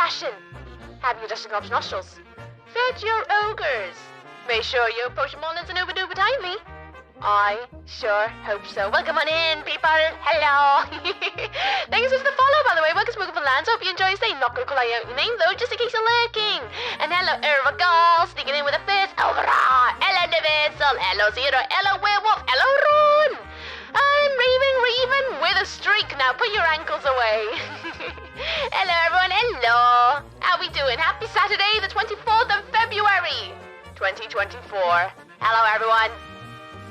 fashion. Have your dusting off nostrils. Fed your ogres. Make sure your potion molins and over timely. I sure hope so. Welcome on in, people. Hello. Thanks for the follow, by the way. Welcome to Smoking for Lands. Hope you enjoy your stay. Not gonna call out your name, though, just in case you're lurking. And hello, Irvagal, sneaking in with a fist. Elvira. Hello, Nevisel. Hello, Zero. Hello, Werewolf. Hello, Rune. I'm Raven with a streak. Now put your ankles away. Hello, everyone. Hello. How we doing? Happy Saturday, the 24th of February, 2024. Hello, everyone.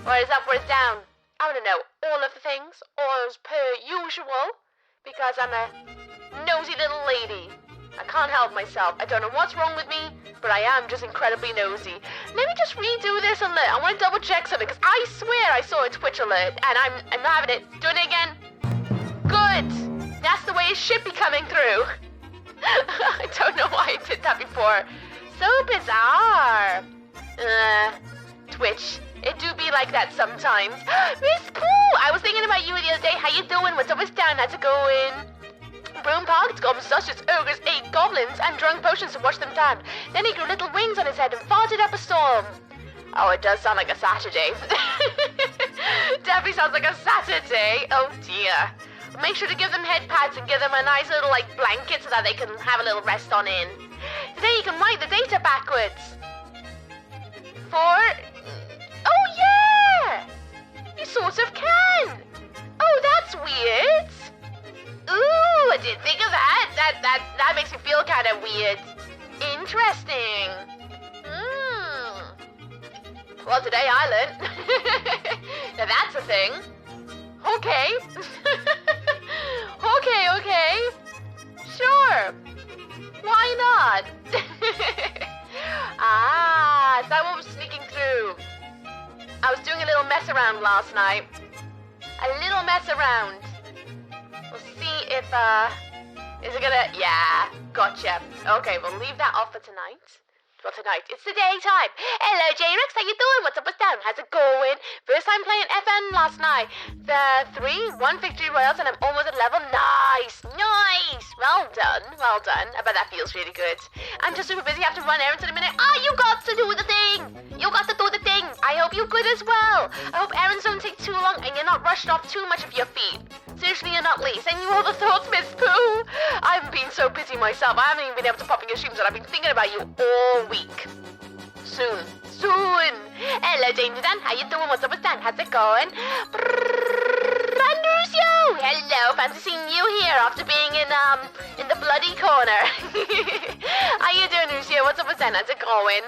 Where is up, where is down? I want to know all of the things, all as per usual, because I'm a nosy little lady. I can't help myself. I don't know what's wrong with me, but I am just incredibly nosy. Let me just redo this alert. I want to double check something, because I swear I saw a Twitch alert, and I'm not having it. Doing it again. Good. That's the way it should be coming through. I don't know why I did that before. So bizarre. Twitch. It do be like that sometimes. Miss Pooh! I was thinking about you the other day. How you doing? What's up, what's down? How's it going? Broom Park, goblins, sausages, ogres, ate goblins, and drunk potions to watch them down. Then he grew little wings on his head and farted up a storm. Oh, it does sound like a Saturday. Definitely sounds like a Saturday. Oh, dear. Make sure to give them head pads and give them a nice little, blanket so that they can have a little rest on in. Today you can write the data backwards. Oh, yeah! You sort of can! Oh, that's weird! Ooh, I didn't think of that. That makes me feel kind of weird. Interesting. Well, today I learned. Now that's a thing. Okay. Okay. Sure. Why not? Is that what was sneaking through? I was doing a little mess around last night. A little mess around. We'll see if, is it gonna, yeah, gotcha. Okay, we'll leave that off for tonight. Well, tonight, it's the daytime. Hello, J-Rex, how you doing? What's up, what's down? How's it going? First time playing FN last night. The 3-1 victory royals, and I'm almost at level. Nice. Well done. I bet that feels really good. I'm just super busy, I have to run errands in a minute. You got to do the thing. I hope you good as well. I hope errands don't take too long and you're not rushed off too much of your feet. Seriously and not least, and you all the thoughts, Miss Pooh. I've been so busy myself, I haven't even been able to pop in your streams, and I've been thinking about you all week. Soon. Hello, Danger Dan. How you doing? What's up with Dan? How's it going? Andrewsio! Hello, fancy seeing you here after being in the bloody corner. How you doing, Lucio? What's up with Dan? How's it going?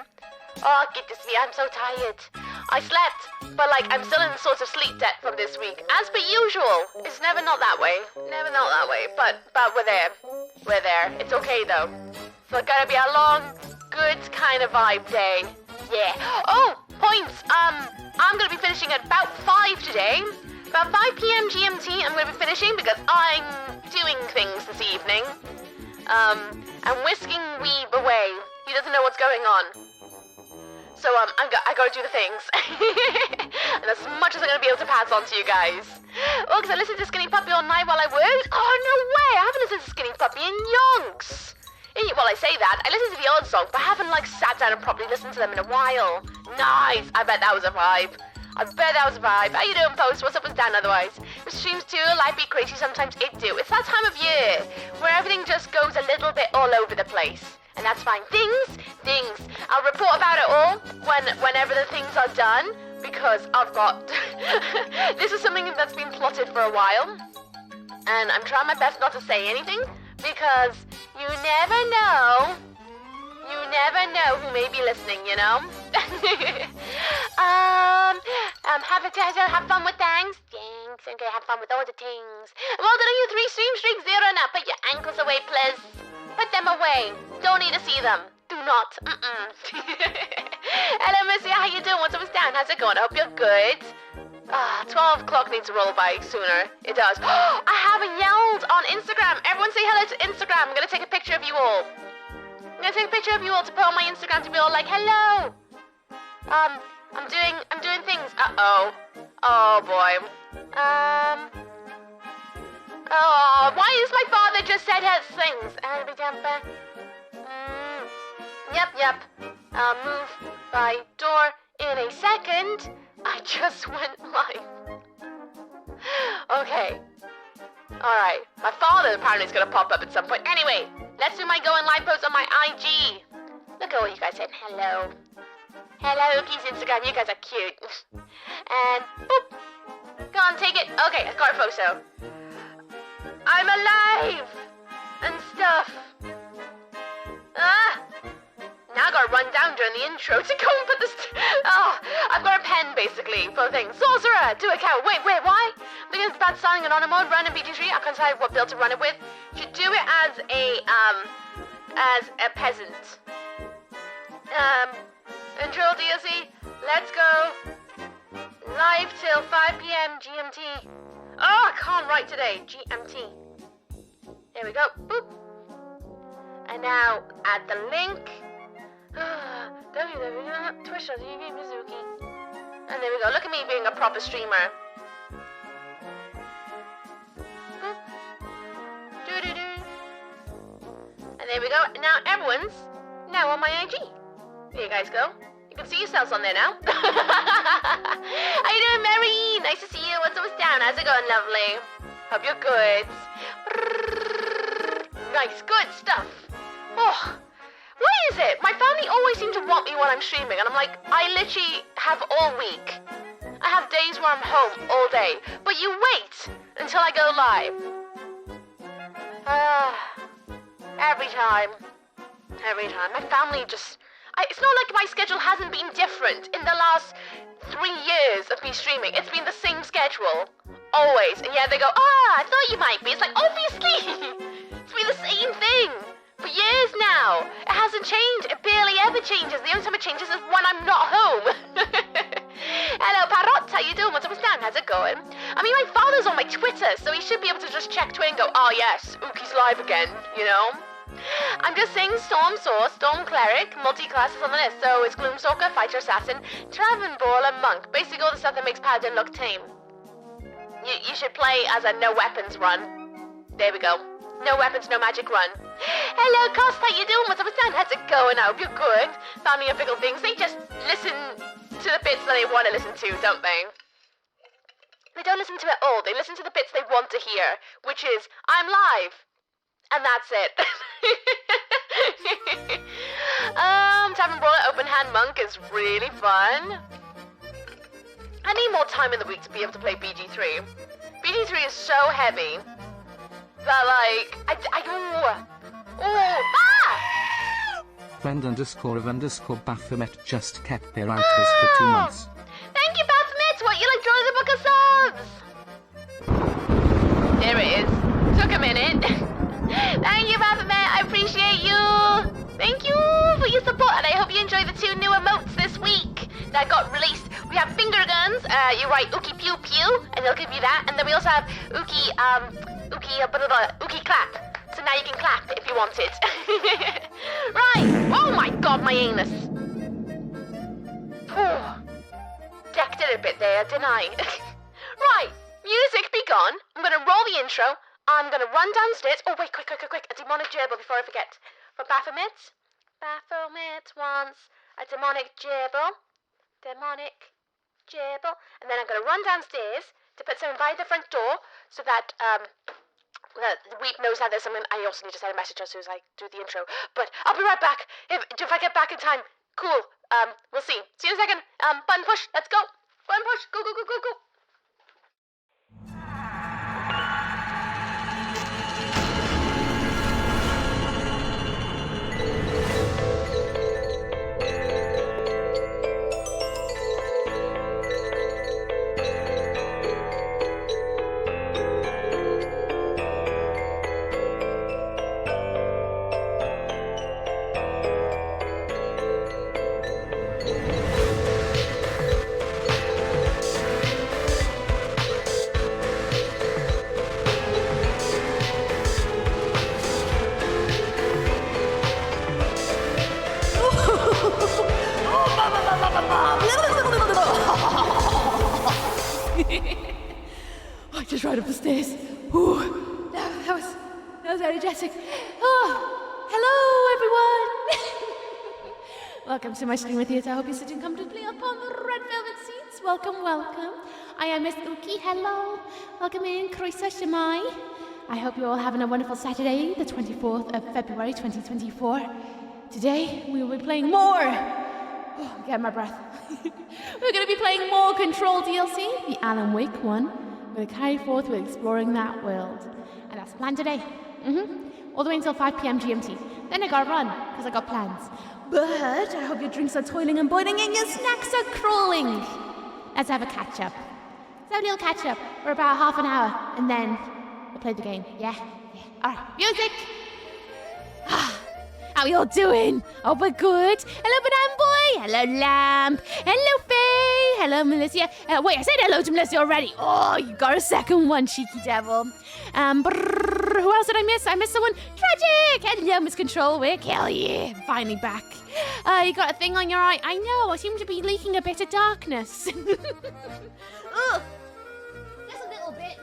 Oh, get this me. I'm so tired. I slept, but I'm still in sort of sleep debt from this week. As per usual. It's never not that way. But we're there. It's okay though. So it's gonna be a long, good kind of vibe day. Yeah. Oh, points. I'm gonna be finishing at about 5 today. About 5 p.m. GMT I'm gonna be finishing because I'm doing things this evening. I'm whisking Weeb away. He doesn't know what's going on. So, I gotta do the things. And as much as I'm gonna be able to pass on to you guys. Oh, because I listened to Skinny Puppy all night while I worked? Oh, no way! I haven't listened to Skinny Puppy in yonks. Well, I say that. I listened to the old song, but I haven't, sat down and properly listened to them in a while. Nice! I bet that was a vibe. How you doing, Post? What's up and down otherwise? The streams too, life be crazy, sometimes it do. It's that time of year where everything just goes a little bit all over the place. And that's fine. Things. I'll report about it all whenever the things are done, because I've got... This is something that's been plotted for a while, and I'm trying my best not to say anything, because you never know who may be listening, you know? Have fun with things. Thanks. Okay, have fun with all the things. Well done on you 3 stream streaks, 0 now. Put your ankles away, please. Put them away. Don't need to see them. Do not. Hello, Missy. How you doing? What's up, down? How's it going? I hope you're good. 12 o'clock needs to roll by sooner. It does. I haven't yelled on Instagram. Everyone say hello to Instagram. I'm going to take a picture of you all. To put on my Instagram to be all hello. I'm doing things. Uh-oh. Oh, boy. Oh, why is my father just said things? Yep. I'll move my door in a second. I just went live. Okay. Alright. My father apparently is going to pop up at some point. Anyway, let's do my going live post on my IG. Look at what you guys said. Hello. Hello, Ookie's Instagram. You guys are cute. And, boop. Go on, take it. Okay, I got a photo. I'm alive! And stuff. Now I gotta run down during the intro to go and put this. I've got a pen basically for things. Sorcerer, do a cow. Wait, why? I'm thinking about starting an auto mode, run in BG3. I can't decide what build to run it with. Should do it as a peasant. Intro DLC. Let's go. Live till 5 p.m. GMT. Oh, I can't write today. GMT. There we go. Boop. And now add the link. www.twitch.tv Mizuki. And there we go. Look at me being a proper streamer. Boop. Doo-doo-doo. And there we go. Now everyone's now on my IG. There you guys go. You can see yourselves on there now. How you doing, Mary? Nice to see you. What's down? How's it going, lovely? Hope you're good. Nice, good stuff. Oh, what is it? My family always seem to want me when I'm streaming, and I'm like, I literally have all week. I have days where I'm home all day, but you wait until I go live. Every time. My family just... it's not like my schedule hasn't been different in the last 3 years of me streaming. It's been the same schedule. Always. And yeah, they go, I thought you might be. It's like, obviously. It's been the same thing. For years now. It hasn't changed. It barely ever changes. The only time it changes is when I'm not home. Hello, Parrot. How you doing? What's up, Stan? How's it going? I mean, my father's on my Twitter, so he should be able to just check Twitter and go, oh, yes, Ookie's live again, you know? I'm just saying Storm Source, Storm Cleric, multi-classes on the list. So it's Gloomstalker, Fighter Assassin, Traven Brawler, Monk. Basically all the stuff that makes Paladin look tame. You should play as a no weapons run. There we go. No weapons, no magic run. Hello, Cost, how you doing? What's up, Stan? How's it going? I hope you're good. Family of Pickle Things, they just listen to the bits that they want to listen to, don't they? They don't listen to it all. They listen to the bits they want to hear, which is, I'm live. And that's it. Tavern Brawler Open Hand Monk is really fun. I need more time in the week to be able to play BG3. BG3 is so heavy that, like, Friend _of Baphomet just kept their outros for 2 months. Thank you, Baphomet. What, you like drawing the book of subs? There it is. Took a minute. Thank you, Baphomet. I appreciate you. Thank you for your support, and I hope you enjoy the 2 new emotes this week that got released. We have finger guns. You write Ookie Pew Pew, and they'll give you that. And then we also have Ookie Clap. So now you can clap if you want it. Right. Oh my God, my anus. Decked it a bit there, didn't I? Right. Music be gone. I'm gonna roll the intro. I'm gonna run downstairs. Oh wait, quick. A demonic gerbil before I forget. For Baphomet. Baphomet wants a demonic gerbil. Demonic gerbil. And then I'm gonna run downstairs to put something by the front door so that the Weep knows that there's something. I also need to send a message as soon as I do the intro. But I'll be right back. If I get back in time, cool. We'll see. See you in a second. Button push. Let's go. Button push. Go. I just ran up the stairs. Ooh, that was energetic. Oh, hello everyone. Welcome to my stream with you. I hope you're sitting comfortably upon the red velvet seats. Welcome, welcome. I am Miss Uki. Hello. Welcome in, Croeso Shemai. I hope you're all having a wonderful Saturday, the 24th of February, 2024. Today, we will be playing more. Oh, get my breath. We're going to be playing more Control DLC, the Alan Wake one. We're going to carry forth with exploring that world. And that's the plan today. All the way until 5 p.m. GMT. Then I gotta run, because I got plans. But I hope your drinks are toiling and boiling and your snacks are crawling. Let's have a catch-up. Let's have a little catch-up for about half an hour, and then we'll play the game. Yeah. All right, music. How are you all doing? Oh, we're good. Hello, Banana Boy. Hello, Lamp. Hello, Faye. Hello, Melissa. Wait, I said hello to Melissa already. Oh, you got a second one, cheeky devil. Who else did I miss? I missed someone. Tragic. Hello, Miss Control Wick. Hell yeah, I'm finally back. You got a thing on your eye. I know. I seem to be leaking a bit of darkness. Ugh. Just a little bit.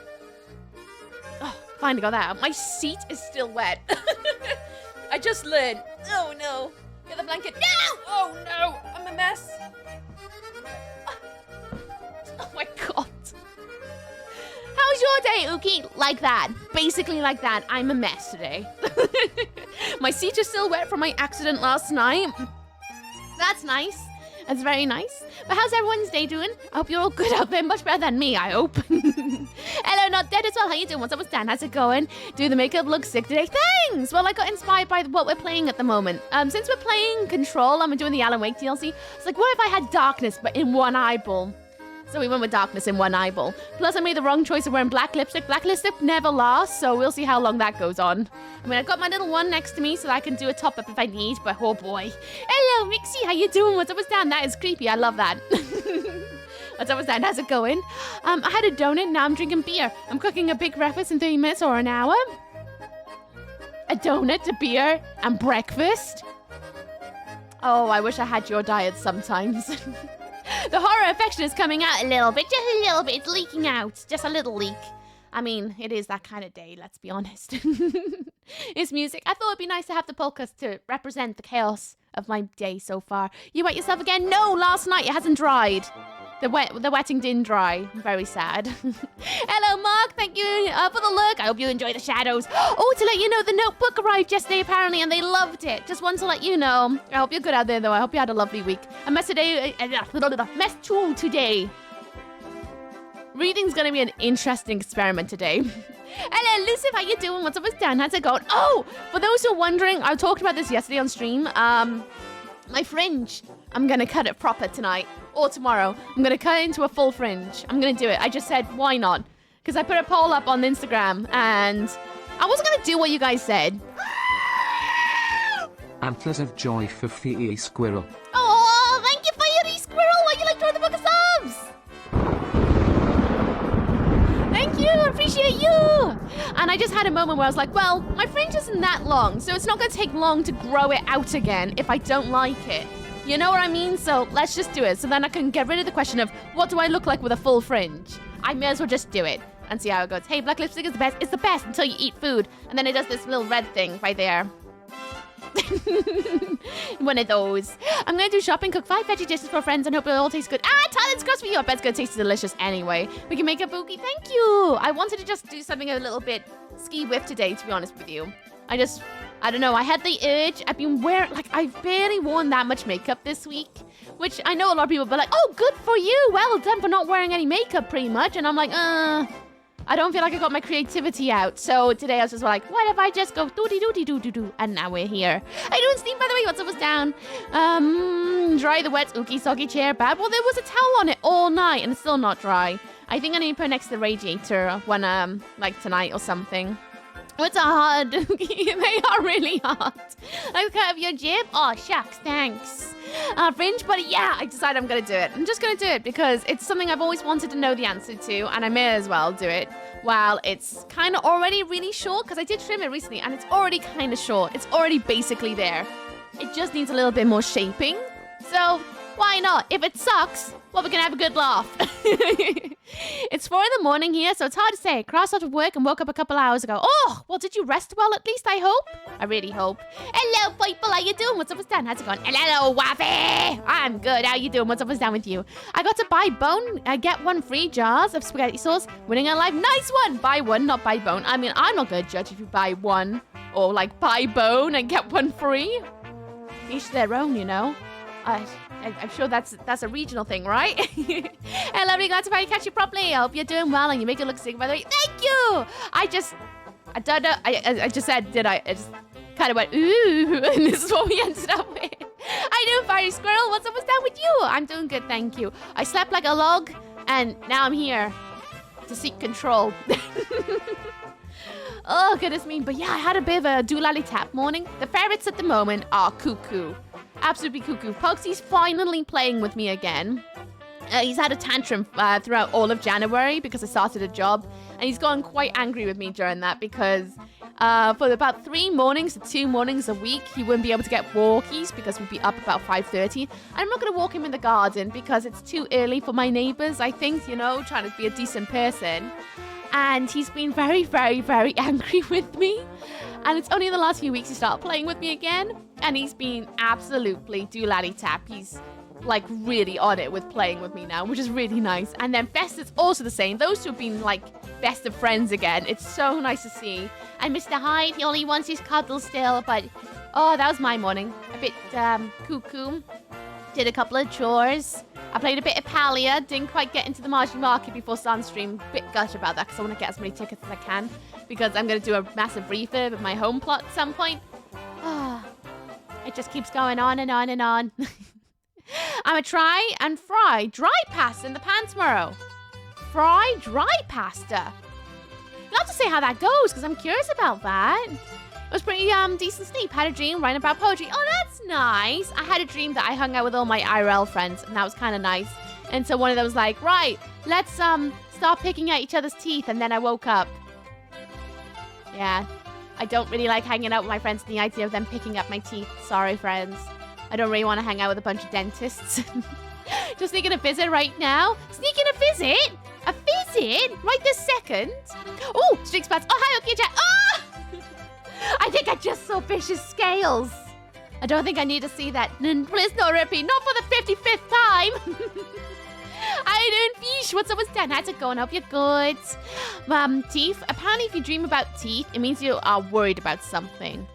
Oh, finally got that out. My seat is still wet. I just learned. Oh no. Get the blanket. No! Oh no. I'm a mess. Oh my god. How's your day, Uki? Like that. Basically like that. I'm a mess today. My seat is still wet from my accident last night. That's nice. That's very nice. But how's everyone's day doing? I hope you're all good out there. Much better than me, I hope. Hello, Not Dead as well. How you doing? What's up with Dan? How's it going? Do the makeup look sick today? Thanks! Well, I got inspired by what we're playing at the moment. Since we're playing Control and we're doing the Alan Wake DLC, it's like, what if I had darkness but in one eyeball? So we went with darkness in one eyeball. Plus, I made the wrong choice of wearing black lipstick. Black lipstick never lasts, so we'll see how long that goes on. I mean, I've got my little one next to me so that I can do a top-up if I need, but oh boy. Hello, Mixie, how you doing? What's up with Dan? That is creepy. I love that. What's up with Dan? How's it going? I had a donut, now I'm drinking beer. I'm cooking a big breakfast in 30 minutes or an hour. A donut, a beer, and breakfast. Oh, I wish I had your diet sometimes. The horror affection is coming out a little bit, just a little bit. It's leaking out, just a little leak. I mean, it is that kind of day, let's be honest. It's music. I thought it'd be nice to have the polkas to represent the chaos of my day so far. You wet yourself again? No, last night it hasn't dried. The wetting didn't dry. I'm very sad. Hello, Mark. Thank you for the look. I hope you enjoy the shadows. Oh, to let you know, the notebook arrived yesterday, apparently, and they loved it. Just wanted to let you know. I hope you're good out there, though. I hope you had a lovely week. I messed today. Reading's going to be an interesting experiment today. Hello, Lucifer. How you doing? What's up with Dan? How's it going? Oh, for those who are wondering, I talked about this yesterday on stream. My fringe, I'm going to cut it proper tonight. Or tomorrow. I'm going to cut it into a full fringe. I'm going to do it. I just said, why not? Because I put a poll up on Instagram and I wasn't going to do what you guys said. Antlers of Joy for Fee Squirrel. Oh, thank you, Fiery Squirrel. Why you like throwing the book of subs? Thank you. I appreciate you. And I just had a moment where I was like, well, my fringe isn't that long, so it's not going to take long to grow it out again if I don't like it. You know what I mean? So let's just do it. So then I can get rid of the question of what do I look like with a full fringe? I may as well just do it and see how it goes. Hey, black lipstick is the best. It's the best until you eat food. And then it does this little red thing right there. One of those. I'm going to do shopping, cook 5 veggie dishes for friends and hope it all tastes good. Talent's crossed for you. I bet it's going to taste delicious anyway. We can make a boogie. Thank you. I wanted to just do something a little bit ski whip today, to be honest with you. I don't know, I had the urge. I've been wearing, I've barely worn that much makeup this week, which I know a lot of people will be like, oh, good for you. Well done for not wearing any makeup pretty much. And I'm like, I don't feel like I got my creativity out. So today I was just like, what if I just go doo-dee-doo-dee-doo-doo-doo? And now we're here. How you doing, Steve, by the way? What's up, what's down? Dry the wet, ooky, soggy chair. Bad. Well, there was a towel on it all night and it's still not dry. I think I need to put it next to the radiator when, like tonight or something. It's hard. They are really hard. Like the cut of your jib? Oh, shucks, thanks. Fringe, but yeah, I decided I'm going to do it. I'm just going to do it because it's something I've always wanted to know the answer to, and I may as well do it while it's kind of already really short, because I did trim it recently, and it's already kind of short. It's already basically there. It just needs a little bit more shaping. So, why not? If it sucks, well, we can have a good laugh. It's 4 in the morning here, so it's hard to say. Crossed out of work and woke up a couple hours ago. Oh, well, did you rest well at least, I hope? I really hope. Hello, people. How you doing? What's up with Stan? How's it going? Hello, Waffy. I'm good. How you doing? What's up with Stan with you? I got to buy bone. Get one free jars of spaghetti sauce. Winning a life. Nice one. Buy one, not buy bone. I mean, I'm not going to judge if you buy one or, like, buy bone and get one free. Each their own, you know. I'm sure that's a regional thing, right? Hey, lovely, glad to finally catch you properly. I hope you're doing well and you make it look sick, by the way. Thank you! I don't know. I just said, did I? I just kind of went, ooh, and this is what we ended up with. I know, Fiery Squirrel. What's down with you? I'm doing good, thank you. I slept like a log, and now I'm here to seek control. Oh, goodness me. But yeah, I had a bit of a doolally tap morning. The ferrets at the moment are cuckoo. Absolutely cuckoo. Pugsy's finally playing with me again. He's had a tantrum throughout all of January because I started a job. And he's gone quite angry with me during that because for about 3 mornings to 2 mornings a week, he wouldn't be able to get walkies because we'd be up about 5:30. And I'm not going to walk him in the garden because it's too early for my neighbors, I think, you know, trying to be a decent person. And he's been very, very, very angry with me. And it's only in the last few weeks he started playing with me again. And he's been absolutely doolally tap. He's like really on it with playing with me now, which is really nice. And then Fest is also the same. Those two have been like best of friends again. It's so nice to see. And Mr. Hyde, he only wants his cuddle still. But, oh, that was my morning. A bit cuckoo. Did a couple of chores. I played a bit of Palia. Didn't quite get into the Margie Market before Sunstream. Bit gutted about that because I want to get as many tickets as I can. Because I'm going to do a massive refurb of my home plot at some point. Oh, it just keeps going on and on and on. I'm a try and fry dry pasta in the pan tomorrow. Fry dry pasta. You'll have to say how that goes because I'm curious about that. It was pretty decent sleep. Had a dream writing about poetry. Oh, that's nice. I had a dream that I hung out with all my IRL friends and that was kind of nice. And so one of them was like, right, let's start picking at each other's teeth. And then I woke up. Yeah, I don't really like hanging out with my friends and the idea of them picking up my teeth. Sorry, friends. I don't really want to hang out with a bunch of dentists. Just sneaking a visit right now. Sneaking a visit? A visit? Right this second? Oh, Streak Spats. Oh, hi, okay, Jack. Oh! I think I just saw Fish's scales. I don't think I need to see that. Please no repeat. Not for the 55th time. How you doing, Fish? What's up with Stan? How's it going? Hope you're good. Teeth. Apparently, if you dream about teeth, it means you are worried about something.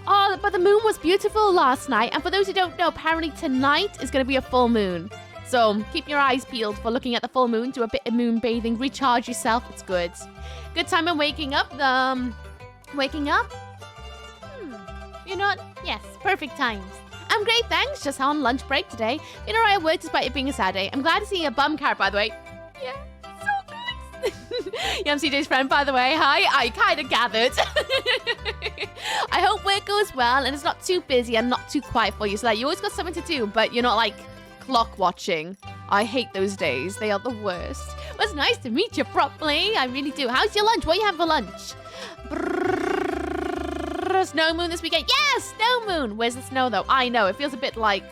Oh, but the moon was beautiful last night. And for those who don't know, apparently tonight is going to be a full moon. So keep your eyes peeled for looking at the full moon. Do a bit of moon bathing. Recharge yourself. It's good. Good time in waking up. Waking up? You know what? Yes, perfect times. I'm great, thanks. Just on lunch break today. Been alright at work despite it being a Saturday. I'm glad to see a bum carrot, by the way. Yeah, so good. Yeah, I'm CJ's friend, by the way. Hi, I kind of gathered. I hope work goes well and it's not too busy and not too quiet for you so that you always got something to do, but you're not like clock watching. I hate those days. They are the worst. It was nice to meet you properly. I really do. How's your lunch? What do you have for lunch? Snow moon this weekend. Yes, snow moon. Where's the snow though? I know. It feels a bit like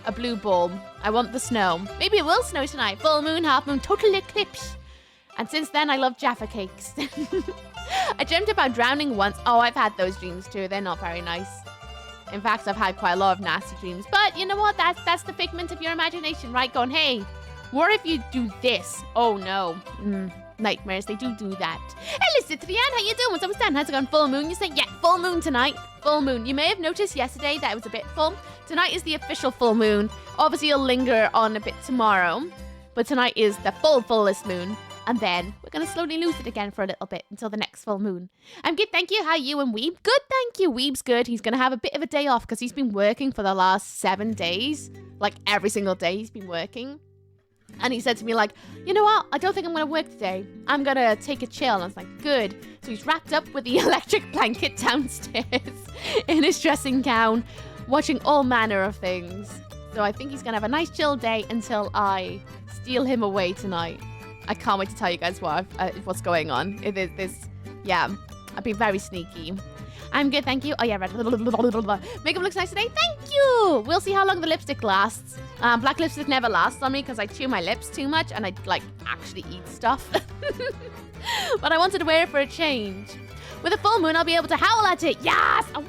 a blue ball. I want the snow. Maybe it will snow tonight. Full moon, half moon, total eclipse. And since then, I love Jaffa cakes. I dreamt about drowning once. Oh, I've had those dreams too. They're not very nice. In fact, I've had quite a lot of nasty dreams. But you know what? That's the figment of your imagination, right? Going, hey, what if you do this? Oh no. Nightmares, they do that. Hello, Citrian, how you doing? What's up, Stan? How's it going? Full moon? You say, yeah, full moon tonight. Full moon. You may have noticed yesterday that it was a bit full. Tonight is the official full moon. Obviously, it'll linger on a bit tomorrow. But tonight is the fullest moon. And then we're going to slowly lose it again for a little bit until the next full moon. I'm good, thank you. How are you and Weeb? Good, thank you. Weeb's good. He's going to have a bit of a day off because he's been working for the last 7 days. Like every single day he's been working. And he said to me like, you know what? I don't think I'm going to work today. I'm going to take a chill. And I was like, good. So he's wrapped up with the electric blanket downstairs in his dressing gown, watching all manner of things. So I think he's going to have a nice chill day until I steal him away tonight. I can't wait to tell you guys what's going on. Yeah, I've been very sneaky. I'm good, thank you. Oh yeah, red. Makeup looks nice today. Thank you. We'll see how long the lipstick lasts. Black lipstick never lasts on me because I chew my lips too much and I like actually eat stuff. But I wanted to wear it for a change. With a full moon, I'll be able to howl at it. Yes. Oh,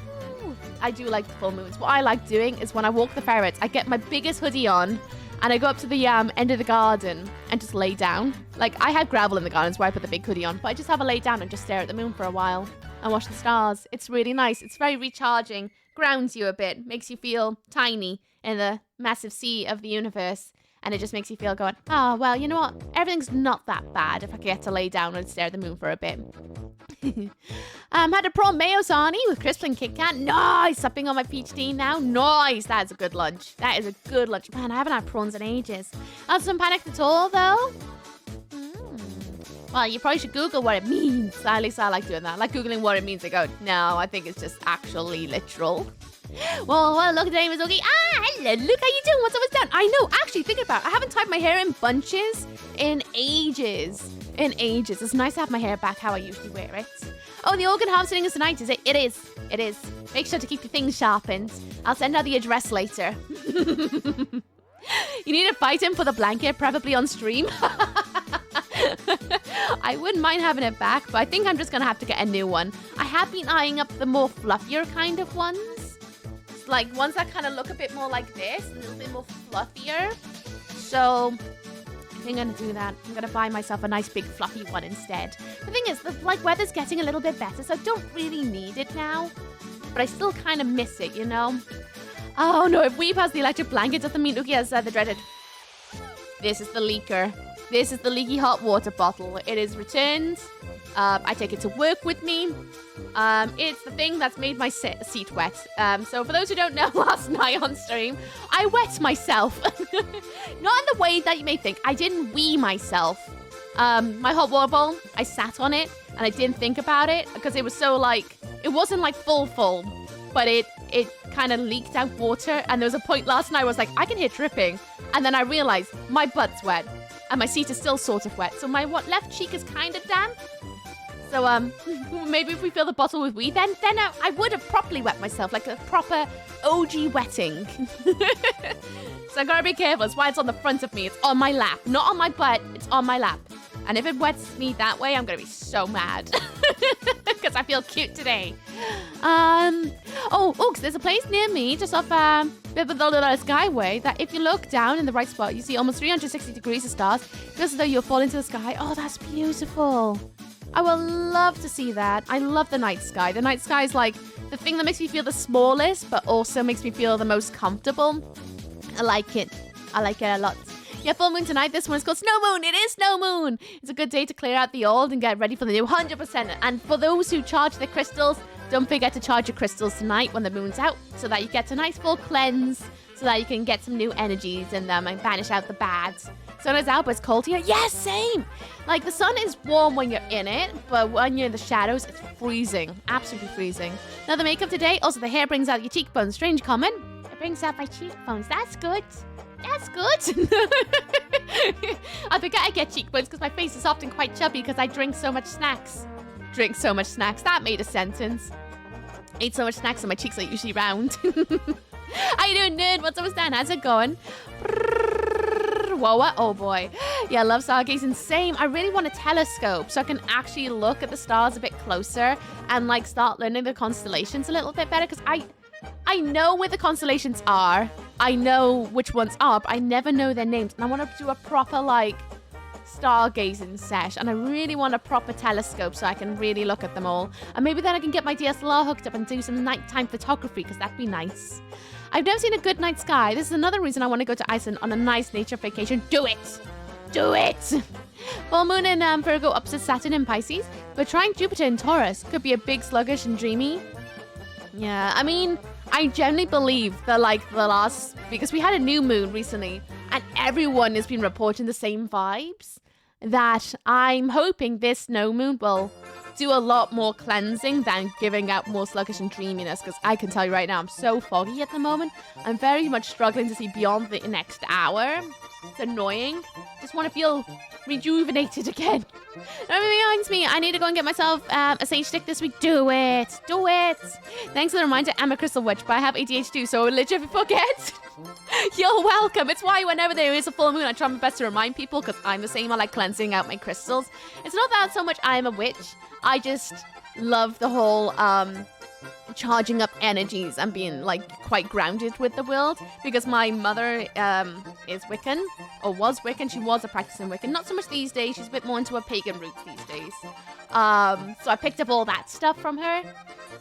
I do like the full moons. What I like doing is when I walk the ferrets, I get my biggest hoodie on and I go up to the end of the garden and just lay down. Like, I have gravel in the gardens where I put the big hoodie on, but I just have a lay down and just stare at the moon for a while and watch the stars. It's really nice. It's very recharging, grounds you a bit, makes you feel tiny in the massive sea of the universe. And it just makes you feel going, oh, well, you know what? Everything's not that bad if I get to lay down and stare at the moon for a bit. Had a prawn mayo sarnie with crisps and Kit Kat. Nice! Supping on my peach tea now. Nice! That is a good lunch. That is a good lunch. Man, I haven't had prawns in ages. Some panic at all, though? Well, you probably should Google what it means. At least I like doing that. I like Googling what it means. I go, no, I think it's just actually literal. Well, look, today, Miss Oogie. Hello, look how you doing. What's up, what's down? I know, actually, thinking about it, I haven't tied my hair in bunches in ages. It's nice to have my hair back how I usually wear it. Oh, the organ harvesting is tonight, is it? It is. Make sure to keep your things sharpened. I'll send out the address later. You need to fight him for the blanket, preferably on stream. I wouldn't mind having it back, but I think I'm just going to have to get a new one. I have been eyeing up the more fluffier kind of ones. Like ones that kind of look a bit more like this, a little bit more fluffier. So I think I'm gonna do that. I'm gonna buy myself a nice big fluffy one instead. The thing is, the weather's getting a little bit better, so I don't really need it now. But I still kind of miss it, you know? Oh no, if Weep has the electric blanket, doesn't mean Uki has the dreaded. This is the leaker. This is the leaky hot water bottle. It is returned. I take it to work with me. It's the thing that's made my seat wet. So for those who don't know, last night on stream, I wet myself. Not in the way that you may think. I didn't wee myself. My hot water bowl, I sat on it and I didn't think about it because it was so like, it wasn't like full, but it kind of leaked out water. And there was a point last night where I was like, I can hear dripping. And then I realized my butt's wet and my seat is still sort of wet. So my left cheek is kind of damp. So, maybe if we fill the bottle with wee, then I would have properly wet myself, like a proper OG wetting. So I gotta be careful. That's why it's on the front of me. It's on my lap. Not on my butt, it's on my lap. And if it wets me that way, I'm gonna be so mad. Because I feel cute today. Cause there's a place near me, just off Skyway, that if you look down in the right spot, you see almost 360 degrees of stars. It feels as though you'll fall into the sky. Oh, that's beautiful. I would love to see that. I love the night sky. The night sky is like the thing that makes me feel the smallest, but also makes me feel the most comfortable. I like it. I like it a lot. Yeah, full moon tonight. This one is called Snow Moon. It is Snow Moon. It's a good day to clear out the old and get ready for the new 100%. And for those who charge their crystals, don't forget to charge your crystals tonight when the moon's out so that you get a nice full cleanse, so that you can get some new energies in them and banish out the bads. Sun is out, but it's cold here. Yes, same. Like, the sun is warm when you're in it, but when you're in the shadows, it's freezing. Absolutely freezing. Now, the makeup today, also the hair brings out your cheekbones. Strange comment. It brings out my cheekbones. That's good. That's good. I forget I get cheekbones because my face is often quite chubby because I drink so much snacks. That made a sentence. Ate so much snacks and my cheeks are usually round. How you doing, nerd? What's up, Stan? How's it going? Whoa, oh boy. Yeah, I love stargazing. Same. I really want a telescope so I can actually look at the stars a bit closer and like start learning the constellations a little bit better because I know where the constellations are. I know which ones are, but I never know their names. And I want to do a proper like stargazing sesh, and I really want a proper telescope so I can really look at them all. And maybe then I can get my DSLR hooked up and do some nighttime photography because that'd be nice. I've never seen a good night sky. This is another reason I want to go to Iceland on a nice nature vacation. Do it! Do it! Full moon in Virgo opposite Saturn in Pisces, but trying Jupiter in Taurus could be a big sluggish and dreamy. Yeah, I mean, I generally believe that like the last, because we had a new moon recently and everyone has been reporting the same vibes, that I'm hoping this no moon will do a lot more cleansing than giving out more sluggish and dreaminess, because I can tell you right now, I'm so foggy at the moment. I'm very much struggling to see beyond the next hour. It's annoying. Just want to feel rejuvenated again. That reminds me, I need to go and get myself a sage stick this week. Do it. Do it. Thanks for the reminder, I'm a crystal witch, but I have ADHD, so I literally forget. You're welcome. It's why whenever there is a full moon, I try my best to remind people, because I'm the same. I like cleansing out my crystals. It's not that so much I'm a witch. I just love the whole charging up energies and being like quite grounded with the world, because my mother is Wiccan, or was Wiccan. She was a practicing Wiccan, not so much these days. She's a bit more into her pagan roots these days. So I picked up all that stuff from her,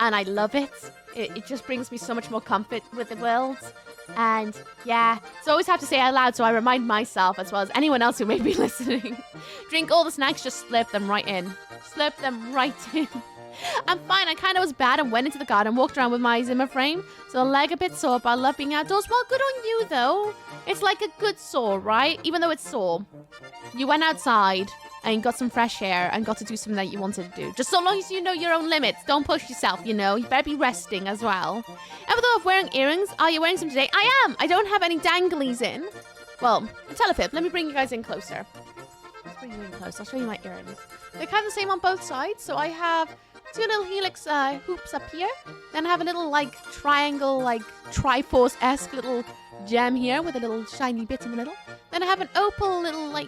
and I love it. It just brings me so much more comfort with the world. And yeah, so I always have to say out loud, so I remind myself as well as anyone else who may be listening. Drink all the snacks, just slip them right in. Slip them right in. I'm fine. I kind of was bad and went into the garden, walked around with my Zimmer frame, so the leg a bit sore, but I love being outdoors. Well, good on you, though. It's like a good sore, right? Even though it's sore. You went outside and got some fresh air and got to do something that you wanted to do. Just so long as you know your own limits. Don't push yourself, you know. You better be resting as well. Ever thought of wearing earrings? Are you wearing some today? I am. I don't have any danglies in. Well, Telefib, let me bring you guys in closer. Let's bring you in close. I'll show you my earrings. They're kind of the same on both sides. So I have 2 little helix hoops up here. Then I have a little like triangle, like Triforce-esque little gem here with a little shiny bit in the middle. Then I have an opal little like,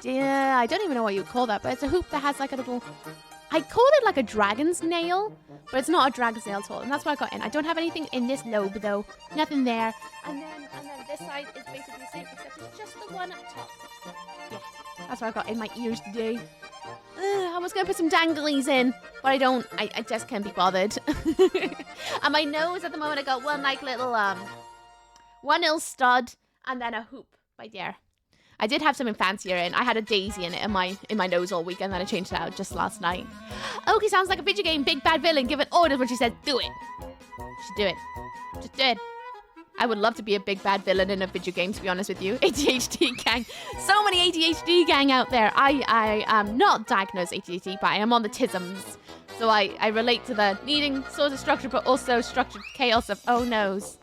yeah, I don't even know what you call that, but it's a hoop that has like a little, I call it like a dragon's nail, but it's not a dragon's nail at all. And that's what I got in. I don't have anything in this lobe though. Nothing there. And then this side is basically the same, except it's just the one up top. Yeah, that's what I got in my ears today. I was going to put some danglies in, but I don't. I just can't be bothered. And my nose at the moment, I got one like little, one little stud and then a hoop right there. I did have something fancier in. I had a daisy in it in my nose all week, and then I changed it out just last night. Okay, sounds like a video game. Big bad villain giving orders when she said, do it. Just do it. Just do it. I would love to be a big bad villain in a video game, to be honest with you. ADHD gang. So many ADHD gang out there. I am not diagnosed ADHD, but I am on the tisms. So I relate to the needing sort of structure, but also structured chaos of oh no's.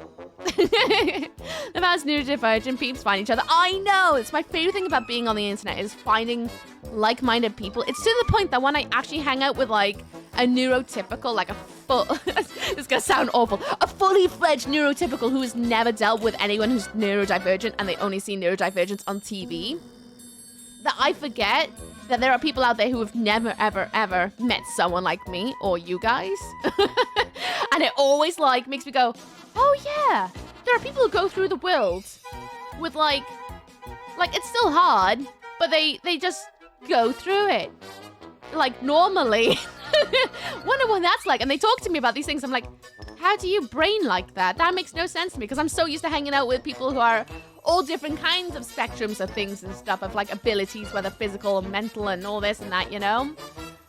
The vast neurodivergent peeps find each other. I know! It's my favorite thing about being on the internet is finding like-minded people. It's to the point that when I actually hang out with like a neurotypical, like a full, it's gonna sound awful, a fully fledged neurotypical who has never dealt with anyone who's neurodivergent and they only see neurodivergence on TV, that I forget that there are people out there who have never, ever, ever met someone like me or you guys. And it always like makes me go, oh yeah, there are people who go through the world with like it's still hard, but they just go through it like normally. Wonder what that's like. And they talk to me about these things. I'm like, how do you brain like that? That makes no sense to me, because I'm so used to hanging out with people who are all different kinds of spectrums of things and stuff, of like abilities, whether physical or mental and all this and that, you know?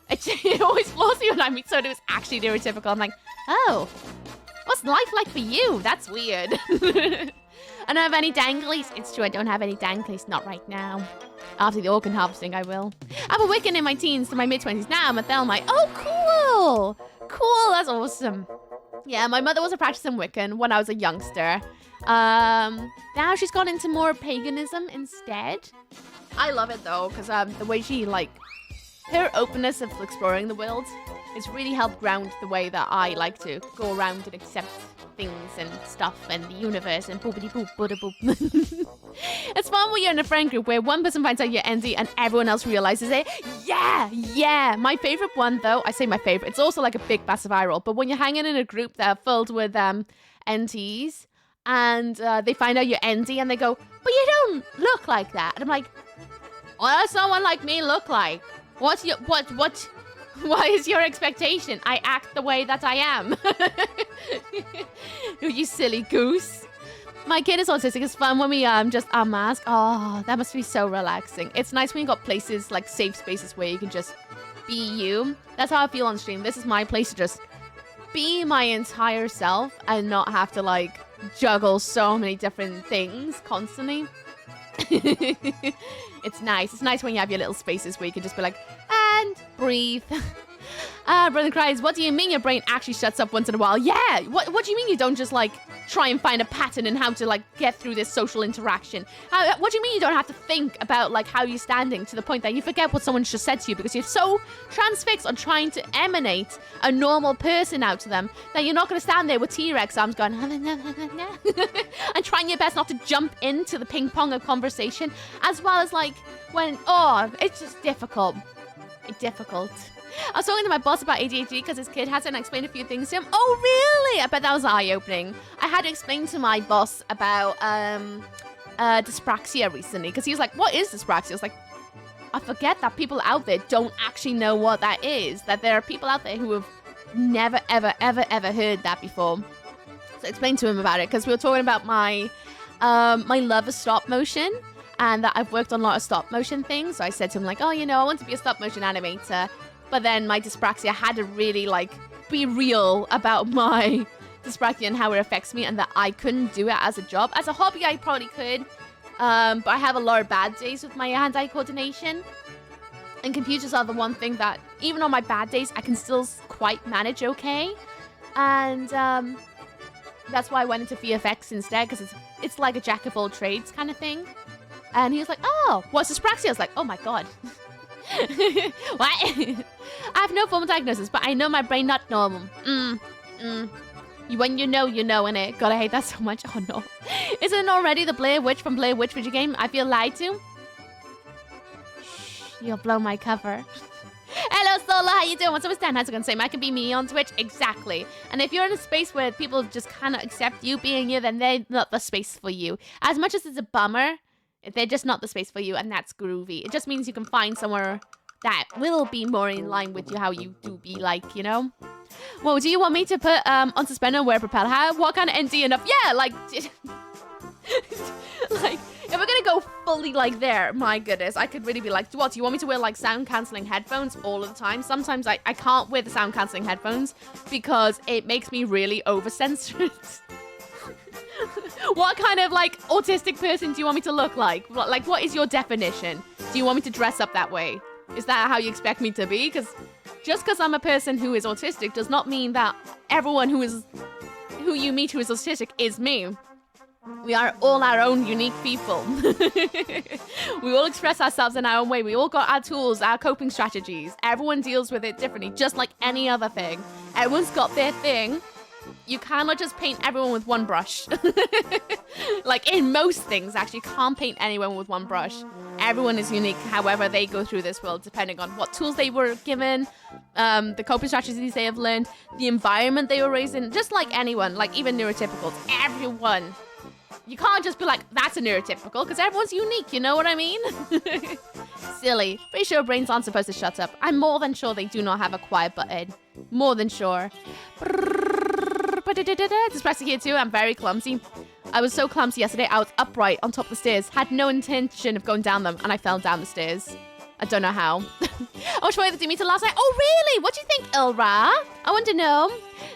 It always floors me when I meet someone who's actually neurotypical. I'm like, oh, what's life like for you? That's weird. I don't have any danglies. It's true, I don't have any danglies. Not right now. After the organ harvesting, I will. I'm a Wiccan in my teens to my mid-20s. Now I'm a Thelmite. Oh, cool. Cool, that's awesome. Yeah, my mother was a practicing Wiccan when I was a youngster. Now she's gone into more paganism instead. I love it, though, because the way she, like, her openness of exploring the world has really helped ground the way that I like to go around and accept things and stuff and the universe and boopity boop, boop, boop. It's fun when you're in a friend group where one person finds out you're ND and everyone else realizes it. Yeah. My favorite one, though, I say my favorite, it's also like a big massive eye roll, but when you're hanging in a group that are filled with NTs and they find out you're ND and they go, but you don't look like that. And I'm like, what does someone like me look like? What is your expectation? I act the way that I am. You silly goose. My kid is autistic. It's fun when we just unmask. Oh, that must be so relaxing. It's nice when you got places like safe spaces where you can just be you. That's how I feel on stream. This is my place to just be my entire self and not have to like juggle so many different things constantly. It's nice. It's nice when you have your little spaces where you can just be like, and breathe. Brother cries, what do you mean your brain actually shuts up once in a while? Yeah, what do you mean you don't just like try and find a pattern in how to like get through this social interaction? What do you mean you don't have to think about like how you're standing to the point that you forget what someone just said to you because you're so transfixed on trying to emanate a normal person out to them that you're not going to stand there with T-Rex arms going and trying your best not to jump into the ping pong of conversation, as well as like when, it's just difficult. Difficult. I was talking to my boss about ADHD because his kid hasn't explained a few things to him. Oh, really? I bet that was eye-opening. I had to explain to my boss about dyspraxia recently because he was like, what is dyspraxia? I was like, I forget that people out there don't actually know what that is, that there are people out there who have never, ever, ever, ever heard that before. So I explained to him about it because we were talking about my love of stop motion and that I've worked on a lot of stop motion things. So I said to him like, oh, you know, I want to be a stop motion animator. But then my dyspraxia had to really like be real about my dyspraxia and how it affects me and that I couldn't do it as a job. As a hobby, I probably could. But I have a lot of bad days with my hand-eye coordination. And computers are the one thing that, even on my bad days, I can still quite manage okay. And that's why I went into VFX instead, because it's like a jack of all trades kind of thing. And he was like, oh, what's dyspraxia? I was like, oh my god. What? I have no formal diagnosis, but I know my brain not normal. When you know, innit? God, I hate that so much. Oh no. Isn't it already the Blair Witch from Blair Witch video game I feel lied to? Shh, you'll blow my cover. Hello, Sola, how you doing? What's up, Stan? How's it going? Same, I can be me on Twitch. Exactly. And if you're in a space where people just cannot accept you being you, then they're not the space for you. As much as it's a bummer, they're just not the space for you, and that's groovy. It just means you can find somewhere that will be more in line with you, how you do be like, you know? Well, do you want me to put on suspender and wear a propeller hat? What kind of ND enough? Yeah, like... like, if we're gonna go fully like there, my goodness, I could really be like, what, do you want me to wear like sound-cancelling headphones all of the time? Sometimes I can't wear the sound-cancelling headphones because it makes me really over-censored. What kind of, like, autistic person do you want me to look like? Like, what is your definition? Do you want me to dress up that way? Is that how you expect me to be? Because just because I'm a person who is autistic does not mean that everyone who you meet who is autistic is me. We are all our own unique people. We all express ourselves in our own way. We all got our tools, our coping strategies. Everyone deals with it differently, just like any other thing. Everyone's got their thing. You cannot just paint everyone with one brush. Like in most things, actually, you can't paint anyone with one brush. Everyone is unique, however they go through this world, depending on what tools they were given, the coping strategies they have learned, the environment they were raised in, just like anyone, like even neurotypicals, everyone. You can't just be like, that's a neurotypical, because everyone's unique, you know what I mean? Silly. Pretty sure brains aren't supposed to shut up. I'm more than sure they do not have a quiet button. More than sure. Dyspraxia here too, I'm very clumsy. I was so clumsy yesterday, I was upright on top of the stairs, had no intention of going down them, and I fell down the stairs. I don't know how. I watched the Demeter last night. Oh, really? What do you think, Ilra? I want to know.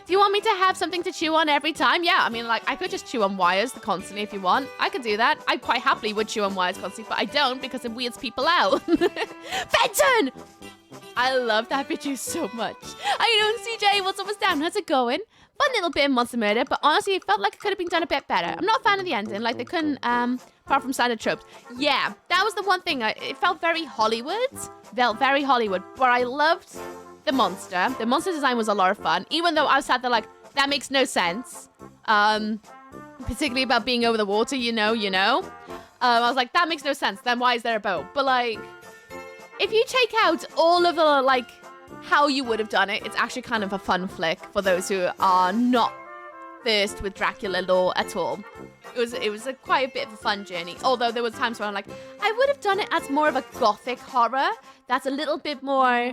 Do you want me to have something to chew on every time? Yeah, I mean, like, I could just chew on wires constantly if you want. I could do that. I quite happily would chew on wires constantly, but I don't because it weirds people out. Fenton! I love that video so much. How you doing, CJ? What's up, what's down? How's it going? Fun little bit of Monster Murder, but honestly, it felt like it could have been done a bit better. I'm not a fan of the ending. Like, they couldn't, apart from standard tropes. Yeah, that was the one thing. It felt very Hollywood. Felt very Hollywood, but I loved the monster. The monster design was a lot of fun, even though I was sat there like, that makes no sense. Particularly about being over the water, you know. I was like, that makes no sense. Then why is there a boat? But, like, if you take out all of the, like, how you would have done it, it's actually kind of a fun flick for those who are not versed with Dracula lore at all. It was quite a bit of a fun journey, although there was times where I'm like, I would have done it as more of a gothic horror that's a little bit more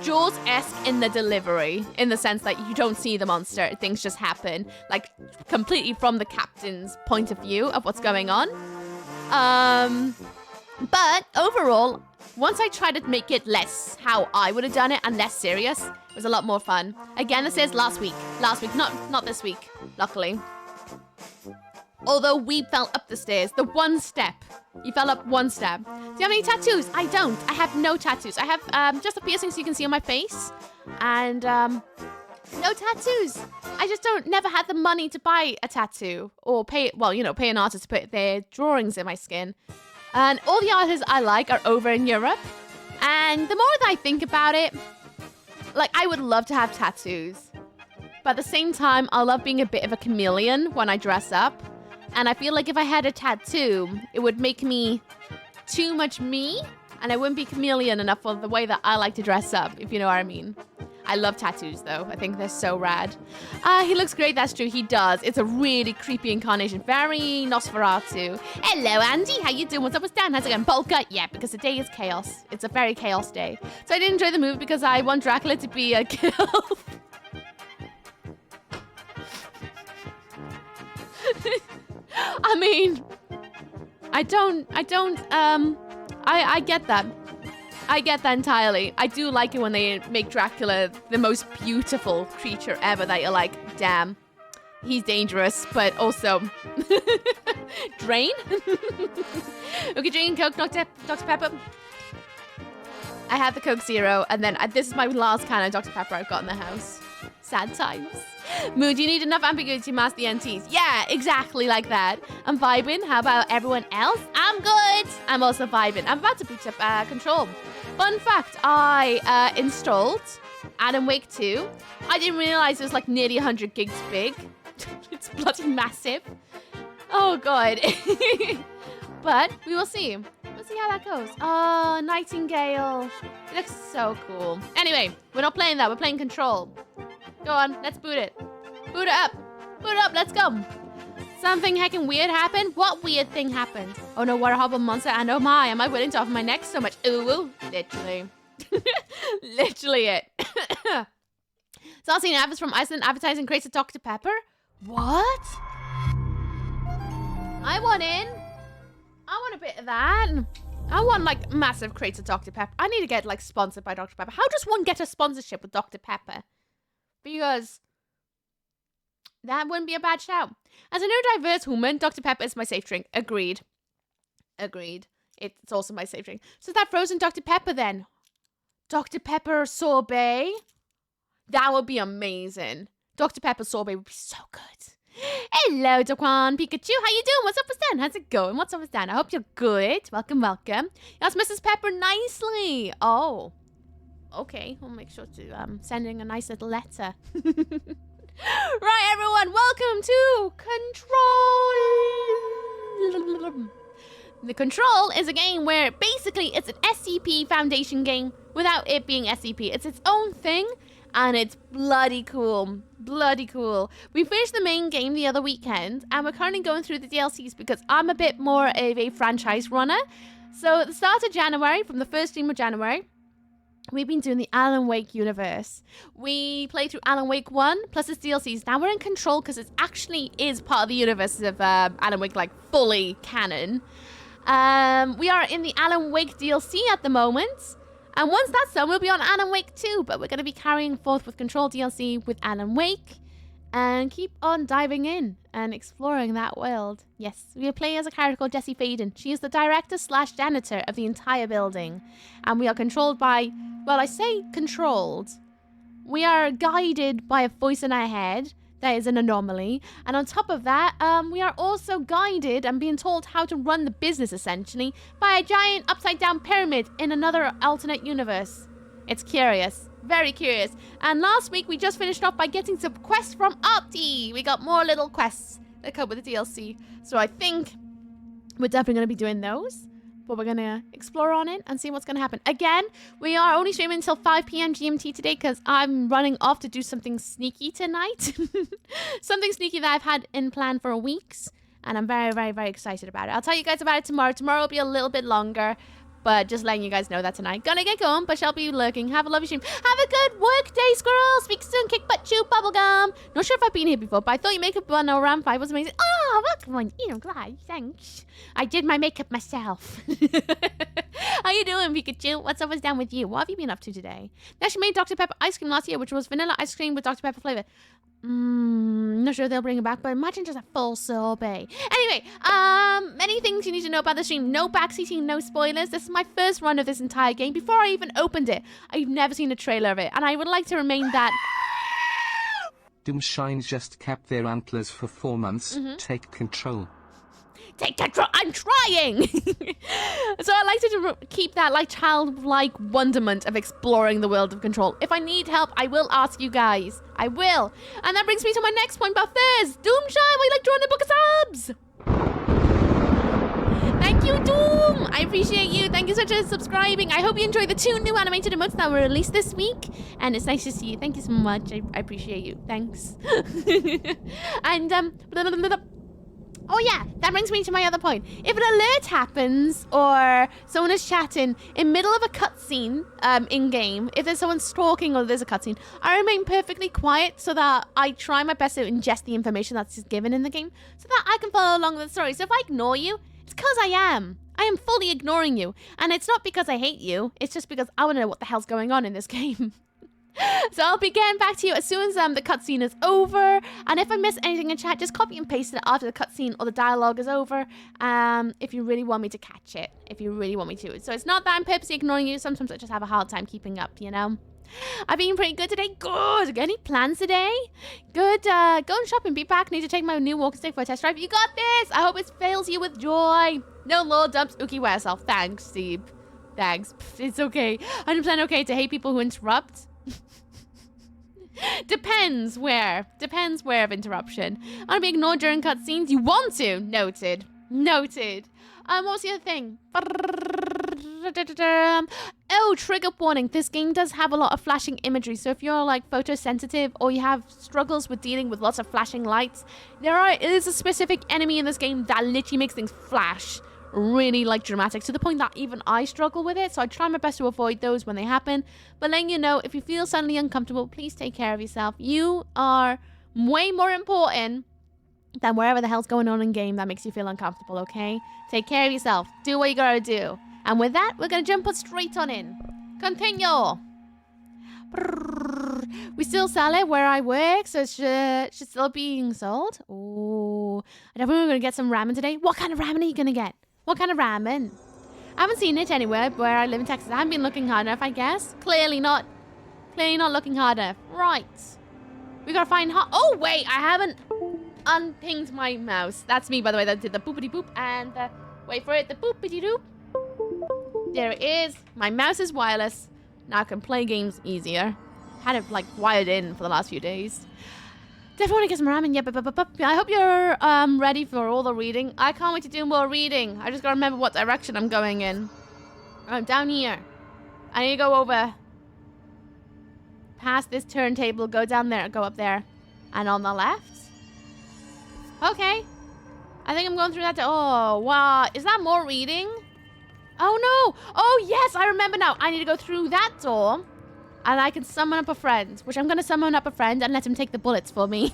Jaws-esque in the delivery, in the sense that you don't see the monster, things just happen, like completely from the captain's point of view of what's going on. But overall, once I tried to make it less how I would have done it and less serious, it was a lot more fun. Again, this is last week, not this week, luckily. Although we fell up the stairs, the one step. You fell up one step. Do you have any tattoos? I don't. I have no tattoos. I have just the piercings you can see on my face. And no tattoos. I just never had the money to buy a tattoo or pay an artist to put their drawings in my skin. And all the artists I like are over in Europe. And the more that I think about it, like, I would love to have tattoos. But at the same time, I love being a bit of a chameleon when I dress up. And I feel like if I had a tattoo, it would make me too much me. And I wouldn't be chameleon enough for the way that I like to dress up, if you know what I mean. I love tattoos, though. I think they're so rad. He looks great. That's true. He does. It's a really creepy incarnation. Very Nosferatu. Hello, Andy. How you doing? What's up with Dan? How's it going? Polka? Yeah, because the day is chaos. It's a very chaos day. So I did enjoy the movie because I want Dracula to be a gilf. I mean, I get that. I get that entirely. I do like it when they make Dracula the most beautiful creature ever that you're like, damn, he's dangerous, but also drain. Okay, drinking Coke, Dr. Pepper. I have the Coke Zero, and then this is my last can of Dr. Pepper I've got in the house. Sad times. Mood, you need enough ambiguity to master the NTs. Yeah, exactly like that. I'm vibing. How about everyone else? I'm good. I'm also vibing. I'm about to boot up Control. Fun fact, I installed Alan Wake 2. I didn't realize it was like nearly 100 gigs big. It's bloody massive. Oh, God. But we will see. We'll see how that goes. Oh, Nightingale. It looks so cool. Anyway, we're not playing that. We're playing Control. Go on, let's boot it. Boot it up. Boot it up, let's go. Something heckin' weird happened? What weird thing happened? Oh no, what a horrible monster. And oh my, am I willing to offer my neck so much? Ooh, literally. Literally it. So I've seen adverts from Iceland advertising crates of Dr. Pepper. What? I want in. I want a bit of that. I want like massive crates of Dr. Pepper. I need to get like sponsored by Dr. Pepper. How does one get a sponsorship with Dr. Pepper? Because that wouldn't be a bad shout. As a neurodiverse woman, Dr. Pepper is my safe drink. Agreed. Agreed. It's also my safe drink. So that frozen Dr. Pepper then. Dr. Pepper sorbet. That would be amazing. Dr. Pepper sorbet would be so good. Hello, Daquan Pikachu. How you doing? What's up with Stan? How's it going? What's up with Stan? I hope you're good. Welcome, welcome. Yes, Mrs. Pepper nicely. Oh. Okay, I'll make sure to sending a nice little letter. Right, everyone, welcome to Control. The Control is a game where basically it's an SCP Foundation game without it being SCP. It's its own thing, and it's bloody cool. Bloody cool. We finished the main game the other weekend, and we're currently going through the DLCs because I'm a bit more of a franchise runner. So at the start of January, from the first stream of January, we've been doing the Alan Wake universe. We played through Alan Wake 1 plus its DLCs. Now we're in Control because it actually is part of the universe of Alan Wake, like fully canon. We are in the Alan Wake DLC at the moment. And once that's done, we'll be on Alan Wake 2. But we're going to be carrying forth with Control DLC with Alan Wake. And keep on diving in and exploring that world. Yes, we are playing as a character called Jessie Faden. She is the director/janitor of the entire building. And we are controlled by, well, I say controlled. We are guided by a voice in our head that is an anomaly. And on top of that, we are also guided and being told how to run the business, essentially, by a giant upside-down pyramid in another alternate universe. It's curious. Very curious. And last week, we just finished off by getting some quests from Opti. We got more little quests that come with the DLC. So I think we're definitely going to be doing those. But we're going to explore on it and see what's going to happen. Again, we are only streaming until 5 p.m. GMT today because I'm running off to do something sneaky tonight. Something sneaky that I've had in plan for weeks. And I'm very, very, very excited about it. I'll tell you guys about it tomorrow. Tomorrow will be a little bit longer. But just letting you guys know that tonight. Gonna get going, but shall be lurking. Have a lovely stream. Have a good work day, squirrel. Speak soon. Kick butt, chew bubblegum. Not sure if I've been here before, but I thought your makeup on our round 5 was amazing. Oh, welcome on. I'm glad. Thanks. I did my makeup myself. How you doing, Pikachu? What's up? What's down with you? What have you been up to today? Now, she made Dr. Pepper ice cream last year, which was vanilla ice cream with Dr. Pepper flavor. Not sure they'll bring it back, but imagine just a full sorbet. Anyway, many things you need to know about the stream. No backseating, no spoilers. This is my first run of this entire game. Before I even opened it, I've never seen a trailer of it, and I would like to remain that. Doomshines just kept their antlers for 4 months. Take control. Take control. I'm trying. So I like to keep that like childlike wonderment of exploring the world of Control. If I need help, I will ask you guys. I will. And that brings me to my next point, Buffers. Doomshine, would you like to join the book of subs? Thank you, Doom. I appreciate you. Thank you so much for subscribing. I hope you enjoyed the 2 new animated emotes that were released this week. And it's nice to see you. Thank you so much. I appreciate you. Thanks. And oh yeah, that brings me to my other point. If an alert happens or someone is chatting in middle of a cutscene in-game, if there's someone stalking or there's a cutscene, I remain perfectly quiet so that I try my best to ingest the information that's given in the game so that I can follow along with the story. So if I ignore you, it's because I am. I am fully ignoring you. And it's not because I hate you. It's just because I want to know what the hell's going on in this game. So I'll be getting back to you as soon as the cutscene is over. And if I miss anything in chat, just copy and paste it after the cutscene or the dialogue is over. If you really want me to catch it. If you really want me to. So it's not that I'm purposely ignoring you. Sometimes I just have a hard time keeping up, you know. I've been pretty good today. Good. Any plans today? Good. Going shopping. Be back. Need to take my new walking stick for a test drive. You got this. I hope it fills you with joy. No lore dumps. Uki wear yourself. Thanks, Steve. Thanks. It's okay. 100% okay to hate people who interrupt. Depends where of interruption. I want to be ignored during cutscenes. You want to? Noted. What was the other thing? Oh, trigger warning. This game does have a lot of flashing imagery. So if you're like photosensitive or you have struggles with dealing with lots of flashing lights, there is a specific enemy in this game that literally makes things flash. Really like dramatic to the point that even I struggle with it, so I try my best to avoid those when they happen. But letting you know, if you feel suddenly uncomfortable, please take care of yourself. You are way more important than wherever the hell's going on in game that makes you feel uncomfortable, okay? Take care of yourself. Do what you gotta do. And with that, we're gonna jump straight on in. Continue. We still sell it where I work, so it's still being sold. Oh, I definitely we're gonna get some ramen today. What kind of ramen are you gonna get? What kind of ramen? I haven't seen it anywhere where I live in Texas. I haven't been looking hard enough, I guess. Clearly not looking hard enough. Right. We gotta find hot. Oh, wait. I haven't unpinged my mouse. That's me, by the way. That did the boopity boop and the... Wait for it. The boopity doop. There it is. My mouse is wireless. Now I can play games easier. Had it, like, wired in for the last few days. Definitely want to get some ramen. Yeah, I hope you're ready for all the reading. I can't wait to do more reading. I just gotta remember what direction I'm going in. I'm down here. I need to go over past this turntable, go down there, go up there. And on the left? Okay. I think I'm going through that door. Oh, wow. Is that more reading? Oh, no. Oh, yes, I remember now. I need to go through that door. And I can summon up a friend, which I'm going to summon up a friend and let him take the bullets for me.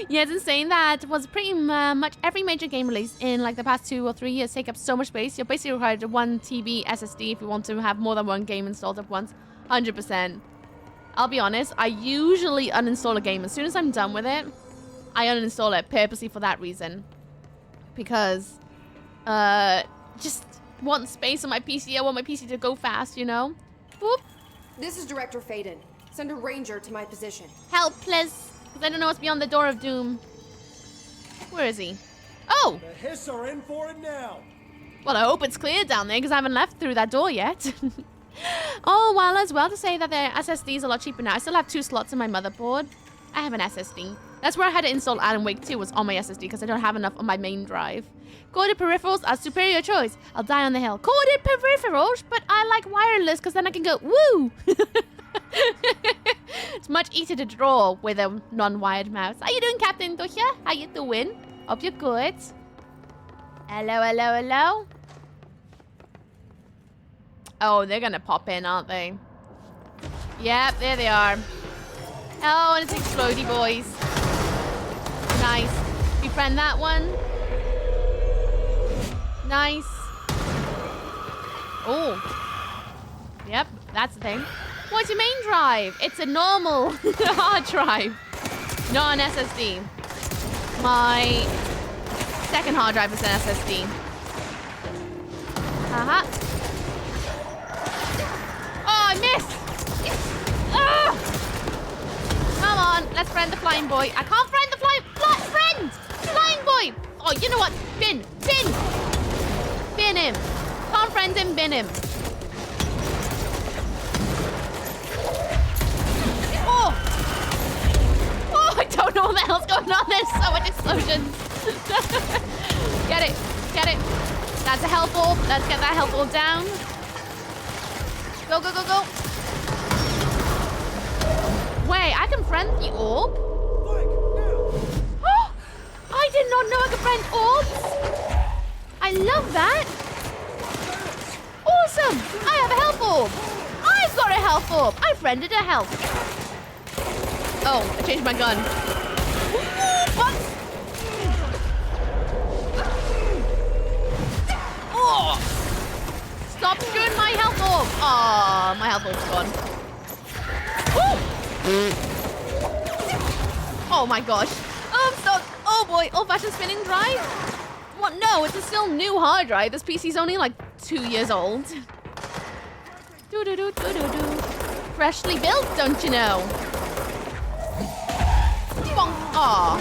Yeah, it's insane. That was pretty much every major game release in like the past 2 or 3 years take up so much space. You're basically required to 1 TB SSD if you want to have more than 1 game installed at once. 100%. I'll be honest, I usually uninstall a game. As soon as I'm done with it, I uninstall it purposely for that reason. Because, just want space on my PC. I want my PC to go fast, you know? Whoop. This is Director Faden. Send a ranger to my position. Help, please. Because I don't know what's beyond the door of doom. Where is he? Oh! The Hiss are in for it now. Well, I hope it's clear down there because I haven't left through that door yet. Oh, well, as well to say that the SSD is a lot cheaper now. I still have 2 slots in my motherboard. I have an SSD. That's where I had to install Alan Wake 2 was on my SSD because I don't have enough on my main drive. Corded peripherals are superior choice. I'll die on the hill. Corded peripherals? But I like wireless because then I can go, woo! It's much easier to draw with a non-wired mouse. How you doing, Captain Dusha? How you doing? Hope you're good. Hello, hello, hello. Oh, they're gonna pop in, aren't they? Yep, there they are. Oh, and it's explodey boys. Nice. Befriend that one. Nice. Oh. Yep, that's the thing. What's your main drive? It's a normal hard drive, not an SSD. My second hard drive is an SSD. Haha. Oh, I missed! Ah! Come on, let's friend the flying boy. I can't friend the flying boy! Oh, you know what? Bin him. Can't friend him, bin him. Oh, I don't know what the hell's going on. There's so much explosions. Get it. That's a health orb. Let's get that health orb down. Go. Wait, I can friend the orb? I did not know I could friend orbs. I love that. Awesome. I have a health orb. I've got a health orb. I friended a health. Oh, I changed my gun. What? Oh! Stop shooting my health orb. Oh, my health orb's gone. Oh my gosh. Oh boy, old-fashioned spinning drive? What? No, it's a still new hard drive. This PC's only like 2 years old. Freshly built, don't you know? Bonk. Aw.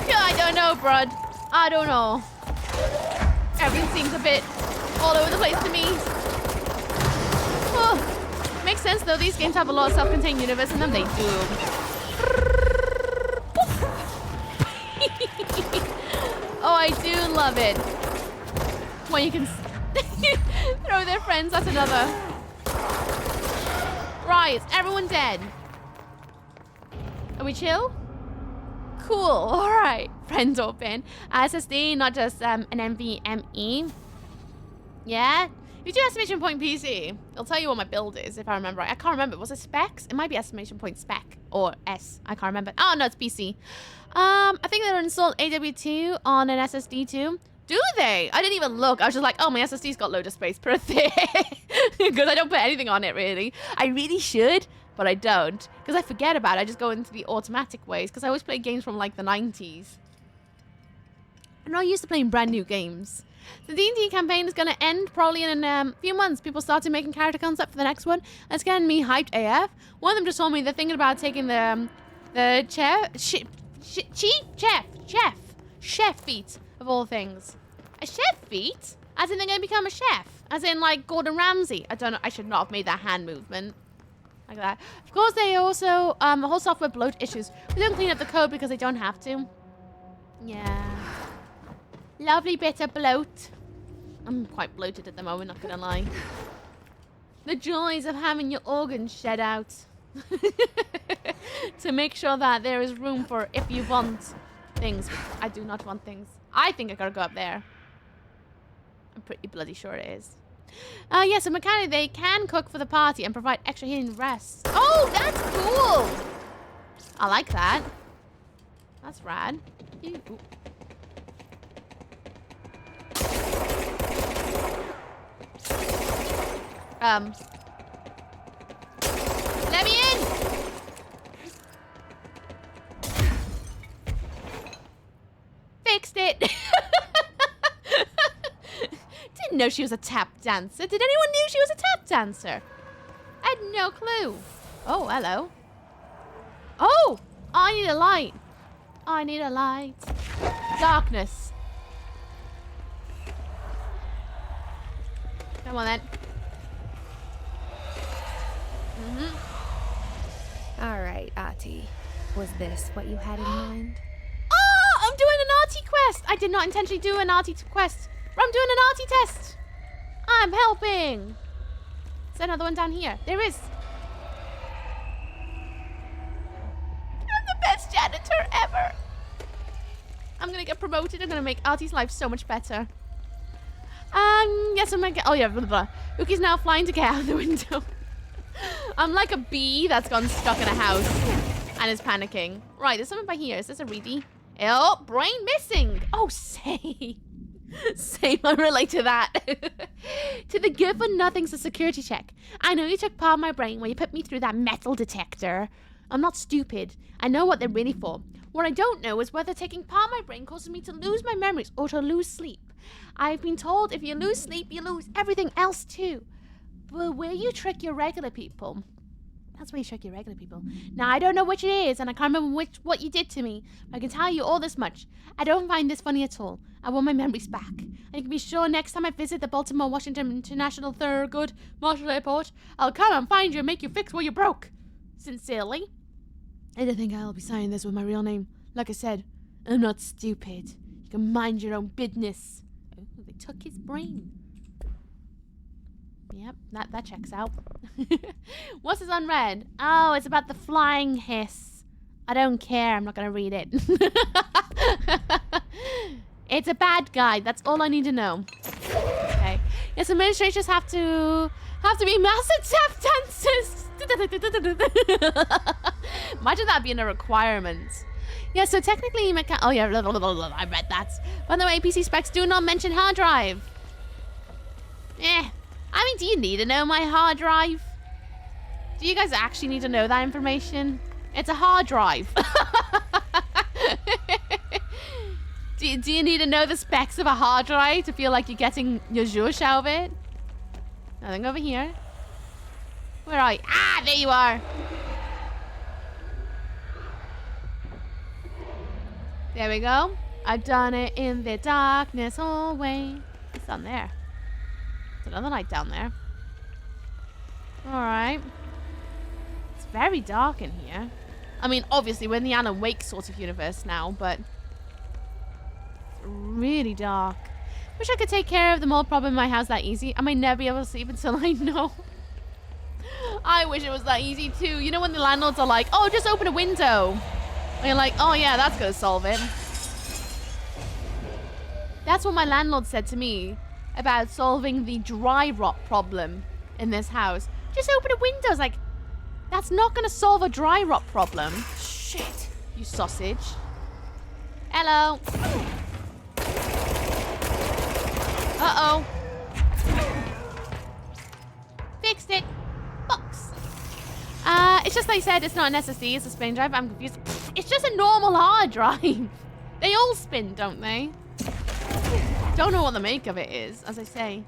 Yeah, I don't know, Brud. I don't know. Everything seems a bit all over the place to me. Oh, makes sense though. These games have a lot of self-contained universe in them. They do. Oh, I do love it. When you can throw their friends, that's another. Right, is everyone dead? Are we chill? Cool, all right. Friends open. SSD, not just an NVMe. Yeah? If you do exclamation point PC, it'll tell you what my build is, if I remember right. I can't remember. Was it specs? It might be exclamation point spec or S. I can't remember. Oh, no, it's PC. I think they're installed AW2 on an SSD too. Do they? I didn't even look. I was just like, oh, my SSD's got load of space per thing. Because I don't put anything on it, really. I really should, but I don't. Because I forget about it. I just go into the automatic ways. Because I always play games from, like, the 90s. I'm not used to playing brand new games. The D&D campaign is going to end probably in a few months. People started making character concept for the next one. That's getting me hyped AF. One of them just told me they're thinking about taking the chef feat of all things. A chef feat? As in they're going to become a chef? As in like Gordon Ramsay? I don't know. I should not have made that hand movement. Like that. Of course, they also, whole software bloat issues. We don't clean up the code because they don't have to. Yeah. Lovely bit of bloat. I'm quite bloated at the moment, not gonna lie. The joys of having your organs shed out. To make sure that there is room for if you want things. I do not want things. I think I gotta go up there. I'm pretty bloody sure it is. Yeah, so mechanically they can cook for the party and provide extra healing rest. Oh, that's cool! I like that. That's rad. Ooh. Let me in! Fixed it! Didn't know she was a tap dancer. Did anyone knew she was a tap dancer? I had no clue. Oh, hello. Oh! I need a light. I need a light. Darkness. Come on then. All right, Ati. Was this what you had in mind? Oh, I'm doing an arty quest. I did not intentionally do an arty quest. But I'm doing an arty test. I'm helping. Is there another one down here? There is. I'm the best janitor ever. I'm gonna get promoted. I'm gonna make Artie's life so much better. Yes, I'm gonna get. Oh yeah, blah, blah, blah. Uki's now flying to get out of the window. I'm like a bee that's gone stuck in a house and is panicking. Right, there's something by here. Is this a reedy? Oh, brain missing. Oh, say. Same, I relate to that. To the good for nothing's a security check. I know you took part of my brain when you put me through that metal detector. I'm not stupid. I know what they're really for. What I don't know is whether taking part of my brain causes me to lose my memories or to lose sleep. I've been told if you lose sleep, you lose everything else too. But will you trick your regular people? That's where you trick your regular people. Now, I don't know which it is, and I can't remember what you did to me. But I can tell you all this much. I don't find this funny at all. I want my memories back. And you can be sure next time I visit the Baltimore-Washington International Thurgood Marshall Airport, I'll come and find you and make you fix what you broke. Sincerely. I don't think I'll be signing this with my real name. Like I said, I'm not stupid. You can mind your own business. Oh, they took his brain. Yep, that checks out. What's this unread? Oh, it's about the flying hiss. I don't care. I'm not going to read it. It's a bad guy. That's all I need to know. Okay. Yes, administrators have to be mass acceptances. Imagine that being a requirement. Yeah, so technically you can. Oh yeah, I read that. By the way, PC specs do not mention hard drive. I mean, do you need to know my hard drive? Do you guys actually need to know that information? It's a hard drive. Do you need to know the specs of a hard drive to feel like you're getting your zhuzh out of it? Nothing over here. Where are you? Ah, there you are. There we go. I've done it in the darkness hallway. It's down there. There's another light down there. Alright. It's very dark in here. I mean, obviously, we're in the Alan Wake sort of universe now, but it's really dark. Wish I could take care of the mold problem in my house that easy. I might never be able to sleep until I know. I wish it was that easy too. You know when the landlords are like, oh, just open a window. And you're like, oh yeah, that's gonna solve it. That's what my landlord said to me about solving the dry rot problem in this house. Just open a window. It's like, that's not gonna solve a dry rot problem. Shit, you sausage. Hello. Uh-oh. Fixed it. Box. It's just like I said, it's not an SSD, it's a spin drive. I'm confused. It's just a normal hard drive. They all spin, don't they? Don't know what the make of it is, as I say.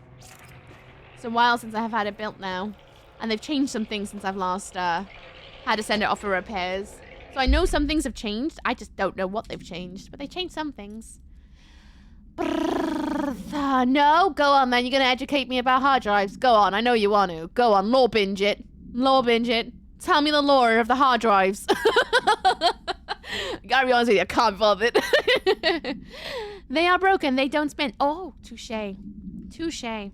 It's a while since I have had it built now. And they've changed some things since I've last had to send it off for repairs. So I know some things have changed. I just don't know what they've changed. But they changed some things. No, go on then. You're going to educate me about hard drives. Go on, I know you want to. Go on, lore binge it. Lore binge it. Tell me the lore of the hard drives. Gotta be honest with you, I can't bother it. They are broken, they don't spin. Oh, touche. Touche. Hey,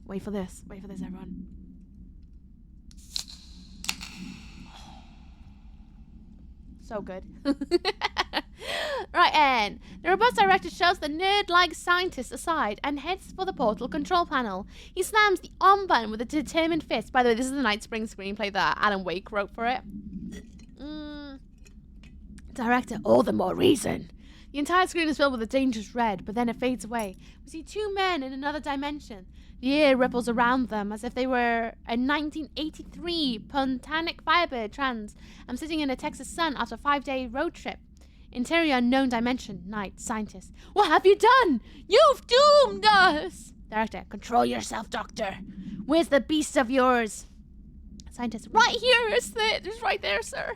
wait for this. Wait for this, everyone. So good. Right, and the robust director shoves the nerd-like scientist aside and heads for the portal control panel. He slams the on button with a determined fist. By the way, this is the Night Spring screenplay that Alan Wake wrote for it. Director, all the more reason. The entire screen is filled with a dangerous red, but then it fades away. We see two men in another dimension. The air ripples around them as if they were a 1983 Pontanic Firebird trans. I'm sitting in a Texas sun after a 5-day road trip. Interior unknown dimension. Night scientist. What have you done? You've doomed us! Director, control yourself, Doctor. Where's the beast of yours? Scientist, right here. It's right there, sir.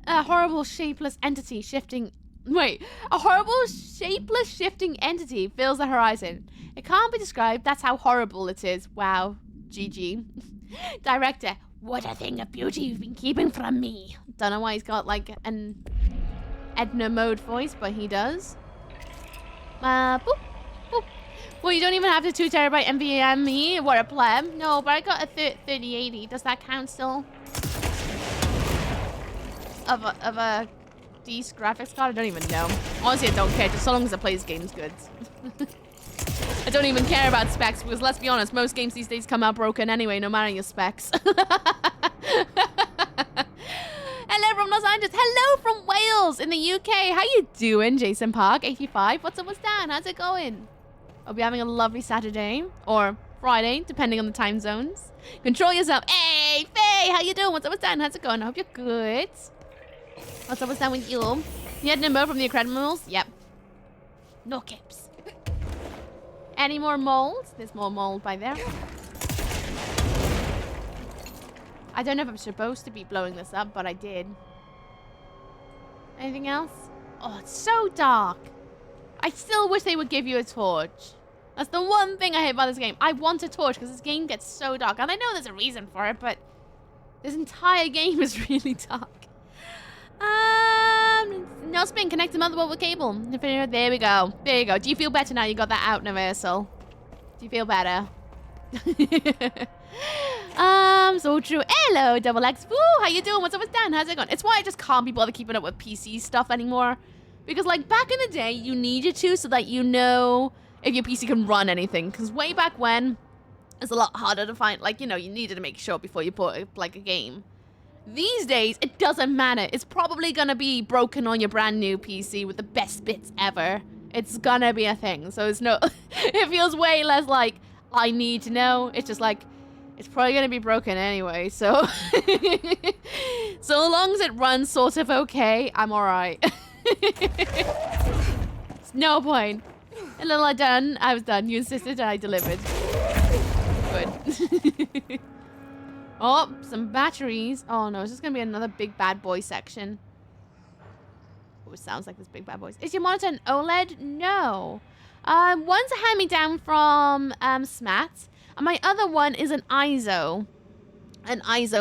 A horrible shapeless entity shifting. Wait, a horrible shapeless shifting entity fills the horizon. It can't be described. That's how horrible it is. Wow. GG. Director, what a thing of beauty you've been keeping from me. Don't know why he's got like an Edna mode voice, but he does. Boop, boop. Well, you don't even have the 2 terabyte NVMe. What a pleb. No, but I got a 3080. Does that count still? Of a decent graphics card? I don't even know. Honestly, I don't care. Just so long as it plays games good. I don't even care about specs because let's be honest, most games these days come out broken anyway, no matter your specs. Hello from Los Angeles. Hello from Wales in the UK. How you doing, Jason Park 85? What's up? What's down? How's it going? Hope you're having a lovely Saturday or Friday, depending on the time zones. Control yourself. Hey, Faye, how you doing? What's up? What's down? How's it going? I hope you're good. What's up? What's down with you? You had Nimbo from the Incredibles? Yep. No caps. Any more mold? There's more mold by there. I don't know if I'm supposed to be blowing this up, but I did. Anything else? Oh, it's so dark. I still wish they would give you a torch. That's the one thing I hate about this game. I want a torch because this game gets so dark. And I know there's a reason for it, but this entire game is really dark. No spin. Connect the motherboard with cable. There we go. There you go. Do you feel better now you got that out, Universal? Do you feel better? So true. Hello, Double X. Woo, how you doing? What's up with Dan? How's it going? It's why I just can't be bothered keeping up with PC stuff anymore. Because, like, back in the day, you needed to so that you know if your PC can run anything. Because way back when, it's a lot harder to find. Like, you know, you needed to make sure before you bought, like, a game. These days, it doesn't matter. It's probably gonna be broken on your brand new PC with the best bits ever. It's gonna be a thing. So it's no... it feels way less like, I need to know. It's just like, it's probably gonna be broken anyway, so... so long as it runs sort of okay, I'm alright. It's no point. A little I done, I was done. You insisted and I delivered. Good. Oh, some batteries. Oh no, is this gonna be another big bad boy section? Oh, it sounds like this big bad boys. Is your monitor an OLED? No. One's a hand-me-down from SMAT, and my other one is an ISO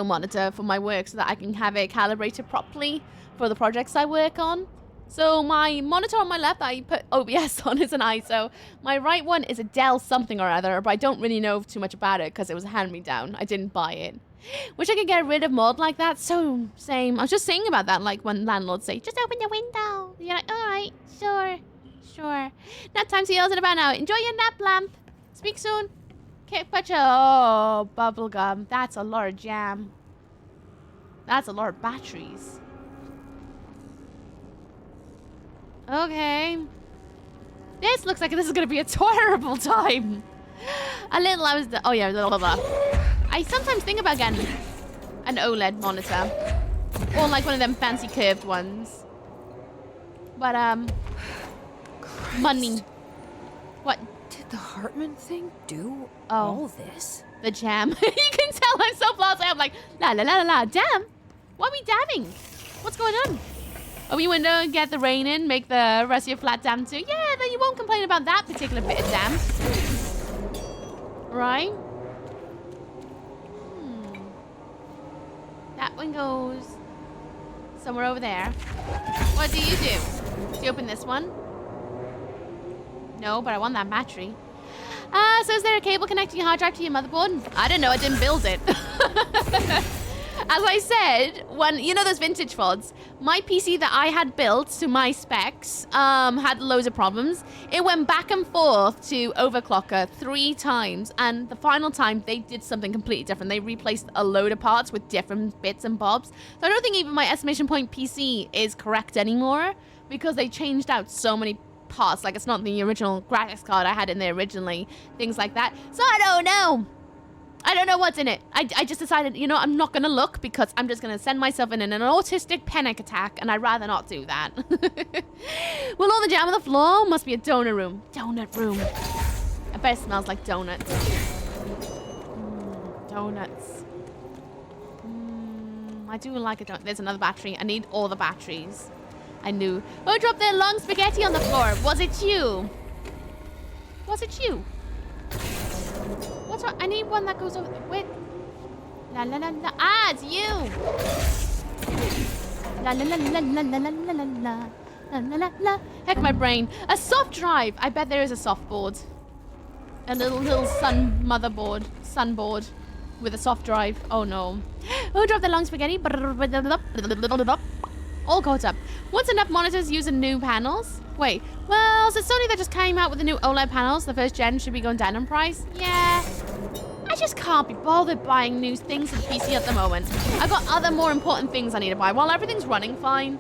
monitor for my work so that I can have it calibrated properly for the projects I work on. So my monitor on my left that I put OBS on is an ISO. My right one is a Dell something or other, but I don't really know too much about it because it was a hand-me-down. I didn't buy it. Wish I could get rid of mod like that. So, same. I was just saying about that, like when landlords say, just open your window. You're like, alright, sure. Nap time, see you in about now. Enjoy your nap, lamp. Speak soon. Okay, oh, bubblegum. That's a lot of jam. That's a lot of batteries. Okay. This looks like this is going to be a terrible time. A little, oh yeah, blah, blah, blah. I sometimes think about getting an OLED monitor. Or like one of them fancy curved ones. But, money. What? Did the Hartman thing do Oh. all this? The jam. You can tell I'm so blasé. I'm like, la la la la la. Damn. Why are we damming? What's going on? Open your window, get the rain in, make the rest of your flat damp too. Yeah, then you won't complain about that particular bit of damp. Right? That one goes somewhere over there. What do? Do you open this one? No, but I want that battery. So is there a cable connecting your hard drive to your motherboard? I don't know, I didn't build it. As I said, when, you know those vintage VODs, my PC that I had built to my specs had loads of problems. It went back and forth to overclocker 3 times, and the final time they did something completely different. They replaced a load of parts with different bits and bobs. So I don't think even my estimation point PC is correct anymore, because they changed out so many parts. Like, it's not the original graphics card I had in there originally, things like that. So I don't know. I don't know what's in it. I just decided, you know, I'm not going to look because I'm just going to send myself in an autistic panic attack, and I'd rather not do that. Will all the jam on the floor? Must be a donut room. Donut room. I bet it smells like donuts. Donuts. I do like a donut. There's another battery. I need all the batteries. I knew. Oh, dropped their long spaghetti on the floor. Was it you? Was it you? What's wrong? I need one that goes over. Wait. La la la la. Ah, it's you. La la la la la la la la la la la la la. Heck, my brain. A soft drive. I bet there is a soft board. A little sunboard with a soft drive. Oh no. Oh, drop the long spaghetti. All caught up. Once enough monitors using new panels? Wait, well, is it Sony that just came out with the new OLED panels? The first gen should be going down in price? Yeah. I just can't be bothered buying new things for the PC at the moment. I've got other more important things I need to buy. While everything's running fine,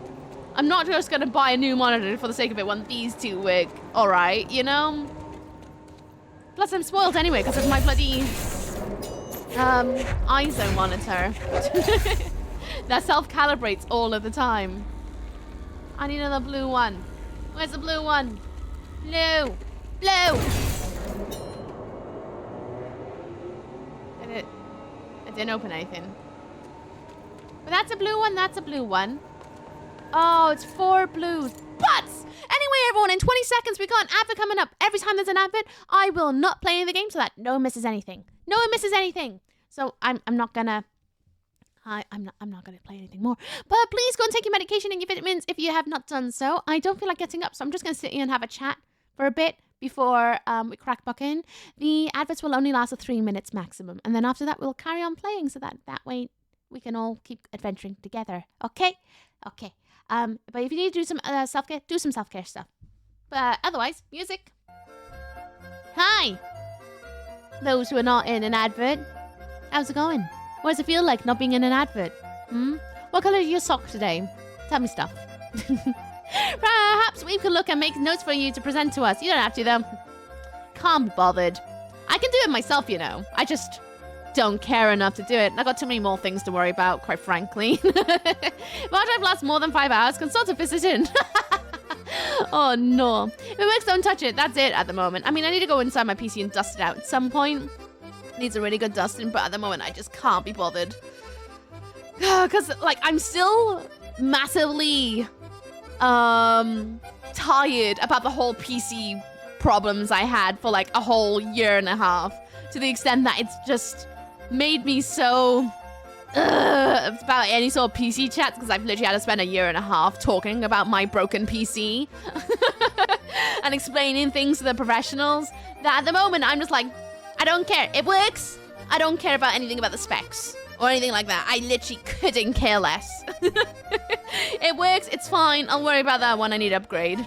I'm not just going to buy a new monitor for the sake of it when these two work alright, you know? Plus, I'm spoiled anyway because of my bloody ISO monitor that self-calibrates all of the time. I need another blue one. Where's the blue one? Blue! Blue! I didn't open anything. But that's a blue one, that's a blue one. Oh, it's 4 blues. But anyway, everyone, in 20 seconds, we got an advert coming up. Every time there's an advert, I will not play the game so that no one misses anything. No one misses anything. So I'm not gonna play anything more. But please go and take your medication and your vitamins if you have not done so. I don't feel like getting up, so I'm just gonna sit here and have a chat for a bit before we crack back in. The adverts will only last 3 minutes maximum, and then after that we'll carry on playing so that way we can all keep adventuring together. Okay? Okay. But if you need to do some self-care, do some self-care stuff. But otherwise, music. Hi! Those who are not in an advert. How's it going? What does it feel like not being in an advert? What colour is your sock today? Tell me stuff. Perhaps we could look and make notes for you to present to us. You don't have to, though. Can't be bothered. I can do it myself, you know. I just don't care enough to do it. I've got too many more things to worry about, quite frankly. If our drive lasts more than 5 hours, consult a physician. Oh, no. If it works, don't touch it. That's it at the moment. I mean, I need to go inside my PC and dust it out at some point. Needs a really good dusting, but at the moment, I just can't be bothered. Because, like, I'm still massively tired about the whole PC problems I had for, like, a whole year and a half. To the extent that it's just made me so about any sort of PC chats, because I've literally had to spend a year and a half talking about my broken PC and explaining things to the professionals, that at the moment I'm just like, I don't care. It works. I don't care about anything about the specs or anything like that. I literally couldn't care less. It works. It's fine. I'll worry about that when I need to upgrade.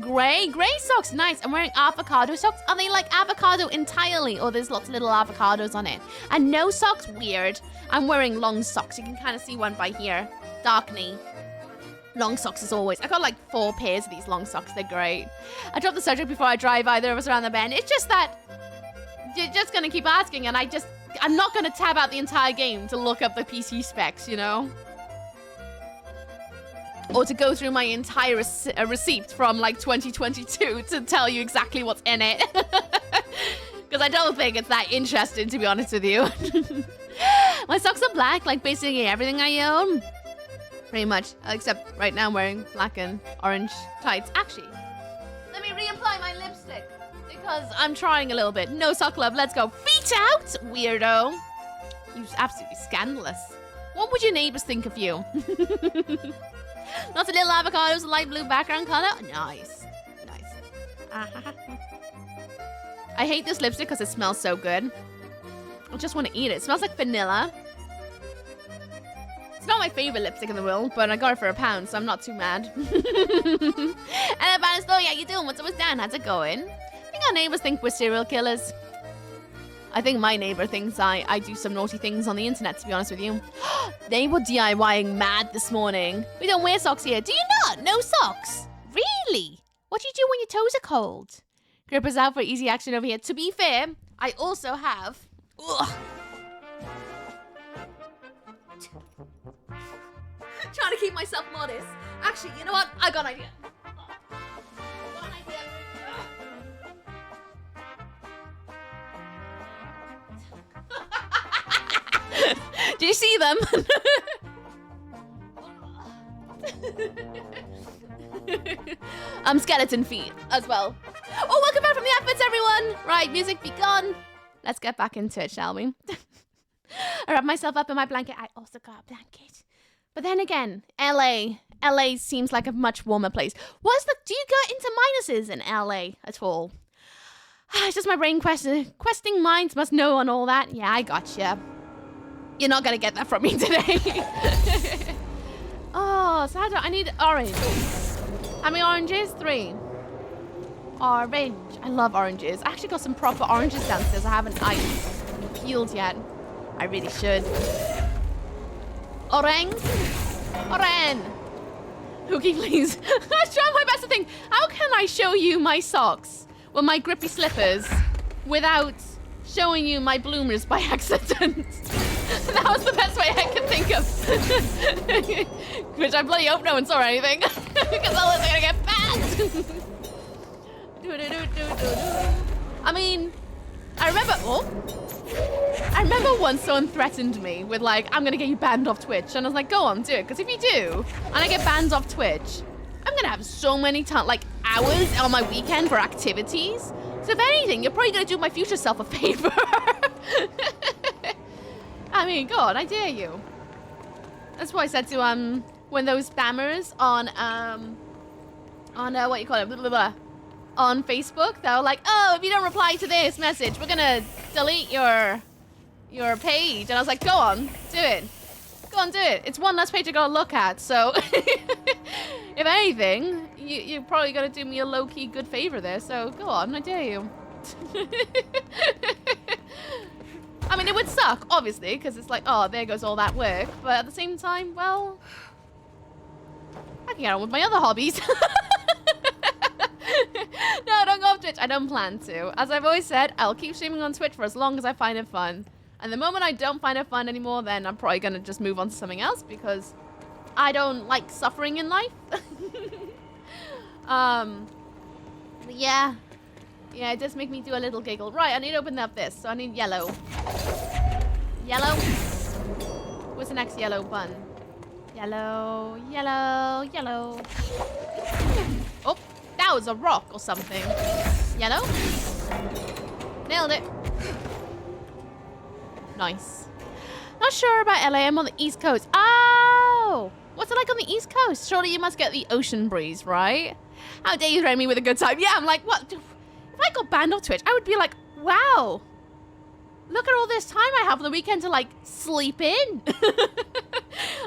Grey socks, nice. I'm wearing avocado socks. Are they like avocado entirely, or there's lots of little avocados on it? And no socks, weird. I'm wearing long socks. You can kind of see one by here. Dark knee. Long socks as always. I got like 4 pairs of these long socks. They're great. I dropped the subject before I drive either of us around the bend. It's just that you're just gonna keep asking, and I'm not gonna tab out the entire game to look up the PC specs, you know? Or to go through my entire receipt from like 2022 to tell you exactly what's in it. Because I don't think it's that interesting, to be honest with you. My socks are black, like basically everything I own. Pretty much, except right now I'm wearing black and orange tights. Actually, let me reapply my lipstick because I'm trying a little bit. No sock club, let's go. Feet out, weirdo. You're absolutely scandalous. What would your neighbors think of you? Lots of little avocados, light blue background color. Nice. Nice. I hate this lipstick because it smells so good. I just want to eat it. It smells like vanilla. It's not my favorite lipstick in the world, but I got it for £1, so I'm not too mad. And about store, yeah, you doing? What's up with Dan? How's it going? I think our neighbors think we're serial killers. I think my neighbor thinks I do some naughty things on the internet, to be honest with you. They were DIYing mad this morning. We don't wear socks here. Do you not? No socks? Really? What do you do when your toes are cold? Gripper's out for easy action over here. To be fair, I also have... Ugh. Trying to keep myself modest. Actually, you know what? I got an idea. Did you see them? Skeleton feet as well. Oh, welcome back from the adverts, everyone. Right, music begun. Let's get back into it, shall we? I wrap myself up in my blanket. I also got a blanket. But then again, LA seems like a much warmer place. Do you get into minuses in LA at all? It's just my brain questing minds must know and all that. Yeah, I gotcha. You're not gonna get that from me today. Oh, Saturday, I need orange. How many oranges? 3. Orange. I love oranges. I actually got some proper oranges downstairs. I haven't peeled yet. I really should. Orange. Orange. Hookie, please. I'm trying my best to think. How can I show you my socks with my grippy slippers without showing you my bloomers by accident? That was the best way I could think of. Which I bloody hope no one saw anything. Because otherwise I'm gonna get banned. I mean, I remember once someone threatened me with like, I'm gonna get you banned off Twitch. And I was like, go on, do it. Because if you do, and I get banned off Twitch, I'm gonna have so many hours on my weekend for activities. So if anything, you're probably gonna do my future self a favor. I mean, God, I dare you. That's what I said to when those spammers on what you call it, blah, blah, blah, on Facebook, they were like, oh, if you don't reply to this message, we're gonna delete your page. And I was like, go on, do it. Go on, do it. It's one less page I gotta look at. So if anything, you're probably gonna do me a low-key good favor there. So go on, I dare you. I mean, it would suck, obviously, because it's like, oh, there goes all that work. But at the same time, well, I can get on with my other hobbies. No, don't go off Twitch. I don't plan to. As I've always said, I'll keep streaming on Twitch for as long as I find it fun. And the moment I don't find it fun anymore, then I'm probably going to just move on to something else because I don't like suffering in life. But yeah. Yeah, it does make me do a little giggle. Right, I need to open up this. So I need yellow. Yellow. What's the next yellow button? Yellow, yellow, yellow. Oh, that was a rock or something. Yellow. Nailed it. Nice. Not sure about LA. I'm on the East Coast. Oh! What's it like on the East Coast? Surely you must get the ocean breeze, right? How dare you threaten me with a good time? Yeah, I'm like, what? If I got banned off Twitch, I would be like, wow. Look at all this time I have on the weekend to, like, sleep in.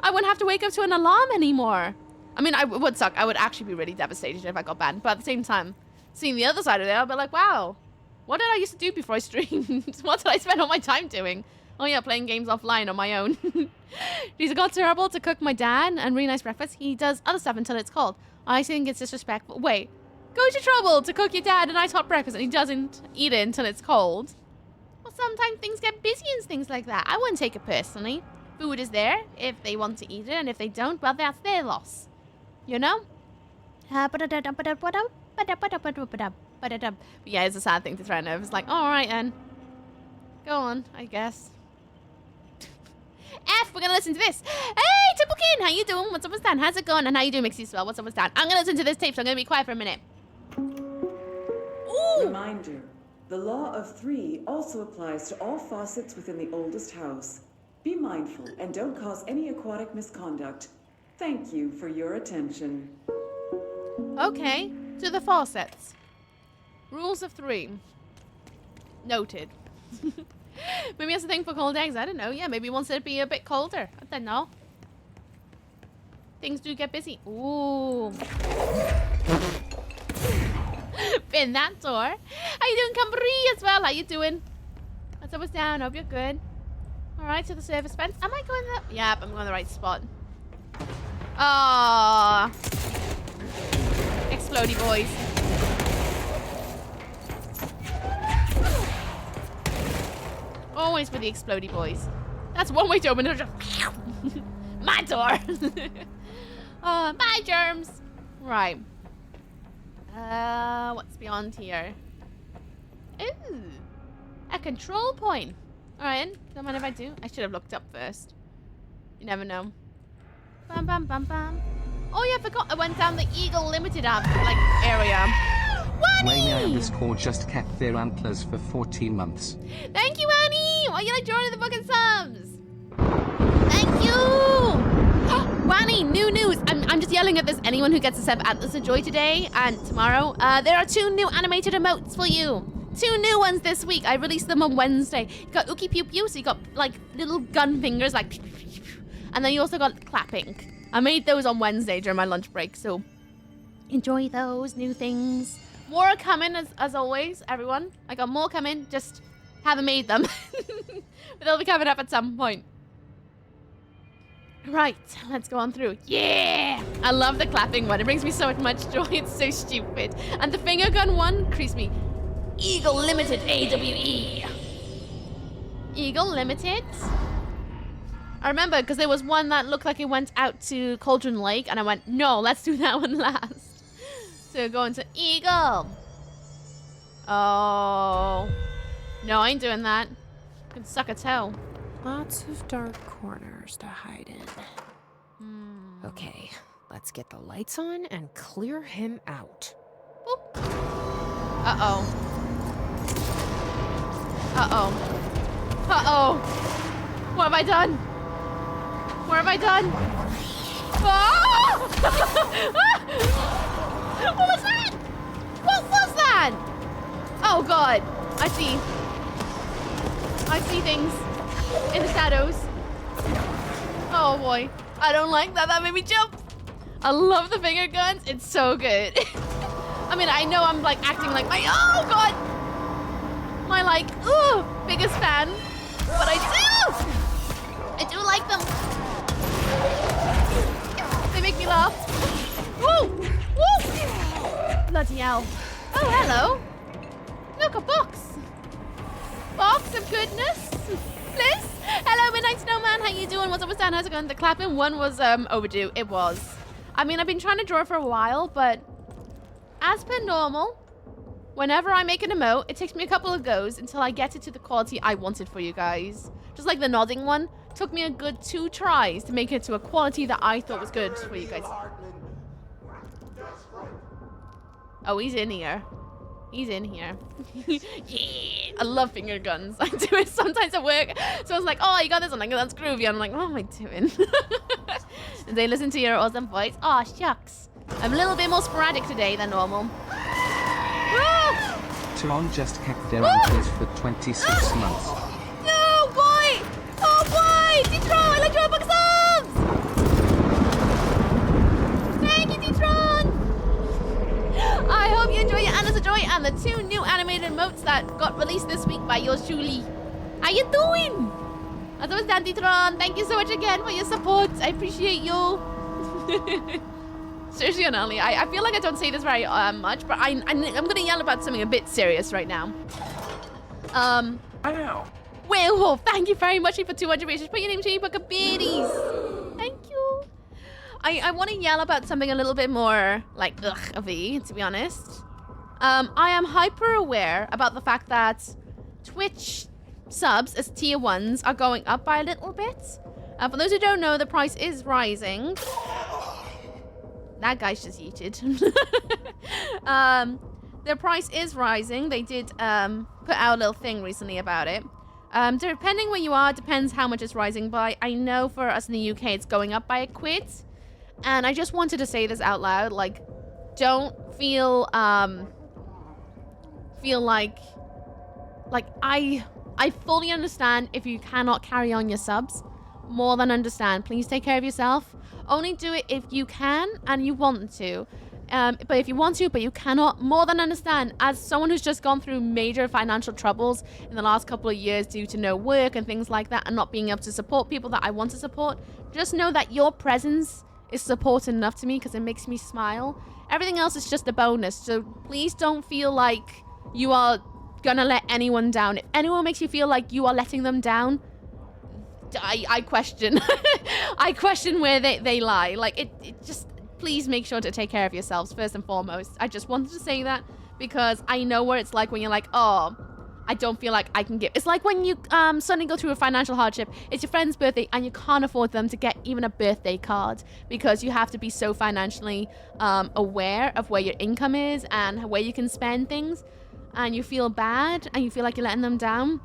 I wouldn't have to wake up to an alarm anymore. I mean, it would suck. I would actually be really devastated if I got banned. But at the same time, seeing the other side of it, I'd be like, wow. What did I used to do before I streamed? What did I spend all my time doing? Oh, yeah, playing games offline on my own. He's got terrible to cook my dad and really nice breakfast. He does other stuff until it's cold. I think it's disrespectful. Wait. Go to trouble to cook your dad a nice hot breakfast and he doesn't eat it until it's cold. Well, sometimes things get busy and things like that. I wouldn't take it personally. Food is there if they want to eat it, and if they don't, well, that's their loss. You know? But yeah, it's a sad thing to threaten of. It's like, all right, then. Go on, I guess. F, we're gonna listen to this. Hey, Tipplekin, how you doing? What's up with Stan? How's it going? And how you doing, Mixie Swell? What's up with Stan? I'm gonna listen to this tape, so I'm gonna be quiet for a minute. Ooh! Reminder, the law of 3 also applies to all faucets within the oldest house. Be mindful and don't cause any aquatic misconduct. Thank you for your attention. Okay, to the faucets. Rules of 3. Noted. Maybe it's a thing for cold eggs. I don't know. Yeah, maybe he wants it to be a bit colder. I don't know. Things do get busy. Ooh. Pin that door. How you doing, Cambry, as well? How you doing? What's up, what's down? Hope you're good. All right, to the service fence. Am I going there? Yep, I'm going the right spot. Ah. Explodey boys. Always for the explodey boys. That's one way to open it. My door. Bye, germs. Right. What's beyond here? Ooh. A control point. Alright, don't mind if I do. I should have looked up first. You never know. Bam, bam, bam, bam. Oh yeah, I forgot. I went down the Eagle Limited area. Wayne__ just kept their antlers for 14 months. Thank you, Annie! Why you like joining the fucking subs? Thank you! Wanny, new news. I'm just yelling at this. Anyone who gets a set of antlers of joy today and tomorrow, there are 2 new animated emotes for you. 2 new ones this week. I released them on Wednesday. You got Ookie Pew Pew, so you got like little gun fingers, like, and then you also got clapping. I made those on Wednesday during my lunch break, so enjoy those new things More are coming as always, everyone. I got more coming, just haven't made them. But they'll be coming up at some point. Right, let's go on through. Yeah! I love the clapping one. It brings me so much joy. It's so stupid. And the finger gun one creeps me. Eagle Limited AWE. Eagle Limited. I remember because there was one that looked like it went out to Cauldron Lake, and I went, no, let's do that one last. So going to Eagle. Oh. No, I ain't doing that. I can suck a toe. Lots of dark corners to hide in. Okay, let's get the lights on and clear him out. Boop. Uh-oh. Uh-oh. Uh-oh. What have I done? What have I done? Oh! What was that? What was that? Oh, God. I see things in the shadows. Oh, boy. I don't like that. That made me jump. I love the finger guns. It's so good. I mean, I know I'm, like, acting like my... Oh, God. My, like, ooh, biggest fan. But I do like them. They make me laugh. Woo! Woo! Bloody hell. Oh, hello. Look, a box. Box of goodness. Bliss. Hello, Midnight Snowman. How you doing? What's up with Stan? How's it going? The clapping one was overdue. It was. I mean, I've been trying to draw it for a while, but as per normal, whenever I make an emote, it takes me a couple of goes until I get it to the quality I wanted for you guys. Just like the nodding one. Took me a good 2 tries to make it to a quality that I thought was good for you guys. Oh, he's in here. He's in here. Yeah, I love finger guns. I do it sometimes at work. So I was like, oh, you got this one. Like, that's groovy. I'm like, what am I doing? And they listen to your awesome voice. Oh, shucks. I'm a little bit more sporadic today than normal. Ah! Tron just kept their ankles for 26 months. No, boy! Oh, boy! T-Tron, I like your box subs! Thank you, T-Tron! I hope you enjoy your Anna's a Joy and the 2 new animated emotes that got released this week by yours truly. How you doing? As always, Dan T-Tron, thank you so much again for your support. I appreciate you. Seriously, Anali, I feel like I don't say this very much, but I'm going to yell about something a bit serious right now. I know. Werewolf, thank you very much for 200 wishes. Put your name to your book of biddies. Thank you. I want to yell about something a little bit more like ugh-y, to be honest. I am hyper aware about the fact that Twitch subs as tier 1s are going up by a little bit. For those who don't know, the price is rising. That guy's just yeeted. Their price is rising. They did put out a little thing recently about it. Depending where you are, depends how much it's rising by. I know for us in the UK, it's going up by £1. And I just wanted to say this out loud. Like, don't feel like I fully understand if you cannot carry on your subs. More than understand. Please take care of yourself. Only do it if you can and you want to. But if you want to, but you cannot, more than understand. As someone who's just gone through major financial troubles in the last couple of years due to no work and things like that and not being able to support people that I want to support, just know that your presence is support enough to me because it makes me smile. Everything else is just a bonus. So please don't feel like you are gonna let anyone down. If anyone makes you feel like you are letting them down, I question. I question where they lie. Like, it just... Please make sure to take care of yourselves first and foremost. I just wanted to say that because I know what it's like when you're like, oh, I don't feel like I can give. It's like when you suddenly go through a financial hardship. It's your friend's birthday and you can't afford them to get even a birthday card because you have to be so financially aware of where your income is and where you can spend things, and you feel bad and you feel like you're letting them down.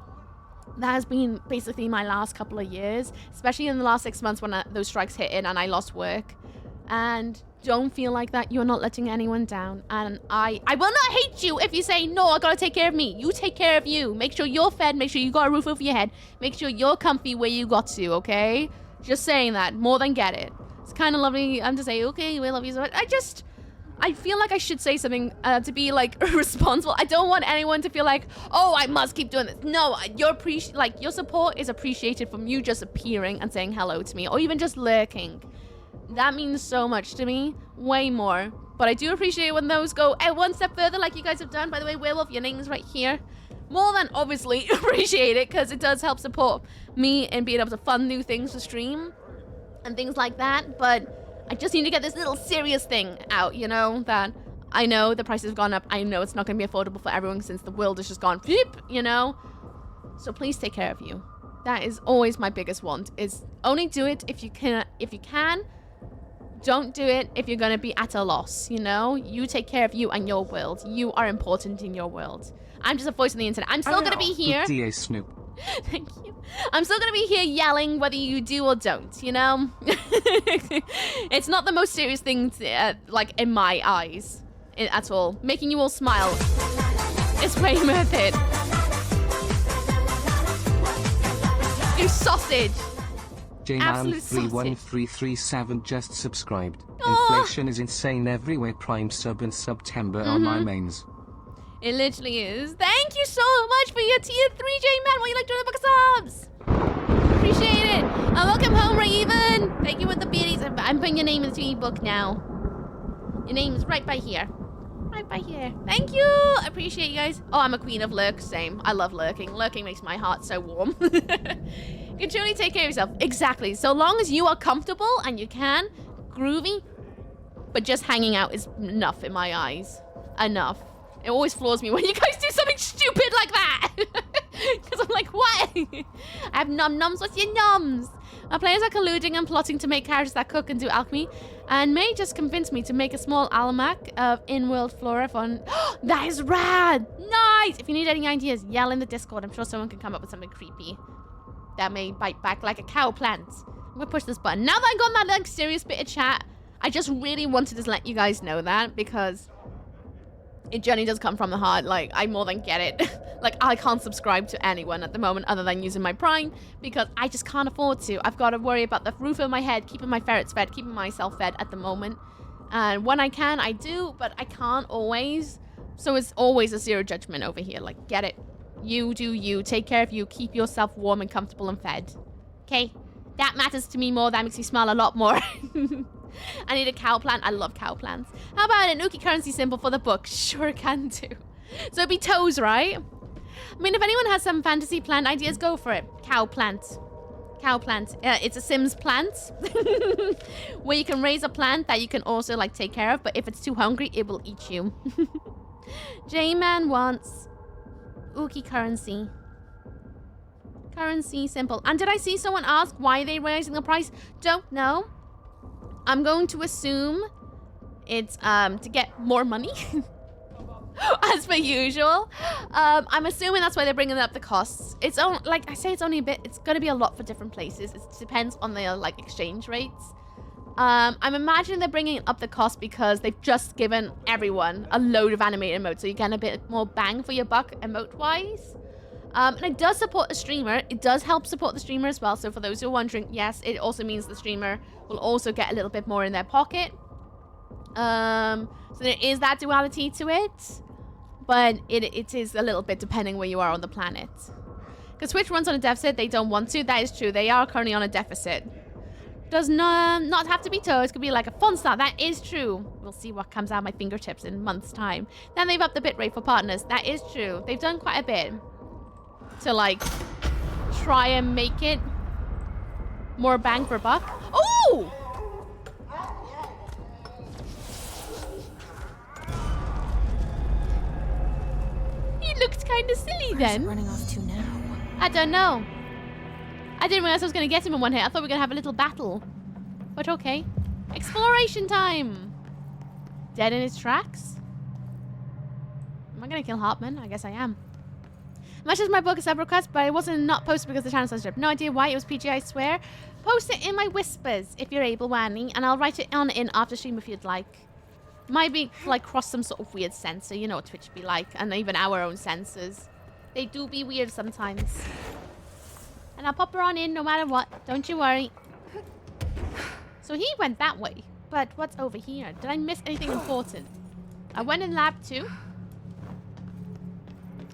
That has been basically my last couple of years, especially in the last 6 months when those strikes hit in and I lost work. And don't feel like that. You're not letting anyone down. And I will not hate you if you say, no, I gotta take care of me. You take care of you. Make sure you're fed. Make sure you got a roof over your head. Make sure you're comfy where you got to, okay? Just saying that. More than get it. It's kind of lovely to say, okay, we love you so much. I feel like I should say something to be like responsible. I don't want anyone to feel like, oh, I must keep doing this. No, your support is appreciated from you just appearing and saying hello to me, or even just lurking. That means so much to me, way more. But I do appreciate when those go one step further, like you guys have done. By the way, Werewolf, your name's right here. More than obviously appreciate it, because it does help support me in being able to fund new things to stream and things like that. But I just need to get this little serious thing out, you know, that I know the prices have gone up. I know it's not going to be affordable for everyone since the world has just gone, you know. So please take care of you. That is always my biggest want, is only do it if you can. If you can, don't do it if you're going to be at a loss, you know. You take care of you and your world. You are important in your world. I'm just a voice on the internet. I'm still going to be here. DA Snoop. Thank you. I'm still going to be here yelling whether you do or don't, you know? It's not the most serious thing, like, in my eyes at all. Making you all smile is way worth it. You sausage. JMan31337 just subscribed. Inflation is insane everywhere. Prime sub and September on my mains. It literally is. Thank you so much for your tier 3, J-Man. What you like doing the book of subs? Appreciate it. And welcome home, Raven. Thank you with the beauties. I'm putting your name into the book now. Your name is right by here. Right by here. Thank you. I appreciate you guys. Oh, I'm a queen of lurk. Same. I love lurking. Lurking makes my heart so warm. You can truly take care of yourself. Exactly. So long as you are comfortable and you can, groovy, but just hanging out is enough in my eyes. Enough. It always floors me when you guys do something stupid like that. Because I'm like, what? I have nums. What's your nums? Our players are colluding and plotting to make characters that cook and do alchemy, and may just convince me to make a small almanac of in-world flora fun. That is rad! Nice! If you need any ideas, yell in the Discord. I'm sure someone can come up with something creepy that may bite back like a cow plant. I'm gonna push this button. Now that I got that like serious bit of chat, I just really wanted to let you guys know that, because it generally does come from the heart. Like, I more than get it. Like, I can't subscribe to anyone at the moment other than using my Prime, because I just can't afford to. I've got to worry about the roof over my head, keeping my ferrets fed, keeping myself fed at the moment. And when I can, I do, but I can't always. So it's always a zero judgment over here. Like, get it. You do you. Take care of you. Keep yourself warm and comfortable and fed. Okay? That matters to me more. That makes me smile a lot more. I need a cow plant. I love cow plants. How about an Uki currency symbol for the book? Sure can do. So it'd be toes, right? I mean, if anyone has some fantasy plant ideas, go for it. Cow plant. Cow plant. It's a Sims plant. Where you can raise a plant that you can also, like, take care of. But if it's too hungry, it will eat you. J-Man wants Uki currency. Currency symbol. And did I see someone ask why they're raising the price? Don't know. I'm going to assume it's to get more money. As per usual. I'm assuming that's why they're bringing up the costs. It's only, like I say, it's only a bit. It's going to be a lot for different places. It depends on the like exchange rates. I'm imagining they're bringing up the cost because they've just given everyone a load of animated emotes, so you get a bit more bang for your buck emote-wise. And it does support the streamer. It does help support the streamer as well. So for those who are wondering, yes, it also means the streamer will also get a little bit more in their pocket. So there is that duality to it. But it is a little bit depending where you are on the planet. Because Twitch runs on a deficit, they don't want to. That is true. They are currently on a deficit. Does not have to be toes. Could be like a fun start. That is true. We'll see what comes out of my fingertips in months' time. Then they've upped the bitrate for partners. That is true. They've done quite a bit to like try and make it more bang for buck. Oh! He looked kind of silly then. Where's it running off to now? I don't know. I didn't realize I was going to get him in one hit. I thought we were going to have a little battle. But okay. Exploration time. Dead in his tracks. Am I going to kill Hartman? I guess I am. Much as my book is sub request, but it wasn't not posted because the channel censorship. No idea why. It was PG, I swear. Post it in my whispers if you're able, Wanny, and I'll write it on in after stream if you'd like. Might be like cross some sort of weird censor. You know what Twitch be like, and even our own censors. They do be weird sometimes. And I'll pop her on in no matter what. Don't you worry. So he went that way. But what's over here? Did I miss anything important? I went in lab 2.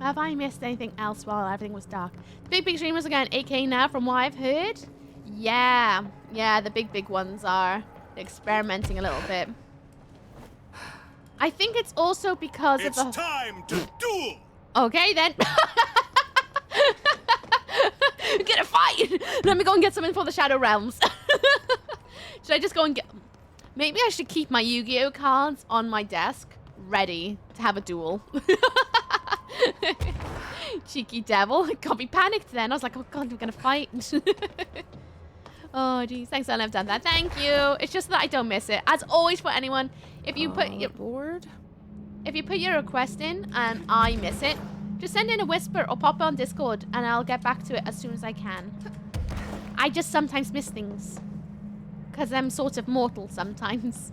Have I missed anything else while everything was dark? The big streamers are getting 8K now from what I've heard. Yeah, the big ones are experimenting a little bit. I think it's also because of the... It's time to duel! Okay, then. Get a fight! Let me go and get something for the Shadow Realms. Should I just go and get... Maybe I should keep my Yu-Gi-Oh cards on my desk, ready to have a duel. Cheeky devil. I can't be panicked then. I was like, oh god, we're gonna fight. Oh jeez, thanks that I've done that. Thank you. It's just that I don't miss it. As always for anyone, if you put your request in and I miss it, just send in a whisper or pop it on Discord and I'll get back to it as soon as I can. I just sometimes miss things. Because I'm sort of mortal sometimes.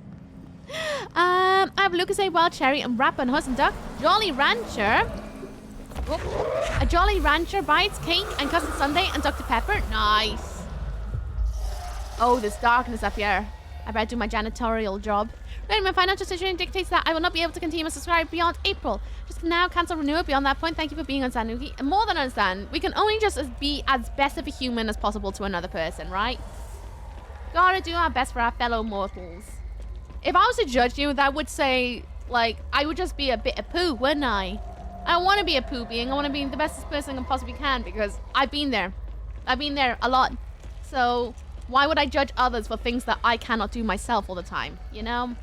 I have Lucas A. Wild Cherry and Rap and Hus and Duck. Jolly Rancher. Whoop. A Jolly Rancher bites cake and Cousin Sunday and Dr. Pepper. Nice. Oh, there's darkness up here. I better do my janitorial job. Really, my financial situation dictates that I will not be able to continue to subscribe beyond April. Just for now, cancel renewal. Beyond that point, thank you for being on Sanuki. And more than understand, we can only just be as best of a human as possible to another person, right? Gotta do our best for our fellow mortals. If I was to judge you, that would say, like, I would just be a bit of poo, wouldn't I? I want to be a poo being. I want to be the bestest person I possibly can because I've been there. I've been there a lot. So why would I judge others for things that I cannot do myself all the time? You know?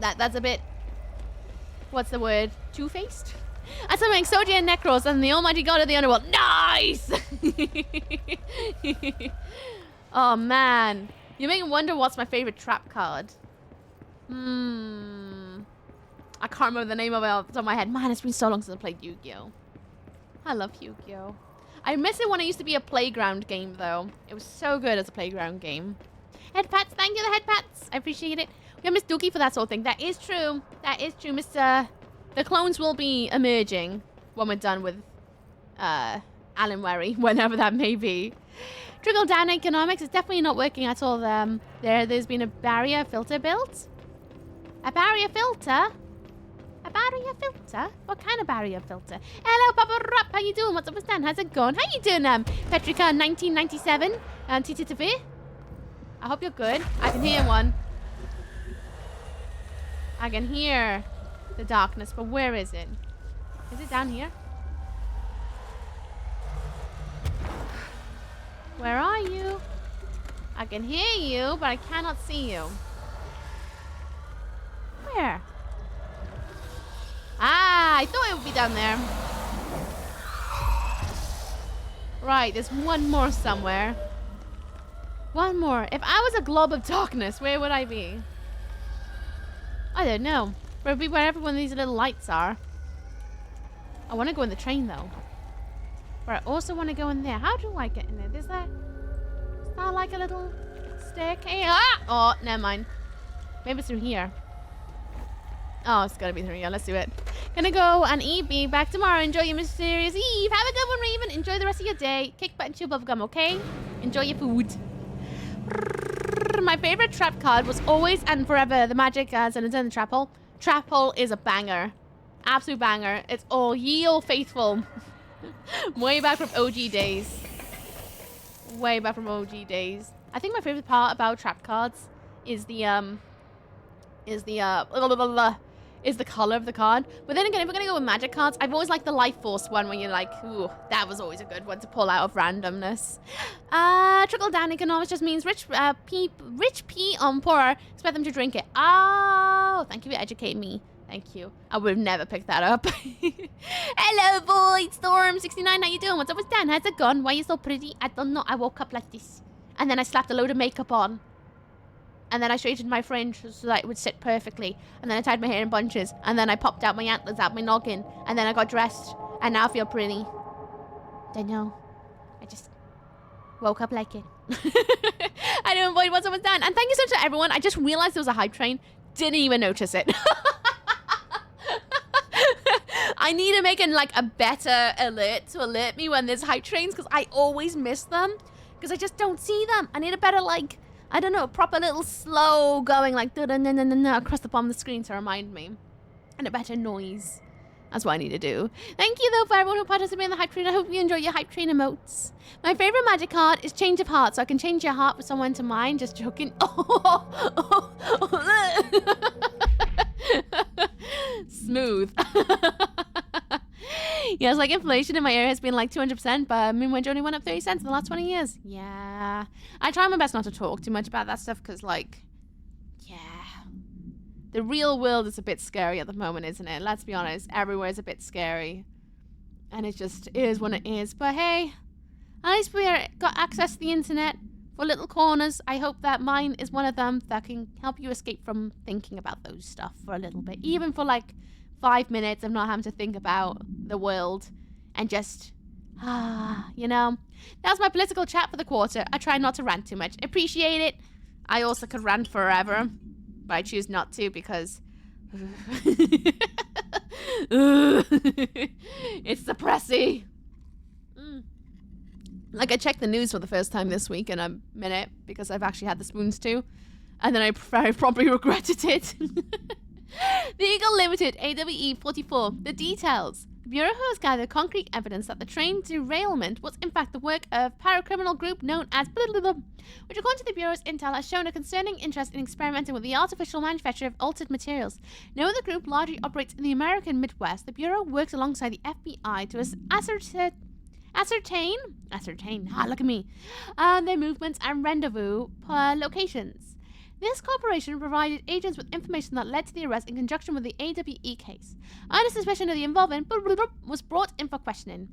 That's a bit... What's the word? Two-faced? I'm something Soji and Necros and the almighty god of the underworld. Nice! Oh, man. You make me wonder what's my favorite trap card. I can't remember the name of it off the top of my head. Man, it's been so long since I played Yu-Gi-Oh! I love Yu-Gi-Oh! I miss it when it used to be a playground game, though. It was so good as a playground game. Head pats, thank you, the head pats. I appreciate it. We have Miss Dookie for that sort of thing. That is true. That is true, Mr. The clones will be emerging when we're done with Alan Wary, whenever that may be. Trickle down economics is definitely not working at all. There's been a barrier filter built. A barrier filter? A barrier filter? What kind of barrier filter? Hello, Papa Rap. How you doing? What's up with Stan? How's it going? How you doing, Petrica 1997? TTTV? I hope you're good. I can hear one. I can hear the darkness, but where is it? Is it down here? Where are you? I can hear you, but I cannot see you. Where? Ah, I thought it would be down there. Right, there's one more somewhere. One more. If I was a glob of darkness, where would I be? I don't know. But it'd be wherever one of these little lights are. I want to go in the train, though. But I also want to go in there. How do I get in there? Is that like a little staircase? Ah! Oh, never mind. Maybe it's through here. Oh, it's gotta be through here. Let's do it. Gonna go and eat. Be back tomorrow. Enjoy your mysterious Eve. Have a good one, Raven. Enjoy the rest of your day. Kick butt and chew bubblegum, okay? Enjoy your food. My favorite trap card was always and forever the magic and it's in the trap hole. Trap hole is a banger. Absolute banger. It's all ye old faithful. Way back from OG days. Way back from OG days. I think my favorite part about trap cards is the color of the card. But then again, if we're gonna go with magic cards, I've always liked the life force one where you're like, ooh, that was always a good one to pull out of randomness. Trickle down economics just means rich pee on poorer. Expect them to drink it. Oh, thank you for educating me. Thank you. I would have never picked that up. Hello, Voidstorm69. How you doing? What's up with Dan? How's it gone? Why are you so pretty? I don't know. I woke up like this. And then I slapped a load of makeup on. And then I straightened my fringe so that it would sit perfectly. And then I tied my hair in bunches. And then I popped out my antlers out my noggin. And then I got dressed. And now I feel pretty. Don't know. I just woke up like it. I don't avoid what's up with Dan. And thank you so much to everyone. I just realized there was a hype train. Didn't even notice it. I need to make a better alert to alert me when there's hype trains because I always miss them because I just don't see them. I need a better I don't know, a proper little slow going like across the bottom of the screen to remind me. And a better noise. That's what I need to do. Thank you though for everyone who participated in the hype train. I hope you enjoy your hype train emotes. My favorite magic card is change of heart, so I can change your heart for someone to mine. Just joking. Smooth. Yeah, it's like inflation in my area has been like 200%, but minimum wage only went up 30 cents in the last 20 years. Yeah. I try my best not to talk too much about that stuff because, like, yeah. The real world is a bit scary at the moment, isn't it? Let's be honest. Everywhere is a bit scary. And it just is what it is. But hey, at least we got access to the internet for little corners. I hope that mine is one of them that can help you escape from thinking about those stuff for a little bit. Even for like 5 minutes of not having to think about the world and just, you know. That's my political chat for the quarter. I try not to rant too much. Appreciate it. I also could rant forever, but I choose not to because it's depressing. Like, I checked the news for the first time this week in a minute because I've actually had the spoons too, and then I probably regretted it. The Eagle Limited, AWE 44. The details. The Bureau has gathered concrete evidence that the train derailment was in fact the work of paracriminal group known as which according to the Bureau's intel has shown a concerning interest in experimenting with the artificial manufacture of altered materials. Now the group largely operates in the American Midwest. The Bureau works alongside the FBI to ascertain, look at me, their movements and rendezvous locations. This corporation provided agents with information that led to the arrest in conjunction with the AWE case. Under suspicion of the involvement, was brought in for questioning.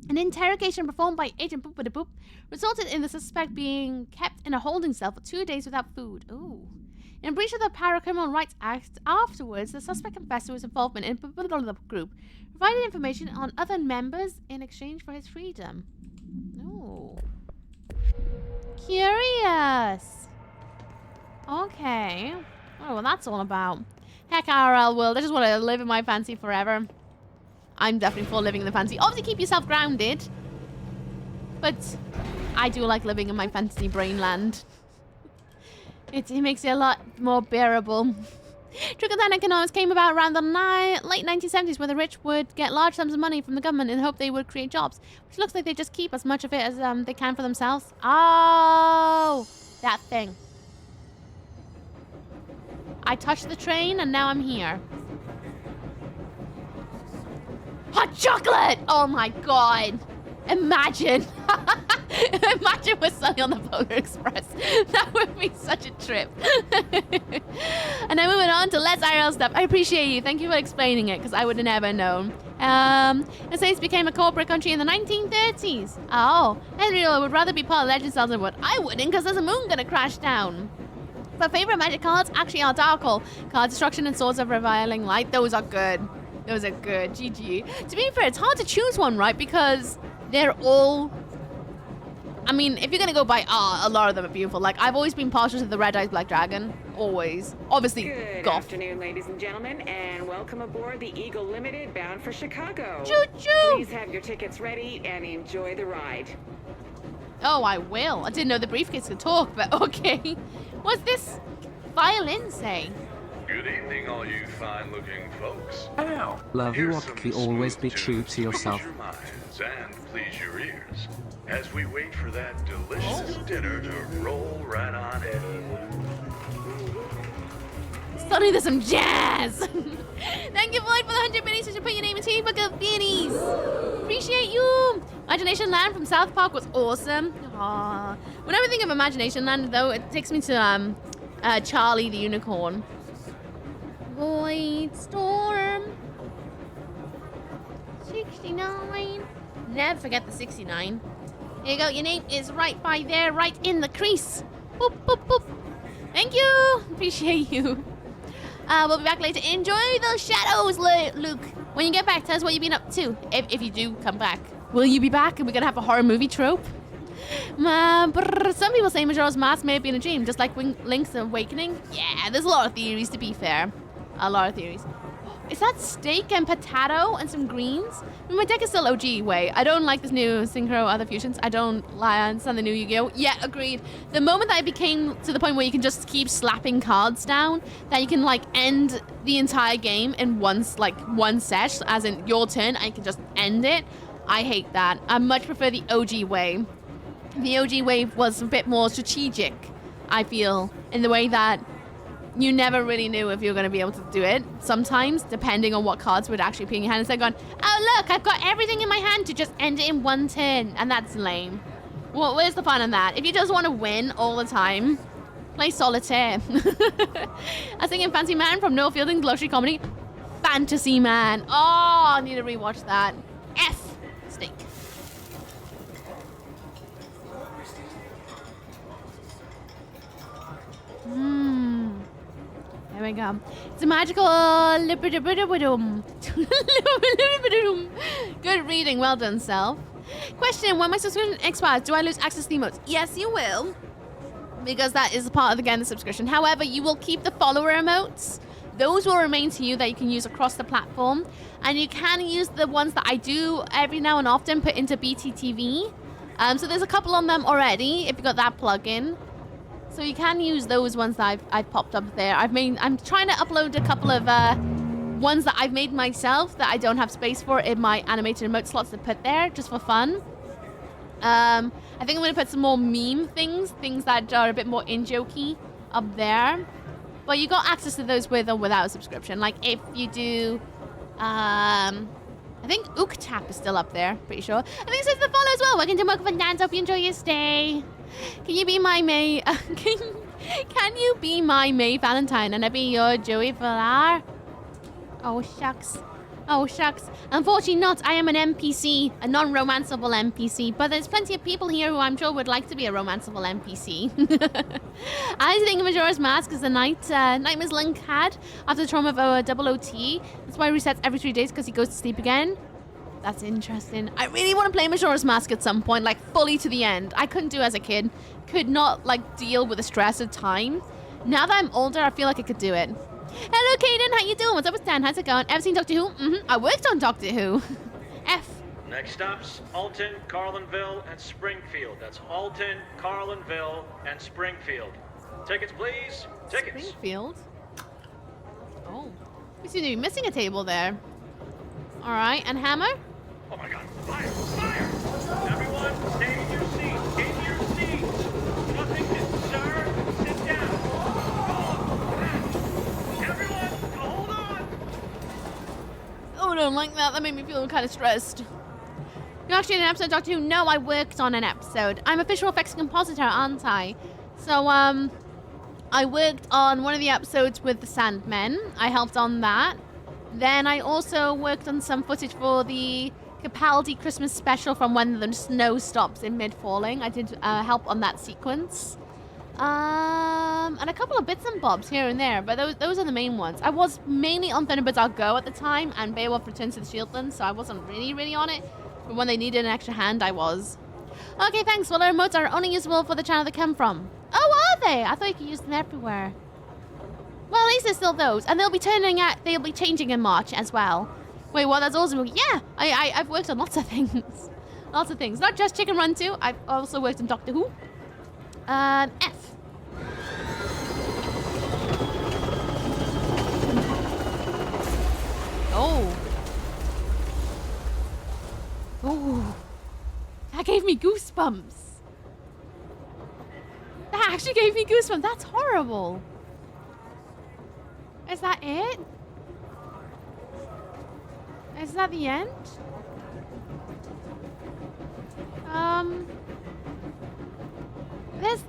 An interrogation performed by Agent resulted in the suspect being kept in a holding cell for 2 days without food. Ooh. In breach of the Paracriminal Rights Act, afterwards, the suspect confessed to his involvement in the group, provided information on other members in exchange for his freedom. Ooh. Curious. Okay. Oh, well, that's all about. Heck, IRL world. I just want to live in my fancy forever. I'm definitely for living in the fancy. Obviously, keep yourself grounded. But I do like living in my fantasy brain land. It makes it a lot more bearable. Trickle-down economics came about around the late 1970s, where the rich would get large sums of money from the government in the hope they would create jobs. Which looks like they just keep as much of it as they can for themselves. Oh, that thing. I touched the train and now I'm here. Hot chocolate! Oh my god. Imagine. Imagine we're suddenly on the Polar Express. That would be such a trip. And then moving on to less IRL stuff. I appreciate you. Thank you for explaining it because I would have never known. The States became a corporate country in the 1930s. Oh, Henry would rather be part of Legend Cells than what I wouldn't because there's a moon gonna crash down. But favorite magic cards actually are Darkle. Card Destruction and Swords of Reviling Light. Those are good. Those are good. GG. To be fair, it's hard to choose one, right? Because they're all... I mean, if you're going to go by a lot of them are beautiful. Like, I've always been partial to the Red Eyes Black Dragon. Always. Obviously, Good Goth. afternoon, ladies and gentlemen, and welcome aboard the Eagle Limited bound for Chicago. Choo-choo! Please have your tickets ready and enjoy the ride. Oh, I will. I didn't know the briefcase could talk, but okay. What's this violin say? Good evening, all you fine-looking folks. Ow. Love you, Okki. Always be true to yourself. Your minds and please your ears as we wait for that delicious dinner to roll right on in. Suddenly there's some jazz. Thank you, Floyd, for the 100 minis. You should put your name in Team Book of Beanies. Appreciate you. Imagination Land from South Park was awesome. Aww. Whenever I think of Imagination Land, though, it takes me to Charlie the Unicorn. Void Storm 69. Never forget the 69. Here you go. Your name is right by there, right in the crease. Boop, boop, boop. Thank you. Appreciate you. We'll be back later. Enjoy those shadows, Luke. When you get back, tell us what you've been up to. If you do come back. Will you be back? Are we going to have a horror movie trope? Some people say Majora's Mask may have been a dream, just like Link's Awakening. Yeah, there's a lot of theories, to be fair. A lot of theories. Is that steak and potato and some greens? I mean, my deck is still OG way. I don't like this new Synchro Other Fusions. I don't understand the new Yu-Gi-Oh! Yeah, agreed. The moment that I became to the point where you can just keep slapping cards down, that you can like end the entire game in one sesh, as in your turn, and you can just end it. I hate that. I much prefer the OG way. The OG way was a bit more strategic, I feel, in the way that you never really knew if you were going to be able to do it. Sometimes, depending on what cards would actually be in your hand. Instead of going, oh look, I've got everything in my hand to just end it in one turn. And that's lame. Well, where's the fun in that? If you just want to win all the time, play Solitaire. I was thinking Fancy Man from Noel Fielding's luxury comedy, Fantasy Man. Oh, I need to rewatch that. F. Steak. There we go. It's a magical good reading. Well done, self. Question: when my subscription expires, do I lose access to the emotes? Yes, you will, because that is a part of the subscription. However, you will keep the follower emotes. Those will remain to you that you can use across the platform, and you can use the ones that I do every now and often put into BTTV. So there's a couple on them already if you got that plugin. So you can use those ones that I've popped up there. I'm trying to upload a couple of ones that I've made myself that I don't have space for in my animated emote slots to put there, just for fun. I think I'm going to put some more meme things that are a bit more in-jokey up there. But you got access to those with or without a subscription. Like if you do, I think Uktap is still up there, pretty sure. I think it says the follow as well. Welcome to Mocha Fun Dance. Hope you enjoy your stay. Can you be my May? Can you be my May Valentine and I be your Joey Villar? Oh shucks. Oh shucks. Unfortunately not. I am an NPC, a non-romanceable NPC. But there's plenty of people here who I'm sure would like to be a romanceable NPC. I think Majora's Mask is the Nightmares Link had after the trauma of a double OT. That's why he resets every 3 days because he goes to sleep again. That's interesting. I really want to play Majora's Mask at some point, like fully to the end. I couldn't do it as a kid. Could not like deal with the stress of time. Now that I'm older, I feel like I could do it. Hello, Kaden. How you doing? What's up with Stan? How's it going? Ever seen Doctor Who? I worked on Doctor Who. F. Next stops, Alton, Carlinville, and Springfield. That's Alton, Carlinville, and Springfield. Tickets, please. Tickets. Springfield? Oh. We seem to be missing a table there. All right, and hammer? Oh my god, fire! Fire! Everyone, stay in your seats! In your seats! Nothing to sir! Sit down! Everyone, hold on! Oh, I don't like that. That made me feel kind of stressed. You're actually in an episode of Doctor Who? No, I worked on an episode. I'm a visual effects compositor, aren't I? So, I worked on one of the episodes with the Sandmen. I helped on that. Then I also worked on some footage for the Capaldi Christmas special from when the snow stops in mid-falling. I did help on that sequence. And a couple of bits and bobs here and there, but those are the main ones. I was mainly on Thunderbirds Are Go at the time and Beowulf Returns to the Shieldlands, so I wasn't really on it. But when they needed an extra hand, I was. Okay, thanks. Well, our emotes are only usable for the channel they come from. Oh, are they? I thought you could use them everywhere. Well, at least there's still those, and they'll be changing in March as well. Wait, what? That's awesome. Yeah, I've worked on lots of things. Lots of things. Not just Chicken Run 2. I've also worked on Doctor Who. F. Oh. Oh. That gave me goosebumps. That actually gave me goosebumps. That's horrible. Is that it? Is that the end? There's...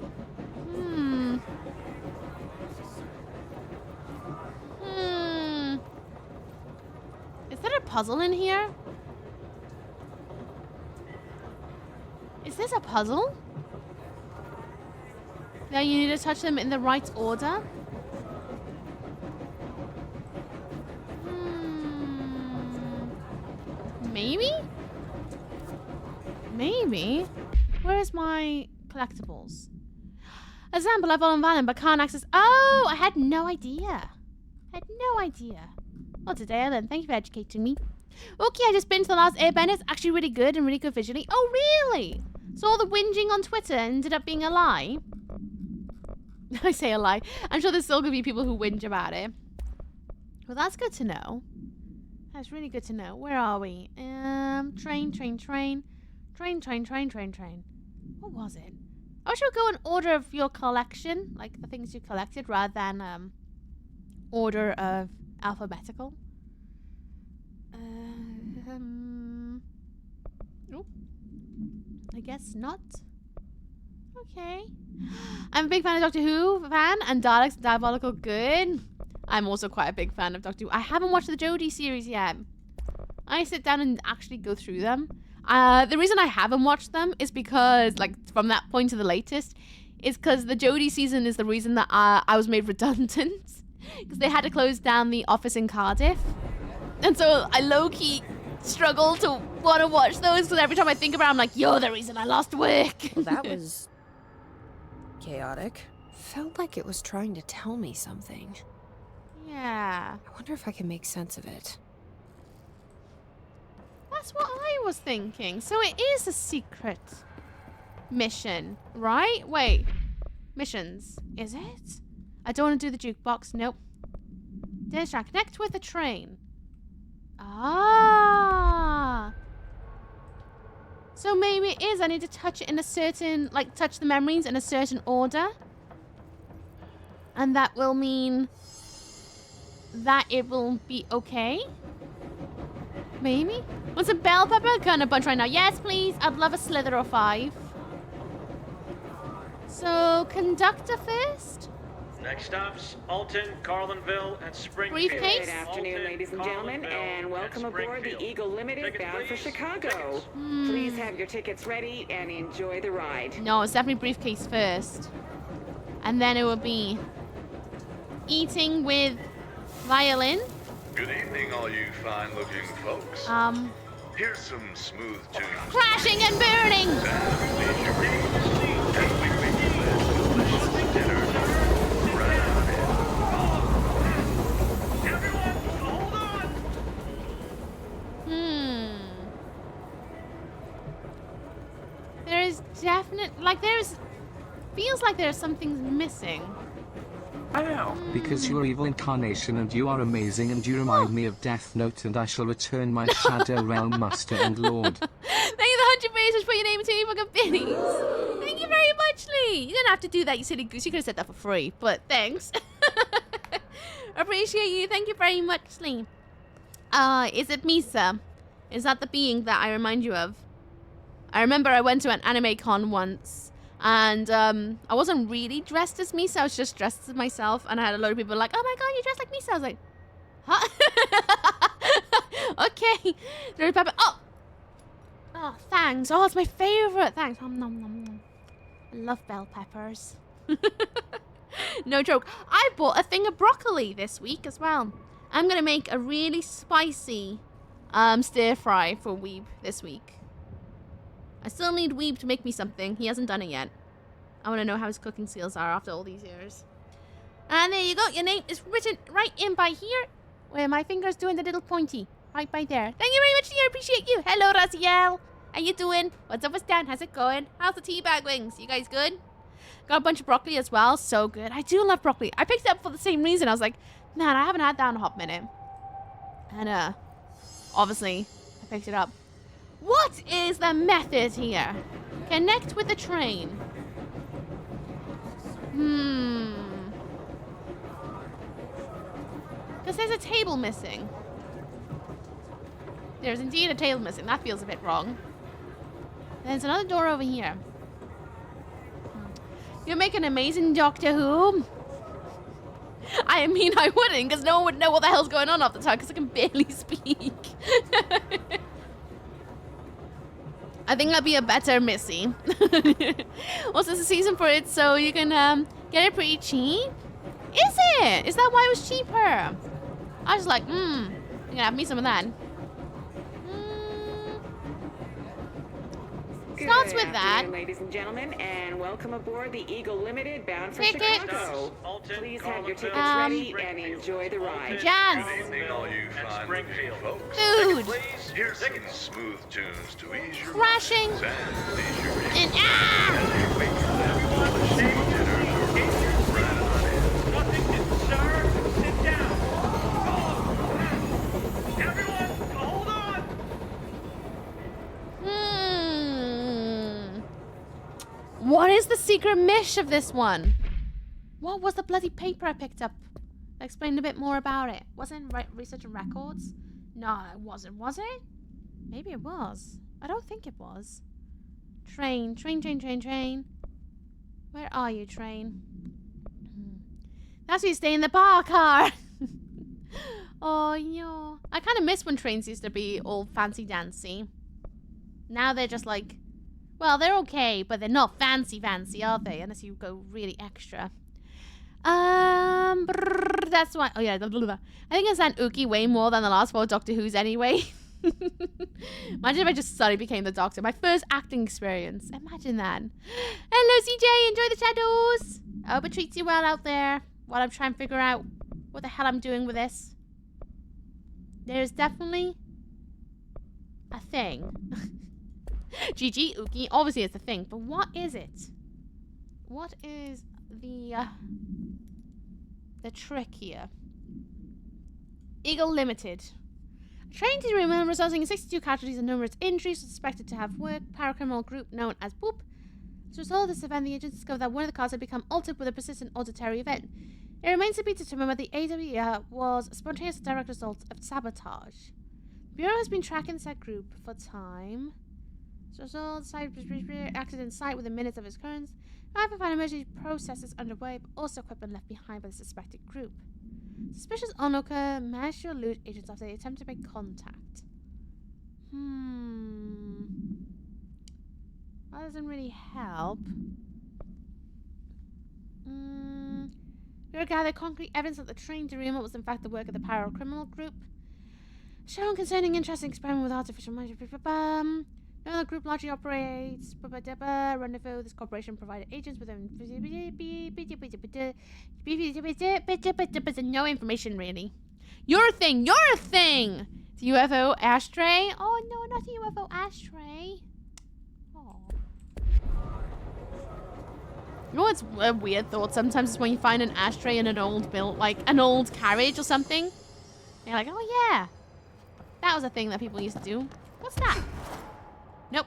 Is there a puzzle in here? Is this a puzzle? Now you need to touch them in the right order? Maybe? Maybe? Where's my collectibles? Example, level on Valen, but can't access... Oh, I had no idea. What's a day then? Thank you for educating me. Okay, I just binged the last Airbender. It's actually really good and really good visually. Oh, really? So all the whinging on Twitter ended up being a lie? I say a lie. I'm sure there's still going to be people who whinge about it. Well, that's good to know. That's really good to know. Where are we? Train. What was it? I should go in order of your collection, like the things you collected, rather than order of alphabetical. Oh, I guess not. Okay. I'm a big fan of Doctor Who and Daleks Diabolical Good. I'm also quite a big fan of Doctor Who. I haven't watched the Jodie series yet. I sit down and actually go through them. The reason I haven't watched them is because, like, from that point to the latest, is because the Jodie season is the reason that I was made redundant. Because they had to close down the office in Cardiff. And so I low-key struggle to want to watch those, because every time I think about it, I'm like, you're the reason I lost work. Well, that was chaotic. Felt like it was trying to tell me something. Yeah. I wonder if I can make sense of it. That's what I was thinking. So it is a secret mission, right? Wait. Missions. Is it? I don't want to do the jukebox. Nope. Distract. Connect with the train. Ah. So maybe it is. I need to touch it in a certain, like, touch the memories in a certain order. And that will mean that it will be okay. Maybe? What's a bell pepper? Kind of bunch right now. Yes, please. I'd love a slither or 5. So, conductor first? Next stops, Alton, Carlinville, and Springfield. Briefcase? Good afternoon, ladies and gentlemen, and welcome aboard the Eagle Limited bound for Chicago. Please have your tickets ready and enjoy the ride. No, it's definitely briefcase first. And then it will be eating with violin. Good evening, all you fine-looking folks. Here's some smooth tunes. Crashing and burning! There is definite, like, feels like there's something missing. Because you are evil incarnation and you are amazing and you remind me of Death Note and I shall return my Shadow Realm Master and Lord. Thank you the 100 pesos for your name and 2 fucking pennies. Thank you very much, Lee. You didn't have to do that, you silly goose. You could have said that for free, but thanks. Appreciate you. Thank you very much, Lee. Is it Misa? Is that the being that I remind you of? I remember I went to an anime con once. And I wasn't really dressed as Misa, I was just dressed as myself. And I had a lot of people like, oh my god, you're dressed like Misa. I was like, huh? Okay. There's pepper. Oh, thanks. Oh, it's my favorite. Thanks. Nom, nom, nom, nom. I love bell peppers. No joke. I bought a thing of broccoli this week as well. I'm going to make a really spicy stir fry for Weeb this week. I still need Weeb to make me something. He hasn't done it yet. I want to know how his cooking skills are after all these years. And there you go. Your name is written right in by here, where my finger's doing the little pointy. Right by there. Thank you very much, dear. Appreciate you. Hello, Raziel. How you doing? What's up with Stan? How's it going? How's the teabag wings? You guys good? Got a bunch of broccoli as well. So good. I do love broccoli. I picked it up for the same reason. I was like, man, I haven't had that in a hot minute. And, obviously, I picked it up. What is the method here? Connect with the train. Because there's a table missing. There's indeed a table missing. That feels a bit wrong. There's another door over here. You'll make an amazing Doctor Who. I mean, I wouldn't, because no one would know what the hell's going on off the top, because I can barely speak. I think I'll be a better Missy. Also, it's a season for it, so you can get it pretty cheap. Is it? Is that why it was cheaper? I was like, you're gonna have me some of that. Starts with that. Afternoon, ladies and gentlemen, and welcome aboard the Eagle Limited bound for Tickets. Chicago. Alton, Please have your tickets Um, ready and enjoy the ride. Jazz. Good evening, all you and fine Springfield. folks. Food. Please, Here's some tickets. smooth tunes to ease your Crashing. minds and please your ears. And As you wait for that delicious dinner to roll right on in. Nothing, sir. Sit down. Oh, everyone, hold on. What is the secret mish of this one? What was the bloody paper I picked up? That explained a bit more about it. Wasn't research and records? No, it wasn't. Was it? Maybe it was. I don't think it was. Train. Where are you, train? That's where you stay in the bar car. Oh, no. I kind of miss when trains used to be all fancy-dancy. Now they're just like... Well, they're okay, but they're not fancy, are they? Unless you go really extra. That's why... Oh, yeah. I think I sent Uki way more than the last 4 Doctor Who's anyway. Imagine if I just suddenly became the Doctor. My first acting experience. Imagine that. Hello, CJ. Enjoy the shadows. I hope it treats you well out there while I'm trying to figure out what the hell I'm doing with this. There's definitely a thing. GG, Uki. Obviously, it's a thing. But what is it? What is the trick here? Eagle Limited. A train to room resulting in 62 casualties and numerous injuries was suspected to have worked. Paracriminal group known as Boop. As a result of this event, the agents discovered that one of the cars had become altered with a persistent auditory event. It remains to be determined whether the AWE was a spontaneous direct result of sabotage. The Bureau has been tracking said group for time. As a result, the accident site within minutes of its occurrence. However, found emergency processes underway, but also equipment left behind by the suspected group. Suspicious onlooker managed to elude agents after they attempted to make contact. That doesn't really help. We gathered concrete evidence that the train derailment was in fact the work of the paracriminal group. Shown concerning interesting experiment with artificial magic. No, the group largely operates rendezvous. This corporation provided agents with no information really. You're a thing. The UFO ashtray. Oh no, not the UFO ashtray. Oh. You know what's a weird thought? Sometimes is when you find an ashtray in an old an old carriage or something. And you're like, oh yeah, that was a thing that people used to do. What's that? Nope.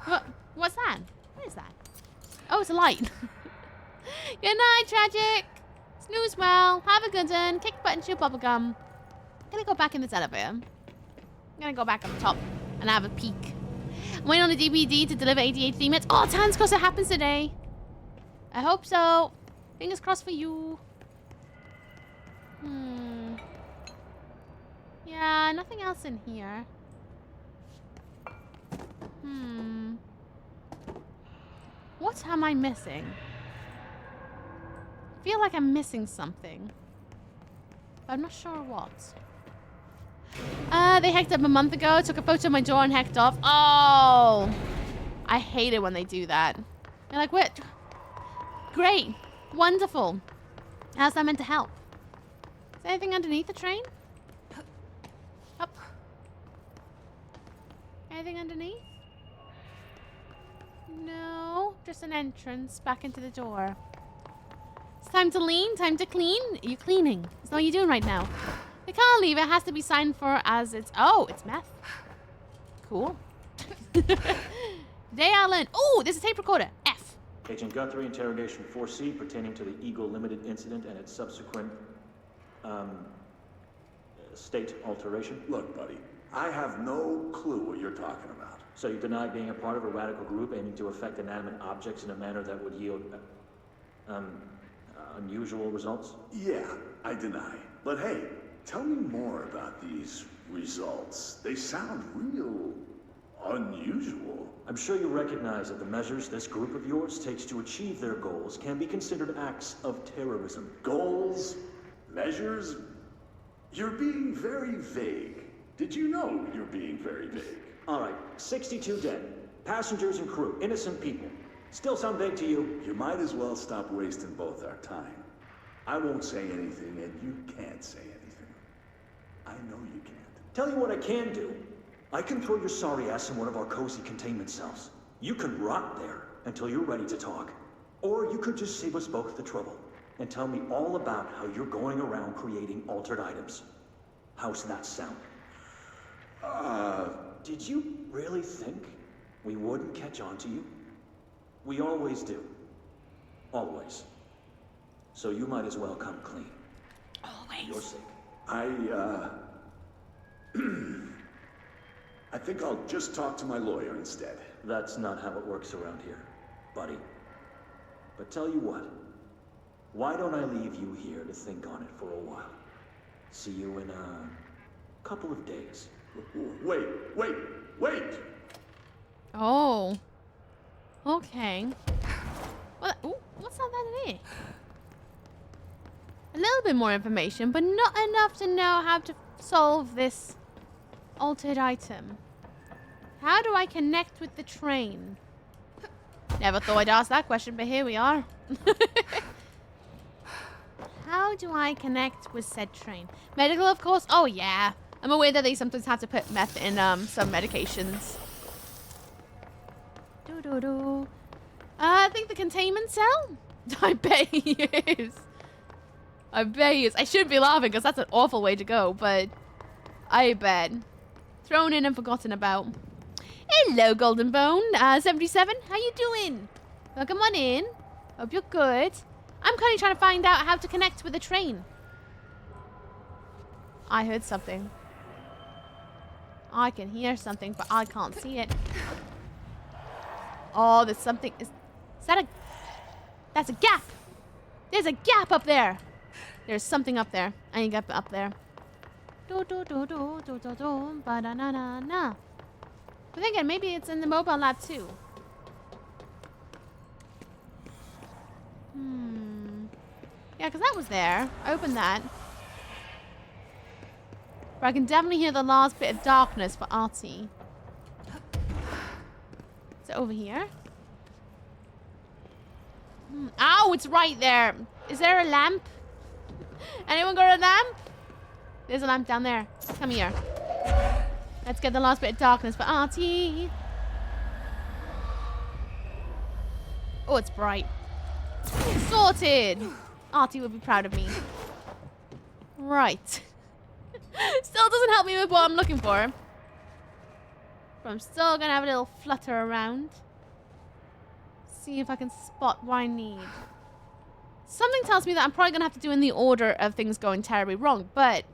Oh. What's that? What is that? Oh, it's a light. Good night, Tragic. Snooze well. Have a good one. Kick the button, chew bubblegum. I'm gonna go back in this elevator. I'm gonna go back up top and have a peek. I'm waiting on the DVD to deliver 88 minutes. Oh, Tan's cross, it happens today. I hope so. Fingers crossed for you. Yeah, nothing else in here. What am I missing? I feel like I'm missing something. But I'm not sure what. They hacked up a month ago. Took a photo of my door and hacked off. Oh! I hate it when they do that. They're like, what? Great. Wonderful. How's that meant to help? Is there anything underneath the train? Up. Anything underneath? No. Just an entrance back into the door. It's time to lean, time to clean. Are you cleaning? That's not what you're doing right now. They can't leave. It has to be signed for as it's... Oh, it's meth. Cool. Today I learned... Oh, there's a tape recorder. F. Agent Guthrie, interrogation 4C pertaining to the Eagle Limited incident and its subsequent... state alteration. Look, buddy, I have no clue what you're talking about. So you deny being a part of a radical group aiming to affect inanimate objects in a manner that would yield... unusual results? Yeah, I deny. But hey, tell me more about these results. They sound real unusual. I'm sure you recognize that the measures this group of yours takes to achieve their goals can be considered acts of terrorism. Goals? Measures? You're being very vague. Did you know you're being very vague? All right, 62 dead. Passengers and crew, innocent people. Still sound vague to you? You might as well stop wasting both our time. I won't say anything, and you can't say anything. I know you can't. Tell you what I can do. I can throw your sorry ass in one of our cozy containment cells. You can rot there until you're ready to talk. Or you could just save us both the trouble and tell me all about how you're going around creating altered items. How's that sound? Did you really think we wouldn't catch on to you? We always do. Always. So you might as well come clean. Always. Your sake. I think I'll just talk to my lawyer instead. That's not how it works around here, buddy. But tell you what, why don't I leave you here to think on it for a while? See you in a couple of days. Wait. Oh. Okay. Well, ooh, what's that there? A little bit more information, but not enough to know how to solve this altered item. How do I connect with the train? Never thought I'd ask that question, but here we are. How do I connect with said train? Medical, of course. Oh, yeah. I'm aware that they sometimes have to put meth in some medications. I think the containment cell? I bet he is. I bet he is. I shouldn't be laughing because that's an awful way to go, but I bet. Thrown in and forgotten about. Hello, Golden Bone. 77, how you doing? Welcome on in. Hope you're good. I'm currently trying to find out how to connect with the train. I heard something. I can hear something, but I can't see it. Oh, there's something. Is that a... That's a gap. There's a gap up there. There's something up there. I ain't got up there. Ba-da-na-na-na. I'm thinking maybe it's in the mobile lab too. Yeah, because that was there. I opened that. But I can definitely hear the last bit of darkness for Artie. Is it over here? Ow, it's right there. Is there a lamp? Anyone got a lamp? There's a lamp down there. Come here. Let's get the last bit of darkness for Artie. Oh, it's bright. Sorted. Artie would be proud of me. Right. Still doesn't help me with what I'm looking for. But I'm still gonna have a little flutter around. See if I can spot what I need. Something tells me that I'm probably gonna have to do in the order of things going terribly wrong, but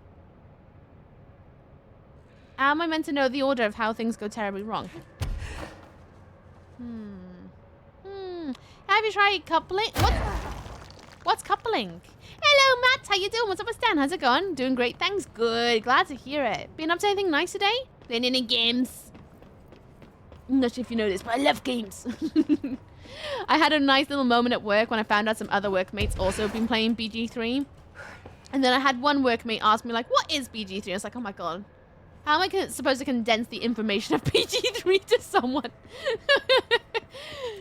am I meant to know the order of how things go terribly wrong? Have you tried coupling? What's coupling? Hello, Matt. How you doing? What's up with Stan? How's it going? Doing great, thanks. Good. Glad to hear it. Been up to anything nice today? Playing any games? I'm not sure if you know this, but I love games. I had a nice little moment at work when I found out some other workmates also have been playing BG3. And then I had one workmate ask me, like, what is BG3? I was like, oh my god. How am I supposed to condense the information of BG3 to someone?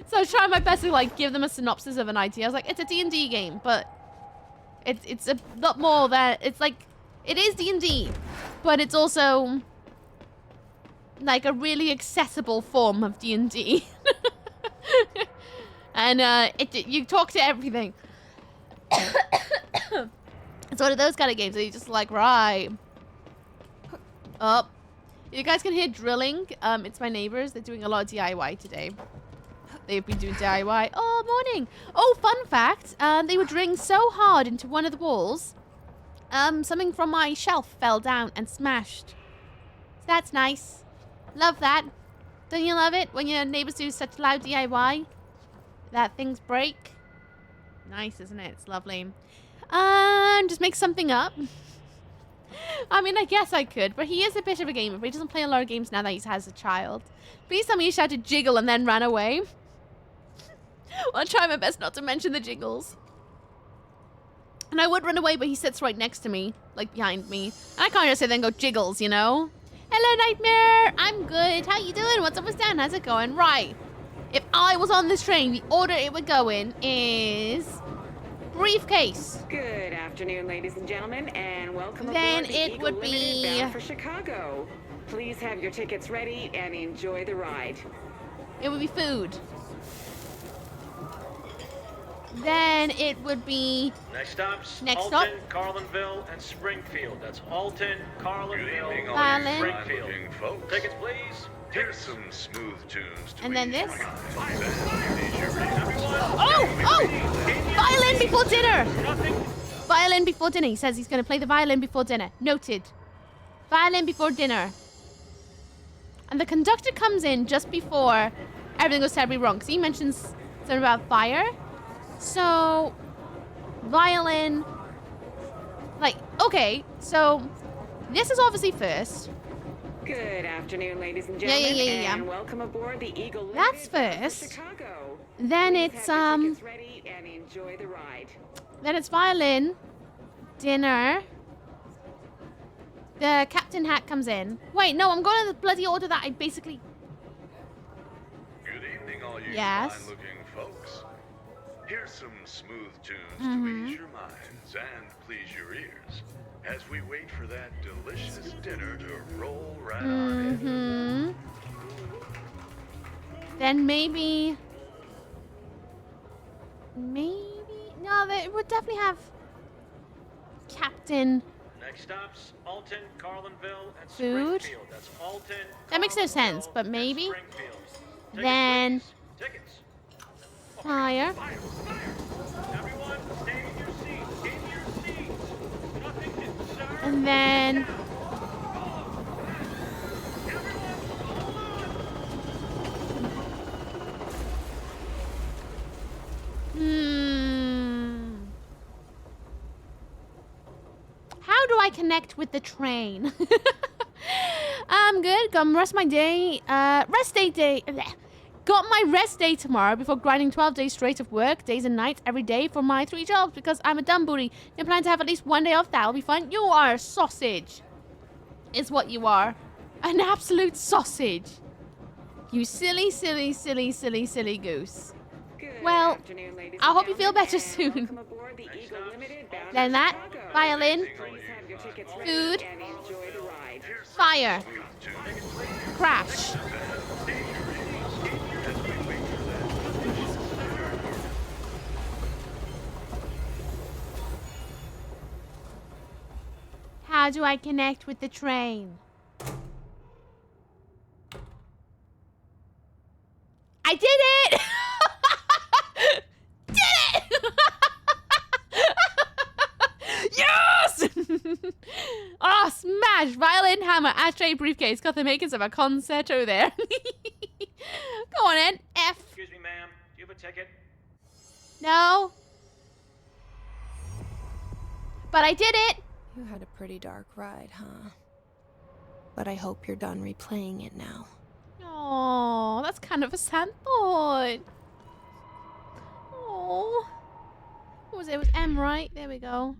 So I was trying my best to, like, give them a synopsis of an idea. I was like, it's a D&D game, but it's a lot more than... It's like, it is D&D, but it's also, like, a really accessible form of D&D. And you talk to everything. It's one of those kind of games that you just like, right. Oh, you guys can hear drilling. It's my neighbors. They're doing a lot of DIY today. They've been doing DIY all morning. Oh, fun fact. They were drilling so hard into one of the walls. Something from my shelf fell down and smashed. So that's nice. Love that. Don't you love it when your neighbors do such loud DIY? That things break. Nice, isn't it? It's lovely. Just make something up. I mean, I guess I could, but he is a bit of a gamer, but he doesn't play a lot of games now that he has a child. Please tell me he shouted jiggle and then ran away. I'll try my best not to mention the jiggles. And I would run away, but he sits right next to me, like behind me. And I can't just sit there and go jiggles, you know? Hello, Nightmare. I'm good. How you doing? What's up with Dan? How's it going? Right. If I was on this train, the order it would go in is briefcase. Good afternoon, ladies and gentlemen, and welcome Then aboard the it Eagle would Limited be- bound for Chicago. Please have your tickets ready and enjoy the ride. It would be food. Then it would be Next stops, Next Alton, stop. Carlinville, and Springfield. That's Alton, Good Carlinville, evening, all Violin. you Springfield. fine-looking folks. Tickets, please. Here's some smooth tunes to And then ease this. your mind. Then ease your ears. oh violin before dinner. Nothing. Violin before dinner. He says he's going to play the violin before dinner. Noted. Violin before dinner. And the conductor comes in just before everything goes terribly wrong. Because he mentions something about fire. So, violin. Like, okay. So, this is obviously first. Good afternoon, ladies and Yeah, gentlemen, yeah. and welcome aboard the Eagle Limited That's bound for first. Chicago. Then Please it's, have your tickets ready and enjoy the ride. Then it's violin. Dinner. The captain hat comes in. Wait, no, I'm going to the bloody order that I basically... Good evening, all you Yes. fine-looking folks. Here's some smooth tunes Mm-hmm. to ease your minds and please your ears as we wait for that delicious dinner to roll right on in. Then maybe... No, they would definitely have... Captain... Next stops, Alton, Carlinville, and Food? Springfield. That's Alton. That makes no sense, Carlinville, but and maybe. Springfield. Tickets, Then... please. Tickets. Fire. Everyone, stay in your seats. In your seats. Nothing to serve. And then... How do I connect with the train? I'm good. Got my rest my day. Rest day. Got my rest day tomorrow before grinding 12 days straight of work, days and nights, every day for my 3 jobs because I'm a dumb booty. And plan to have at least 1 day off. That'll be fun. You are a sausage. Is what you are. An absolute sausage. You silly, silly, silly, silly, silly goose. Good Well, afternoon, ladies I and hope you feel gentlemen, better and soon. welcome aboard the Eagle Limited bound Then for that, Chicago. violin, Please have your tickets ready food, and enjoy the ride. fire, Smooth tunes crash. How do I connect with the train? I did it! Did it! Yes! Oh, smash! Violin, hammer, ashtray, briefcase. Got the makings of a concerto there. Go on in. F. Excuse me, ma'am. Do you have a ticket? No. But I did it. You had a pretty dark ride, huh? But I hope you're done replaying it now. Oh, that's kind of a sad thought. Oh. What was it? It was M, right? There we go.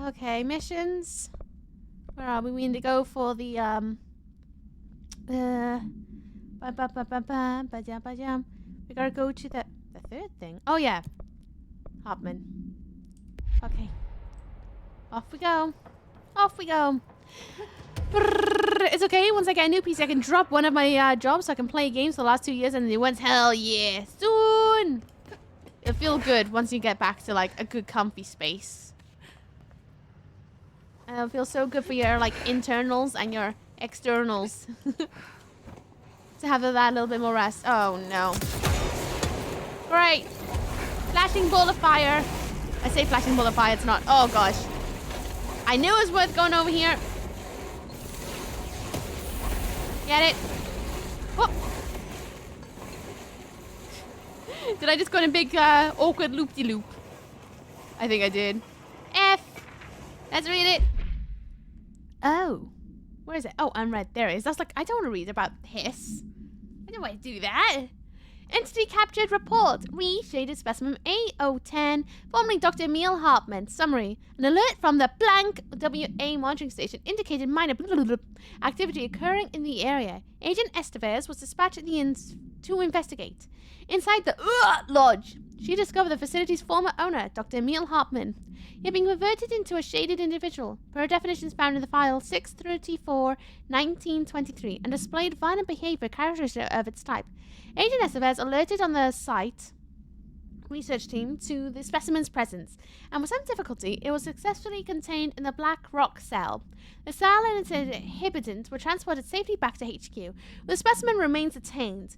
Okay, missions. Where are we? We need to go for the, we gotta go to the third thing. Oh, yeah. Hopman. Okay. Off we go. Off we go. It's okay. Once I get a new PC, I can drop one of my jobs so I can play games for the last 2 years and they went, hell yeah, soon. It'll feel good once you get back to like a good comfy space. And it'll feel so good for your like internals and your externals. To have that little bit more rest. Oh no. Great. Flashing ball of fire. I say flashing ball of fire, it's not. Oh gosh. I knew it was worth going over here. Get it? Whoop. Did I just go in a big awkward loop-de-loop? I think I did. F. Let's read it. Oh. Where is it? Oh, unread. There it is. That's like, I don't want to read about this. I don't want to do that. Entity captured report. Reshaded specimen A010, formerly Dr. Emil Hartman. Summary. An alert from the blank WA monitoring station indicated minor activity occurring in the area. Agent Estevez was dispatched to investigate. Inside the lodge, she discovered the facility's former owner, Dr. Emil Hartman. He had been converted into a shaded individual, per definitions found in the file 634-1923, and displayed violent behavior characteristic of its type. Agent Estevez alerted on the site research team to the specimen's presence, and with some difficulty, it was successfully contained in the Black Rock cell. The cell and its inhabitant were transported safely back to HQ, where the specimen remains detained.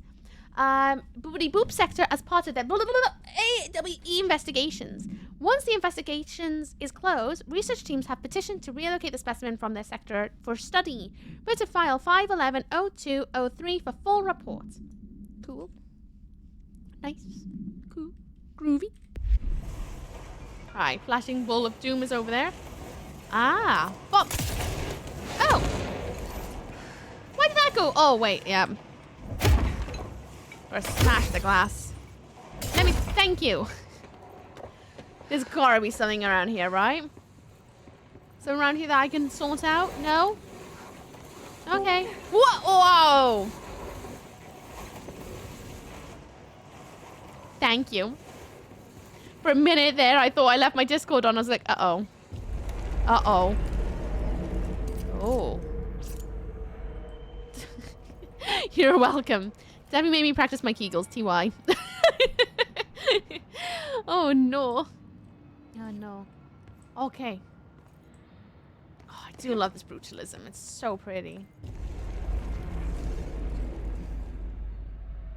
Boopity boop sector as part of their AWE investigations. Once the investigations is closed, research teams have petitioned to relocate the specimen from their sector for study. Go to file 511-0203 for full report. Cool. Nice. Cool. Groovy. Alright, flashing ball of doom is over there. Ah, fuck. Oh. Why did that go? Oh, wait, yeah. Or smash the glass. Let me thank you. There's gotta be something around here, right? So around here that I can sort out? No? Okay. Whoa! Thank you. For a minute there, I thought I left my Discord on. I was like, uh-oh. Uh-oh. Oh. You're welcome. Debbie made me practice my Kegels, TY. Oh, no. Oh, no. Okay. Oh, I do love this brutalism. It's so pretty.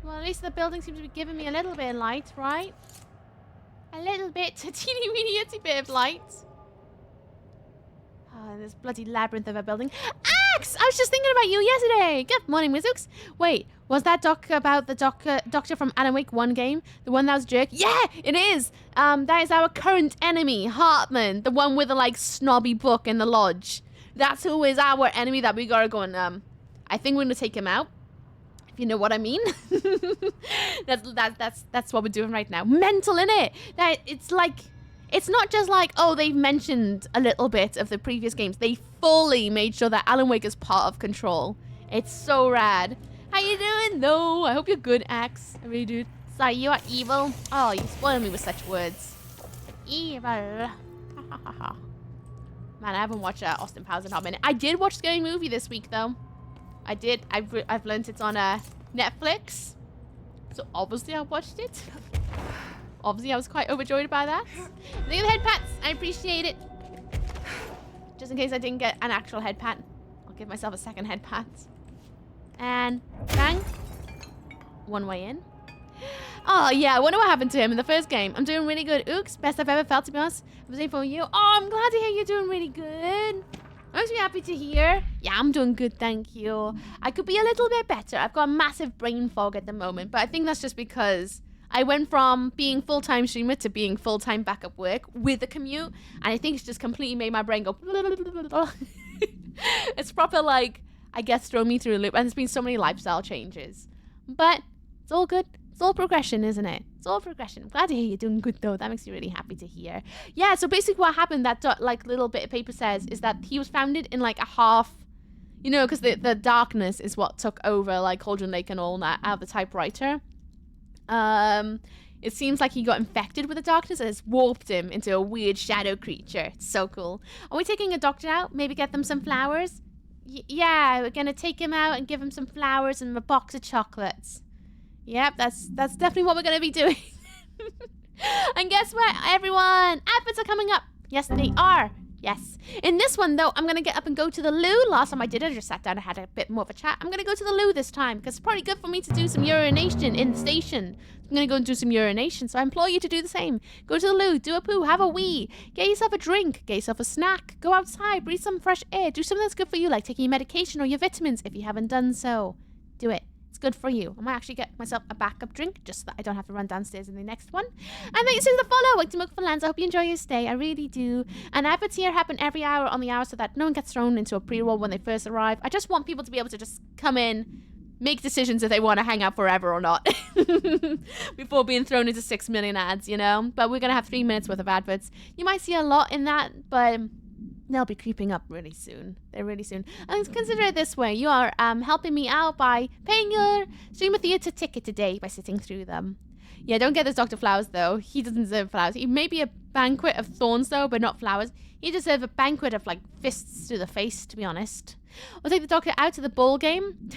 Well, at least the building seems to be giving me a little bit of light, right? A little bit, a teeny weeny itty bit of light. Oh, this bloody labyrinth of a building. Axe! I was just thinking about you yesterday. Good morning, Mizooks. Wait, was that doc about the doctor from Alan Wake 1 game? The one that was jerk? Yeah, it is! That is our current enemy, Hartman. The one with the, like, snobby book in the lodge. That's who is our enemy that we gotta go and, I think we're gonna take him out. If you know what I mean. That's what we're doing right now. Mental, innit? That it's like, it's not just like, oh, they've mentioned a little bit of the previous games. They fully made sure that Alan Wake is part of Control. It's so rad. How you doing? No, I hope you're good, Axe. I really do. Sorry, you are evil. Oh, you spoil me with such words. Evil. Man, I haven't watched Austin Powers in a hot minute. I did watch Scary Movie this week, though. I did. I've learned it's on Netflix. So obviously I watched it. Obviously I was quite overjoyed by that. Look at the head pats. I appreciate it. Just in case I didn't get an actual head pat, I'll give myself a second head pat. And bang. One way in. Oh yeah, I wonder what happened to him in the first game. I'm doing really good. Ooks, best I've ever felt, to be honest. I was saying for you. Oh, I'm glad to hear you're doing really good. Makes me happy to hear. Yeah, I'm doing good, thank you. I could be a little bit better. I've got a massive brain fog at the moment, but I think that's just because I went from being full-time streamer to being full-time backup work with a commute, and I think it's just completely made my brain go It's proper, like, I guess, throw me through a loop, and there's been so many lifestyle changes. But it's all good. It's all progression, isn't it? It's all progression. I'm glad to hear you're doing good, though. That makes me really happy to hear. Yeah, so basically what happened, that like little bit of paper says, is that he was founded in like a half, you know, because the darkness is what took over like Cauldron Lake and all that out of the typewriter. It seems like he got infected with the darkness and it's warped him into a weird shadow creature. It's so cool. Are we taking a doctor out? Maybe get them some flowers? Yeah, we're gonna take him out and give him some flowers and a box of chocolates. Yep, that's definitely what we're going to be doing. And guess what, everyone? Adverts are coming up. Yes, they are. Yes. In this one, though, I'm going to get up and go to the loo. Last time I did it, I just sat down and had a bit more of a chat. I'm going to go to the loo this time because it's probably good for me to do some urination in the station. I'm going to go and do some urination, so I implore you to do the same. Go to the loo, do a poo, have a wee, get yourself a drink, get yourself a snack, go outside, breathe some fresh air, do something that's good for you, like taking your medication or your vitamins if you haven't done so. Do it. It's good for you. I might actually get myself a backup drink just so that I don't have to run downstairs in the next one. And thanks for the follow. Like to Milk for Lands. I hope you enjoy your stay. I really do. And adverts here happen every hour on the hour so that no one gets thrown into a pre-roll when they first arrive. I just want people to be able to just come in, make decisions if they want to hang out forever or not before being thrown into 6 million ads, you know? But we're going to have 3 minutes worth of adverts. You might see a lot in that, but they'll be creeping up really soon. They're really soon. And consider it this way. You are helping me out by paying your Streamer Theater ticket today by sitting through them. Yeah, don't get this Dr. Flowers, though. He doesn't deserve flowers. He may be a banquet of thorns, though, but not flowers. He deserves a banquet of, like, fists to the face, to be honest. We'll take the doctor out to the ball game.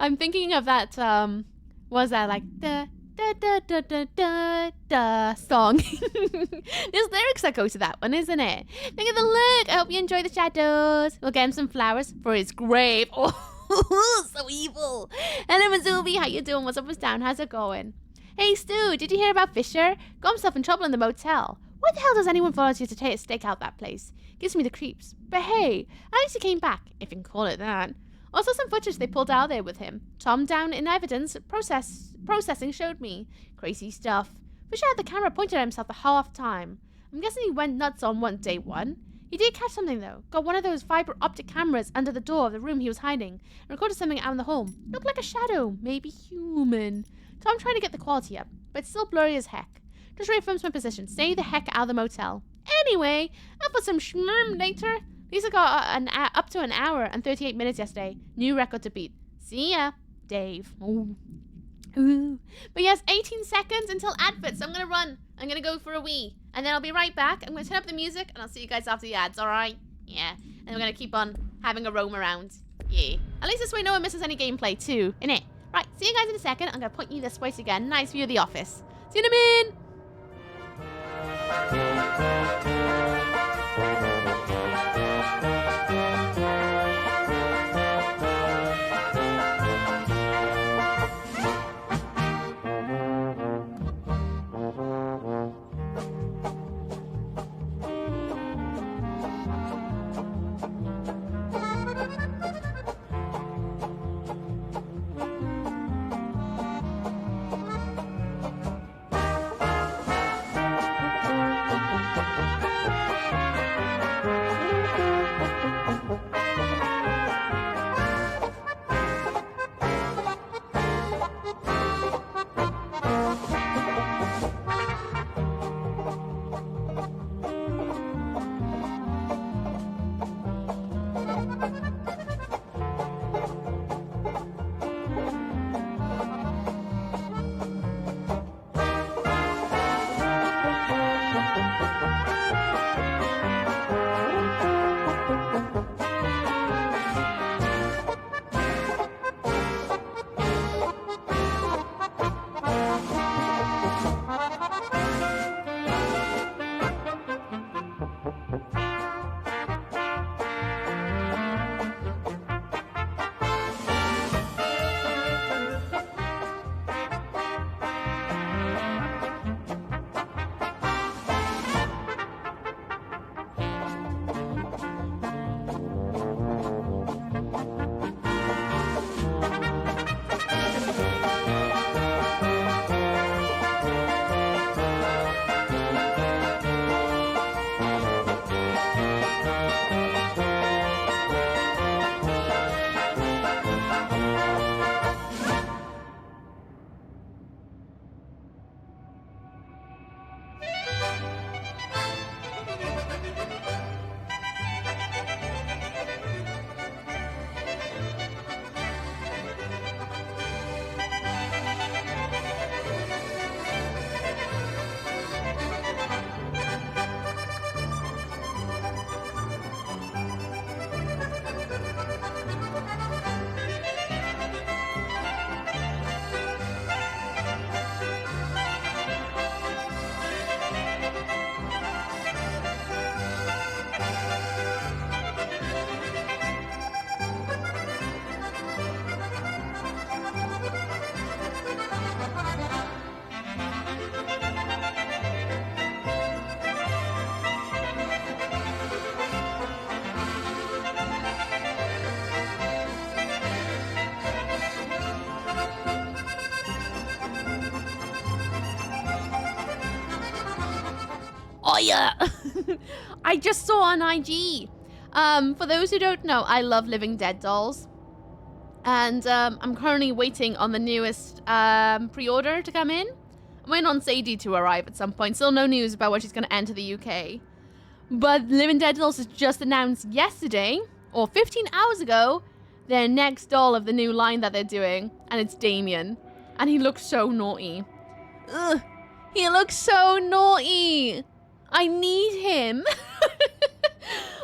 I'm thinking of that, what was that, like, da da da da da da da song. There's lyrics that go to that one, isn't it? Think of the look. I hope you enjoy the shadows. We'll get him some flowers for his grave. Oh, so evil. Hello, Mazubi. How you doing? What's up, what's down? How's it going? Hey, Stu, did you hear about Fisher? Got himself in trouble in the motel. Why the hell does anyone volunteer to stake out that place? Gives me the creeps. But hey, at least he came back, if you can call it that. Also, some footage they pulled out there with him. Tom down in evidence processing showed me. Crazy stuff. Fisher had the camera pointed at himself the half time. I'm guessing he went nuts on day one. He did catch something, though. Got one of those fiber optic cameras under the door of the room he was hiding and recorded something out in the hall. Looked like a shadow, maybe human. Tom tried to get the quality up, but it's still blurry as heck. Just reaffirms my position. Stay the heck out of the motel. Anyway, I'll put some schmurm later. Lisa got up to an hour and 38 minutes yesterday. New record to beat. See ya, Dave. Ooh. Ooh. But yes, 18 seconds until adverts. So I'm going to run. I'm going to go for a wee. And then I'll be right back. I'm going to turn up the music and I'll see you guys after the ads, alright? Yeah. And we're going to keep on having a roam around. Yeah. At least this way no one misses any gameplay too, innit? Right, see you guys in a second. I'm going to point you this way again. Nice view of the office. See you in a minute. Oh yeah. I just saw on IG. For those who don't know, I love Living Dead dolls. And I'm currently waiting on the newest pre-order to come in. I'm waiting on Sadie to arrive at some point. Still no news about when she's going to enter the UK. But Living Dead Dolls has just announced yesterday, or 15 hours ago, their next doll of the new line that they're doing. And it's Damien. And he looks so naughty. Ugh, he looks so naughty. I need him.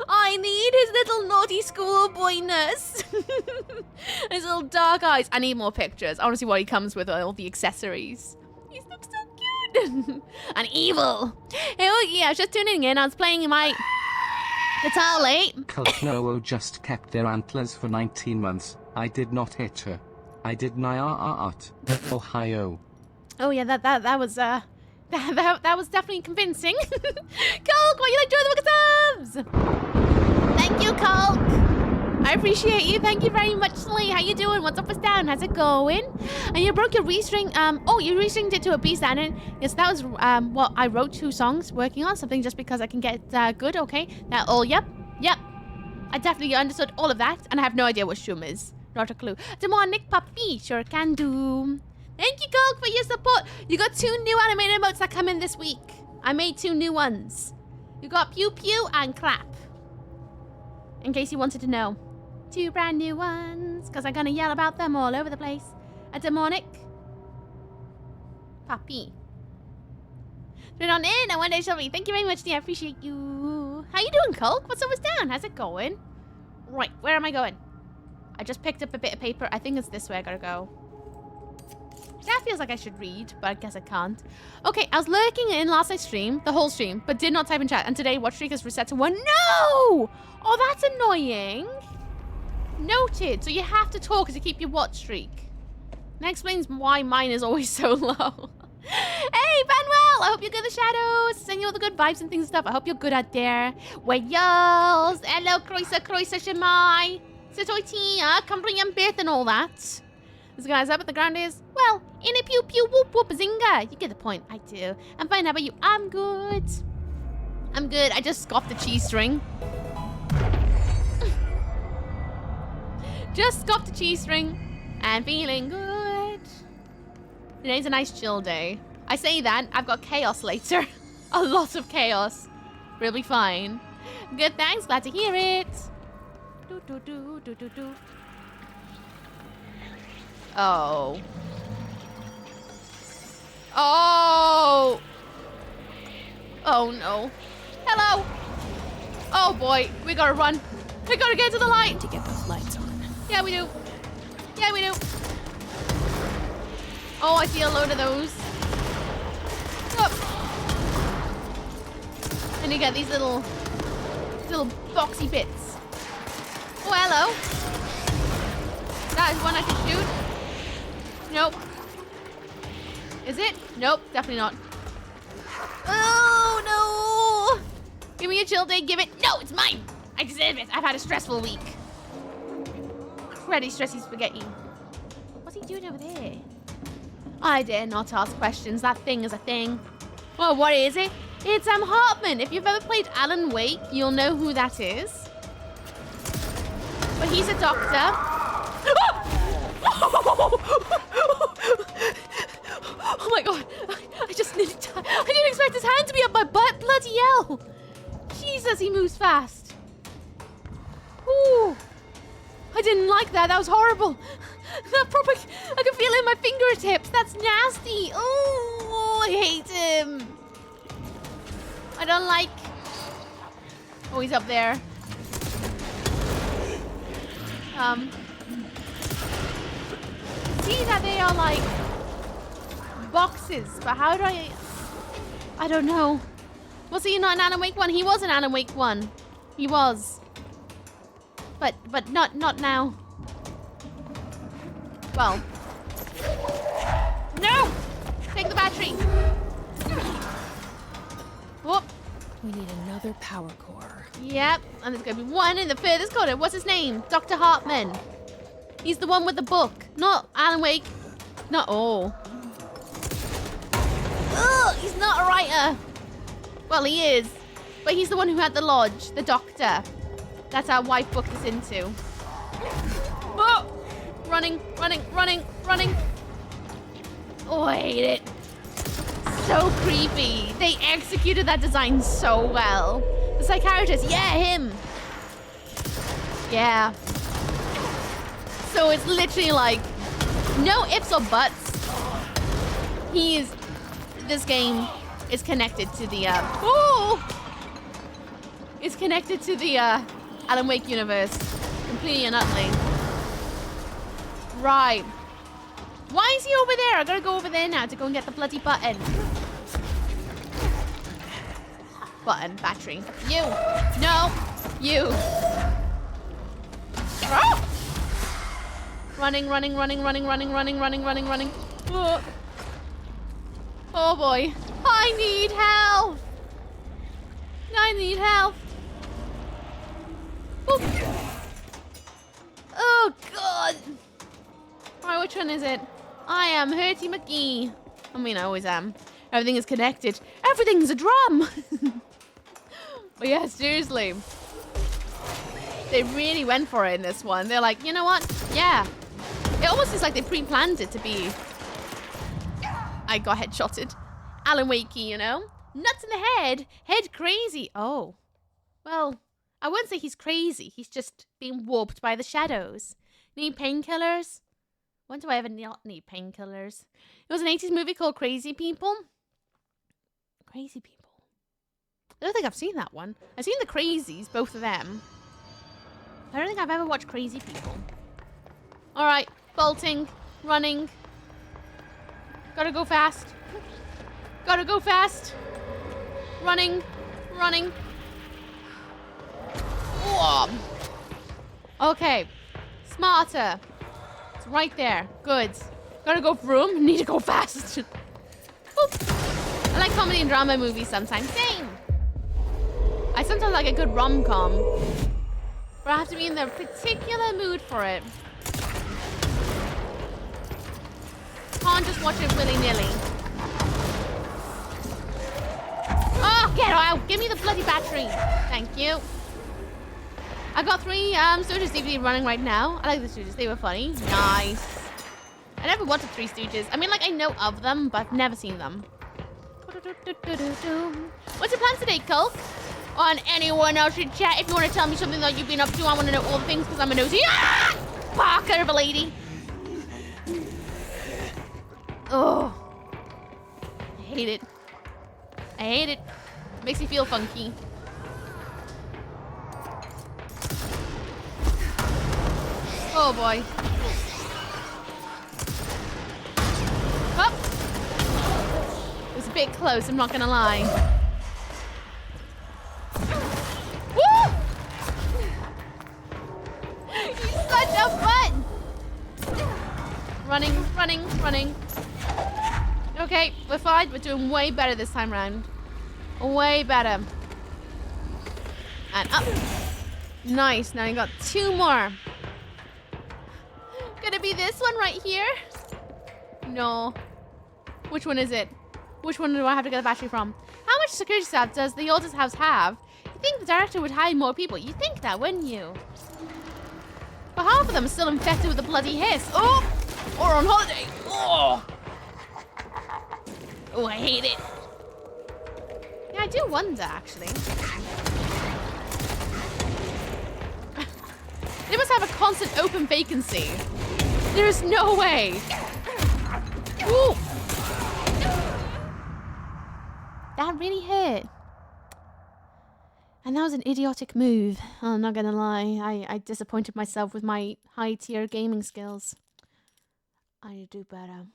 I need his little naughty schoolboyness. His little dark eyes. I need more pictures. I want to see what he comes with, all the accessories. He looks so cute. And evil. Hey, oh yeah, I was just tuning in. I was playing my guitar late. Kulknowo just kept their antlers for 19 months. I did not hit her. I did not. Ohio. Oh yeah, that was that was definitely convincing. Kulk, why you like join the subs? Thank you, Kulk. I appreciate you. Thank you very much, Lee. How you doing? What's up, what's down? How's it going? And you broke your restring. Oh, you restringed it to a B standard. Yes, that was well, I wrote 2 songs working on something just because I can get good. Okay, that all. Yep. I definitely understood all of that, and I have no idea what shum is. Not a clue. Demonic puppy, sure can do. Thank you, Kulk, for your support. You got 2 new animated emotes that come in this week. I made 2 new ones. You got Pew Pew and Clap. In case you wanted to know. 2 brand new ones, because I'm going to yell about them all over the place. A demonic puppy. Turn on in, and one day shall be. Thank you very much, dear. I appreciate you. How you doing, Kulk? What's up, what's down? How's it going? Right, where am I going? I just picked up a bit of paper. I think it's this way I gotta go. That feels like I should read, but I guess I can't. Okay, I was lurking in last night's stream, the whole stream, but did not type in chat. And today, watch streak is reset to 1. No! Oh, that's annoying. Noted. So you have to talk to keep your watch streak. That explains why mine is always so low. Hey, Manuel! I hope you're good in the shadows. Send you all the good vibes and things and stuff. I hope you're good out there. Wales. Hello, Croisa, Shemai. Sitoitia, come bring your birth and all that. This guy's up at the ground is, well, in a pew pew whoop whoop zinga. You get the point. I do. I'm fine. How about you? I'm good. I'm good. I just scoffed the cheese string. Just scoffed the cheese string. And feeling good. Today's a nice chill day. I say that. I've got chaos later. A lot of chaos. We'll be fine. Good, thanks. Glad to hear it. Do. Oh. Oh. Oh no. Hello. Oh boy. We gotta run. We gotta get to the light. To get those lights on. Yeah, we do. Yeah, we do. Oh, I see a load of those. Oh. And you get these little boxy bits. Oh, hello. That is one I can shoot. Nope. Is it? Nope, definitely not. Oh, no. Give me a chill day, give it. No, it's mine. I deserve it. I've had a stressful week. Cruddy, stressy spaghetti. What's he doing over there? I dare not ask questions. That thing is a thing. Well, what is it? It's Hartman. If you've ever played Alan Wake, you'll know who that is. But he's a doctor. Oh my god. I just nearly died. I didn't expect his hand to be up my butt. Bloody hell. Jesus, he moves fast. Ooh. I didn't like that. That was horrible. That proper... I can feel it in my fingertips. That's nasty. Oh, I hate him. I don't like... Oh, he's up there. See that they are like boxes, but how do I don't know. Was he not an Alan Wake 1? He was an Alan Wake 1. He was. But not now. Well. No! Take the battery. Whoop. We need another power core. Yep, and there's gonna be one in the furthest corner. What's his name? Dr. Hartman. He's the one with the book. Not Alan Wake. Not oh. Ugh, he's not a writer. Well, he is. But he's the one who had the lodge, the doctor. That's our wife booked us into. Oh! Running, running, running, running. Oh, I hate it. So creepy. They executed that design so well. The psychiatrist, yeah, him. Yeah. So it's literally like, no ifs or buts. This game is connected to the, it's connected to the, Alan Wake universe. Completely and utterly. Right. Why is he over there? I gotta go over there now to go and get the bloody button. Button, battery. You. No. You. Ah! Running, running, running, running, running, running, running, running, running. Oh. Oh boy. I need help. I need help. Oh, oh God. Alright, which one is it? I am Hurty McGee. I mean, I always am. Everything is connected. Everything's a drum. But yeah, seriously. They really went for it in this one. They're like, you know what? Yeah. It almost is like they pre-planned it to be. I got headshotted. Alan Wakey, you know? Nuts in the head. Head crazy. Oh. Well, I wouldn't say he's crazy. He's just being warped by the shadows. Need painkillers? When do I ever not need painkillers? It was an 80s movie called Crazy People. Crazy People. I don't think I've seen that one. I've seen The Crazies, both of them. I don't think I've ever watched Crazy People. Alright, bolting, running. Gotta go fast. Gotta go fast. Running, running. Whoa. Okay, smarter. It's right there. Good. Gotta go vroom. Need to go fast. I like comedy and drama movies sometimes. Same. I sometimes like a good rom-com. But I have to be in the particular mood for it. Can't just watch it willy-nilly. Oh, get out! Give me the bloody battery. Thank you. I got 3 Stooges DVD running right now. I like the Stooges. They were funny. Nice. I never watched 3 Stooges. I mean, like, I know of them, but I've never seen them. What's your plans today, Cole? On anyone else should chat. If you want to tell me something that you've been up to, I want to know all the things because I'm a nosy. Ah! Barker of a lady. Oh. I hate it. I hate it. Makes me feel funky. Oh boy. Oh. It was a bit close, I'm not gonna lie. Woo! He's such a butt! Running, running, running. Okay, we're fine. We're doing way better this time round. Way better. And up. Nice. Now you got 2 more. Gonna be this one right here? No. Which one is it? Which one do I have to get the battery from? How much security staff does the oldest house have? You think the director would hire more people? You think that, wouldn't you? But half of them are still infected with the bloody hiss. Oh! Or on holiday. Oh! Oh, I hate it. Yeah, I do wonder, actually. They must have a constant open vacancy. There's no way. Ooh. That really hurt. And that was an idiotic move. I'm not gonna lie. I disappointed myself with my high-tier gaming skills. I need to do better.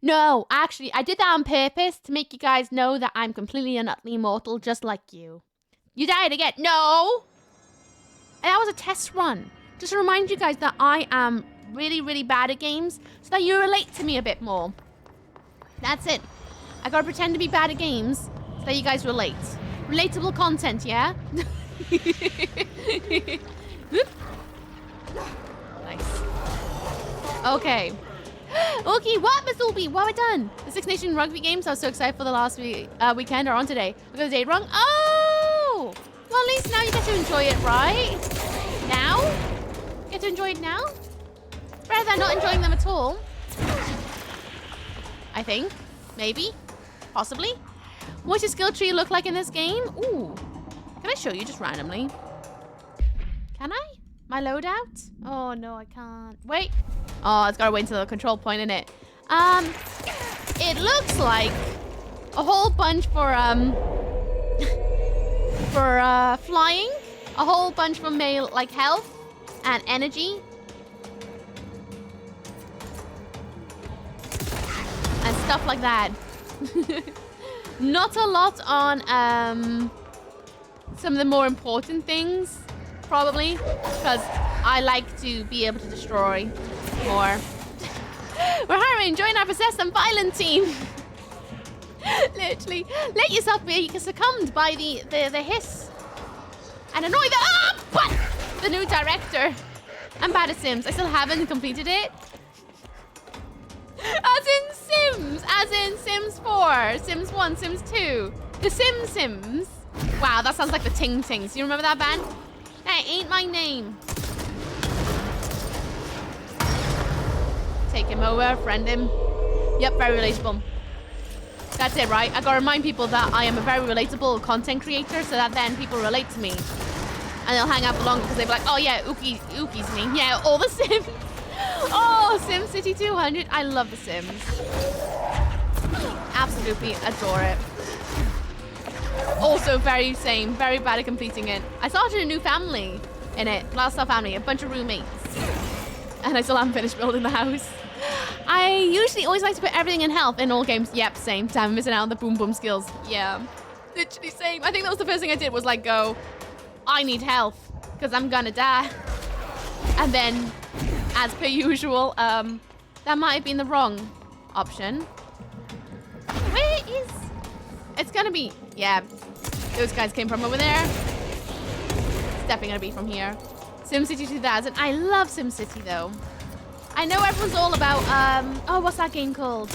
No, actually, I did that on purpose to make you guys know that I'm completely and utterly immortal, just like you. You died again. No! And that was a test run. Just to remind you guys that I am really, really bad at games, so that you relate to me a bit more. That's it. I gotta pretend to be bad at games, so that you guys relate. Relatable content, yeah? Nice. Okay. Okay, what, Miss Ulby? What have I done? The Six Nation rugby games I was so excited for the last weekend are on today. We got the date wrong. Oh! Well, at least now you get to enjoy it, right? Now? Get to enjoy it now? Rather than not enjoying them at all. I think. Maybe. Possibly. What's your skill tree look like in this game? Ooh. Can I show you just randomly? Can I? My loadout? Oh, no, I can't. Wait. Oh, it's got to wait until the control point, innit? It looks like a whole bunch for flying. A whole bunch for male, like, health and energy. And stuff like that. Not a lot on some of the more important things, probably, because I like to be able to destroy more. We're hiring, join our possessed and violent team. Literally, let yourself be succumbed by the hiss and annoy the new director. I'm bad at Sims. I still haven't completed it. As in Sims, as in Sims 4, Sims 1, Sims 2, the Sims. Wow, that sounds like the Ting Tings. You remember that band? That ain't my name. Take him over, friend him. Yep, very relatable. That's it, right? I gotta remind people that I am a very relatable content creator, so that then people relate to me. And they'll hang out for longer because they'll be like, oh yeah, Uki's me. Yeah, all the Sims. Oh, SimCity 200. I love The Sims. Absolutely adore it. Also very bad at completing it. I started a new family in it. Lifestyle family, a bunch of roommates. And I still haven't finished building the house. I usually always like to put everything in health in all games. Yep, same. Damn, I'm missing out on the boom boom skills. Yeah, literally same. I think that was the first thing I did was like go, I need health because I'm gonna die. And then, as per usual, that might have been the wrong option. Where is... It's gonna be... Yeah, those guys came from over there. It's definitely gonna be from here. SimCity 2000. I love SimCity though. I know everyone's all about, oh, what's that game called?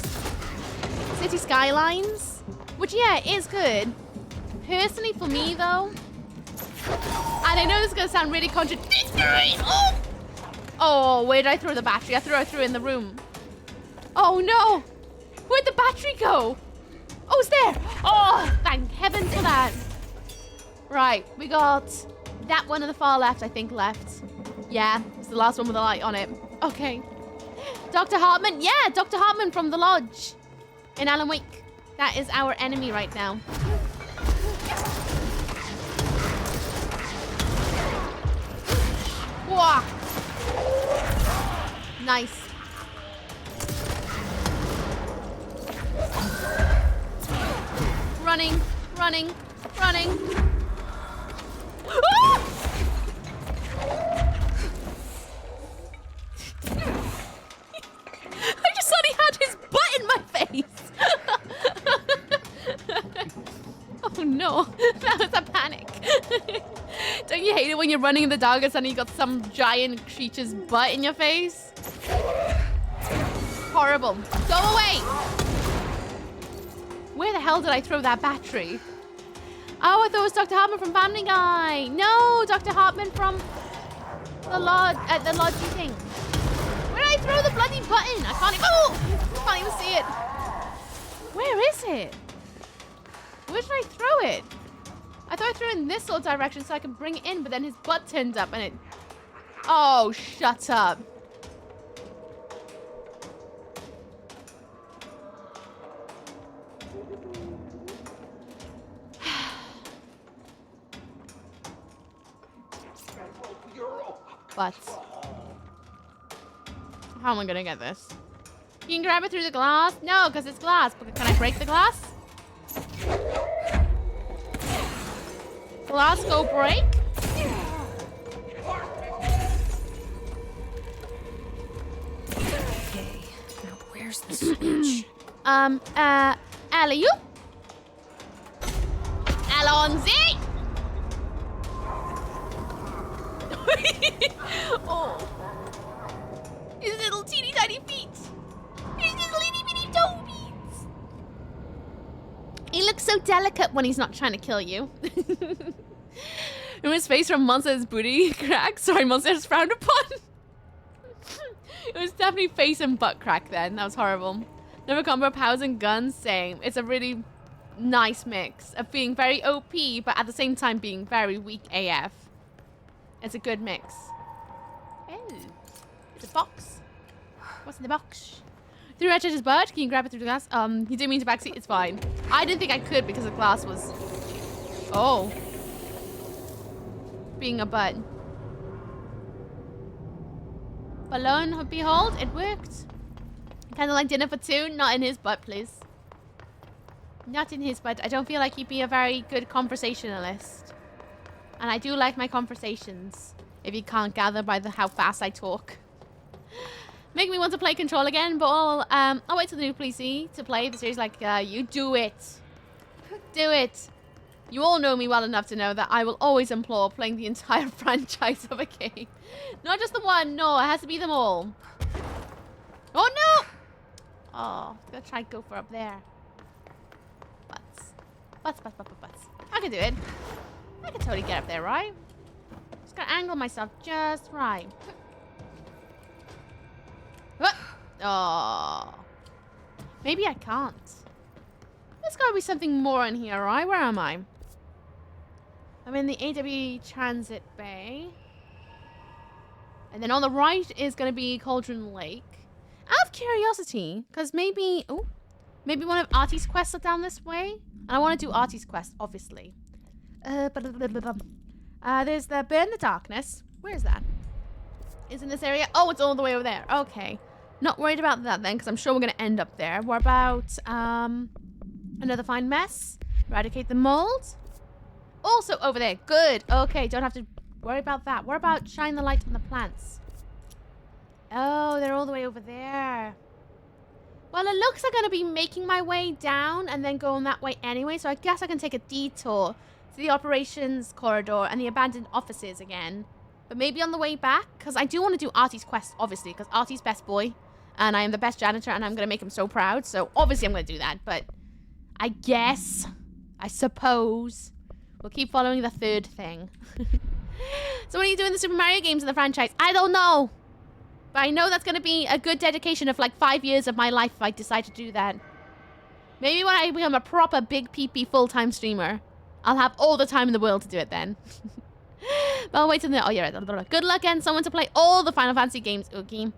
City Skylines? Which, yeah, is good. Personally, for me, though, and I know this is going to sound really contradictory. Oh, where did I throw the battery? I threw it in the room. Oh, no. Where'd the battery go? Oh, it's there. Oh, thank heaven for that. Right, we got that one on the far left, I think, left. Yeah, it's the last one with the light on it. Okay. Dr. Hartman. Yeah, Dr. Hartman from the Lodge in Alan Wake. That is our enemy right now. Whoa. Nice. Running. Ah! I just thought he had his butt in my face. Oh no, that was a panic. Don't you hate it when you're running in the dark and suddenly you got some giant creature's butt in your face? Horrible. Go away. Where the hell did I throw that battery? Oh, I thought it was Dr. Hartman from Family Guy. No, Dr. Hartman from the lodge, the lodgy thing. Where did I throw the bloody button? I can't even see it. Where is it? Where did I throw it? I thought I threw it in this little direction so I could bring it in, but then his butt turned up and it... Oh, shut up. But how am I gonna get this? You can grab it through the glass? No, because it's glass. But can I break the glass? Glass go break? Okay, now where's the switch? Alley-oop? Alonzi? Oh. His little teeny tiny feet. His little itty bitty toe beats. He looks so delicate when he's not trying to kill you. Remember his face from Monster's booty crack? Sorry, Monster's frowned upon. It was definitely face and butt crack then. That was horrible. Never combo powers and guns, same. It's a really nice mix of being very OP, but at the same time being very weak AF. It's a good mix. Oh, it's a box. What's in the box? Through Edge's butt, can you grab it through the glass? You didn't mean to backseat, it's fine. I didn't think I could because the glass was... Oh. Being a butt. But lo and behold, it worked. Kind of like dinner for two, not in his butt, please. Not in his butt. I don't feel like he'd be a very good conversationalist. And I do like my conversations, if you can't gather by how fast I talk. Make me want to play Control again, but I'll wait till the new PC to play the series. Like, you do it. Do it. You all know me well enough to know that I will always implore playing the entire franchise of a game. Not just the one, no, it has to be them all. Oh no! Oh, I'm gonna try and go for up there. Butts. I can do it. I can totally get up there, right? Just gotta angle myself just right. Oh. Maybe I can't. There's gotta be something more in here, right? Where am I? I'm in the AW Transit Bay. And then on the right is gonna be Cauldron Lake. Out of curiosity, because maybe... Oh. Maybe one of Artie's quests are down this way? And I want to do Artie's quest, obviously. There's the Burn the Darkness. Where is that? It's in this area. Oh, it's all the way over there. Okay. Not worried about that then, because I'm sure we're going to end up there. What about another fine mess? Eradicate the mold. Also over there. Good. Okay, don't have to worry about that. What about shine the light on the plants? Oh, they're all the way over there. Well, it looks like I'm going to be making my way down and then going that way anyway. So I guess I can take a detour to the operations corridor and the abandoned offices again. But maybe on the way back, because I do want to do Artie's quest, obviously, because Artie's best boy. And I am the best janitor and I'm going to make him so proud. So obviously I'm going to do that. But I guess, I suppose, we'll keep following the third thing. So when are you doing the Super Mario games in the franchise? I don't know. But I know that's going to be a good dedication of like 5 years of my life if I decide to do that. Maybe when I become a proper big PP full-time streamer, I'll have all the time in the world to do it then. But I'll wait till the... Oh, yeah. Good luck getting someone to play all the Final Fantasy games, Ookie.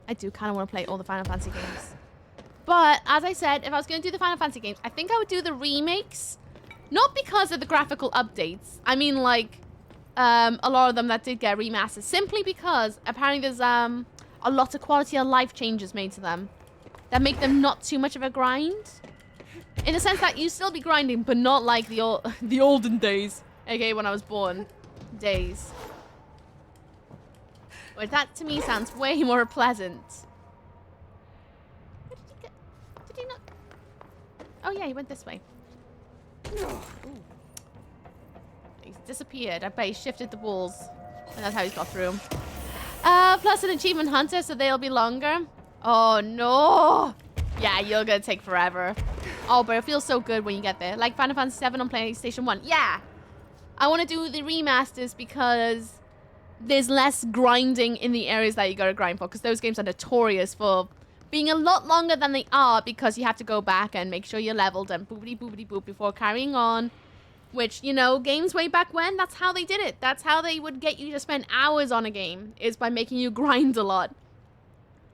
I do kind of want to play all the Final Fantasy games. But, as I said, if I was going to do the Final Fantasy games, I think I would do the remakes. Not because of the graphical updates. I mean, like... a lot of them that did get remasters, simply because apparently there's a lot of quality of life changes made to them that make them not too much of a grind, in the sense that you still be grinding, but not like the olden days, aka when I was born days. Well, that to me sounds way more pleasant. Where did he go? Did he not? Oh yeah, he went this way. Ooh. He's disappeared. I bet he shifted the walls. And that's how he's got through. Plus an achievement hunter, so they'll be longer. Oh, no. Yeah, you're going to take forever. Oh, but it feels so good when you get there. Like Final Fantasy 7 on PlayStation 1. Yeah. I want to do the remasters because there's less grinding in the areas that you got to grind for. Because those games are notorious for being a lot longer than they are because you have to go back and make sure you're leveled and boopity boopity boop before carrying on. Which, you know, games way back when, that's how they did it. That's how they would get you to spend hours on a game, is by making you grind a lot.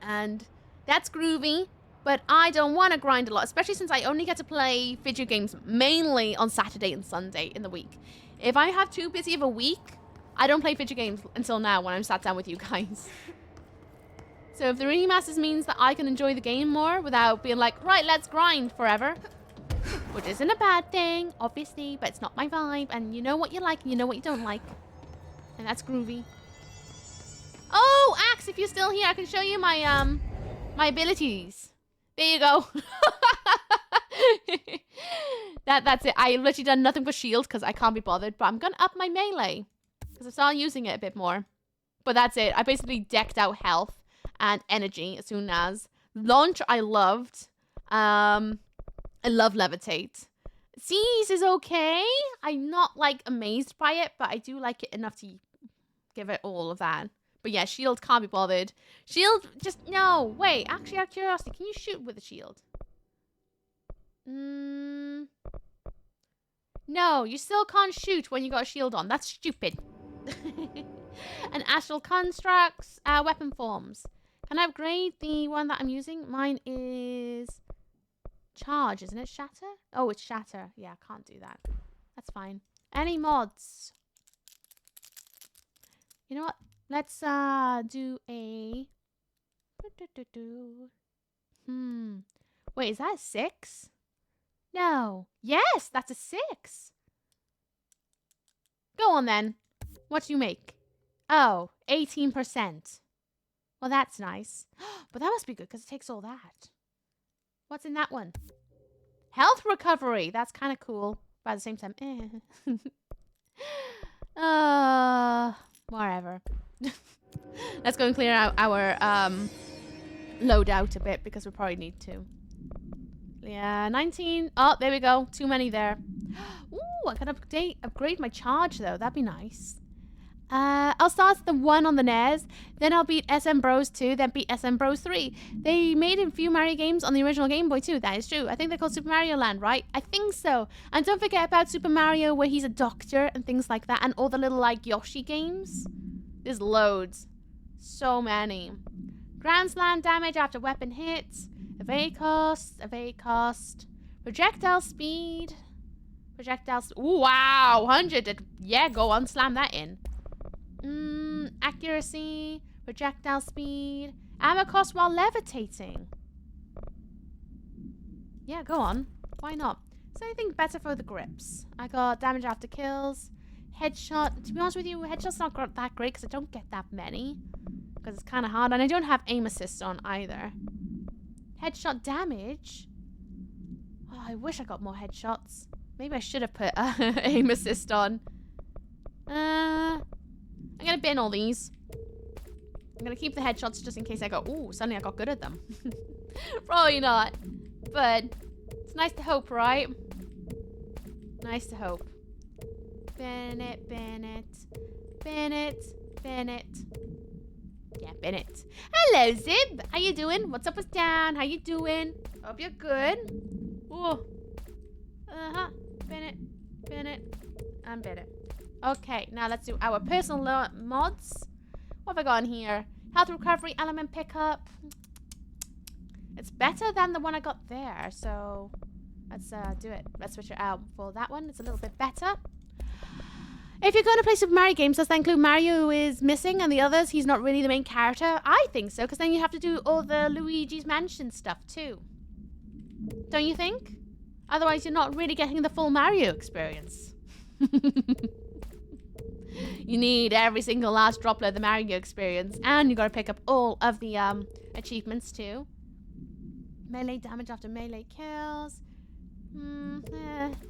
And that's groovy, but I don't want to grind a lot, especially since I only get to play video games mainly on Saturday and Sunday in the week. If I have too busy of a week, I don't play video games until now when I'm sat down with you guys. So if the remasters means that I can enjoy the game more without being like, right, let's grind forever. Which isn't a bad thing, obviously, but it's not my vibe. And you know what you like and you know what you don't like. And that's groovy. Oh, Axe, if you're still here, I can show you my my abilities. There you go. That's it. I literally done nothing but shield because I can't be bothered. But I'm going to up my melee because I started using it a bit more. But that's it. I basically decked out health and energy as soon as. Launch, I loved. I love levitate. Seize is okay. I'm not like amazed by it, but I do like it enough to give it all of that. But yeah, shield can't be bothered. Shield, just, no. Wait, actually, out of curiosity, can you shoot with a shield? No, you still can't shoot when you got a shield on. That's stupid. And astral constructs, weapon forms. Can I upgrade the one that I'm using? Mine is charge, isn't it? Shatter? Oh, it's shatter. Yeah, I can't do that. That's fine. Any mods? You know what? Let's do a... Wait, is that a 6? No. Yes, that's a 6. Go on then. What do you make? Oh, 18%. Well, that's nice. But that must be good because it takes all that. What's in that one? Health recovery. That's kind of cool. But at the same time, whatever. Let's go and clear out our loadout a bit because we probably need to. Yeah, 19. Oh, there we go. Too many there. Ooh, I can upgrade my charge though. That'd be nice. I'll start the 1 on the NES, then I'll beat SM Bros 2, then beat SM Bros 3. They made a few Mario games on the original Game Boy too, that is true. I think they're called Super Mario Land, right? I think so. And don't forget about Super Mario where he's a doctor and things like that, and all the little like Yoshi games. There's loads. So many. Grand Slam damage after weapon hits. Evade cost. Projectile speed. Ooh, wow, 100. Yeah, go on, slam that in. Accuracy, projectile speed, ammo cost while levitating. Yeah, go on. Why not? Is there anything better for the grips? I got damage after kills, headshot. To be honest with you, headshot's not that great because I don't get that many. Because it's kind of hard, and I don't have aim assist on either. Headshot damage. Oh, I wish I got more headshots. Maybe I should have put aim assist on. I'm gonna bin all these. I'm gonna keep the headshots just in case I go, ooh, suddenly I got good at them. Probably not. But it's nice to hope, right? Nice to hope. Bennett. Yeah, Bennett. Hello, Zib. How you doing? What's up, what's down? How you doing? Hope you're good. Ooh. Bennett. And Bennett. Okay, now let's do our personal mods. What have I got in here? Health recovery, element pickup. It's better than the one I got there, so let's do it. Let's switch it out for that one. It's a little bit better. If you're going to play Super Mario games, does that include Mario who is missing and the others? He's not really the main character? I think so, because then you have to do all the Luigi's Mansion stuff too. Don't you think? Otherwise, you're not really getting the full Mario experience. You need every single last droplet of the Mario experience, and you got to pick up all of the achievements too. Melee damage after melee kills. Meh.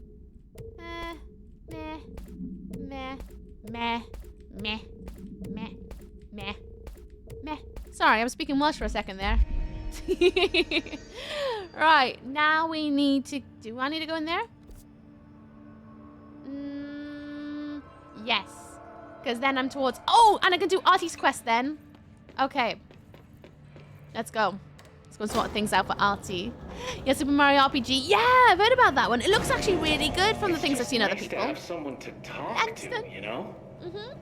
Sorry, I was speaking Welsh for a second there. Right, now we need to... Do I need to go in there? Yes. Because then I'm towards... Oh, and I can do Artie's quest then. Okay. Let's go. Let's go sort things out for Artie. Yeah, Super Mario RPG. Yeah, I've heard about that one. It looks actually really good from the things I've seen other people. To have someone to talk to, you know?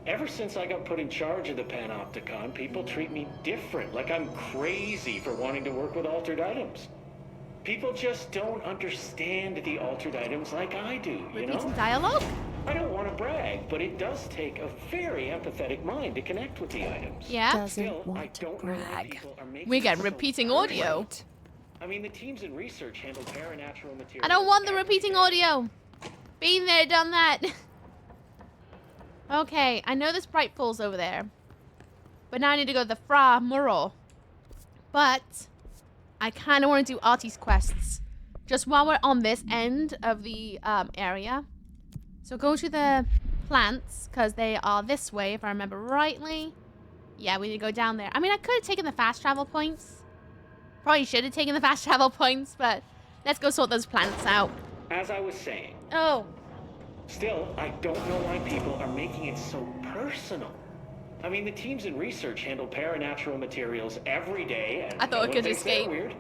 Ever since I got put in charge of the Panopticon, people treat me different, like I'm crazy for wanting to work with altered items. People just don't understand the altered items like I do, you know? Repeating dialogue? I don't want to brag, but it does take a very empathetic mind to connect with the items. Yeah? Still, I don't know why people are making we get repeating audio. I mean, the teams in research handle paranatural materials. I don't want the repeating audio. Been there, done that. Okay, I know there's Bright Falls over there. But now I need to go to the Fra Mural. But I kind of want to do Artie's quests. Just while we're on this end of the area. So go to the plants, because they are this way, if I remember rightly. Yeah, we need to go down there. I mean, I could have taken the fast travel points. Probably should have taken the fast travel points, but let's go sort those plants out. As I was saying. Oh. Still, I don't know why people are making it so personal. I mean, the teams in research handle paranatural materials every day, and I thought it could thinks they're escape. weird.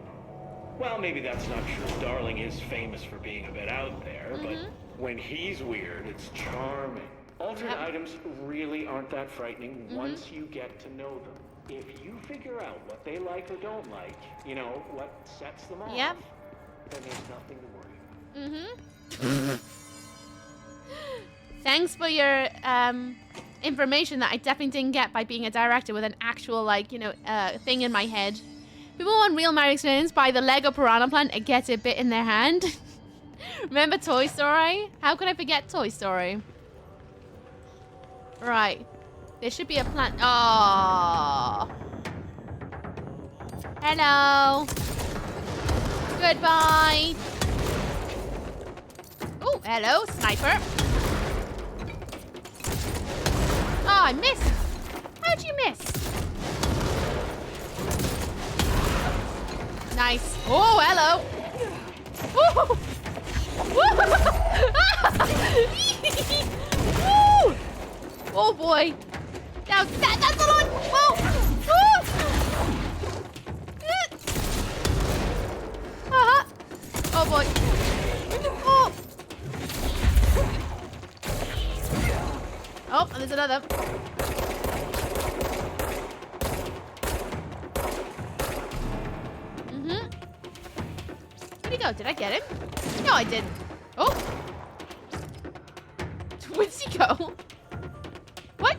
Well, maybe that's not true. Darling is famous for being a bit out there, but when he's weird, it's charming. Altered items really aren't that frightening once you get to know them. If you figure out what they like or don't like, you know, what sets them off, then there's nothing to worry about. Thanks for your information that I definitely didn't get by being a director with an actual, like, you know, thing in my head. People want real marriage experience, buy the Lego Piranha Plant and get a bit in their hand. Remember Toy Story? How could I forget Toy Story? Right. There should be a plant. Oh. Hello. Goodbye. Oh, hello, sniper. Oh, I missed. How'd you miss? Nice. Oh, hello. Woo! Woo! Oh boy. Now that's the one. Whoa! Oh boy. Oh. Oh, and there's another. Where'd he go? Did I get him? No, I didn't. Oh. Where'd he go? What?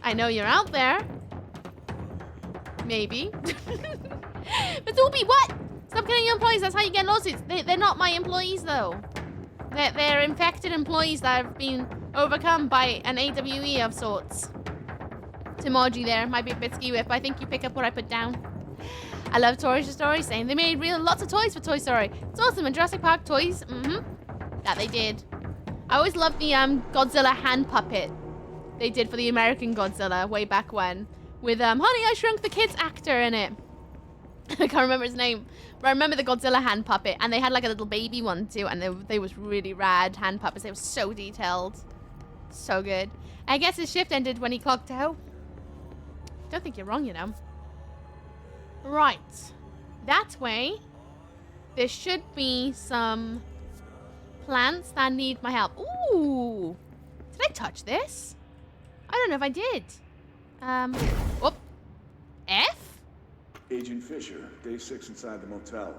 I know you're out there. Maybe. But Doopy, what? Stop killing your employees. That's how you get lawsuits. They're not my employees, though. They're infected employees that have been overcome by an AWE of sorts. Timoji there might be a bit skewy, but I think you pick up what I put down. I love Toy Story, saying they made lots of toys for Toy Story. It's awesome. And Jurassic Park toys, that they did. I always loved the Godzilla hand puppet they did for the American Godzilla way back when. With Honey, I Shrunk the Kids actor in it. I can't remember his name. But I remember the Godzilla hand puppet. And they had like a little baby one too. And they was really rad hand puppets. They were so detailed. So good. I guess his shift ended when he clocked out. Don't think you're wrong, you know. Right. That way, there should be some plants that need my help. Ooh. Did I touch this? I don't know if I did. Whoop. F? Agent Fisher, day 6 inside the motel.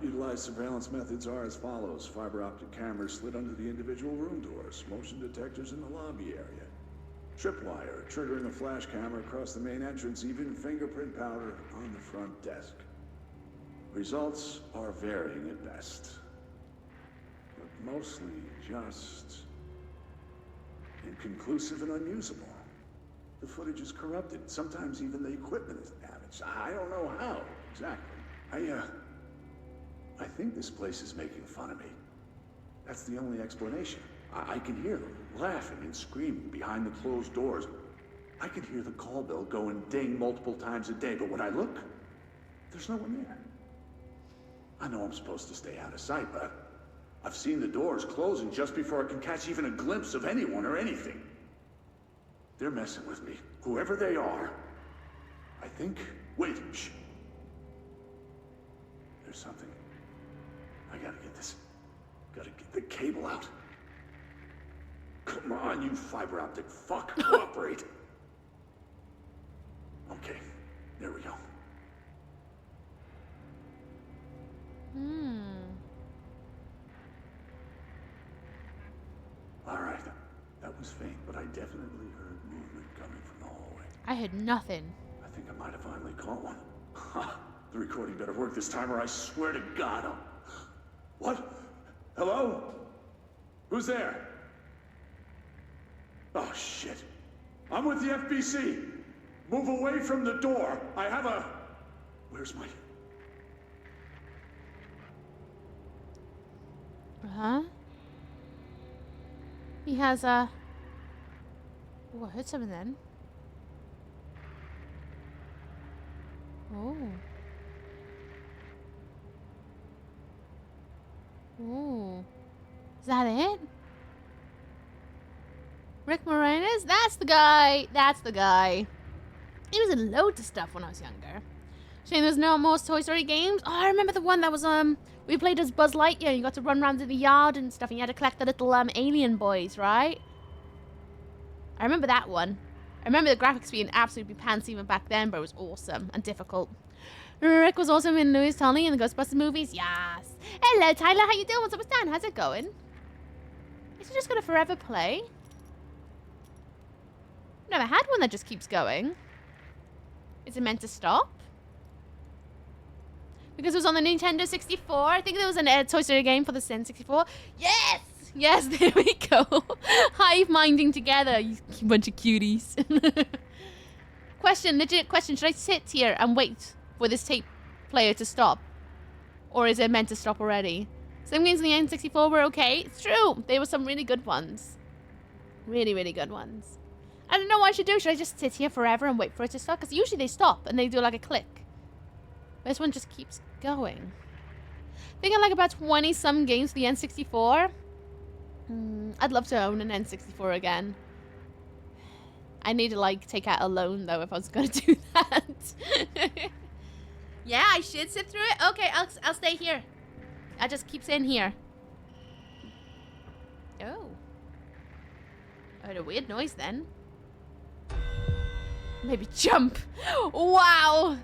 Utilized surveillance methods are as follows. Fiber optic cameras slid under the individual room doors. Motion detectors in the lobby area. Tripwire, triggering a flash camera across the main entrance. Even fingerprint powder on the front desk. Results are varying at best. But mostly just inconclusive and unusable. The footage is corrupted. Sometimes even the equipment is damaged. I don't know how exactly. I think this place is making fun of me. That's the only explanation. I can hear them laughing and screaming behind the closed doors. I can hear the call bell go and ding multiple times a day, but when I look, there's no one there. I know I'm supposed to stay out of sight, but I've seen the doors closing just before I can catch even a glimpse of anyone or anything. They're messing with me, whoever they are. I think... Wait, shh. There's something. I gotta get this. Gotta get the cable out. Come on, you fiber optic fuck. Cooperate. Okay, there we go. Alright, that was faint, but I definitely heard movement coming from the hallway. I heard nothing. I think I might have finally caught one. Ha! The recording better work this time, or I swear to God I'll... What? Hello? Who's there? Oh, shit. I'm with the FBC. Move away from the door. I have a... Where's my... Huh? He has a... Oh, I heard something then. Oh. Oh. Is that it? Rick Moranis? That's the guy. That's the guy. He was in loads of stuff when I was younger. Shame there's no more Toy Story games. Oh, I remember the one that was, we played as Buzz Lightyear. You got to run around in the yard and stuff, and you had to collect the little, alien boys, right? I remember that one. I remember the graphics being absolutely pants even back then, but it was awesome and difficult. Rick was also in Louis Tully in the Ghostbusters movies. Yes. Hello, Tyler. How you doing? What's up with Dan? How's it going? Is it just going to forever play? Never had one that just keeps going. Is it meant to stop? Because it was on the Nintendo 64. I think there was a Toy Story game for the N64. Yes! Yes, there we go. Hive-minding together, you bunch of cuties. Question, legit question. Should I sit here and wait for this tape player to stop? Or is it meant to stop already? Some games on the N64 were okay. It's true. There were some really good ones. Really, really good ones. I don't know what I should do. Should I just sit here forever and wait for it to stop? Because usually they stop and they do like a click. This one just keeps going. I think I like about 20-some games for the N64. I'd love to own an N64 again. I need to like take out a loan though if I was going to do that. Yeah, I should sit through it. Okay, I'll stay here. I'll just keep sitting here. Oh. I heard a weird noise then. Maybe jump. Wow.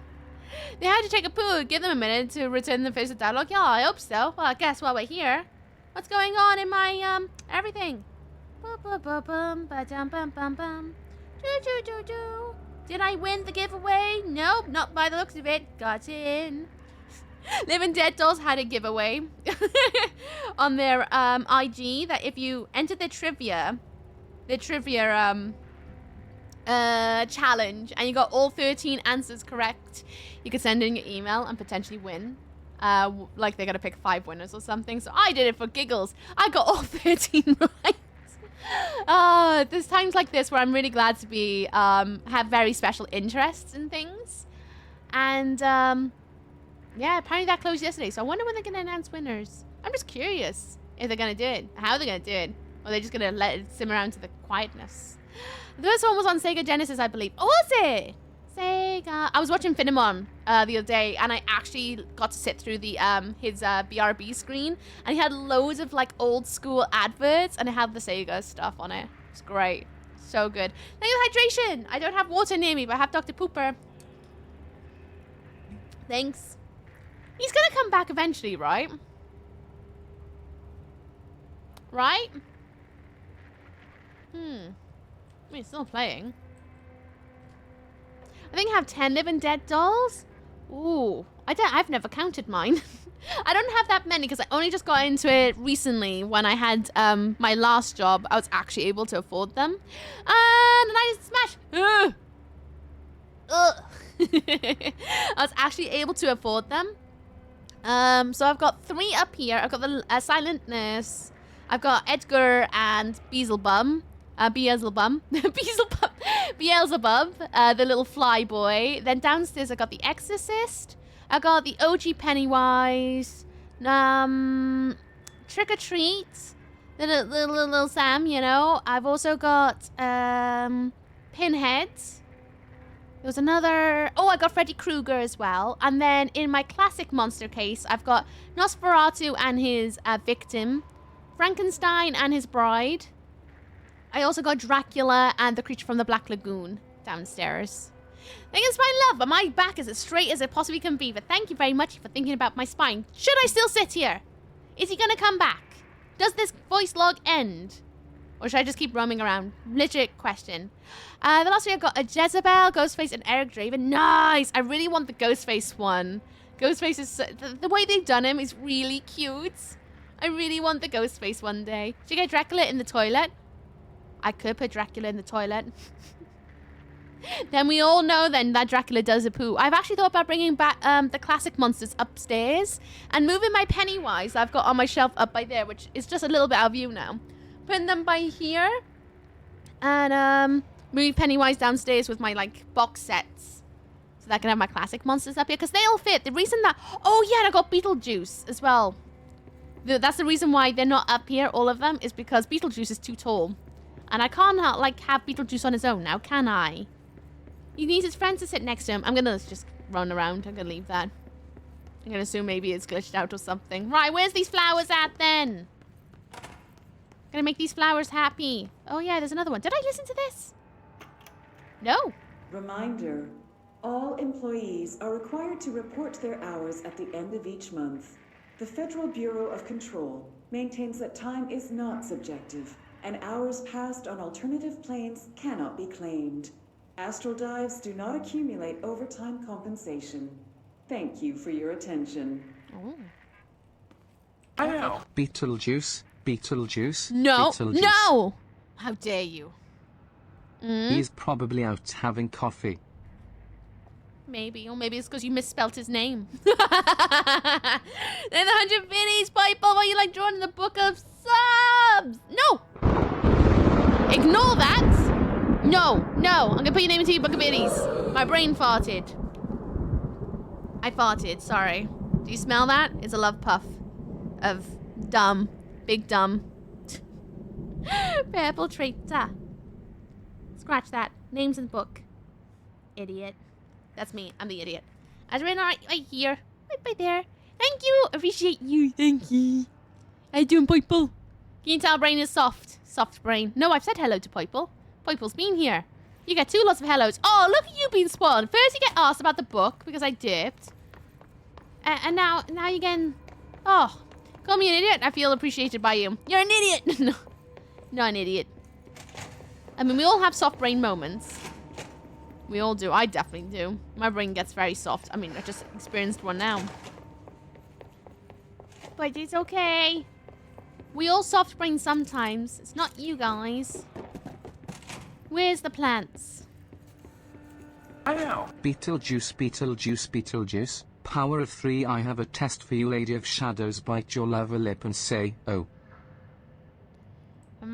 They had to take a poo. Give them a minute to return the face of dialogue. Yeah, I hope so. Well, I guess while we're here. What's going on in my, everything? Did I win the giveaway? Nope, not by the looks of it. Got in. Living Dead Dolls had a giveaway on their IG that if you entered the trivia challenge and you got all 13 answers correct, you could send in your email and potentially win. Like they're gonna pick 5 winners or something. So I did it for giggles. I got all 13 right. There's times like this where I'm really glad to be have very special interests in things. And yeah, apparently that closed yesterday. So I wonder when they're gonna announce winners. I'm just curious if they're gonna do it, how they're gonna do it, or they're just gonna let it simmer around to the quietness. The first one was on Sega Genesis, I believe. Oh, was it? Sega. I was watching Finemon the other day, and I actually got to sit through the his BRB screen, and he had loads of like old school adverts, and it had the Sega stuff on it. It's great, so good. Thank you for hydration. I don't have water near me, but I have Dr. Pooper. Thanks. He's gonna come back eventually, right? Right? I mean, he's still playing. I think I have 10 Living Dead dolls. Ooh, I've never counted mine. I don't have that many because I only just got into it recently when I had my last job. I was actually able to afford them. And I smash. I was actually able to afford them. So I've got 3 up here. I've got the Silent Nurse. I've got Edgar and Beelzebub. Beelzebub, the little fly boy. Then downstairs I got the Exorcist. I got the OG Pennywise. Trick or Treat. The little Sam, you know. I've also got Pinhead. There was another. Oh, I got Freddy Krueger as well. And then in my classic monster case, I've got Nosferatu and his victim, Frankenstein and his bride. I also got Dracula and the Creature from the Black Lagoon downstairs. Thank you, Spine Love, but my back is as straight as it possibly can be. But thank you very much for thinking about my spine. Should I still sit here? Is he going to come back? Does this voice log end? Or should I just keep roaming around? Legit question. The last week I got a Jezebel, Ghostface, and Eric Draven. Nice! I really want the Ghostface one. Ghostface is... the way they've done him is really cute. I really want the Ghostface one day. Should I get Dracula in the toilet? I could put Dracula in the toilet. Then we all know then that Dracula does a poo. I've actually thought about bringing back the classic monsters upstairs and moving my Pennywise I've got on my shelf up by there, which is just a little bit out of view now. Putting them by here and moving Pennywise downstairs with my like box sets so that I can have my classic monsters up here because they all fit. The reason that... oh yeah, and I got Beetlejuice as well. That's the reason why they're not up here, all of them, is because Beetlejuice is too tall. And I can't, like, have Beetlejuice on his own now, can I? He needs his friends to sit next to him. I'm gonna just run around. I'm gonna leave that. I'm gonna assume maybe it's glitched out or something. Right, where's these flowers at, then? Gonna make these flowers happy. Oh, yeah, there's another one. Did I listen to this? No. Reminder, all employees are required to report their hours at the end of each month. The Federal Bureau of Control maintains that time is not subjective, and hours passed on alternative planes cannot be claimed. Astral dives do not accumulate overtime compensation. Thank you for your attention. Oh. Ow. Beetlejuice, Beetlejuice, No, Beetlejuice. no! How dare you? He's probably out having coffee. Maybe, or maybe it's because you misspelt his name. Then the 100 biddies, Piper, while you like drawing in the book of subs. No! Ignore that! No, no, I'm gonna put your name into your book of biddies. My brain farted. I farted, sorry. Do you smell that? It's a love puff of dumb, big dumb. Purple traitor. Scratch that. Names in the book. Idiot. That's me. I'm the idiot. I was written right here. Right there. Thank you. Appreciate you. Thank you. How you doing, Poiple? Can you tell brain is soft? Soft brain. No, I've said hello to Poiple. Poiple's been here. You get 2 lots of hellos. Oh, look at you being spoiled. First you get asked about the book because I dipped. And now you're getting... Oh, call me an idiot. I feel appreciated by you. You're an idiot. No, not an idiot. I mean, we all have soft brain moments. We all do. I definitely do. My brain gets very soft. I mean, I just experienced one now. But it's okay. We all soft brain sometimes. It's not you guys. Where's the plants? Ow. Beetlejuice, Beetlejuice, Beetlejuice. Power of 3. I have a test for you, Lady of Shadows. Bite your lower lip and say, oh.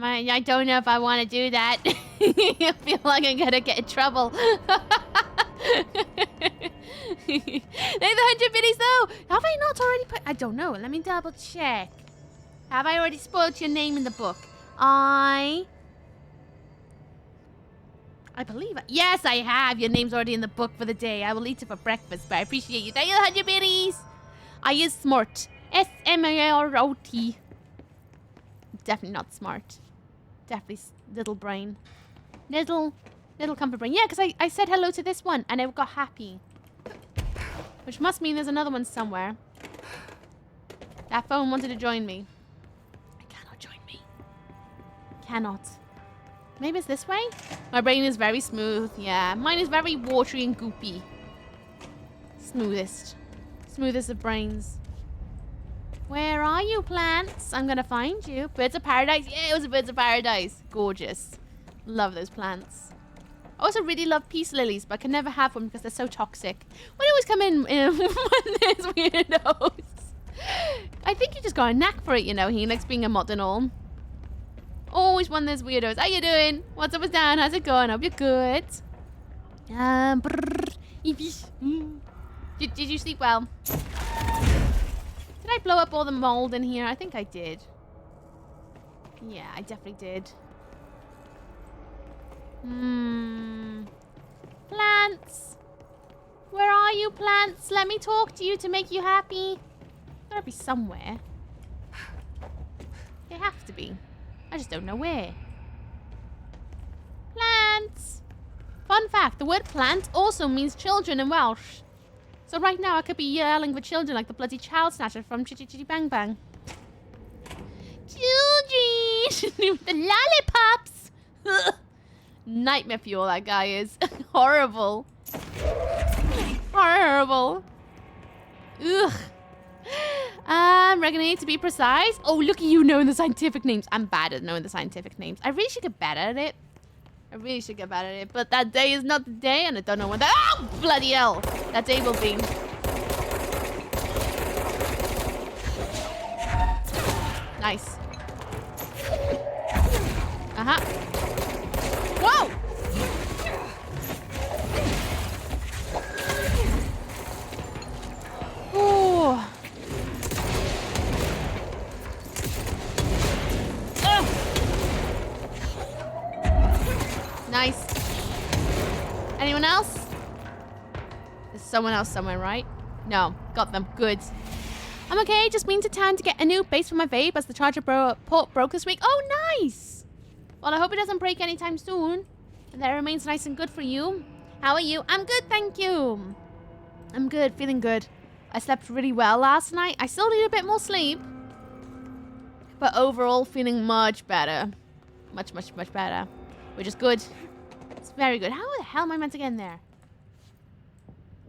I don't know if I want to do that. I feel like I'm gonna get in trouble. They're the 100 biddies though. Have I not already put... I don't know. Let me double check. Have I already spoiled your name in the book? I believe it. Yes, I have. Your name's already in the book for the day. I will eat it for breakfast, but I appreciate you. Thank you, 100 biddies. I is smart. S-M-A-R-O-T. Definitely not smart. Definitely little brain. Little comfort brain. Yeah, because I said hello to this one and it got happy. Which must mean there's another one somewhere. That phone wanted to join me. It cannot join me. Cannot. Maybe it's this way? My brain is very smooth. Yeah, mine is very watery and goopy. Smoothest. Smoothest of brains. Where are you, plants? I'm gonna find you. Birds of paradise. Yeah, it was a birds of paradise. Gorgeous. Love those plants. I also really love peace lilies, but I can never have one because they're so toxic. Why do they always come in when there's weirdos? I think you just got a knack for it, you know. He likes being a mod and all. Always when there's weirdos. How you doing? What's up, what's down? How's it going? Hope you're good. Did you sleep well? Did I blow up all the mold in here? I think I did. Yeah, I definitely did. Plants. Where are you, plants? Let me talk to you to make you happy. Gotta be somewhere. They have to be. I just don't know where. Plants. Fun fact, the word plant also means children in Welsh. So right now I could be yelling for children like the bloody child snatcher from Chitty Chitty Bang Bang. Children! The lollipops! Nightmare fuel that guy is. Horrible. Horrible. Ugh. Reckoning to be precise. Oh, look at you knowing the scientific names. I'm bad at knowing the scientific names. I really should get better at it. I really should get better at it. But that day is not the day, and I don't know when that... Oh, bloody hell. That day will be. Nice. Uh-huh. Whoa! Ooh. Nice. Anyone else? There's someone else somewhere, right? No. Got them. Good. I'm okay. Just been to town to get a new base for my vape as the charger port broke this week. Oh, nice. Well, I hope it doesn't break anytime soon. And that it remains nice and good for you. How are you? I'm good, thank you. I'm good. Feeling good. I slept really well last night. I still need a bit more sleep. But overall, feeling much better. Much, much, much better. Which is good. It's very good. How the hell am I meant to get in there?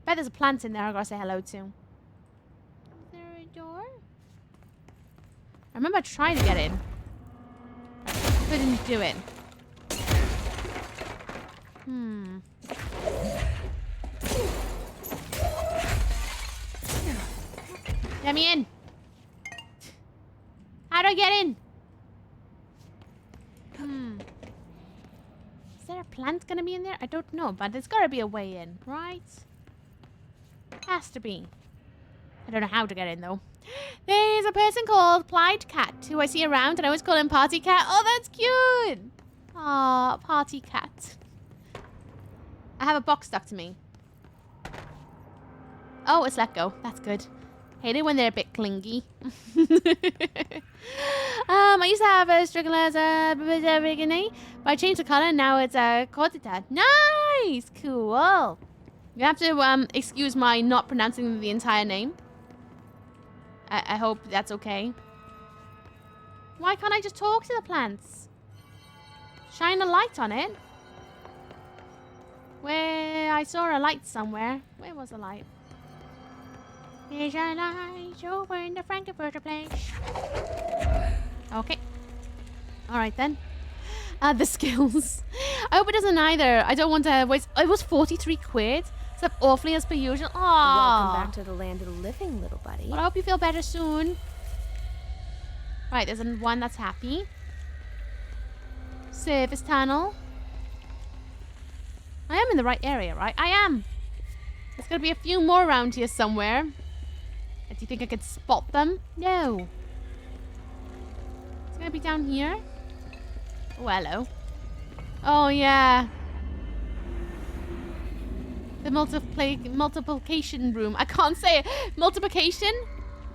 Bet there's a plant in there I gotta say hello to. Is there a door? I remember I tried to get in. I couldn't do it. Let me in. How do I get in? Is there a plant gonna be in there? I don't know, but there's gotta be a way in, right? Has to be. I don't know how to get in though. There's a person called Plied Cat who I see around and I always call him Party Cat. Oh, that's cute. Aw, Party Cat. I have a box stuck to me. Oh, it's let go. That's good. Hate it when they're a bit clingy. I used to have a struggle as a beginning, but I changed the color and now it's a Cortita. Nice! Cool. You have to excuse my not pronouncing the entire name. I hope that's okay. Why can't I just talk to the plants? Shine a light on it. Where I saw a light somewhere. Where was the light? There's a light over in the Frankfurter place. Okay. Alright then. The skills. I hope it doesn't either. I don't want to waste. It was 43 quid. It's up awfully as per usual. Aww. Welcome back to the land of the living, little buddy. Well, I hope you feel better soon. Right, there's one that's happy. Service tunnel. I am in the right area, right? I am. There's gonna be a few more around here somewhere. Do you think I could spot them? No. It's gonna be down here. Oh, hello. Oh, yeah. The multiplication room. I can't say it. Multiplication?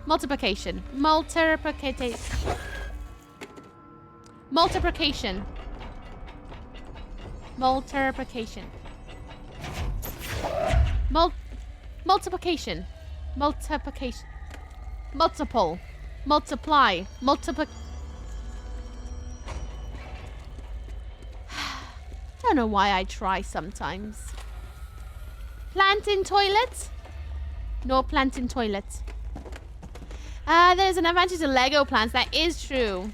Multiplication. Multiplication. Multiplication. Multiplication. Multiplication. Multiplication. Multiple. Multiply. I don't know why I try sometimes. Plant in toilet? No plant in toilet. There's an advantage to Lego plants. That is true.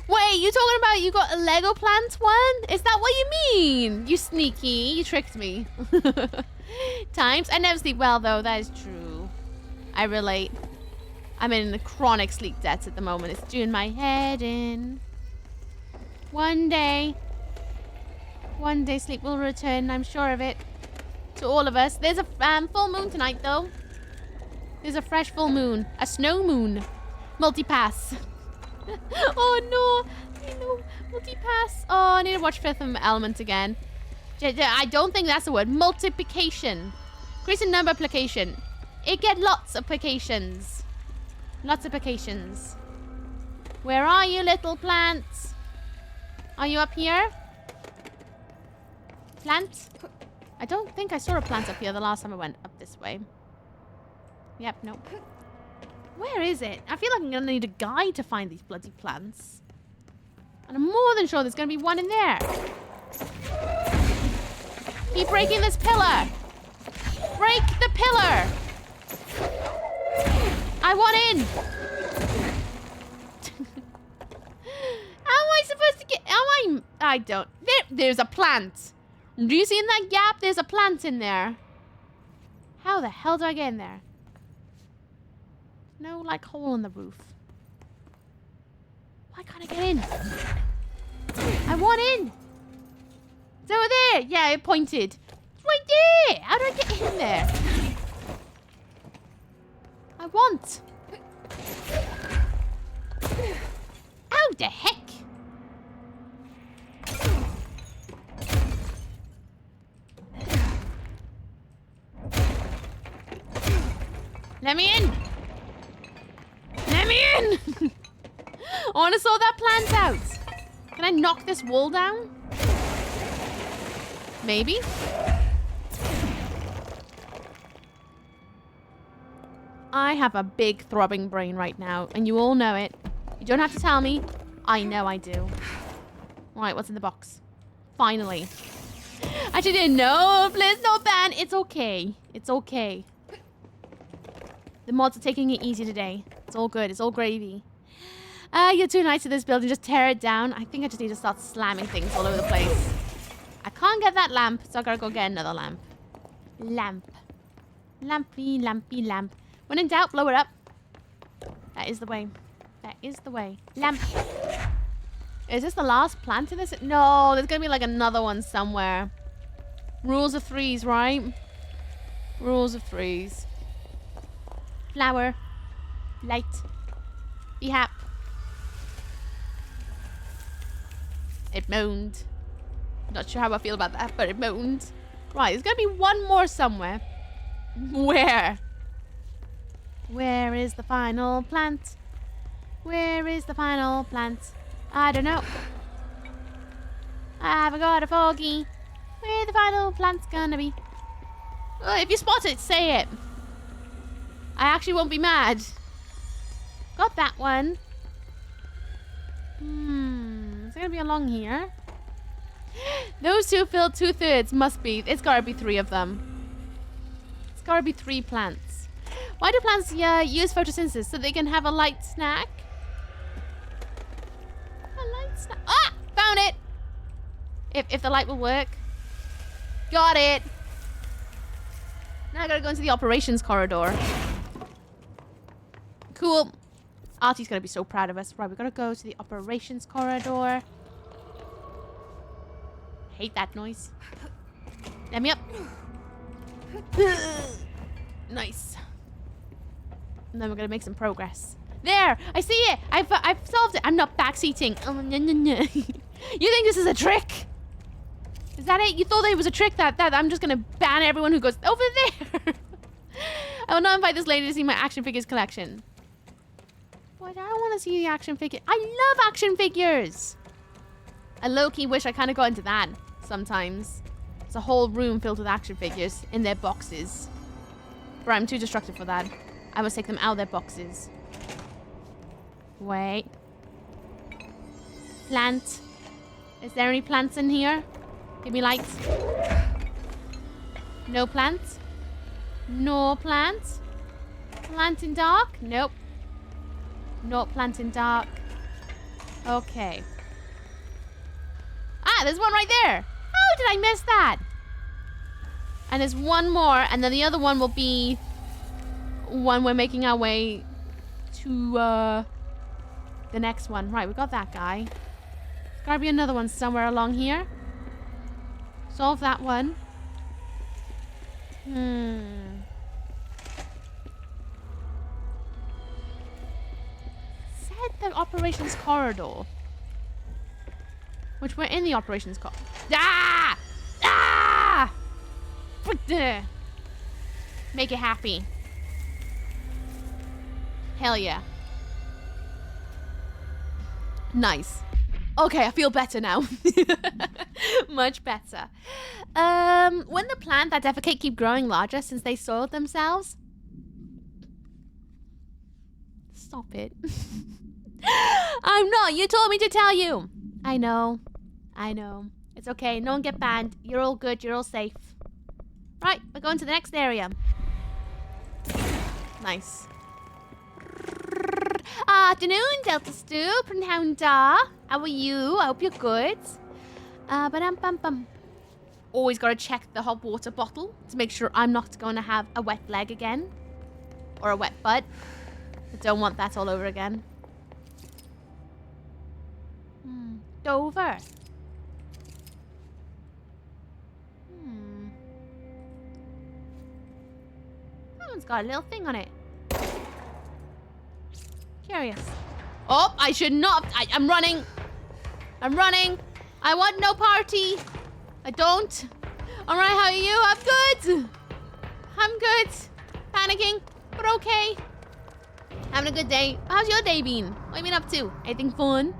Wait, you talking about you got a Lego plant one? Is that what you mean? You sneaky. You tricked me. Times. I never sleep well, though. That is true. I relate. I'm in a chronic sleep debt at the moment. It's doing my head in. One day sleep will return. I'm sure of it. To all of us. There's a full moon tonight, though. There's a fresh full moon. A snow moon. Multipass. Oh, no. I know. Multipass. Oh, I need to watch Fifth Element again. I don't think that's the word. Multiplication. Increasing number application. It get lots of applications. Lots of applications. Where are you, little plants? Are you up here? Plant? I don't think I saw a plant up here the last time I went up this way. Yep, nope. Where is it? I feel like I'm gonna need a guide to find these bloody plants. And I'm more than sure there's gonna be one in there. Keep breaking this pillar. Break the pillar. I want in. How am I supposed to get? I don't. There's a plant. Do you see in that gap? There's a plant in there. How the hell do I get in there? No, like, hole in the roof. Why can't I get in? I want in. It's over there. Yeah, it pointed. It's right there. How do I get in there? I want. How the heck? Let me in! Let me in! I want to sort that plant out. Can I knock this wall down? Maybe? I have a big throbbing brain right now, and you all know it. You don't have to tell me. I know I do. Right, what's in the box? Finally. Actually didn't know. Please, no ban. It's okay. It's okay. The mods are taking it easy today. It's all good. It's all gravy. You're too nice to this building. Just tear it down. I think I just need to start slamming things all over the place. I can't get that lamp, so I gotta go get another lamp. Lamp. Lampy, lampy, lamp. When in doubt, blow it up. That is the way. That is the way. Lamp. Is this the last plant in this? No, there's gonna be like another one somewhere. Rules of threes, right? Rules of threes. Flower. Light. Be happy. It moaned. Not sure how I feel about that, but it moaned. Right, there's gonna be one more somewhere. Where? Where is the final plant? Where is the final plant? I don't know. I haven't got a foggy. Where the final plant's gonna be? Oh, if you spot it, say it. I actually won't be mad. Got that one. Is it gonna be along here? Those two filled 2/3 must be. It's gotta be 3 of them. It's gotta be 3 plants. Why do plants use photosynthesis? So they can have a light snack? A light snack. Ah! Found it! If the light will work. Got it! Now I gotta go into the operations corridor. Cool. Artie's gonna be so proud of us. Right, we gotta go to the operations corridor. Hate that noise. Let me up. Nice. And then we're gonna make some progress. There! I see it! I've solved it! I'm not backseating. Oh, no, no, no. You think this is a trick? Is that it? You thought it was a trick that I'm just gonna ban everyone who goes over there? I will not invite this lady to see my action figures collection. What? I don't want to see the action figure. I love action figures! I low-key wish I kind of got into that sometimes. It's a whole room filled with action figures in their boxes. But I'm too destructive for that. I must take them out of their boxes. Wait. Plant. Is there any plants in here? Give me lights. No plants? No plants? Plant in dark? Nope. Not plant in dark. Okay. Ah, there's one right there. How did I miss that? And there's one more, and then the other one will be when we're making our way to the next one. Right, we got that guy. There's gotta be another one somewhere along here. Solve that one. Said the operations corridor. Which we're in the operations corridor. Ah! Ah! Make it happy. Hell yeah. Nice. Okay, I feel better now. Much better. When the plant that defecate keep growing larger since they soiled themselves? Stop it. I'm not. You told me to tell you. I know. I know. It's okay. No one get banned. You're all good. You're all safe. Right, we're going to the next area. Nice. Afternoon, Delta Stu. How are you? I hope you're good. Ba-dum-bum-bum. Always got to check the hot water bottle to make sure I'm not going to have a wet leg again. Or a wet butt. I don't want that all over again. Dover. That one's got a little thing on it. Curious. Oh, I should not. I'm running. I'm running. I want no party. I don't. All right, how are you? I'm good. I'm good. Panicking. But okay. Having a good day. How's your day been? What have you been up to? Anything fun?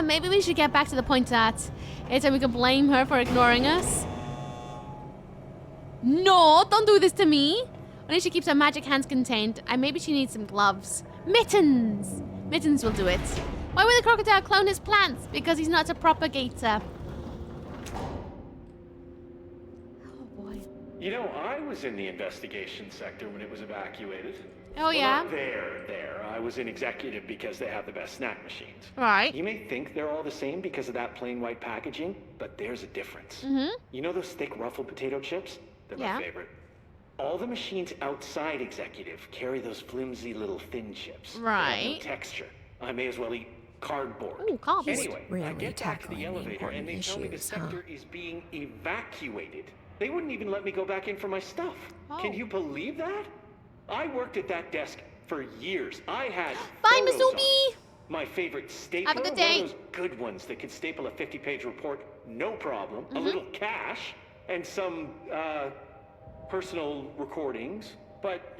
Maybe we should get back to the point that anytime we can blame her for ignoring us. No, don't do this to me. Only she keeps her magic hands contained. And maybe she needs some gloves. Mittens. Mittens will do it. Why would the crocodile clone his plants? Because he's not a propagator. Oh boy. You know, I was in the investigation sector when it was evacuated. Oh yeah? Not there. I was in executive because they have the best snack machines. Right. You may think they're all the same because of that plain white packaging, but there's a difference. You know those thick ruffled potato chips? They're my favorite. All the machines outside executive carry those flimsy little thin chips. Right. They have no texture. I may as well eat cardboard. Ooh, carbs. Anyway, I Really get back to the tackling elevator and they tell me the issues, sector is being evacuated. They wouldn't even let me go back in for my stuff. Can you believe that? I worked at that desk for years. I had Bye, Miss photos on Ubi. it. My favorite stapler, Have a good day. one of those good ones that could staple a 50-page report, no problem, a little cash, and some, personal recordings. But,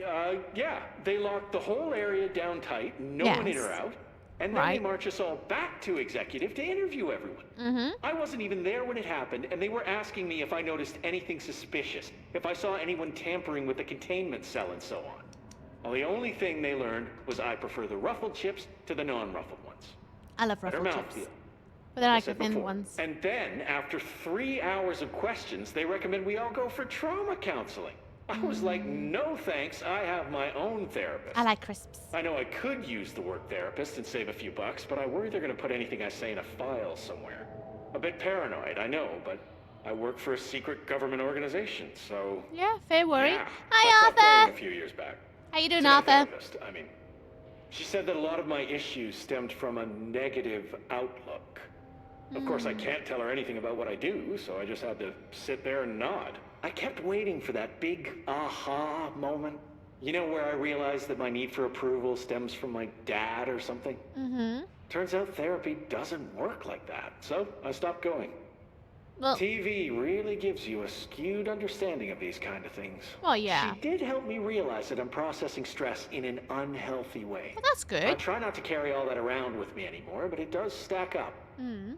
yeah, they locked the whole area down tight, no one in or out, and then they march us all back to executive to interview everyone. I wasn't even there when it happened, and they were asking me if I noticed anything suspicious, if I saw anyone tampering with the containment cell and so on. Well, the only thing they learned was I prefer the ruffled chips to the non-ruffled ones. I love Better ruffled chips. mouthfeel. But they're I like the said thin before. ones. And then, after 3 hours of questions, they recommend we all go for trauma counseling. I was like, no thanks, I have my own therapist. I like crisps. I know I could use the word therapist and save a few bucks, but I worry they're gonna put anything I say in a file somewhere. A bit paranoid, I know, but I work for a secret government organization, so... Yeah, fair worry. Yeah, Hi, I stopped going Arthur. a few years back. How you doing, To my Arthur? therapist, I mean, she said that a lot of my issues stemmed from a negative outlook. Of course, I can't tell her anything about what I do, so I just had to sit there and nod. I kept waiting for that big aha moment. You know, where I realized that my need for approval stems from my dad or something? Turns out therapy doesn't work like that, so I stopped going. Well, TV really gives you a skewed understanding of these kind of things. well, yeah. She did help me realize that I'm processing stress in an unhealthy way. Well, that's I good. try not to carry all that around with me anymore, but it does stack up.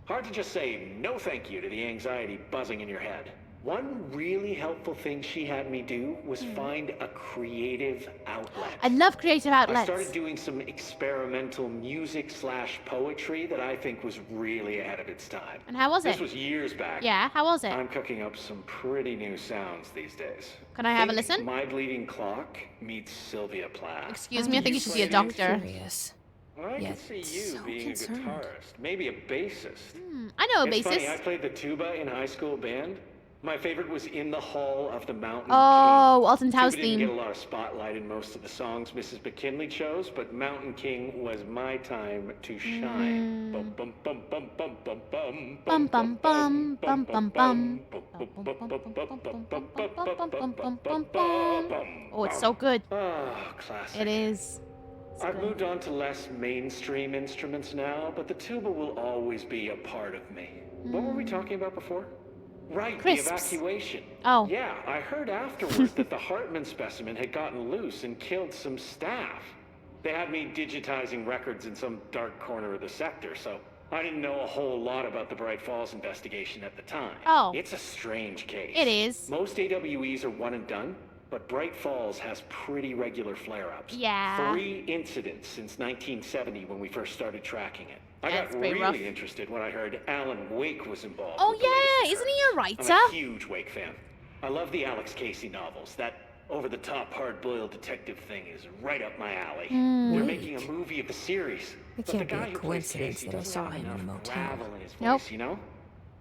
Hard to just say no thank you to the anxiety buzzing in your head. One really helpful thing she had me do was find a creative outlet. I love creative outlets. I started doing some experimental music/poetry that I think was really ahead of its time. And how was it? This was years back. Yeah, how was it? I'm cooking up some pretty new sounds these days. Can I have a Think listen? My Bleeding Clock meets Sylvia Plath. Excuse me, I think you should see a doctor. Curious. I Yet could see you so being concerned. a guitarist, maybe a bassist. I know a It's funny, I bassist. played the tuba in high school band. My favorite was In the Hall of the Mountain Oh, Alton King. Towers Tuba didn't get a theme. lot of spotlight in most of the songs Mrs. McKinley chose, but Mountain King was my time to shine. Bum bum bum bum bum bum bum Bum bum bum bum bum bum. Oh, it's so good. Ah, classic. It is. It's I've good. moved on to less mainstream instruments now, but the tuba will always be a part of me. What were we talking about before? Right, Crisps. the evacuation. Oh. Yeah, I heard afterward that the Hartman specimen had gotten loose and killed some staff. They had me digitizing records in some dark corner of the sector, so I didn't know a whole lot about the Bright Falls investigation at the time. Oh. It's a strange case. It is. Most AWEs are one and done, but Bright Falls has pretty regular flare-ups. Yeah. 3 incidents since 1970 when we first started tracking it. I That's got pretty really rough. interested when I heard Alan Wake was involved. Oh with the yeah, latest isn't he a I'm writer? a huge Wake fan. I love the Alex Casey novels. That over-the-top, hard-boiled detective thing is right up my alley. They're making a movie of the series. It But the can't be guy a who plays coincidence Casey that I doesn't saw have him in a enough motel. gravel in his voice, Nope. you know?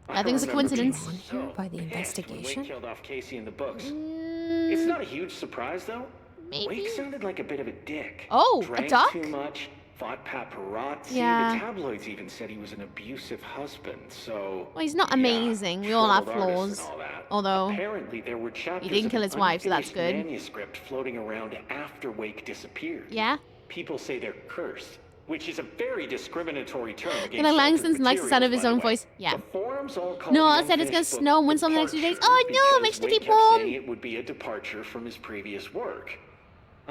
Nothing's a remember being coincidence. On here so by the pissed when investigation? Wake killed off Casey in the books. It's not a huge surprise, though. Maybe. Wake sounded like a bit of a dick. Oh, a Drank duck? too much, fought paparazzi. Yeah. The tabloids even said he was an abusive husband, so... Well, he's not yeah, amazing. We all have troubled artist flaws. and all that. Although, Apparently, there were chapters didn't of kill an his wife, so that's unfinished good. manuscript floating around after Wake disappeared. yeah. People say they're cursed, which is a very discriminatory term against Gonna Langston's likes the sound of his materials, own by the way. voice. Yeah. The forums all called No, the I said it's gonna unfinished book snow and win some the next few days. Departure Oh no, because makes me Wake keep kept warm. saying it would be a departure from his previous work.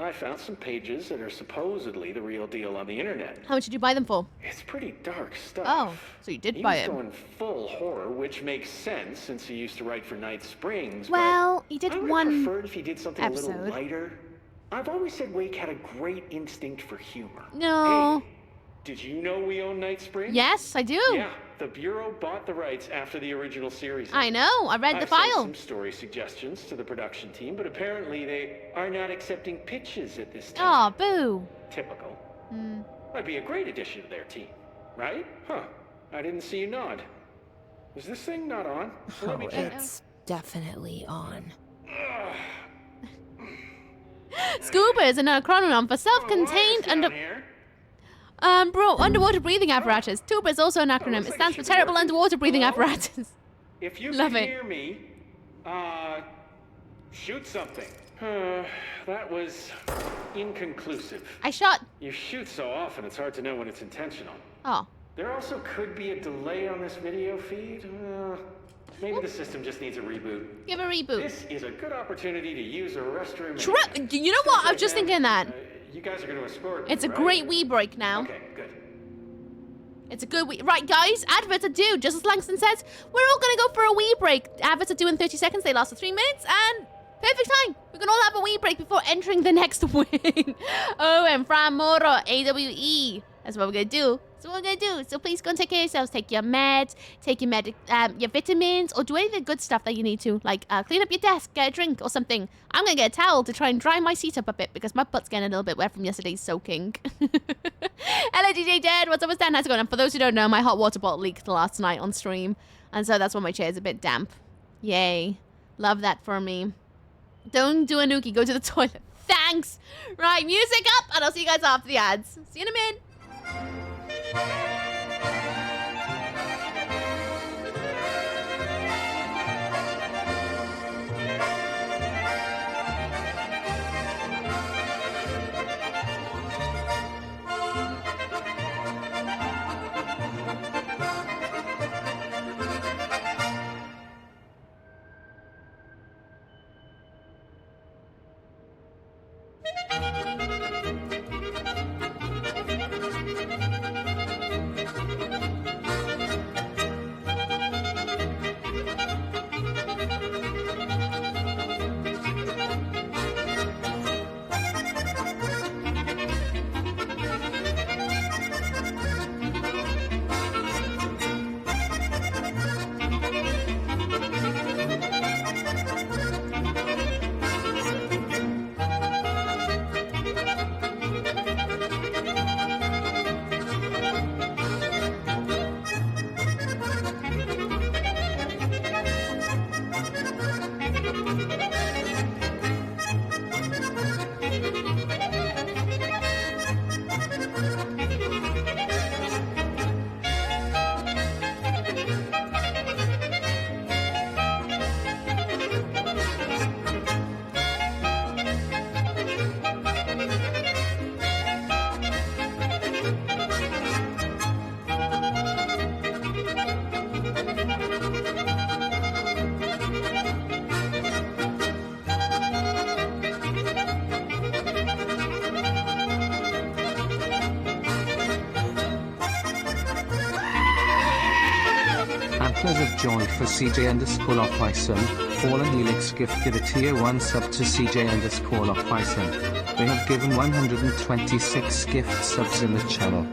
I found some pages that are supposedly the real deal on the internet. How much did you buy them for? It's pretty dark stuff. Oh, so you did buy it. He was going full horror, which makes sense since he used to write for Night Springs. Well, he did I one would have preferred if he did something episode. a little lighter. I've always said Wake had a great instinct for humor. No. Hey, did you know we own Night Springs? Yes, I do. Yeah, the Bureau bought the rights after the original series. I know, I read the I've file. sent some story suggestions to the production team, but apparently they are not accepting pitches at this time. Aw, boo. Typical. Might be a great addition to their team, right? Huh. I didn't see you nod. Is this thing not on? Let me check. It's definitely on. Scuba is an acronym for self-contained underwater breathing apparatus. TUBA is also an acronym. It stands for Terrible Underwater Breathing Apparatus. If you Love can it. hear me, shoot something. That was inconclusive. I shot. You shoot so often, it's hard to know when it's intentional. Oh. There also could be a delay on this video feed. Maybe the system just needs a reboot. Give a reboot. This is a good opportunity to use a restroom. You know what? I was just thinking that. You guys are going to escort me, It's a right? great wee break now. Okay, good. It's a good wee... Right, guys, adverts are due. Just as Langston says, we're all going to go for a wee break. Adverts are due in 30 seconds. They last for 3 minutes, and perfect time. We can all have a wee break before entering the next wing. Oh, and Fra Moro, AWE. That's what we're going to do. That's what we're going to do. So please go and take care of yourselves. Take your meds, take your vitamins, or do any of the good stuff that you need to. Like, clean up your desk, get a drink or something. I'm going to get a towel to try and dry my seat up a bit because my butt's getting a little bit wet from yesterday's soaking. Hello, DJ Dead. What's up with Dan? How's it going? And for those who don't know, my hot water bottle leaked last night on stream. And so that's why my chair's a bit damp. Yay. Love that for me. Don't do a nookie. Go to the toilet. Thanks. Right, music up, and I'll see you guys after the ads. See you in a minute. Antlers of Joy for CJ_Bison. Fallen Helix gifted a tier 1 sub to CJ_Bison. They have given 126 gift subs in the channel.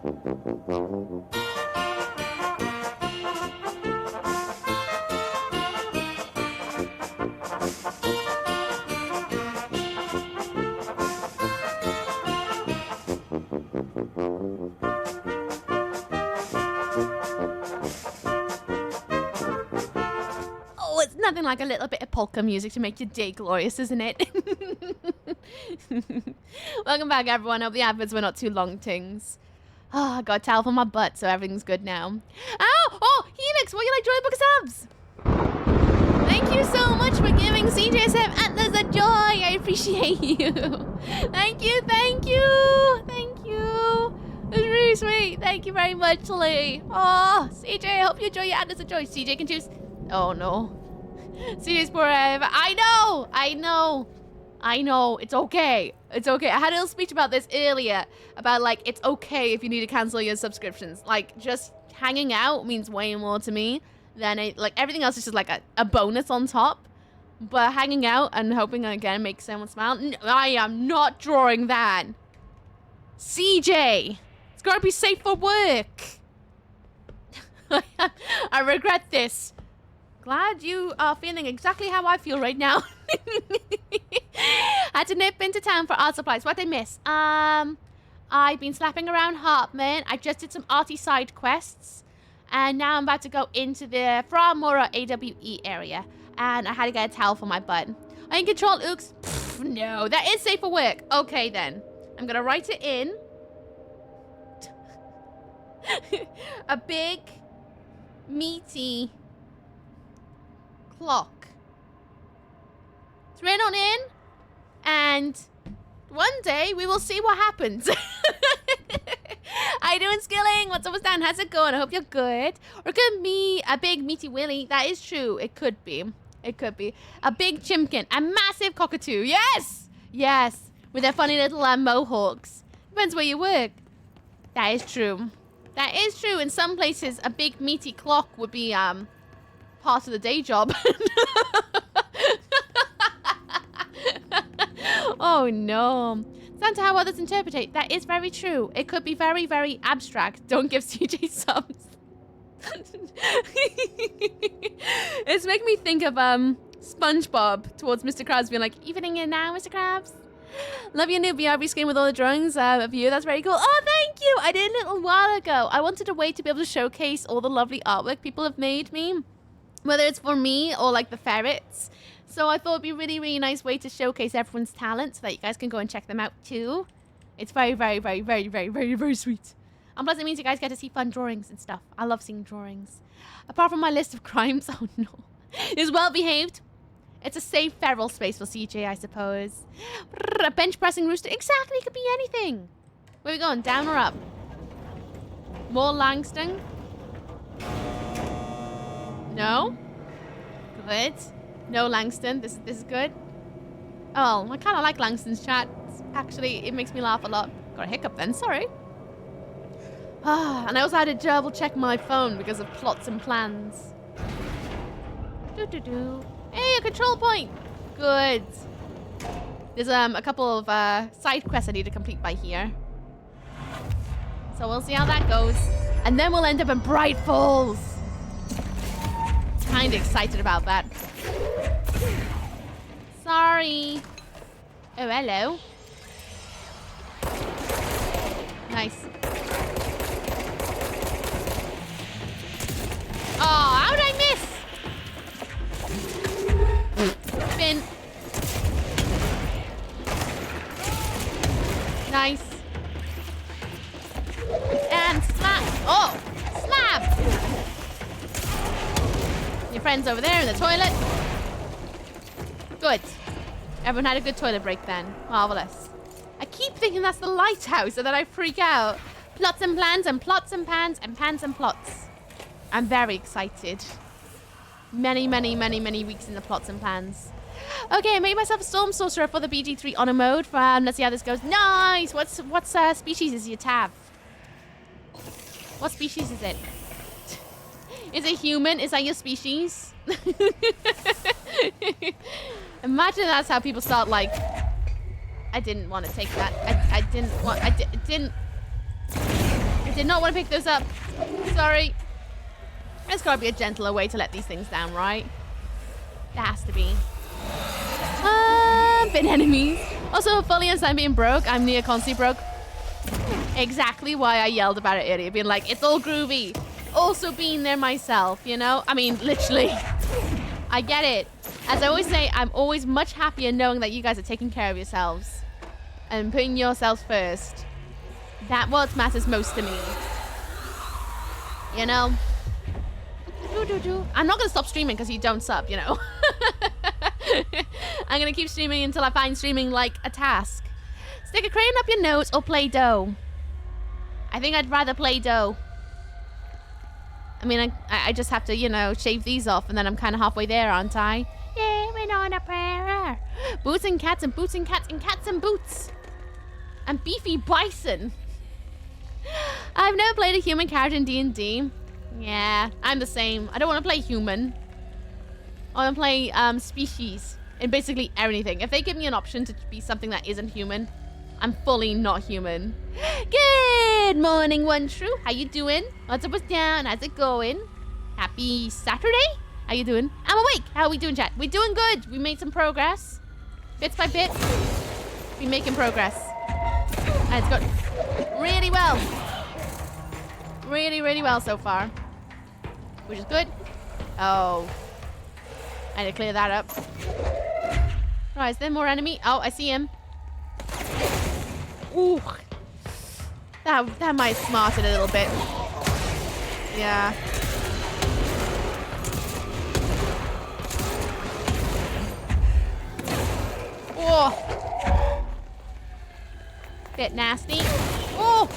Oh, it's nothing like a little bit of polka music to make your day glorious, isn't it? Welcome back, everyone. Hope the adverts were not too long, tings. Oh, I got a towel for my butt, so everything's good now. Ow! Oh, Helix, will you like join the book of subs? Thank you so much for giving CJSF Atlas a joy. I appreciate you. Thank you, thank you, thank you. It's really sweet. Thank you very much, Lee. Oh, CJ, I hope you enjoy your Atlas a joy. CJ can choose. Oh no. CJ's forever. I know. It's okay. It's okay. I had a little speech about this earlier. About, like, it's okay if you need to cancel your subscriptions. Like, just hanging out means way more to me than like, everything else is just, like, a bonus on top. But hanging out and hoping, again, makes someone smile. No, I am not drawing that. CJ! It's gotta be safe for work. I regret this. Glad you are feeling exactly how I feel right now. Had to nip into town for art supplies. What did I miss? I've been slapping around Hartman. I just did some arty side quests. And now I'm about to go into the Framora AWE area. And I had to get a towel for my butt. I can control ooks. Pfft, no, that is safe for work. Okay, then. I'm going to write it in. A big, meaty clock. It's written on in, and one day we will see what happens. How you doing, Skilling? What's up with Stan? How's it going? I hope you're good. Or it could be a big meaty willy. That is true. It could be. It could be. A big chimkin. A massive cockatoo. Yes! Yes. With their funny little mohawks. Depends where you work. That is true. That is true. In some places, a big meaty clock would be part of the day job. Oh no. Santa, how others interpret it. That is very true. It could be very, very abstract. Don't give CJ subs. It's making me think of SpongeBob towards Mr. Krabs being like, evening in now, Mr. Krabs. Love your new BRB skin with all the drawings of you. That's very cool. Oh, thank you. I did a little while ago. I wanted a way to be able to showcase all the lovely artwork people have made me. Whether it's for me or like the ferrets. So I thought it'd be a really, really nice way to showcase everyone's talent so that you guys can go and check them out too. It's very, very, very, very, very, very, very sweet. And plus it means you guys get to see fun drawings and stuff. I love seeing drawings. Apart from my list of crimes, oh no. It's well behaved. It's a safe feral space for CJ, I suppose. A bench pressing rooster. Exactly, it could be anything. Where are we going? Down or up? More Langston? No? Good. No Langston. This is good. Oh, I kind of like Langston's chat. Actually, it makes me laugh a lot. Got a hiccup then, sorry. And I also had to double check my phone because of plots and plans. Hey, a control point. Good. There's a couple of side quests I need to complete by here. So we'll see how that goes. And then we'll end up in Bright Falls. Kind of excited about that. Sorry. Oh, hello. Nice. Oh, how did I miss? Spin. Nice. And slap. Oh, slap. Your friend's over there in the toilet. Good. Everyone had a good toilet break then. Marvelous. I keep thinking that's the lighthouse and then I freak out. Plots and plans and plots and pans and pans and plots. I'm very excited. Many, many, many, many weeks in the plots and plans. Okay, I made myself a Storm Sorcerer for the BG3 Honor mode. Let's see how this goes. Nice! What species is your tab? What species is it? Is it human? Is that your species? Imagine that's how people start, like... I didn't want to take that. I didn't want... I didn't... did not want to pick those up. Sorry. There's got to be a gentler way to let these things down, right? There has to be. Been enemies. Also, fully as I'm being broke, I'm near constantly broke. Exactly why I yelled about it earlier, being like, it's all groovy. Also being there myself, you know? I mean, literally. I get it. As I always say, I'm always much happier knowing that you guys are taking care of yourselves and putting yourselves first. That's what matters most to me. You know? I'm not going to stop streaming because you don't sub, you know? I'm going to keep streaming until I find streaming like a task. Stick a crayon up your nose or play dough. I think I'd rather play dough. I mean, I just have to, you know, shave these off and then I'm kind of halfway there, aren't I? Yeah, we're on a prayer. Boots and cats and boots and cats and cats and boots. And beefy bison. I've never played a human character in D&D. Yeah, I'm the same. I don't want to play human. I want to play species in basically anything. If they give me an option to be something that isn't human, I'm fully not human. Good morning, One True. How you doing? What's up, what's down? How's it going? Happy Saturday? How you doing? I'm awake. How are we doing, chat? We're doing good. We made some progress. Bits by bit. We're making progress. And it's going really well. Really, really well so far. Which is good. Oh. I need to clear that up. Right, is there more enemy? Oh, I see him. Ooh. That might have smarted a little bit. Yeah. Oh. Bit nasty. Oh.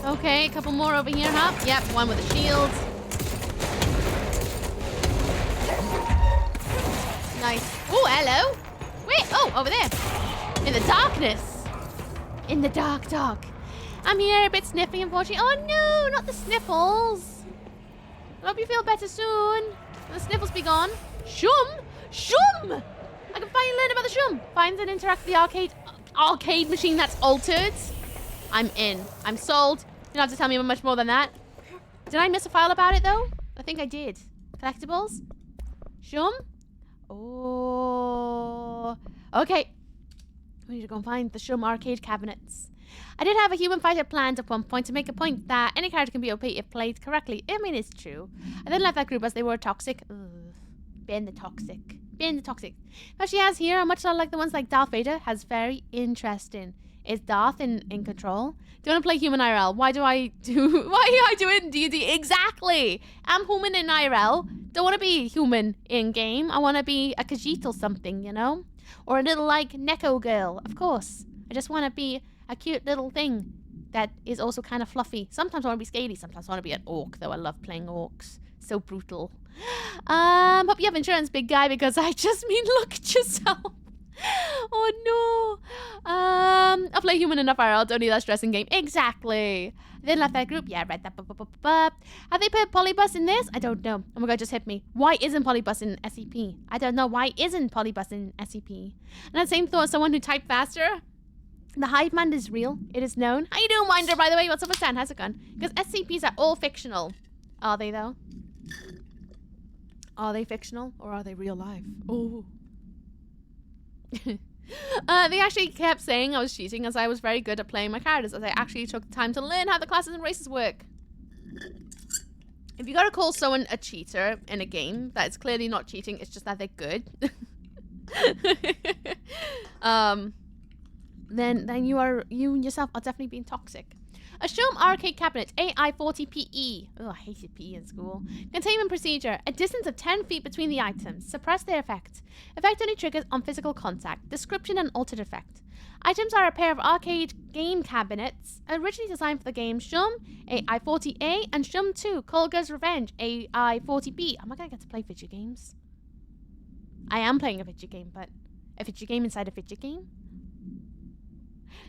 Okay, a couple more over here, huh? Yep, one with a shield. Nice. Oh, hello. Wait, oh, over there. In the darkness. In the dark. I'm here a bit sniffing, unfortunately. Oh, no, not the sniffles. I hope you feel better soon. The sniffles be gone. Shum? Shum! I can finally learn about the shum. Finds and interact with the arcade machine that's altered. I'm in. I'm sold. You don't have to tell me much more than that. Did I miss a file about it, though? I think I did. Collectibles? Shum? Oh. Okay. We need to go and find the Shum arcade cabinets. I did have a human fighter planned at one point to make a point that any character can be OP if played correctly. I mean, it's true. I then left that group as they were toxic. Ugh. Ben the toxic. Now she has here, much like the ones like Darth Vader, has very interesting. Is Darth in control? Do you want to play human IRL? Why do I do it in D&D? Exactly! I'm human in IRL. Don't want to be human in-game. I want to be a Khajiit or something, you know? Or a little, like, Neko girl, of course. I just want to be a cute little thing that is also kind of fluffy. Sometimes I want to be scaly. Sometimes I want to be an orc, though I love playing orcs. So brutal. Hope you have insurance, big guy, because I just mean look at yourself. Oh no. I'll play human enough IRL, don't need that stress in game. Exactly. Then left that group. Yeah, read that. Have they put Polybus in this? I don't know. Oh my god, just hit me. Why isn't Polybus in SCP? I don't know. Why isn't Polybus in SCP? And that same thought, someone who typed faster. The hive mind is real. It is known. How you doing, Winder, by the way? What's up with Stan? How's it going? Because SCPs are all fictional. Are they, though? Are they fictional or are they real life? Oh. They actually kept saying I was cheating as I was very good at playing my characters, as I actually took the time to learn how the classes and races work. If you gotta call someone a cheater in a game, that is clearly not cheating, it's just that they're good. Then you yourself are definitely being toxic. A Shum arcade cabinet, AI40PE. Oh, I hated PE in school. Containment procedure. A distance of 10 feet between the items. Suppress their effect. Effect only triggers on physical contact. Description and altered effect. Items are a pair of arcade game cabinets originally designed for the game Shum AI40A and Shum 2 Kolga's Revenge AI40B. Am I going to get to play video games? I am playing a video game, but a video game inside a video game?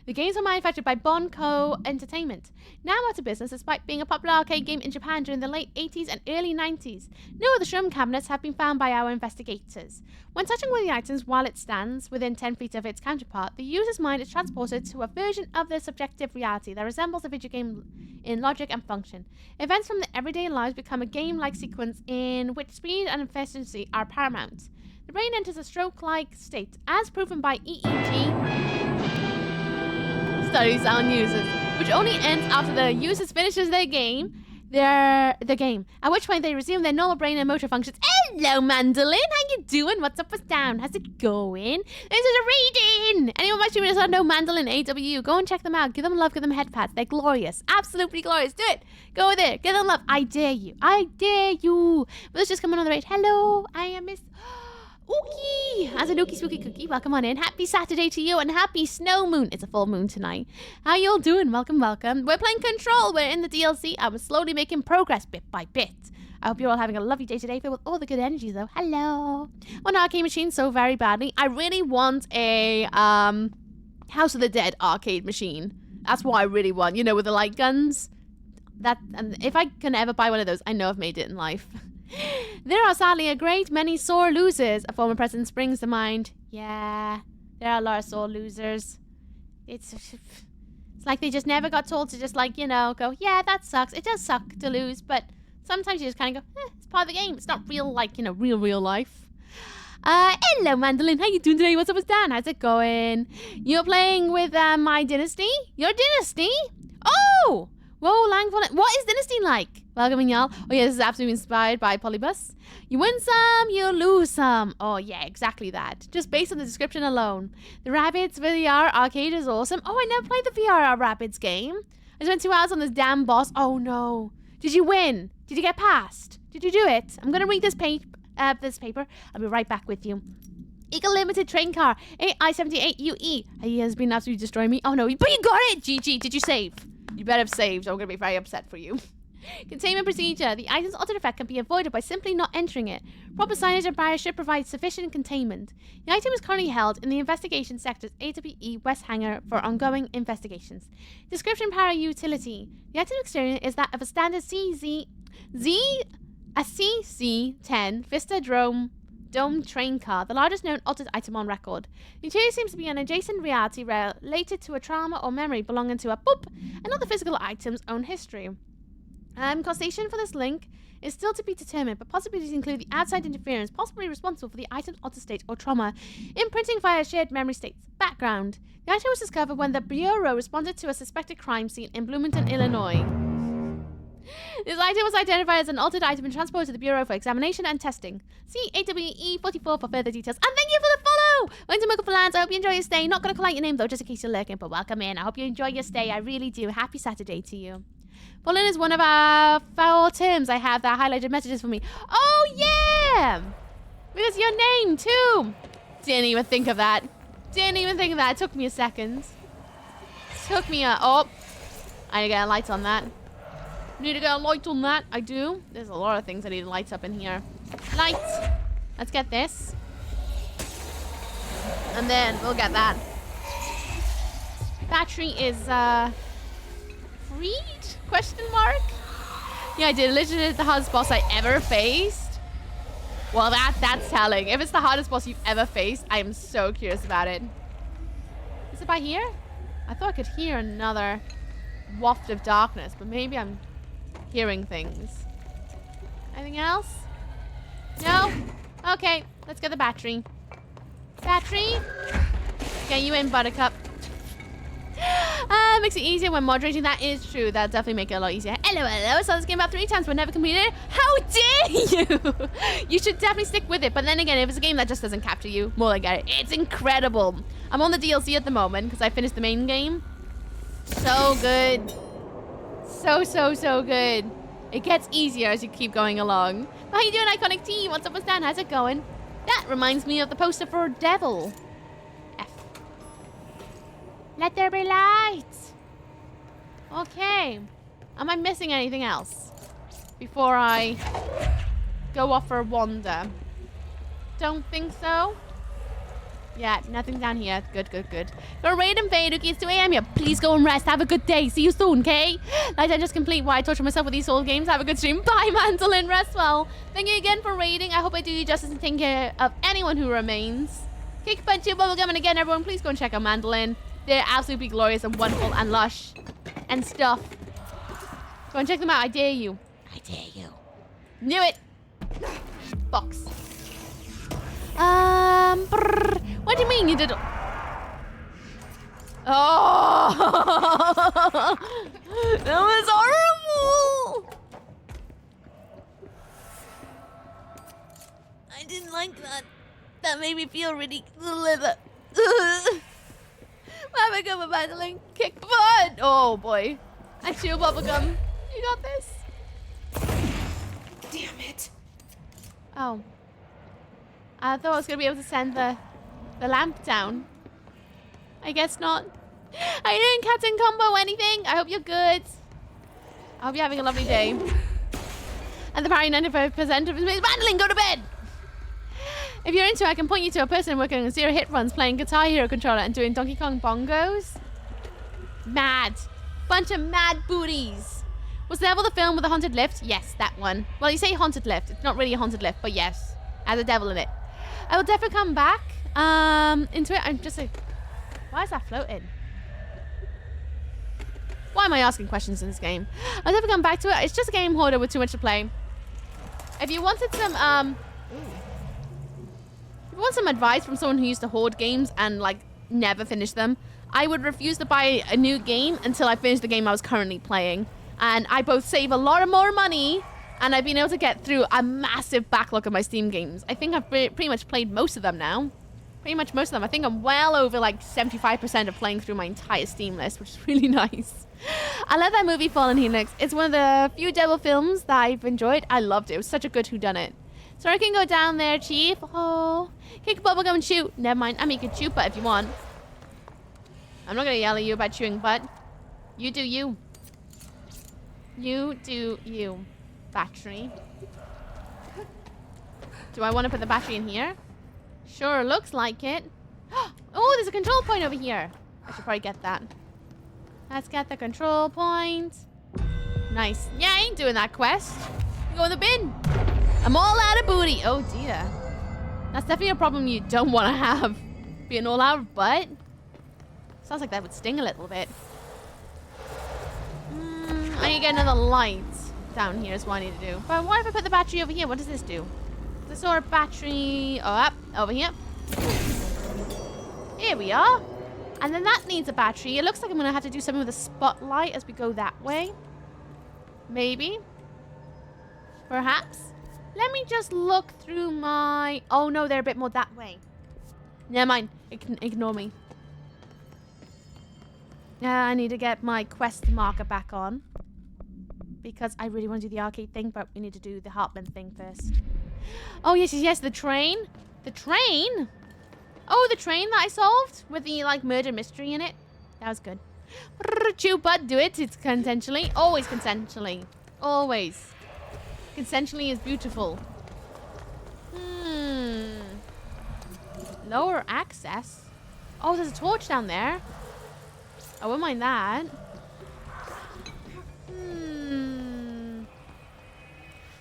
The games were manufactured by Bonco Entertainment, now out of business despite being a popular arcade game in Japan during the late 80s and early 90s. No other shroom cabinets have been found by our investigators. When touching one of the items while it stands within 10 feet of its counterpart, the user's mind is transported to a version of their subjective reality that resembles a video game in logic and function. Events from their everyday lives become a game-like sequence in which speed and efficiency are paramount. The brain enters a stroke-like state, as proven by EEG studies on users, which only ends after the users finishes their game, at which point they resume their normal brain and motor functions. Hello, Mandolin. How you doing? What's up? What's down? How's it going? This is a reading. Anyone watching does not know Mandolin AW, go and check them out. Give them love. Give them head pats. They're glorious. Absolutely glorious. Do it. Go there. Give them love. I dare you. I dare you. But let's just come on the raid. Hello. I am Miss Ookie. As an Ookie Spooky Cookie, welcome on in. Happy Saturday to you and happy snow moon. It's a full moon tonight. How y'all doing? Welcome, welcome. We're playing Control. We're in the DLC. I was slowly making progress bit by bit. I hope you're all having a lovely day today, filled with all the good energy, though. Hello. One arcade machine so very badly. I really want a House of the Dead arcade machine. That's what I really want. You know, with the light guns. And if I can ever buy one of those, I know I've made it in life. There are sadly a great many sore losers, a former president springs to mind. Yeah, there are a lot of sore losers. It's like they just never got told to just, like, you know, go, yeah, that sucks. It does suck to lose, but sometimes you just kind of go, it's part of the game. It's not real, like, you know, real life. Hello, Mandolin. How you doing today? What's up, Dan? How's it going? You're playing with my Dynasty? Your Dynasty? Oh! Whoa, Langfall. What is Dynasty like? Welcoming y'all. Oh yeah, this is absolutely inspired by Polybus. You win some, you lose some. Oh yeah, exactly that. Just based on the description alone. The Rabbids VR arcade is awesome. Oh, I never played the VR Rabbids game. I spent 2 hours on this damn boss. Oh no. Did you win? Did you get past? Did you do it? I'm gonna read this paper. I'll be right back with you. Eagle Limited Train Car. I-78UE. He has been absolutely destroying me. Oh no, but you got it! GG, did you save? You better have saved, or I'm going to be very upset for you. Containment procedure. The item's altered effect can be avoided by simply not entering it. Proper signage and barriers should provide sufficient containment. The item is currently held in the Investigation Sector's AWE West Hangar for ongoing investigations. Description Para Utility. The item's exterior is that of a standard CC-10 Vista Dome train car, the largest known altered item on record. The interior seems to be an adjacent reality related to a trauma or memory belonging to a poop and not the physical item's own history. Causation for this link is still to be determined, but possibilities include the outside interference possibly responsible for the item's altered state or trauma, imprinting via shared memory states. Background. The item was discovered when the Bureau responded to a suspected crime scene in Bloomington, Illinois. This item was identified as an altered item and transported to the Bureau for examination and testing. See AWE44 for further details. And thank you for the follow! Welcome to Mocha for Lands. I hope you enjoy your stay. Not going to call out your name, though, just in case you're lurking, but welcome in. I hope you enjoy your stay. I really do. Happy Saturday to you. Fallen is one of our 4 terms I have that highlighted messages for me. Oh, yeah! Because your name, too. Didn't even think of that. Didn't even think of that. It took me a second. Took me a... Oh. I need to get a light on that. Need to get a light on that. I do. There's a lot of things I need to light up in here. Light. Let's get this. And then we'll get that. Battery is, freed? Question mark? Yeah, I did. Literally the hardest boss I ever faced. Well, that's telling. If it's the hardest boss you've ever faced, I am so curious about it. Is it by here? I thought I could hear another waft of darkness, but maybe I'm hearing things. Anything else? No? Okay, let's get the battery. Battery? Get you in, Buttercup. Makes it easier when moderating. That is true. That'll definitely make it a lot easier. Hello, hello. So this game about 3 times but never completed. How dare you? You should definitely stick with it. But then again, if it's a game that just doesn't capture you, more like it. It's incredible. I'm on the DLC at the moment because I finished the main game. So good. So good. It gets easier as you keep going along. How you doing, Iconic T? What's up with Stan? How's it going? That reminds me of the poster for Devil. F. Let there be light. Okay. Am I missing anything else before I go off for a wander? Don't think so. Yeah, nothing down here. Good, good, good. Go raid and fade, Uki. It's 2 a.m. Yeah, please go and rest. Have a good day. See you soon, okay? Like I just complete why I torture myself with these old games. Have a good stream. Bye, Mandolin. Rest well. Thank you again for raiding. I hope I do you justice and take care of anyone who remains. Kick, punch, you, bubblegum, and again, everyone, please go and check out Mandolin. They're absolutely glorious and wonderful and lush and stuff. Go and check them out. I dare you. I dare you. Knew it. Box. What do you mean you did? Oh, that was horrible. I didn't like that. That made me feel really. Have a go with Madeline. Kick butt. Oh boy. I chew bubblegum. You got this. Damn it. Oh. I thought I was going to be able to send the lamp down. I guess not. I didn't cat and combo anything. I hope you're good. I hope you're having a lovely day. And the party 95% of his mates. Madeline, go to bed! If you're into it, I can point you to a person working on 0 hit runs, playing Guitar Hero controller and doing Donkey Kong bongos. Mad. Bunch of mad booties. Was Devil the film with the haunted lift? Yes, that one. Well, you say haunted lift. It's not really a haunted lift, but yes. Has a devil in it. I will definitely come back into it. I'm just like, why is that floating? Why am I asking questions in this game? I'll definitely come back to it. It's just a game hoarder with too much to play. If you wanted some, if you want some advice from someone who used to hoard games and like never finish them, I would refuse to buy a new game until I finish the game I was currently playing. And I both save a lot of more money, and I've been able to get through a massive backlog of my Steam games. I think I've pretty much played most of them now. Pretty much most of them. I think I'm well over like 75% of playing through my entire Steam list, which is really nice. I love that movie, Fallen Helix. It's one of the few devil films that I've enjoyed. I loved it. It was such a good whodunit. So I can go down there, Chief. Oh, kick bubblegum and shoot. Never mind. I mean, you can shoot butt if you want. I'm not going to yell at you about chewing butt. You do you. You do you. Battery. Do I want to put the battery in here? Sure, looks like it. Oh, there's a control point over here. I should probably get that. Let's get the control point. Nice. Yeah, I ain't doing that quest. Go in the bin. I'm all out of booty. Oh, dear. That's definitely a problem you don't want to have. Being all out of butt. Sounds like that would sting a little bit. I need to get another light down here is what I need to do. But what if I put the battery over here? What does this do? The solar battery... Oh, up. Over here. Here we are. And then that needs a battery. It looks like I'm going to have to do something with a spotlight as we go that way. Maybe. Perhaps. Let me just look through my... Oh, no, they're a bit more that way. Never mind. Ignore me. I need to get my quest marker back on. Because I really want to do the arcade thing, but we need to do the Hartman thing first. Oh, yes, yes, yes, the train. The train? Oh, the train that I solved with the, like, murder mystery in it. That was good. Chew butt, do it. It's consensually. Always consensually. Always. Consensually is beautiful. Lower access. Oh, there's a torch down there. I wouldn't mind that.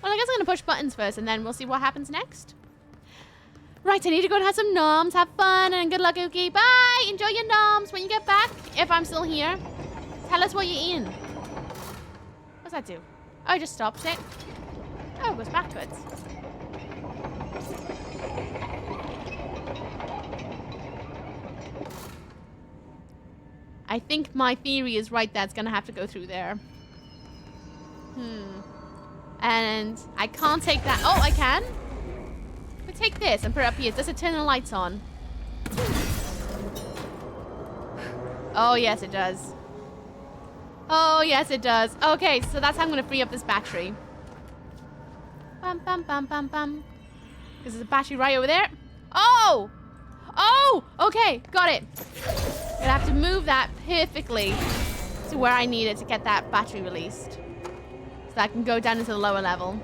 Well, I guess I'm going to push buttons first, and then we'll see what happens next. Right, I need to go and have some noms. Have fun, and good luck, Uki. Bye! Enjoy your noms when you get back, if I'm still here. Tell us what you're eating. What's that do? Oh, it just stops it. Oh, it goes backwards. I think my theory is right that it's going to have to go through there. And I can't take that. Oh, I can. But take this and put it up here. Does it turn the lights on? Oh, yes, it does. Oh, yes, it does. Okay, so that's how I'm going to free up this battery. Bum, bum, bum, bum, bum. Because there's a battery right over there. Oh! Oh! Okay, got it. I'm going to have to move that perfectly to where I need it to get that battery released. So I can go down into the lower level.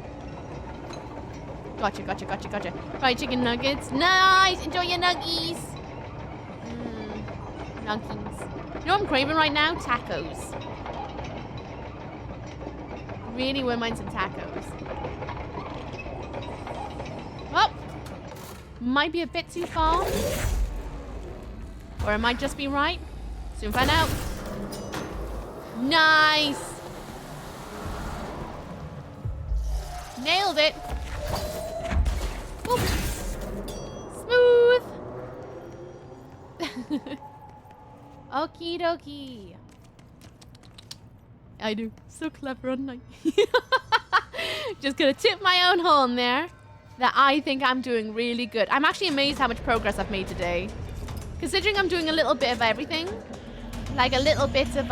Gotcha, gotcha, gotcha, gotcha. Fried chicken nuggets. Nice! Enjoy your nuggies. Nunkins. You know what I'm craving right now? Tacos. Really wouldn't mind some tacos. Oh! Might be a bit too far. Or it might just be right. Soon find out. Nice! Nailed it. Oop. Smooth. Okie dokie. I do. So clever, aren't I? Just gonna tip my own horn there. That I think I'm doing really good. I'm actually amazed how much progress I've made today. Considering I'm doing a little bit of everything. Like a little bit of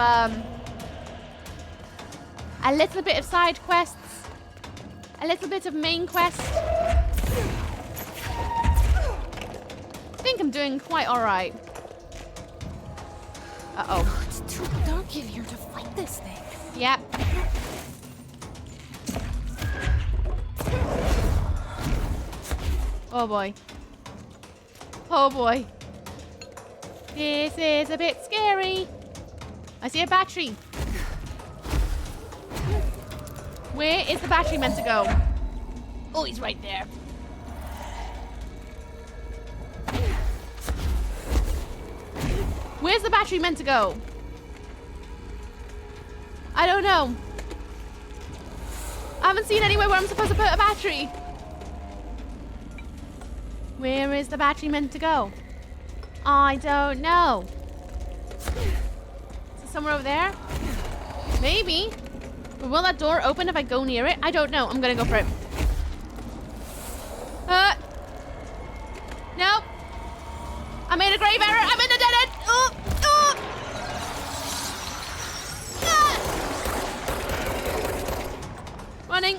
side quests. A little bit of main quest. I think I'm doing quite alright. Uh-oh. It's too dark in here to fight this thing. Yep. Oh boy. Oh boy. This is a bit scary. I see a battery. Where is the battery meant to go? Oh, he's right there. Where's the battery meant to go? I don't know. I haven't seen anywhere where I'm supposed to put a battery. Where is the battery meant to go? I don't know. Is it somewhere over there? Maybe. But will that door open if I go near it? I don't know. I'm gonna go for it. Nope. I made a grave error. I'm in the dead end. Oh, oh. Running.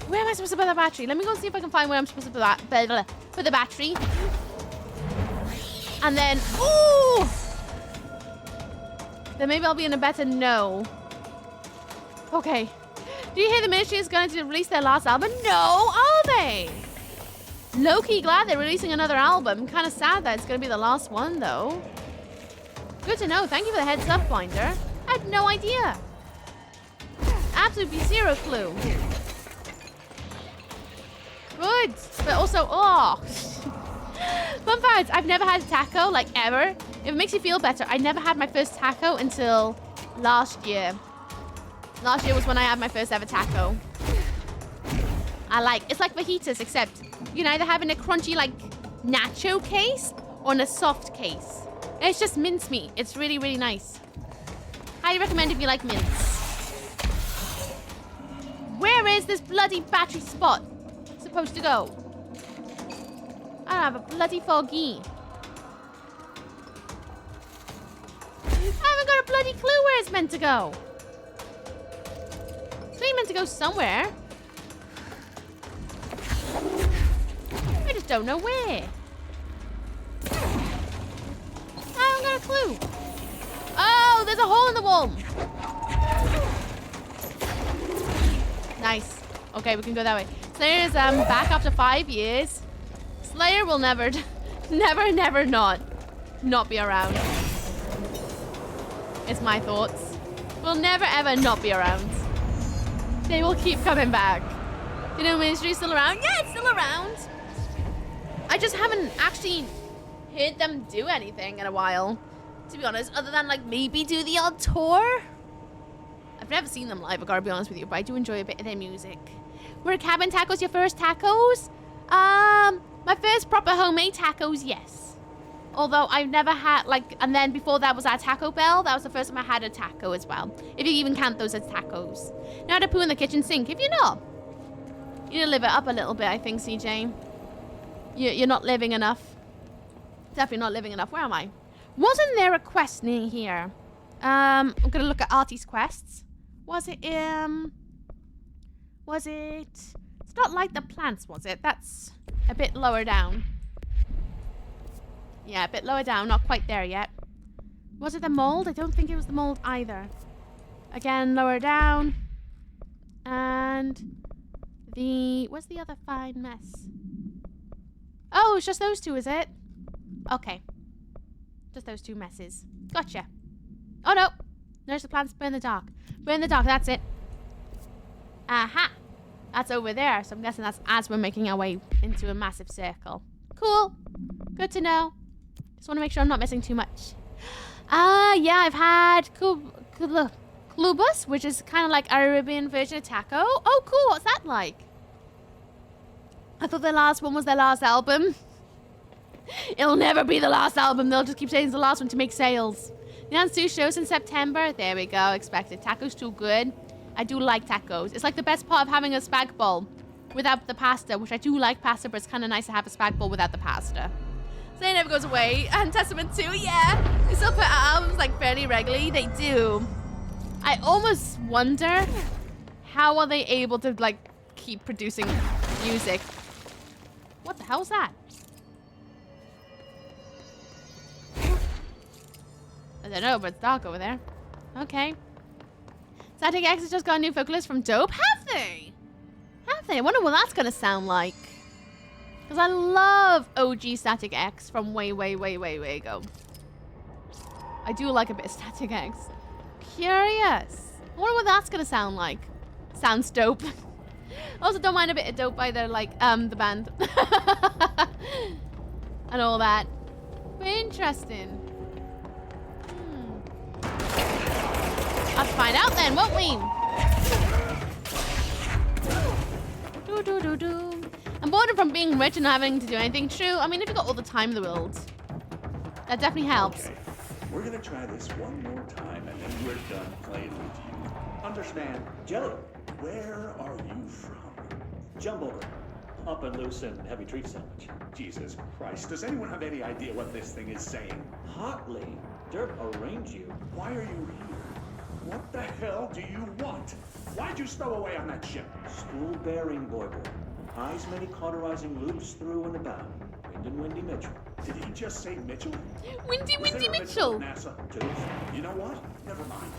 Where am I supposed to put the battery? Let me go see if I can find where I'm supposed to put that. Put the battery. And then, ooh! Then maybe I'll be in a better no. Okay. Do you hear the Ministry is going to release their last album? No, are they? Low-key glad they're releasing another album. Kind of sad that it's going to be the last one, though. Good to know. Thank you for the heads up, Blinder. I had no idea. Absolutely zero clue. Good. But also, oh. Fun fact, I've never had a taco, like, ever. If it makes you feel better, I never had my first taco until last year. Last year was when I had my first ever taco. It's like fajitas, except you can either have in a crunchy, like, nacho case or in a soft case. And it's just mincemeat. It's really, really nice. Highly recommend if you like mince. Where is this bloody battery spot supposed to go? I don't have a bloody foggy. I haven't got a bloody clue where it's meant to go. It's really meant to go somewhere. I just don't know where. I haven't got a clue. Oh, there's a hole in the wall. Nice. Okay, we can go that way. Slayer is back after 5 years. Slayer will never not be around. It's my thoughts. Will never ever not be around. They will keep coming back. You know, Ministry's still around? Yeah, it's still around. I just haven't actually heard them do anything in a while, to be honest, other than like maybe do the odd tour. I've never seen them live, I gotta be honest with you, but I do enjoy a bit of their music. Were cabin tacos your first tacos? My first proper homemade tacos, yes. Although I've never had, like, and then before that was at Taco Bell. That was the first time I had a taco as well. If you even count those as tacos. Now I had to poo in the kitchen sink. If you know, you need to live it up a little bit, I think, CJ. You're not living enough. Definitely not living enough. Where am I? Wasn't there a quest near here? I'm gonna look at Artie's quests. Was it, it's not like the plants, was it? That's a bit lower down. Yeah, a bit lower down. Not quite there yet. Was it the mold? I don't think it was the mold either. Again, lower down. And what's the other fine mess? Oh, it's just those two, is it? Okay. Just those two messes. Gotcha. Oh no! Nurse the plants, burn the dark. Burn the dark, that's it. Aha! That's over there, so I'm guessing that's as we're making our way into a massive circle. Cool. Good to know. Just want to make sure I'm not missing too much. Yeah, I've had Clubus, which is kind of like a Arabian version of taco. Oh, cool. What's that like? I thought their last one was their last album. It'll never be the last album. They'll just keep saying it's the last one to make sales. Nan's 2 shows in September. There we go. Expected. Taco's too good. I do like tacos. It's like the best part of having a spag bowl without the pasta, which I do like pasta, but it's kind of nice to have a spag bowl without the pasta. So it never goes away. And Testament 2, yeah. They still put out albums like fairly regularly. They do. I almost wonder how are they able to like keep producing music. What the hell is that? I don't know, but it's dark over there. Okay. Static X has just got a new vocalist from Dope. Have they? Have they? I wonder what that's going to sound like. Because I love OG Static X from way ago. I do like a bit of Static X. Curious. I wonder what that's going to sound like. Sounds dope. Also, don't mind a bit of Dope either, like, the band. And all that. But interesting. Let's find out then, won't we? I'm bored from being rich and not having to do anything. True. I mean, if you've got all the time in the world, that definitely helps. Okay. We're gonna try this one more time, and then we're done playing with you. Understand? Jelly. Where are you from? Jumbo. Up and loose and heavy treat sandwich. Jesus Christ, does anyone have any idea what this thing is saying? Hotly. Dirt arrange you. Why are you here? What the hell do you want? Why'd you stow away on that ship? School bearing, boy. Eyes many cauterizing loops through and about. Wind and Windy Mitchell. Did he just say Mitchell? Windy Was there a Mitchell. NASA? You know what? Never mind.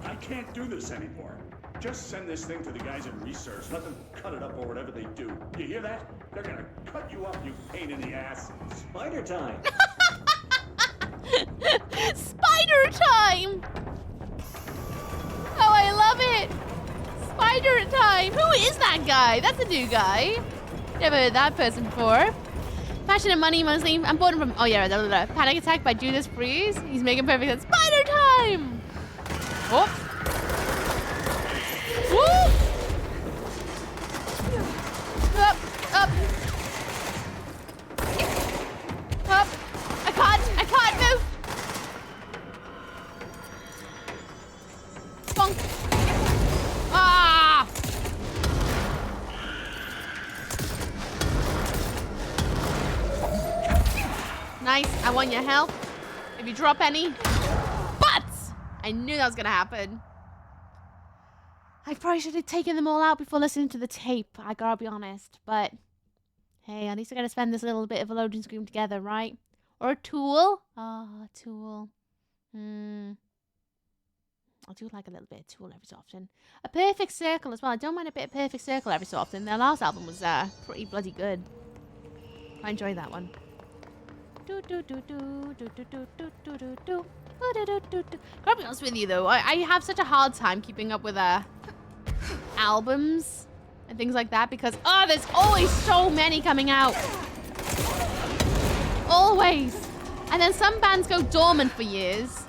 I can't do this anymore. Just send this thing to the guys in research. Let them cut it up or whatever they do. You hear that? They're gonna cut you up, you pain in the ass. Spider time. Spider time. Oh, I love it. Spider time. Who is that guy? That's a new guy. Never heard that person before. Passion and money mostly. I'm bored from. Oh yeah, Panic Attack by Judas Priest. He's making perfect sense. Spider time. Oh. Woo! Up, up. Up. I can't move. Bonk. Ah! Nice. I want your help. If you drop any. But I knew that was gonna happen. I probably should have taken them all out before listening to the tape. I gotta be honest. But hey, at least I gotta spend this little bit of a loading screen together, right? Or a tool. Ah, a tool. I do like a little bit of Tool every so often. A Perfect Circle as well. I don't mind a bit of Perfect Circle every so often. Their last album was pretty bloody good. I enjoyed that one. Gotta be honest with you though, I have such a hard time keeping up with albums and things like that because there's always so many coming out. Always. And then some bands go dormant for years.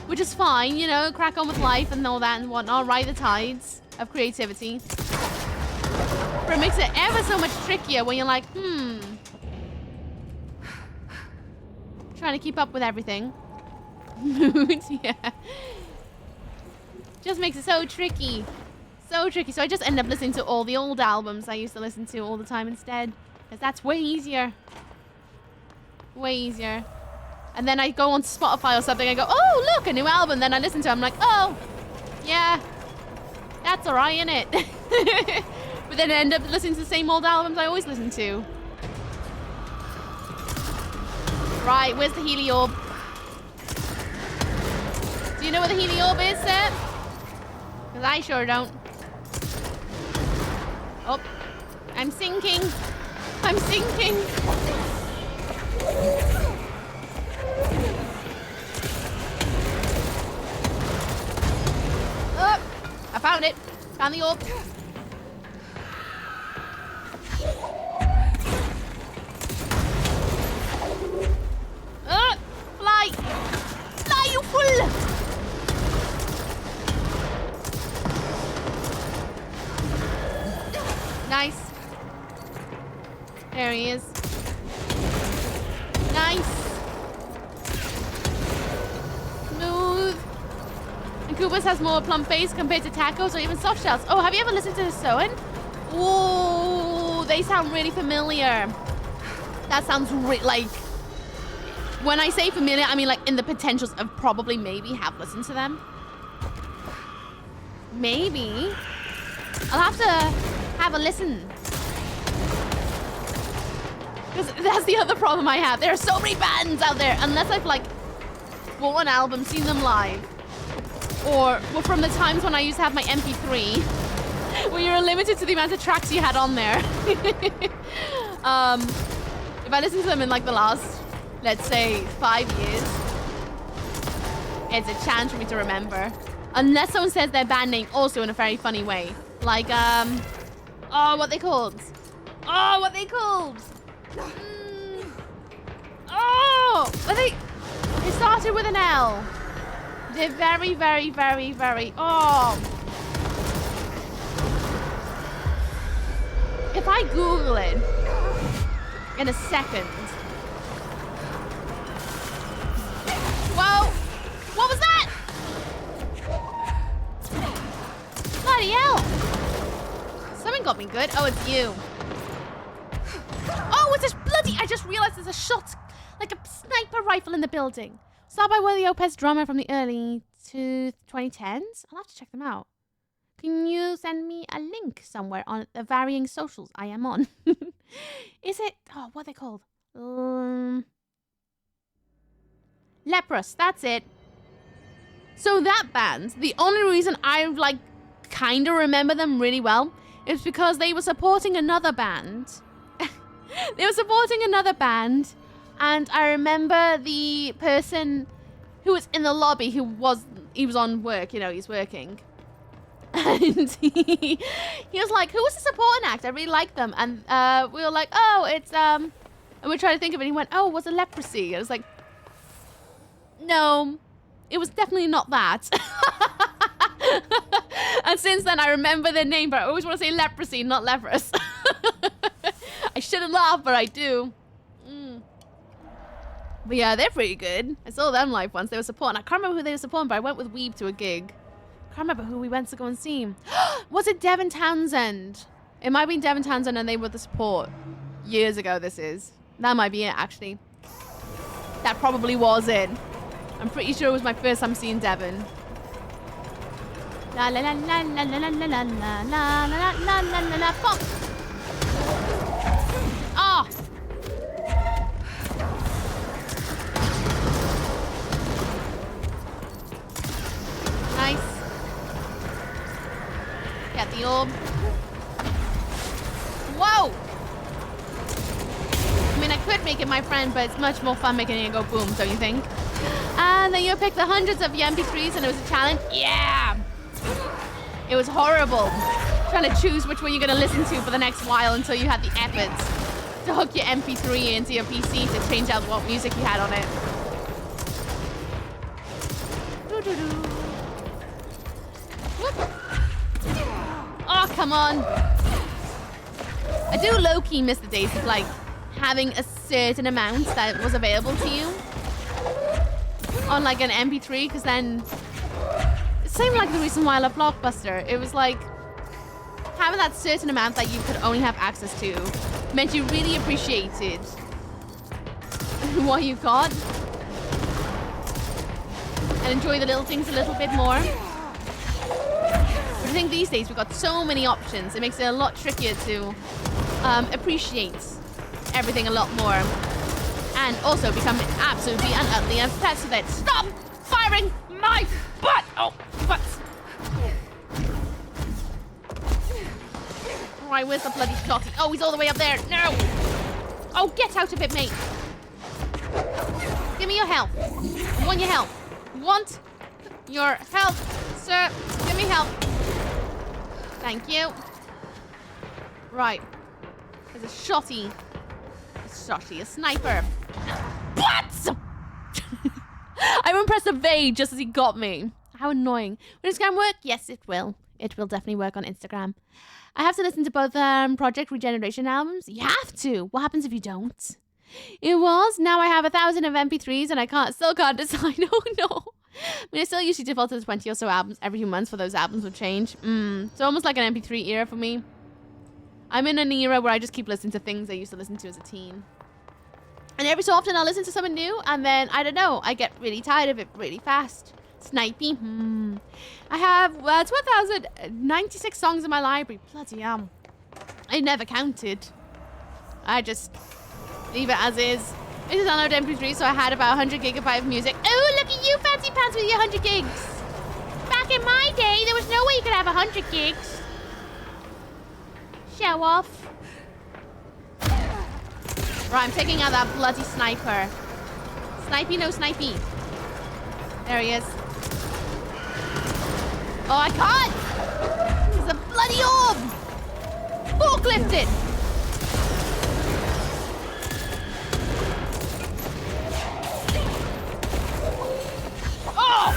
Which is fine, you know, crack on with life and all that and whatnot, ride the tides of creativity. But it makes it ever so much trickier when you're like, trying to keep up with everything. Mood, yeah. Just makes it so tricky. So tricky. So I just end up listening to all the old albums I used to listen to all the time instead. Because that's way easier. Way easier. And then I go on Spotify or something, I go, oh, look, a new album. Then I listen to it, I'm like, oh, yeah, that's all right, innit? But then I end up listening to the same old albums I always listen to. Right, where's the Heliorb? Do you know where the Heliorb is, sir? Because I sure don't. Oh, I'm sinking. I'm sinking. I found it. Found the orb. Fly! Fly, you fool! Nice. There he is. Nice. Smooth. And Kubas has more plump face compared to tacos or even soft shells. Oh, have you ever listened to the Soen? Ooh, they sound really familiar. That sounds like... When I say familiar, I mean like in the potentials of probably maybe have listened to them. Maybe. I'll have to have a listen. Because that's the other problem I have. There are so many bands out there. Unless I've like bought an album, seen them live. Or well, from the times when I used to have my MP3. Where you were limited to the amount of tracks you had on there. If I listen to them in like the last, let's say, 5 years, it's a chance for me to remember. Unless someone says their band name also in a very funny way. Like, oh, what they called? Oh, what they called? Oh, but they started with an L. They're very, very, very, very, oh. If I Google it in a second. Whoa! What was that? Bloody hell! Something got me good. Oh, it's you. Oh, it's a bloody... I just realized there's a shot, like a sniper rifle in the building. Started by one of the Opez drummer from the early 2010s. I'll have to check them out. Can you send me a link somewhere on the varying socials I am on? Is it... Oh, what are they called? Leprous, that's it. So that band, the only reason I, like, kind of remember them really well is because they were supporting another band. They were supporting another band, and I remember the person who was in the lobby he was on work, you know, he's working. And he was like, who was the supporting act? I really like them. And we were like, oh, it's, and we tried to think of it. And he went, oh, was it Leprosy? And I was like, no, it was definitely not that. And since then, I remember their name, but I always want to say Leprosy, not Leprous. I shouldn't laugh, but I do. But yeah, they're pretty good. I saw them live once. They were supporting. I can't remember who they were supporting, but I went with Weeb to a gig. I can't remember who we went to go and see. Was it Devin Townsend? It might have been Devin Townsend and they were the support. Years ago, this is. That might be it, actually. That probably was it. I'm pretty sure it was my first time seeing Devin. La la la la la la la la la la la la la la la. Fuck! Ah! Nice. Got the orb. Whoa! I mean, I could make it my friend, but it's much more fun making it go boom, don't you think? And then you picked the hundreds of your MP3s and it was a challenge? Yeah! It was horrible. Trying to choose which one you're going to listen to for the next while until you had the efforts to hook your MP3 into your PC to change out what music you had on it. Oh, come on. I do low-key miss the days of, like, having a certain amount that was available to you on, like, an MP3, because then... Same like the reason why I love Blockbuster. It was, like, having that certain amount that you could only have access to meant you really appreciated what you got and enjoy the little things a little bit more. I think these days we've got so many options. It makes it a lot trickier to appreciate everything a lot more. And also become absolutely and utterly obsessed with it. Stop firing my butt! Oh, butt! Alright, where's the bloody shotty? Oh, he's all the way up there. No! Oh, get out of it, mate! Give me your health. I want your health. Want your health, sir. Give me health. Thank you. Right. There's a shotty. A sniper. What? I won't press evade just as he got me. How annoying. Will Instagram work? Yes, it will. It will definitely work on Instagram. I have to listen to both Project Regeneration albums. You have to. What happens if you don't? It was. Now I have 1,000 of MP3s and I still can't decide. Oh no. I mean, I still usually default to 20 or so albums every few months for those albums would change. It's almost like an MP3 era for me. I'm in an era where I just keep listening to things I used to listen to as a teen. And every so often I'll listen to something new and then, I don't know, I get really tired of it really fast. Snipey. I have 12,096 songs in my library. Bloody hell. I never counted. I just leave it as is. I just downloaded MP3, so I had about 100 gigabytes of music. Oh, look at you, fancy pants, with your 100 gigs. Back in my day, there was no way you could have 100 gigs. Show off. Right, I'm taking out that bloody sniper. Snipey, no snipey. There he is. Oh, I can't! There's a bloody orb! Forklift it! Oh!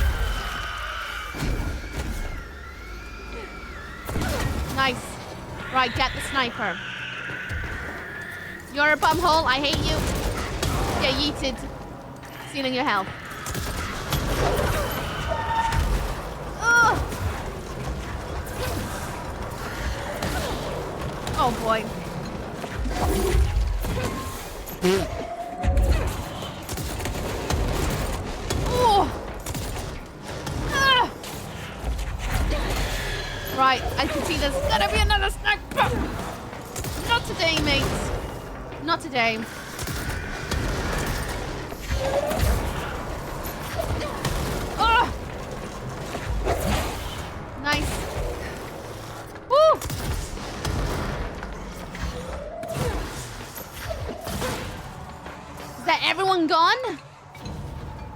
Nice. Right, get the sniper. You're a bumhole. I hate you. Get yeeted. Stealing your health. Oh boy. Oh. Right, I can see there's gonna be another sniper. Not today, mates. Not today. Oh. Nice. Woo. Is that everyone gone?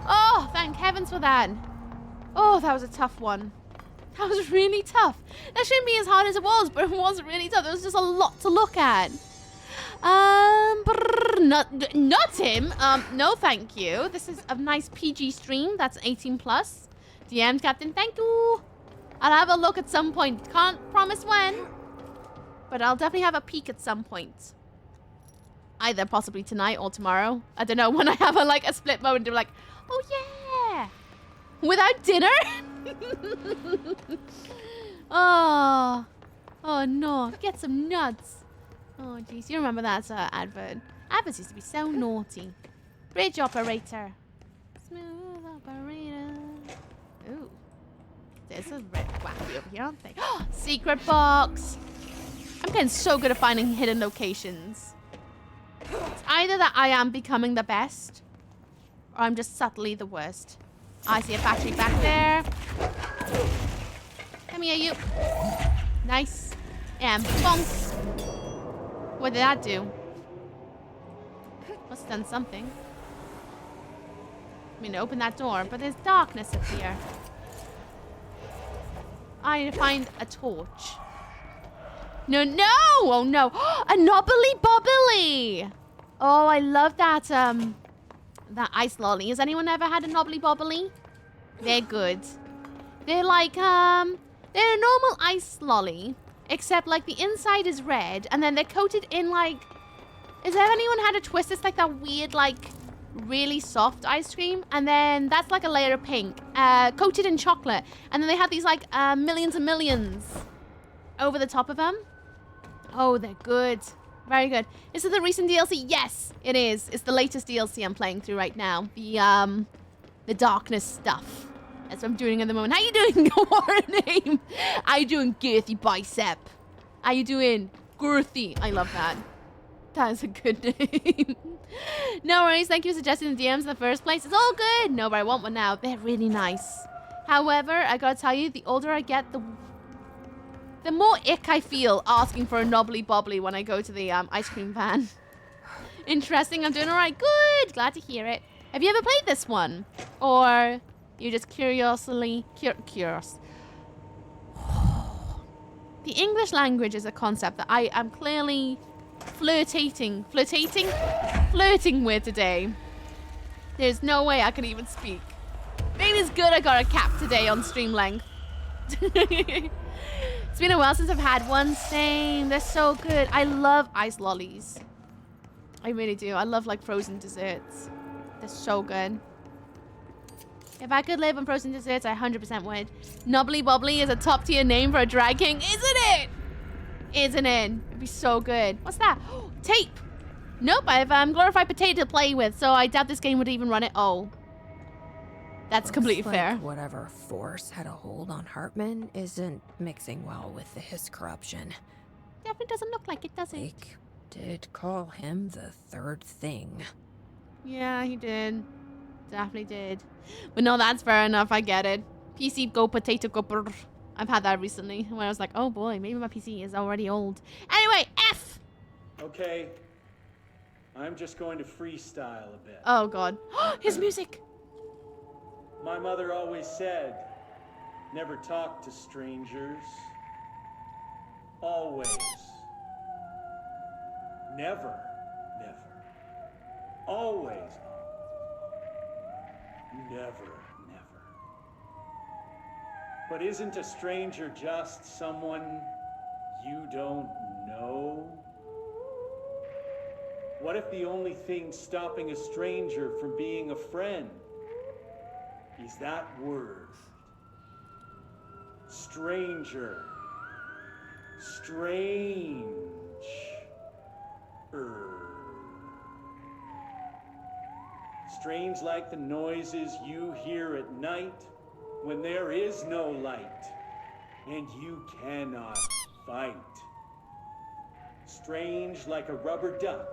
Oh, thank heavens for that. Oh, that was a tough one. That was really tough. That shouldn't be as hard as it was, but it was really tough. There was just a lot to look at. Not him. No, thank you. This is a nice PG stream. That's 18 plus. DMs, Captain. Thank you. I'll have a look at some point. Can't promise when, but I'll definitely have a peek at some point. Either possibly tonight or tomorrow. I don't know, when I have a split moment to be like, oh yeah, without dinner. Oh no, get some nuts. Oh jeez, you remember that advert? Adverts used to be so naughty. Bridge operator. Smooth operator. Ooh. There's a red wacky over here, aren't they? Secret box. I'm getting so good at finding hidden locations. It's either that I am becoming the best, or I'm just subtly the worst. I see a battery back there. Come here, you. Nice. And bonk. What did that do? Must have done something. I mean, open that door, but there's darkness up here. I need to find a torch. No, no! Oh, no. A knobbly bobbly! Oh, I love that, that ice lolly. Has anyone ever had a knobbly bobbly? They're good. They're like, they're a normal ice lolly, except, like, the inside is red, and then they're coated in, like... Has anyone had a twist? It's like that weird, like, really soft ice cream, and then that's like a layer of pink, coated in chocolate, and then they have these, like, millions and millions over the top of them. Oh, they're good. Very good. Is it the recent DLC? Yes, it is. It's the latest DLC I'm playing through right now. The darkness stuff. That's what I'm doing at the moment. How you doing? What a name. How you doing, Girthy Bicep? How you doing? Girthy. I love that. That is a good name. No worries. Thank you for suggesting the DMs in the first place. It's all good. No, but I want one now. They're really nice. However, I gotta tell you, the older I get, the more ick I feel asking for a knobbly bobbly when I go to the ice cream van. Interesting. I'm doing all right. Good. Glad to hear it. Have you ever played this one? Or you just curiously curious? The English language is a concept that I am clearly flirting with today. There's no way I can even speak. Maybe it's good I got a cap today on stream length. It's been a while since I've had one. Same. They're so good. I love ice lollies. I really do. I love like frozen desserts. They're so good. If I could live on frozen desserts, I 100% would. Nubbly Bubbly is a top tier name for a drag king, isn't it? Isn't it? It'd be so good. What's that? Tape. Nope, I have glorified potato to play with, so I doubt this game would even run it. Oh. That's completely fair. Whatever force had a hold on Hartman isn't mixing well with his corruption. Definitely doesn't look like it, does it? Did call him the third thing. Yeah, he did. Definitely did. But no, that's fair enough. I get it. PC go potato go brr. I've had that recently when I was like, oh boy, maybe my PC is already old. Anyway, F! Okay. I'm just going to freestyle a bit. Oh god. His music! My mother always said, never talk to strangers. Always. Never. Always. Never. But isn't a stranger just someone you don't know? What if the only thing stopping a stranger from being a friend is that word? Stranger. Strange. Strange like the noises you hear at night when there is no light and you cannot fight. Strange like a rubber duck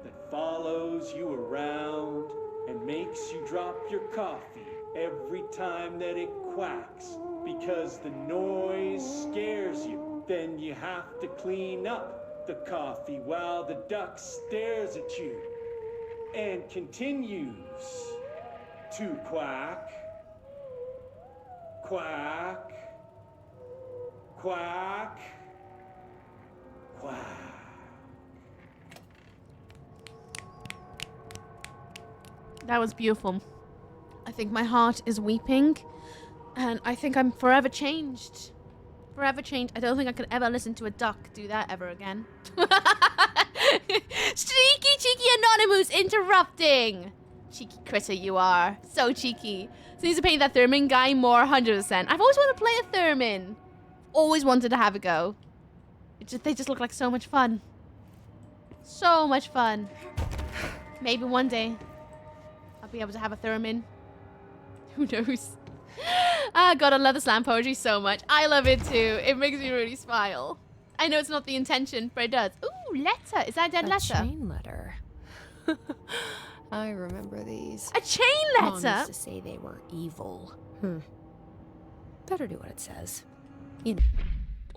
that follows you around and makes you drop your coffee every time that it quacks because the noise scares you. Then you have to clean up the coffee while the duck stares at you and continues to quack. Quack, quack, quack. That was beautiful. I think my heart is weeping, and I think I'm forever changed. Forever changed. I don't think I could ever listen to a duck do that ever again. Cheeky Anonymous interrupting. Cheeky critter you are. So cheeky. So needs to paint that Thurman guy more 100%. I've always wanted to play a Thurman. Always wanted to have a go. They just look like so much fun. So much fun. Maybe one day I'll be able to have a Thurman. Who knows? God, I love the slam poetry so much. I love it too. It makes me really smile. I know it's not the intention, but it does. Ooh, letter. Is that a dead letter? A chain letter. I remember these. A chain letter? Mom used to say they were evil. Better do what it says. You know.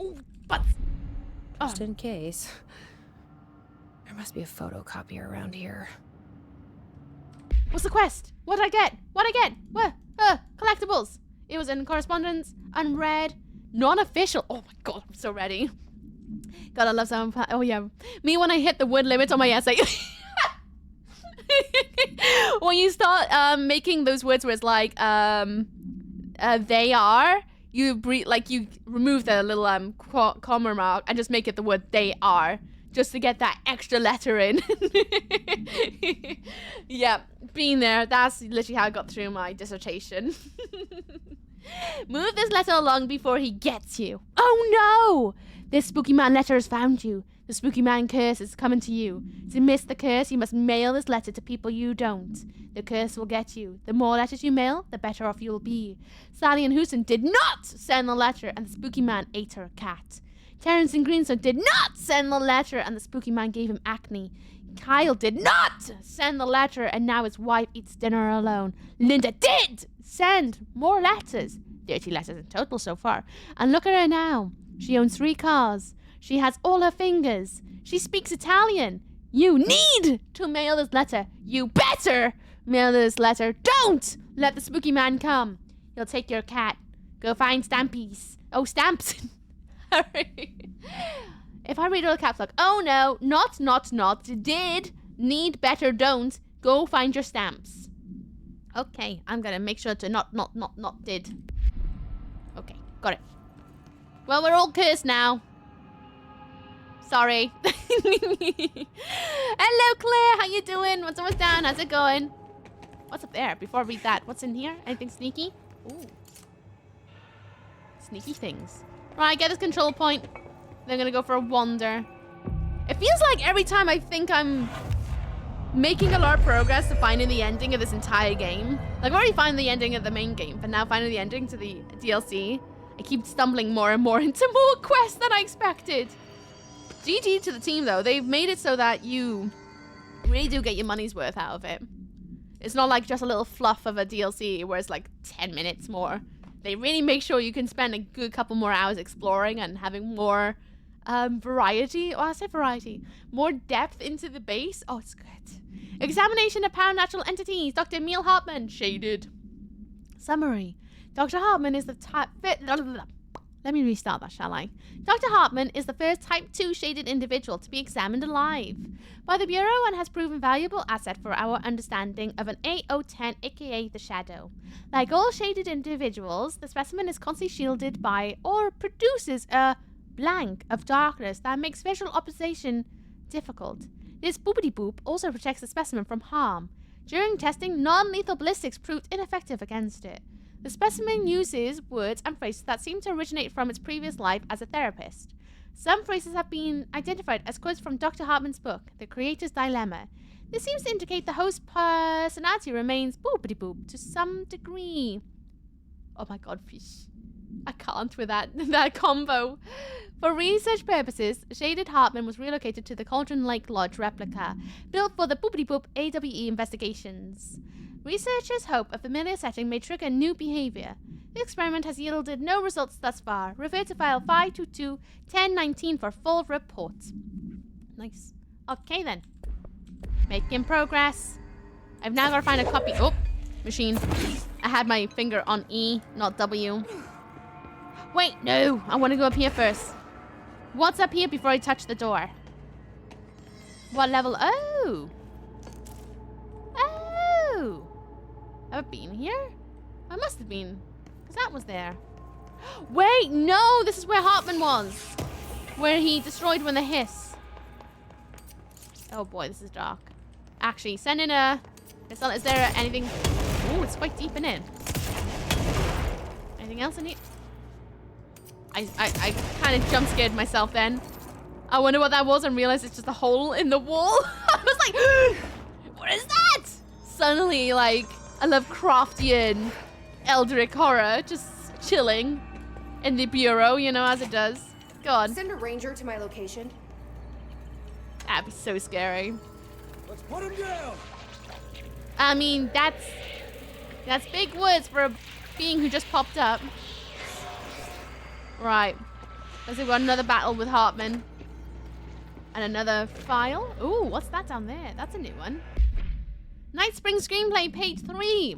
Ooh, but... Just in case. There must be a photocopier around here. What's the quest? What'd I get? What'd I get? What? Collectibles. It was in correspondence, unread, non-official. Oh my god, I'm so ready. God, I love someone. Oh yeah. Me when I hit the word limit on my essay. When you start making those words where it's like they are, you you remove the little comma mark and just make it the word they are, just to get that extra letter in. Yeah, being there, that's literally how I got through my dissertation. Move this letter along before he gets you. Oh no! This spooky man letter has found you. The spooky man curse is coming to you. To miss the curse, you must mail this letter to people you don't. The curse will get you. The more letters you mail, the better off you'll be. Sally and Houston did not send the letter, and the spooky man ate her cat. Terrence and Greenstone did not send the letter, and the spooky man gave him acne. Kyle did not send the letter, and now his wife eats dinner alone. Linda did send more letters. 30 letters in total so far. And look at her now. She owns 3 cars. She has all her fingers. She speaks Italian. You need to mail this letter. You better mail this letter. Don't let the spooky man come. He'll take your cat. Go find Stampies. Oh, stamps. Hurry. If I read all the caps lock. Oh no, not. Did, need, better, don't. Go find your stamps. Okay, I'm gonna make sure to not did. Okay, got it. Well, we're all cursed now. Sorry. Hello, Claire. How you doing? What's almost down? How's it going? What's up there? Before I read that, what's in here? Anything sneaky? Ooh. Sneaky things. Right, get this control point. Then I'm gonna go for a wander. It feels like every time I think I'm making a lot of progress to finding the ending of this entire game. Like, I've already found the ending of the main game, but now finding the ending to the DLC, I keep stumbling more and more into more quests than I expected. GG to the team, though. They've made it so that you really do get your money's worth out of it. It's not like just a little fluff of a DLC where it's like 10 minutes more. They really make sure you can spend a good couple more hours exploring and having more variety. Oh, I say variety. More depth into the base. Oh, it's good. Examination of paranatural entities. Dr. Emil Hartman. Shaded. Summary. Dr. Hartman is the type... Let me restart that, shall I? Dr. Hartman is the first Type 2 shaded individual to be examined alive by the Bureau and has proven valuable asset for our understanding of an AO10, aka the Shadow. Like all shaded individuals, the specimen is constantly shielded by or produces a blank of darkness that makes visual observation difficult. This boopity boop also protects the specimen from harm. During testing, non-lethal ballistics proved ineffective against it. The specimen uses words and phrases that seem to originate from its previous life as a therapist. Some phrases have been identified as quotes from Dr. Hartman's book, The Creator's Dilemma. This seems to indicate the host's personality remains boopity boop to some degree. Oh my god, fish. I can't with that combo. For research purposes, Shaded Hartman was relocated to the Cauldron Lake Lodge replica, built for the boopity boop AWE investigations. Researchers hope a familiar setting may trigger new behavior. The experiment has yielded no results thus far. Refer to file 522-1019 for full report. Nice. Okay then. Making progress. I've now got to find a copy. Oh, machine. I had my finger on E, not W. Wait, no. I want to go up here first. What's up here before I touch the door? What level? Oh. Oh. Have I been here? I must have been. Because that was there. Wait, no. This is where Hartman was. Where he destroyed when the hiss. Oh boy, this is dark. Actually, send in a... Is there anything... Oh, it's quite deep in it. Anything else in here? I kind of jump scared myself then. I wonder what that was and realized it's just a hole in the wall. I was like, what is that? Suddenly, like, a Lovecraftian Eldritch horror just chilling in the bureau, you know, as it does. Go on. Send a ranger to my location. That'd be so scary. Let's put him down. I mean, that's big words for a being who just popped up. Right. Let's see, we've got another battle with Hartman. And another file. Ooh, what's that down there? That's a new one. Night Spring Screenplay, page 3.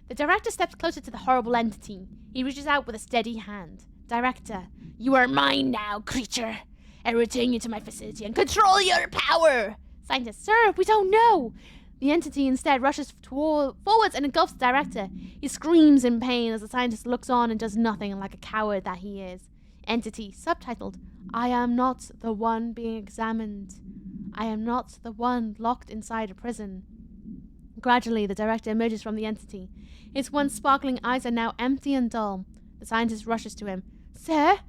The director steps closer to the horrible entity. He reaches out with a steady hand. Director, you are mine now, creature. I return you to my facility and control your power. Scientist, sir, we don't know. The entity instead rushes forwards and engulfs the director. He screams in pain as the scientist looks on and does nothing like a coward that he is. Entity, subtitled, I am not the one being examined. I am not the one locked inside a prison. Gradually, the director emerges from the entity. His once sparkling eyes are now empty and dull. The scientist rushes to him. Sir,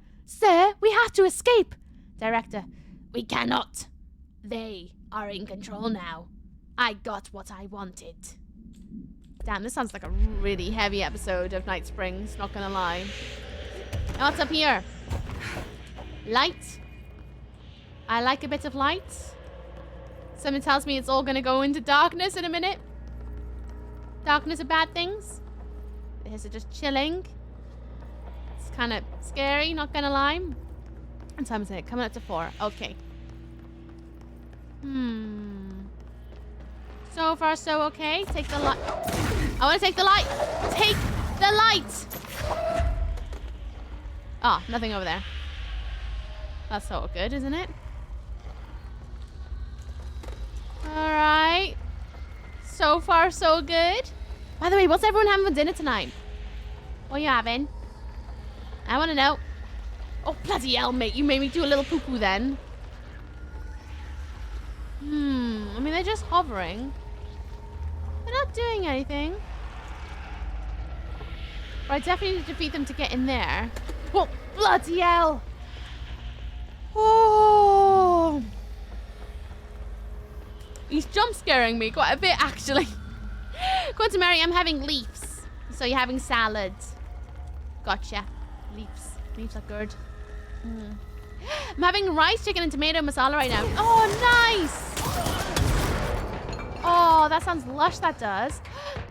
we have to escape. Director, we cannot. They are in control now. I got what I wanted. Damn, this sounds like a really heavy episode of Night Springs, not gonna lie. Now what's up here? Light. I like a bit of light. Someone tells me it's all gonna go into darkness in a minute. Darkness are bad things. This is just chilling. It's kind of scary, not gonna lie. What time is it? Coming up to 4. Okay. So far, so okay. Take the light. I want to take the light. Take the light. Ah, nothing over there. That's so good, isn't it? Alright. So far, so good. By the way, what's everyone having for dinner tonight? What are you having? I want to know. Oh, bloody hell, mate. You made me do a little poo-poo then. I mean, they're just hovering. They're not doing anything. But I definitely need to defeat them to get in there. Oh, bloody hell. Oh. He's jump scaring me quite a bit, actually. Quantum Mary, I'm having leaves. So you're having salad. Gotcha. Leaves. Leaves are good. I'm having rice, chicken, and tomato masala right now. Oh, nice. Oh, that sounds lush, that does.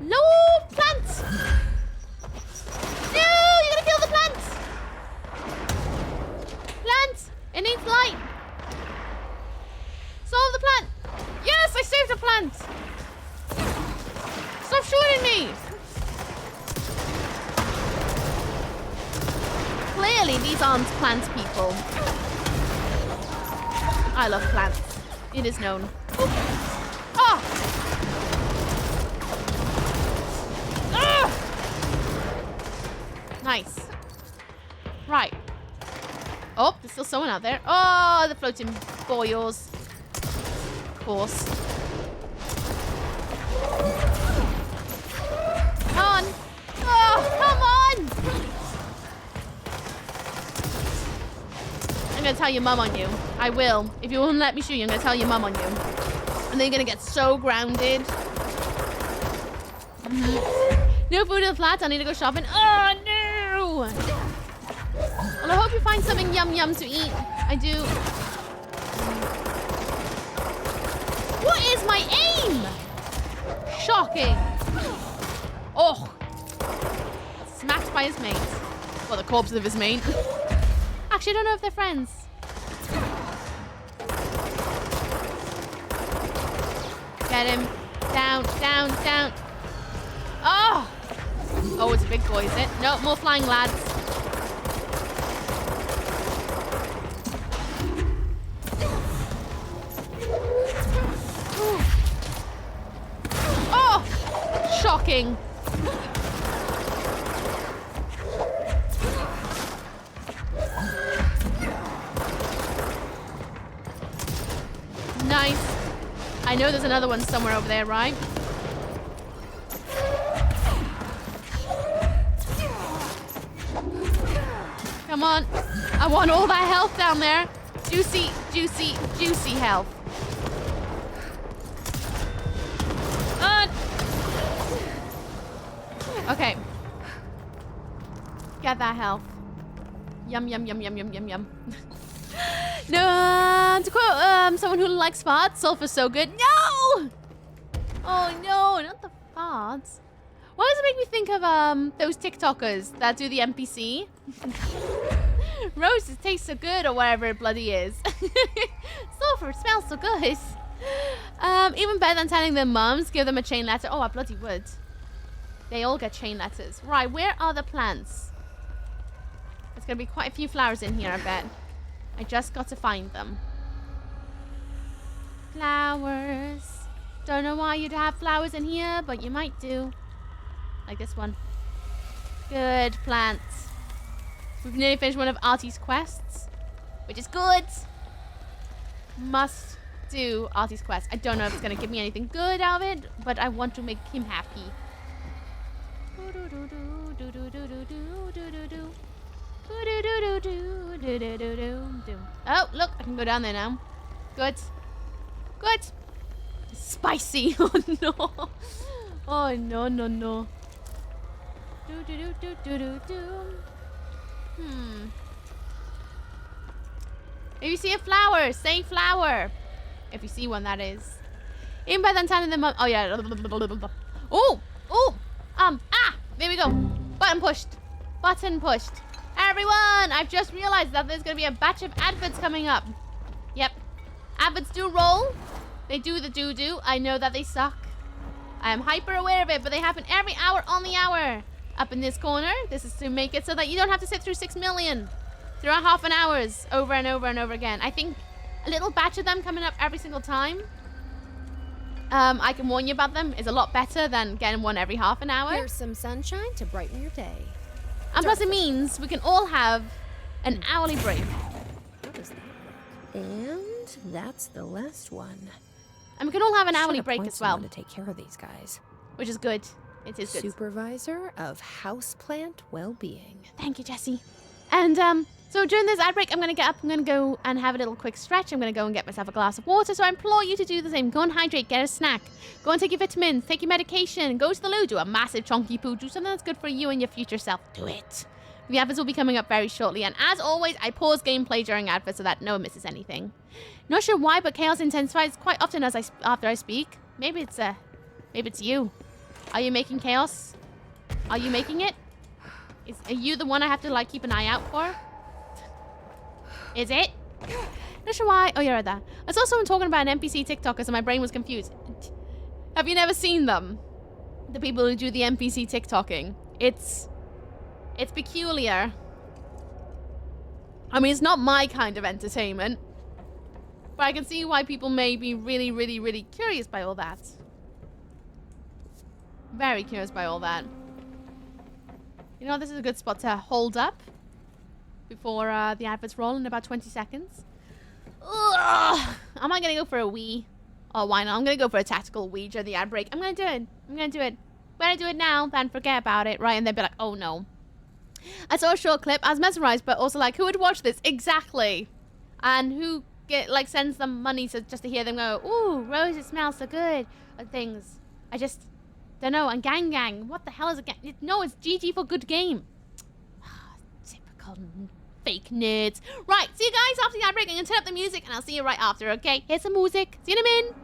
No, plant. No, you're gonna kill the plant. Plant. It needs light. Solve the plant. Yes, I saved a plant. Stop shooting me. Clearly, these aren't plant people. I love plants. It is known. Oh! Ah! Nice. Right. Oh, there's still someone out there. Oh, the floating boils. Of course. Come on. Oh, come on! I'm gonna tell your mum on you. I will. If you won't let me shoot you, I'm gonna tell your mum on you. And then you're gonna get so grounded. No food in the flat. I need to go shopping. Oh, no! Well, I hope you find something yum to eat. I do. What is my aim? Shocking. Oh. Smacked by his mate. Well, the corpse of his mate. Actually, I don't know if they're friends. Get him. Down, down, down. Oh! Oh, it's a big boy, is it? No, more flying lads. Ooh. Oh! Shocking. Nice. I know there's another one somewhere over there, right? Come on. I want all that health down there. Juicy, juicy, juicy health. Okay. Get that health. Yum, yum, yum, yum, yum, yum, yum. No, to quote someone who likes farts, sulfur's so good. No! Oh no, not the farts. Why does it make me think of those TikTokers that do the NPC? Roses taste so good, or whatever it bloody is. Sulfur smells so good. Even better than telling their mums, give them a chain letter. Oh, I bloody would. They all get chain letters. Right, where are the plants? There's gonna be quite a few flowers in here, I bet. I just got to find them. Flowers. Don't know why you'd have flowers in here, but you might do. Like this one. Good plants. We've nearly finished one of Artie's quests, which is good. Must do Artie's quest. I don't know if it's going to give me anything good out of it, but I want to make him happy. Oh, look, I can go down there now. Good. Good. Spicy. Oh, no. Oh, no, no, no. If you see a flower, say flower. If you see one, that is. Even by the time in the month. Oh, yeah. Oh, oh. There we go. Button pushed. Button pushed. Everyone, I've just realized that there's going to be a batch of adverts coming up. Yep. Adverts do roll. They do the doo-doo. I know that they suck. I am hyper aware of it, but they happen every hour on the hour. Up in this corner, this is to make it so that you don't have to sit through 6 million. There are half an hours over and over and over again. I think a little batch of them coming up every single time. I can warn you about them is a lot better than getting one every half an hour. Here's some sunshine to brighten your day. And plus it means we can all have an hourly break. How does that work? And that's the last one. And we can all have an hourly break as well. To take care of these guys. Which is good. It is good. Supervisor of Houseplant Well-Being. Thank you, Jesse. And so during this ad break, I'm going to get up. I'm going to go and have a little quick stretch. I'm going to go and get myself a glass of water. So I implore you to do the same. Go and hydrate. Get a snack. Go and take your vitamins. Take your medication. Go to the loo. Do a massive chunky poo. Do something that's good for you and your future self. Do it. The adverts will be coming up very shortly. And as always, I pause gameplay during adverts so that no one misses anything. Not sure why, but chaos intensifies quite often after I speak. Maybe it's you. Are you making chaos? Are you making it? Are you the one I have to like keep an eye out for? Is it? Not sure why. Oh, you're right there. I saw someone talking about an NPC TikToker, so my brain was confused. Have you never seen them? The people who do the NPC TikToking. It's peculiar. I mean, it's not my kind of entertainment. But I can see why people may be really, really, really curious by all that. Very curious by all that. You know, this is a good spot to hold up before the adverts roll in about 20 seconds. Ugh. Am I going to go for a wee? Oh, why not? I'm going to go for a tactical wee during the ad break. I'm going to do it. I'm going to do it. When I do it now, then forget about it, right? And then be like, oh no. I saw a short clip. I was mesmerized, but also like, who would watch this? Exactly. And who sends them money just to hear them go, ooh, roses smell so good, and things. I just don't know. And gang, what the hell is a gang? No, it's GG for good game. Typical fake nerds. Right, see you guys after the ad break. I'm gonna turn up the music, and I'll see you right after. Okay, here's some music. See you in a minute.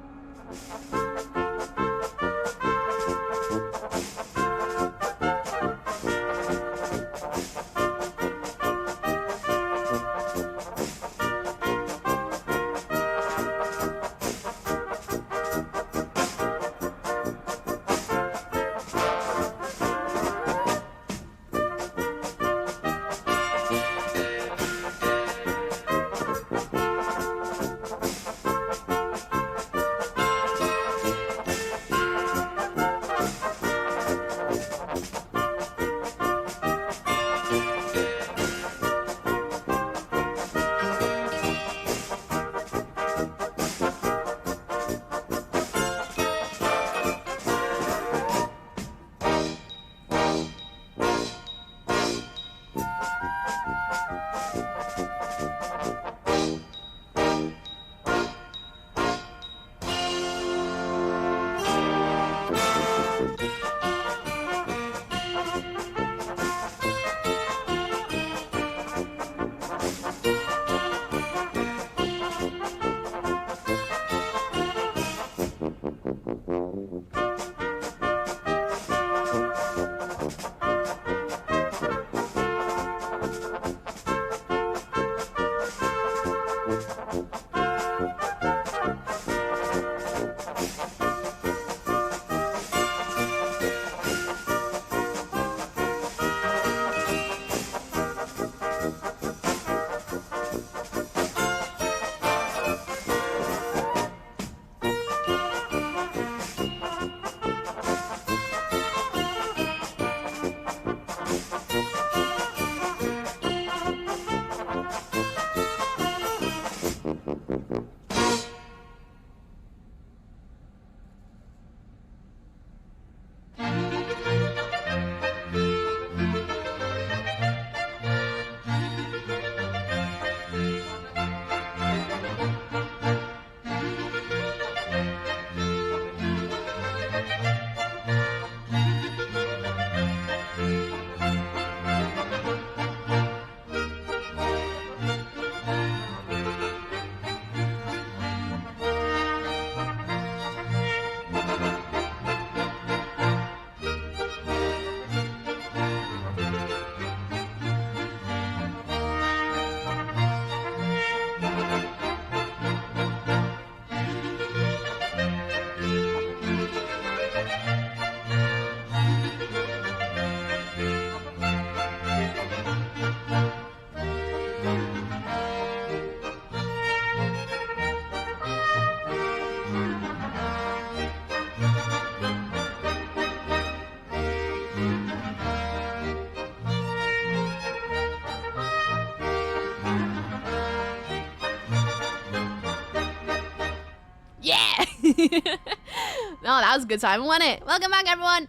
Oh, that was a good time, wasn't it? Welcome back, everyone.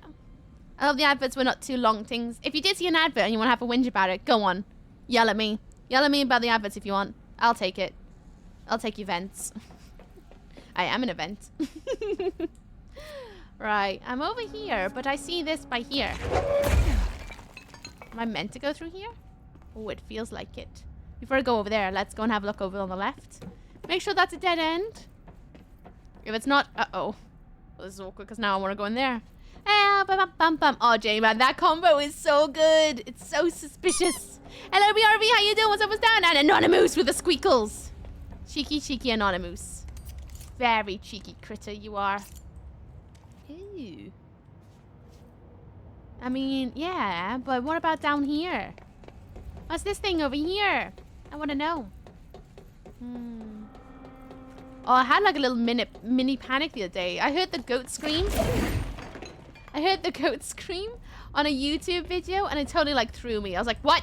I hope the adverts were not too long things. If you did see an advert and you want to have a whinge about it, go on. Yell at me. Yell at me about the adverts if you want. I'll take it. I'll take events. I am an event. Right, I'm over here, but I see this by here. Am I meant to go through here? Oh, it feels like it. Before I go over there, let's go and have a look over on the left. Make sure that's a dead end. If it's not, uh-oh. Well, this is awkward because now I want to go in there. Oh, Jay, man, that combo is so good. It's so suspicious. Hello, BRV, how you doing? What's up, what's down? And Anonymous with the squeakles. Cheeky Anonymous. Very cheeky critter you are. Ooh. I mean, yeah, but what about down here? What's this thing over here? I want to know. Oh, I had like a little mini panic the other day. I heard the goat scream. I heard the goat scream on a YouTube video and it totally like threw me. I was like, what?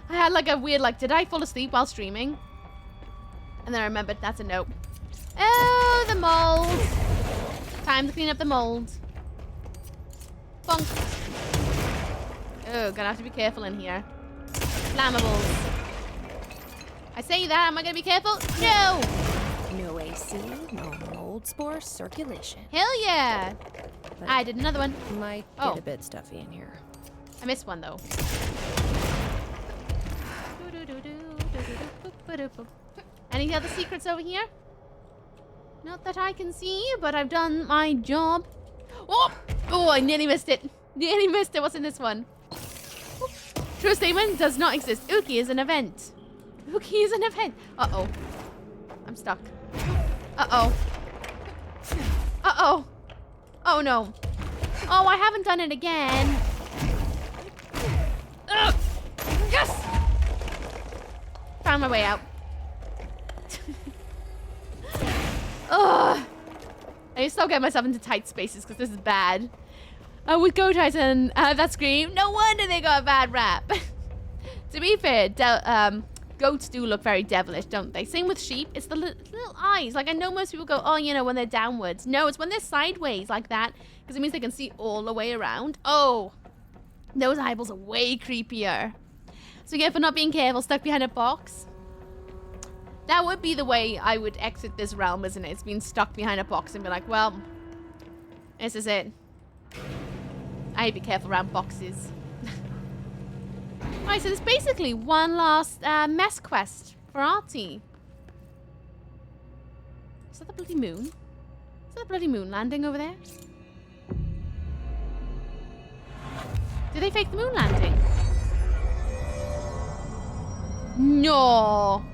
I had like a weird like, did I fall asleep while streaming? And then I remembered that's a nope. Oh, the mold. Time to clean up the mold. Bonk. Oh, gonna have to be careful in here. Flammables. I say that, am I gonna be careful? No! No AC, no mold spore circulation. Hell yeah! But I did another one. Might get a bit stuffy in here. I missed one though. Any other secrets over here? Not that I can see, but I've done my job. Oh! Oh, I nearly missed it. Nearly missed it. What's in this one? True statement does not exist. Uki is an event. Uki is an event. Uh-oh. I'm stuck. Uh-oh. Uh-oh. Oh, no. Oh, I haven't done it again. Ugh. Yes! Found my way out. Ugh. I need to stop getting myself into tight spaces because this is bad. With Go Titan, that scream. No wonder they got a bad rap. To be fair, goats do look very devilish, don't they? Same with sheep. It's the little eyes. Like, I know most people go, oh, you know, when they're downwards. No, it's when they're sideways like that because it means they can see all the way around. Oh, those eyeballs are way creepier. So yeah, for not being careful, stuck behind a box. That would be the way I would exit this realm, isn't it? It's being stuck behind a box and be like, well, this is it. I be careful around boxes. Alright, so there's basically one last mess quest for Artie. Is that the bloody moon? Is that the bloody moon landing over there? Did they fake the moon landing? No!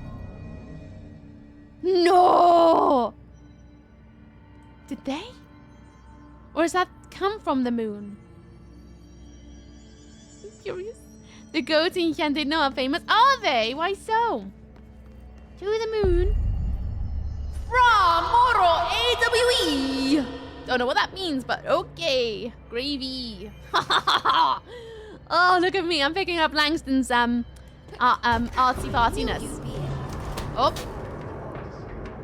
No! Did they? Or does that come from the moon? I'm curious. The goats in Enchanted are famous. Are they? Why so? To the moon. From Moro AWE. Don't know what that means, but okay. Gravy. Oh, look at me. I'm picking up Langston's artsy fartiness. Oh.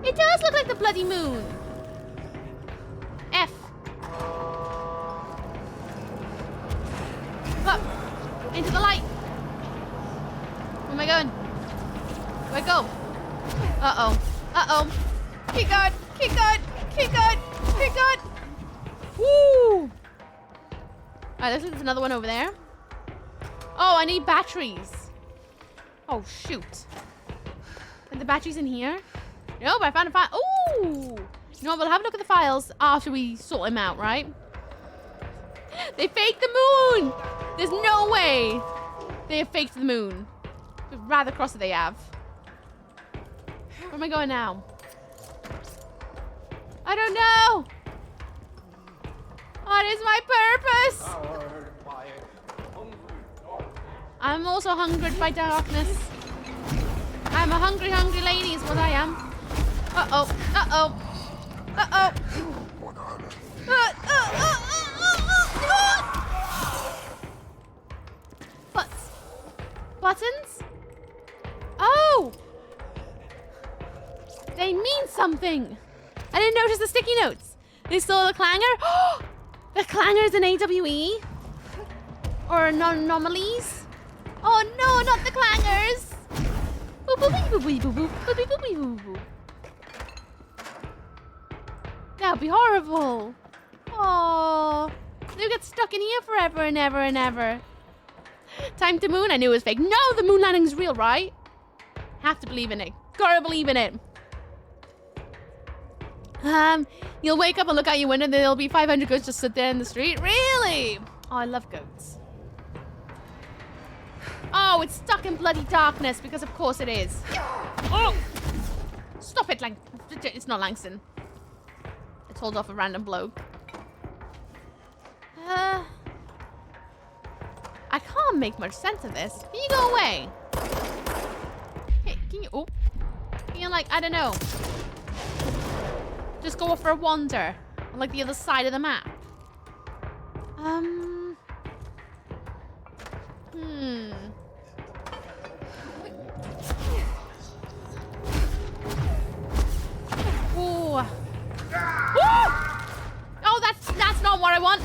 It does look like the bloody moon. F. Up. Into the light. Where am I going? Where I go? Uh-oh. Uh-oh. Keep going. Keep going. Keep going. Keep going. Woo. Alright, looks like there's another one over there. Oh, I need batteries. Oh, shoot. Are the batteries in here? Nope, I found a file. Ooh! You know what, we'll have a look at the files after we sort them out, right? They faked the moon! There's no way they have faked the moon. But rather cross that they have. Where am I going now? I don't know! What is my purpose? I'm also hungered by darkness. I'm a hungry, hungry lady is what I am. Uh-oh. Uh-oh. Uh-oh. Butts. Buttons? Oh! They mean something. I didn't notice the sticky notes. They saw the clanger. The clanger is an AWE? Or anomalies? Oh no, not the clangers! Boop, boop, boop, boop, boop, boop, boop, boop, boop, boop, boop. That would be horrible. Oh, they get stuck in here forever and ever and ever. Time to moon. I knew it was fake. No, the moon landing's real, right? Have to believe in it. Gotta believe in it. You'll wake up and look out your window and there'll be 500 goats just sit there in the street. Really? Oh, I love goats. Oh, it's stuck in bloody darkness because of course it is. Oh! Stop it, it's not Langston. I told off a random bloke. I can't make much sense of this. Can you go away? Hey, can you... Oh. Can you, like, I don't know. Just go off for a wander. On, like, the other side of the map. Ooh. Oh, that's not what I want.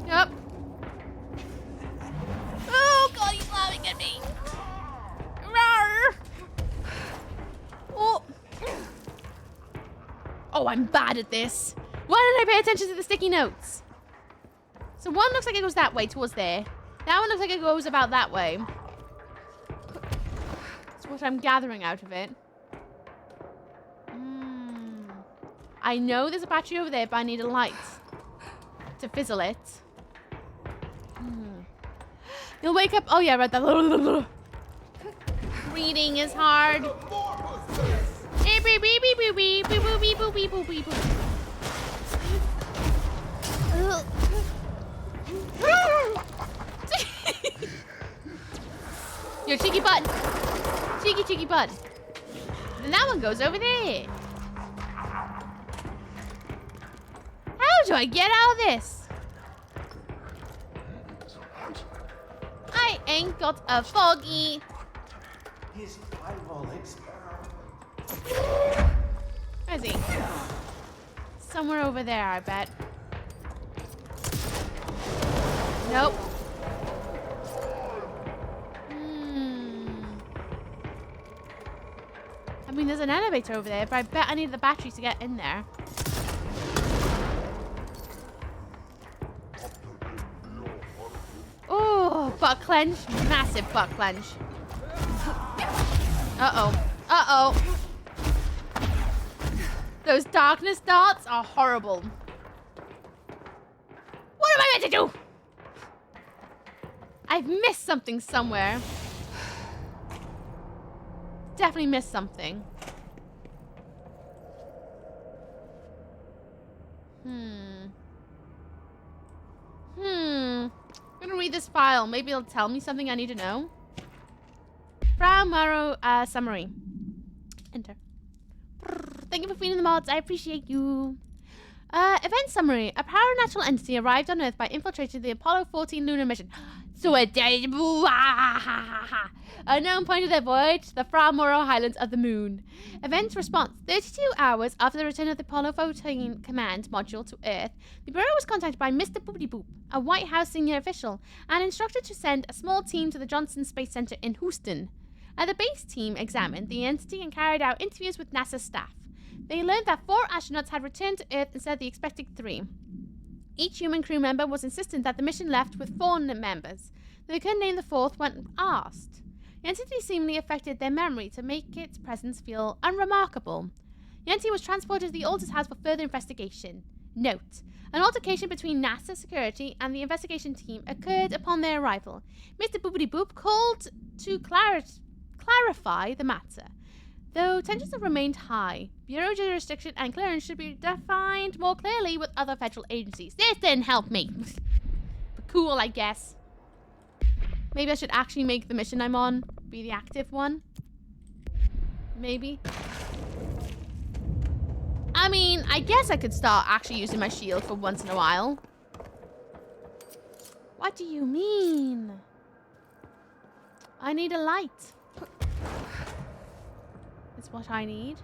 Yep. Oh god, he's laughing at me. Rawr. Oh. Oh, I'm bad at this. Why didn't I pay attention to the sticky notes? So one looks like it goes that way towards there. That one looks like it goes about that way. That's what I'm gathering out of it. I know there's a battery over there, but I need a light to fizzle it. You'll wake up. Oh yeah, right there. Reading is hard. Your cheeky butt. Cheeky butt. And that one goes over there. How do I get out of this? I ain't got a foggy. His final experiment. Where is he? Somewhere over there, I bet. Nope. I mean, there's an elevator over there, but I bet I need the battery to get in there. Oh, butt clench. Massive butt clench. Uh-oh. Uh-oh. Those darkness darts are horrible. What am I meant to do? I've missed something somewhere. Definitely missed something. I'm gonna read this file. Maybe it'll tell me something I need to know. Frau Morrow, summary. Enter. Thank you for feeding the mods. I appreciate you. Event summary. A paranatural entity arrived on Earth by infiltrating the Apollo 14 lunar mission. So it did. Unknown point of their voyage, the Frau Morrow Highlands of the Moon. Event response. 32 hours after the return of the Apollo 14 command module to Earth, the Bureau was contacted by Mr. Boopity Boop, a White House senior official, and instructed to send a small team to the Johnson Space Center in Houston. The base team examined the entity and carried out interviews with NASA staff. They learned that 4 astronauts had returned to Earth instead of the expected 3. Each human crew member was insistent that the mission left with 4 members. They couldn't name the 4th when asked. The entity seemingly affected their memory to make its presence feel unremarkable. The entity was transported to the Altus House for further investigation. Note: an altercation between NASA security and the investigation team occurred upon their arrival. Mr. Boopity Boop called to clarify the matter. Though tensions have remained high, Bureau jurisdiction and clearance should be defined more clearly with other federal agencies. This didn't help me. But cool, I guess. Maybe I should actually make the mission I'm on be the active one. Maybe. I mean, I guess I could start actually using my shield for once in a while. What do you mean? I need a light. It's what I need.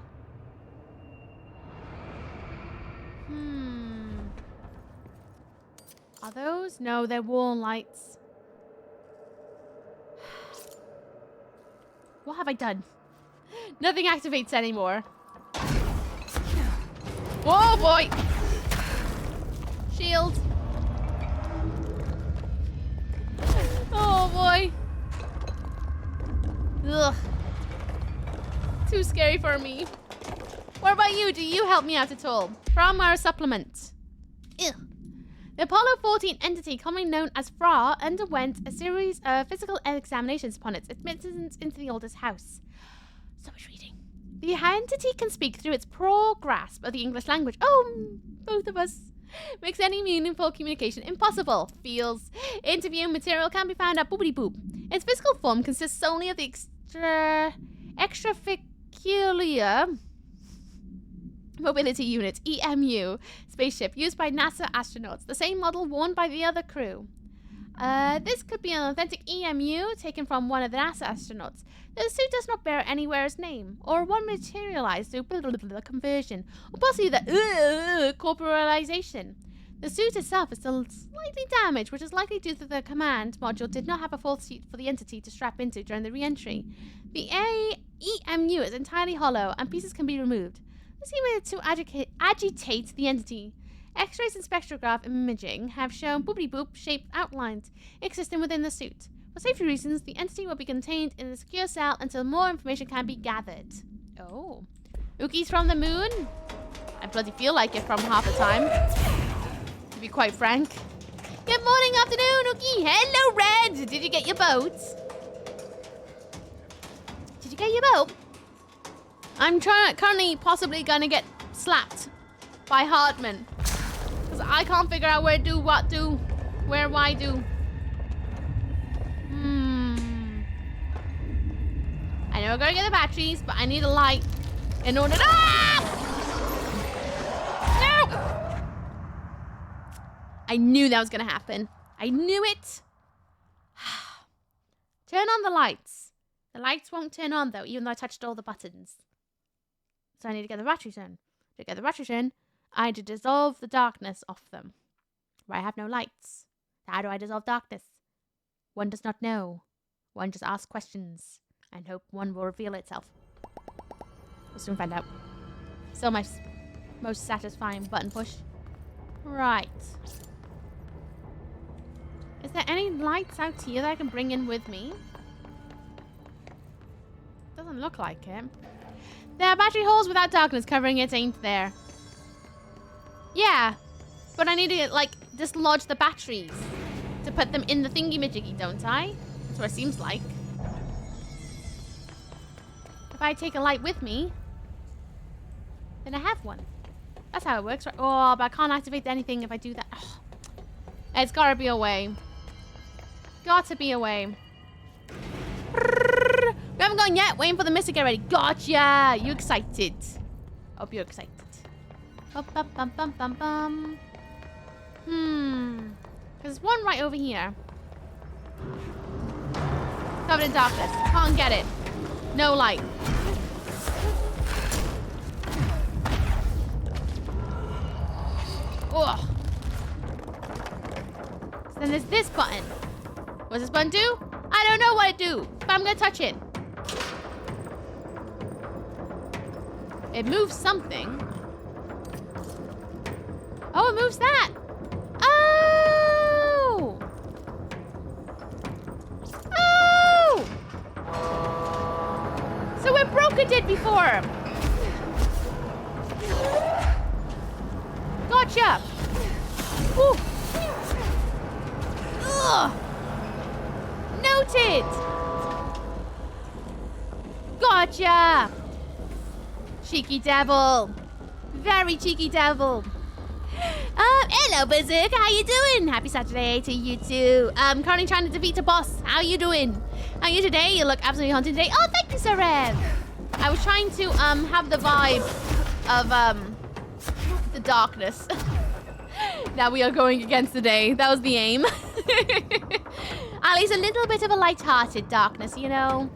Are those? No, they're wall lights. What have I done? Nothing activates anymore. Whoa, boy! Shield. Oh, boy. Ugh. Too scary for me. What about you? Do you help me out at all? From our supplement. Ugh. The Apollo 14 entity, commonly known as FRA, underwent a series of physical examinations upon its admittance into the oldest house. So much reading. The entity can speak through its poor grasp of the English language. Oh, both of us. Makes any meaningful communication impossible. Feels. Interview material can be found at Boopity Boop. Its physical form consists solely of the extravehicular mobility unit, EMU, spaceship used by NASA astronauts, the same model worn by the other crew. This could be an authentic EMU taken from one of the NASA astronauts. The suit does not bear anywhere's name, or one materialized through conversion, or possibly the corporalization. The suit itself is still slightly damaged, which is likely due to the command module did not have a full seat for the entity to strap into during the re-entry. The EMU is entirely hollow, and pieces can be removed. This way to agitate the entity. X-rays and spectrograph imaging have shown boopity-boop shaped outlines existing within the suit. For safety reasons, the entity will be contained in a secure cell until more information can be gathered. Oh. Uki's from the moon? I bloody feel like it from half the time. To be quite frank. Good morning, afternoon, Uki. Hello, Red. Did you get your boat? Did you get your boat? I'm currently possibly gonna get slapped by Hardman. Because I can't figure out where do, what do, where, why do. I know we're gonna get the batteries, but I need a light in order to... Ah! No! I knew that was gonna happen. I knew it. Turn on the lights. The lights won't turn on though, even though I touched all the buttons. So I need to get the batteries in. To get the batteries in, I need to dissolve the darkness off them. Where I have no lights. How do I dissolve darkness? One does not know. One just asks questions and hope one will reveal itself. We'll soon find out. Still my most satisfying button push. Right. Is there any lights out here that I can bring in with me? Doesn't look like it. There are battery holes without darkness covering it, ain't there? Yeah. But I need to, like, dislodge the batteries to put them in the thingy-majiggy, don't I? That's what it seems like. If I take a light with me, then I have one. That's how it works, right? Oh, but I can't activate anything if I do that. Oh. It's gotta be a way. Got to be a way. We haven't gone yet. Waiting for the mist to get ready. Gotcha. You excited? Hope you're excited. Bum. There's one right over here. Covered in darkness. Can't get it. No light. Ugh. So then there's this button. What's this button do? I don't know what it do, but I'm gonna touch it. It moves something. Oh, it moves that. Oh! Oh! So what Broker did before. Gotcha. Ooh. Ugh. Noted. Gotcha. Cheeky devil. Very cheeky devil. Hello, Berserk. How you doing? Happy Saturday to you too. Currently trying to defeat a boss. How you doing? How are you today? You look absolutely haunted today. Oh, thank you, Sir Rev. I was trying to have the vibe of the darkness. Now we are going against the day. That was the aim. At least a little bit of a light-hearted darkness, you know?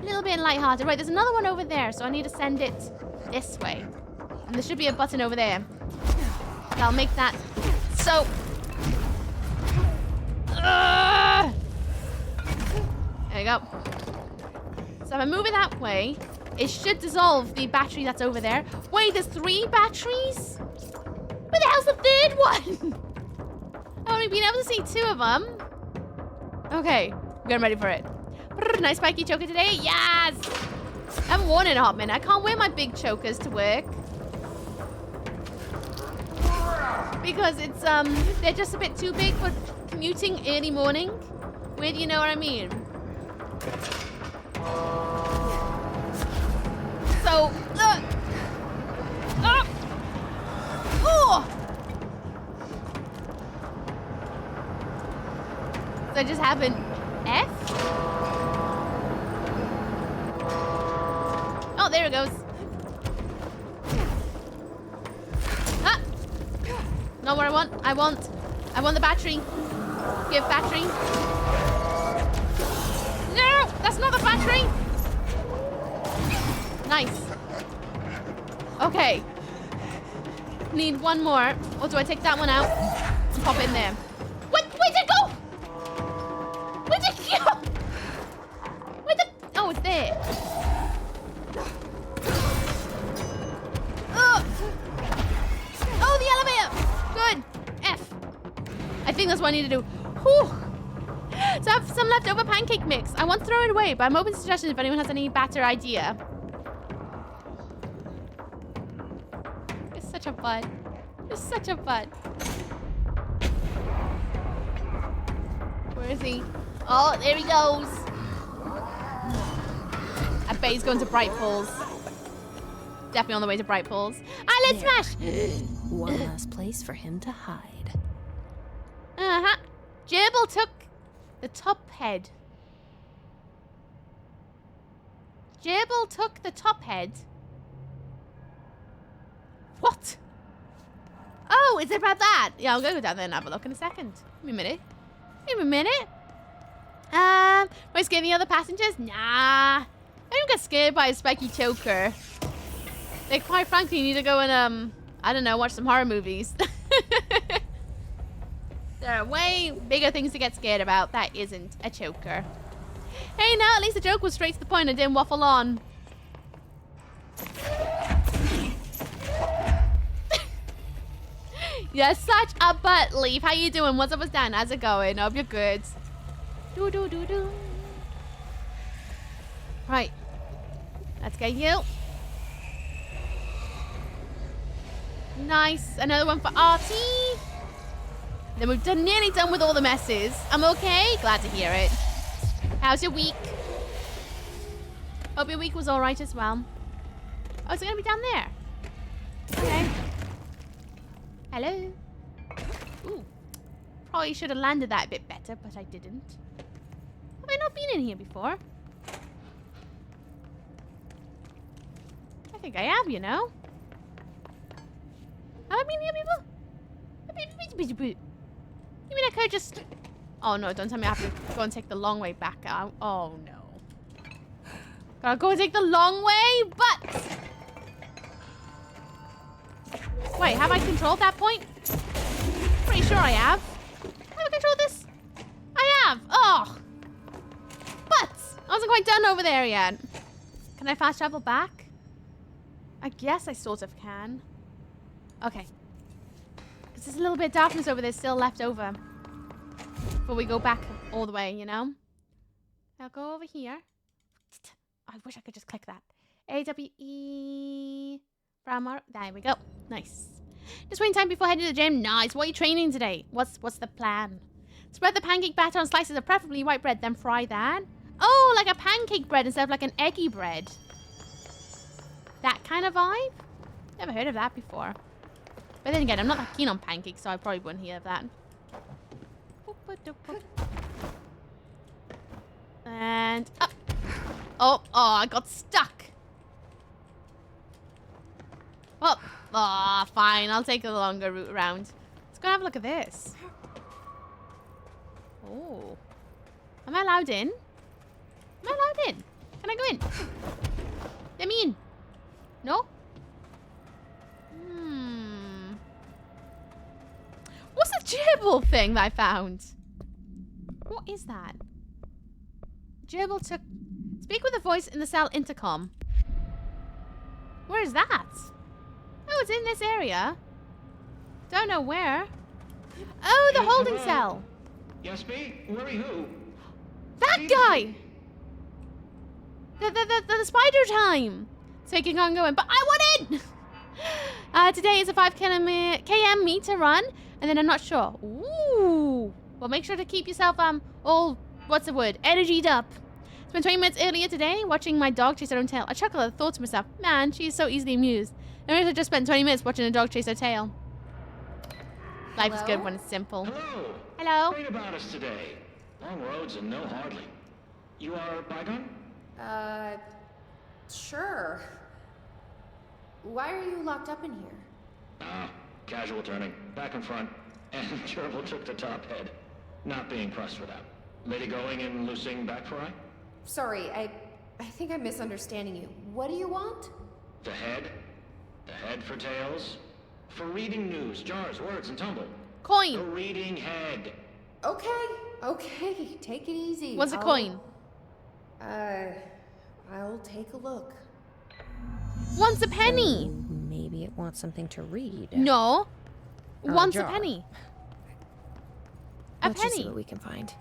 A little bit light-hearted. Right, there's another one over there, so I need to send it this way. And there should be a button over there. I'll make that so... There you go. So if I move it that way, it should dissolve the battery that's over there. Wait, there's 3 batteries? Where the hell's the 3rd one? I've only been able to see 2 of them. Okay, I'm getting ready for it. Brr, nice spiky choker today. Yes! I haven't worn it in a hot minute. I can't wear my big chokers to work. Because it's, they're just a bit too big for commuting early morning. Where do you know what I mean? So, oh! So I just have an F? Oh, there it goes. Ah! Not what I want. I want the battery. Give battery. No! That's not the battery! Nice. Okay. Need one more. Or do I take that one out and pop it in there? Where'd it go? Where'd it go? Oh, it's there. Oh, the elevator. Good. F. I think that's what I need to do. Whew. So I have some leftover pancake mix. I won't throw it away, but I'm open to suggestions if anyone has any better idea. It's such a butt. It's such a butt. Where is he? Oh, there he goes. I bet he's going to Bright Falls. Definitely on the way to Bright Falls. Let's smash! One last place for him to hide. Uh-huh. Gerbil took the top head. Gerbil took the top head. What? Oh, is it about that? Yeah, I'll go down there and have a look in a second. Give me a minute. Give me a minute. Am I scaring the other passengers? Nah. I don't get scared by a spiky choker. They quite frankly need to go and, I don't know, watch some horror movies. There are way bigger things to get scared about. That isn't a choker. Hey, now at least the joke was straight to the point and didn't waffle on. You're such a butt, Leaf. How you doing? What's up with Dan? How's it going? Hope you're good. Do. Right. Let's get you. Nice. Another one for Artie. Then we've nearly done with all the messes. I'm okay. Glad to hear it. How's your week? Hope your week was all right as well. Oh, is it going to be down there? Okay. Hello. Ooh. Probably should have landed that a bit better, but I didn't. Have I not been in here before? I think I have, you know. Have I been here before? You mean I could just... Oh, no, don't tell me I have to go and take the long way back out. Oh, no. Gotta go and take the long way, but... Wait, have I controlled that point? Pretty sure I have. Have I controlled this? I have. Oh. But I wasn't quite done over there yet. Can I fast travel back? I guess I sort of can. Okay. Because there's a little bit of darkness over there still left over. Before we go back all the way, you know? I'll go over here. I wish I could just click that. AWE... There we go. Nice. Just waiting time before heading to the gym. Nice. What are you training today? What's the plan? Spread the pancake batter on slices of preferably white bread, then fry that. Oh, like a pancake bread instead of like an eggy bread. That kind of vibe? Never heard of that before. But then again, I'm not that keen on pancakes, so I probably wouldn't hear of that. And up. Oh, I got stuck. Well, fine. I'll take the longer route around. Let's go have a look at this. Oh. Am I allowed in? Am I allowed in? Can I go in? Let me in. No? gerbil thing that I found. What is that? Gerbil took... Speak with a voice in the cell intercom. Where is that? Oh, it's in this area. Don't know where. Oh, the holding cell. Yes, me? Worry who? That guy! The spider time! Taking on going, but I want in! Today is a 5 km meter run, and then I'm not sure. Ooh! Well, make sure to keep yourself, all, what's the word, energied up. Spent 20 minutes earlier today watching my dog chase her own tail. I chuckled at the thought to myself, man, she is so easily amused. And I just spent 20 minutes watching a dog chase her tail. Life is good when it's simple. Hello. Hello. Great about us today. Long roads and no hardly. You are Bygone? Sure. Why are you locked up in here? Casual turning. Back and front. And Gerbil took the top head. Not being pressed for that. Lady going and loosing back for eye? Sorry, I think I'm misunderstanding you. What do you want? The head. The head for tails. For reading news, jars, words, and tumble. Coin. The reading head. Okay. Take it easy. What's a coin? I'll take a look. Wants a penny. Maybe it wants something to read. No. Wants a jar. penny. Let's just see what we can find.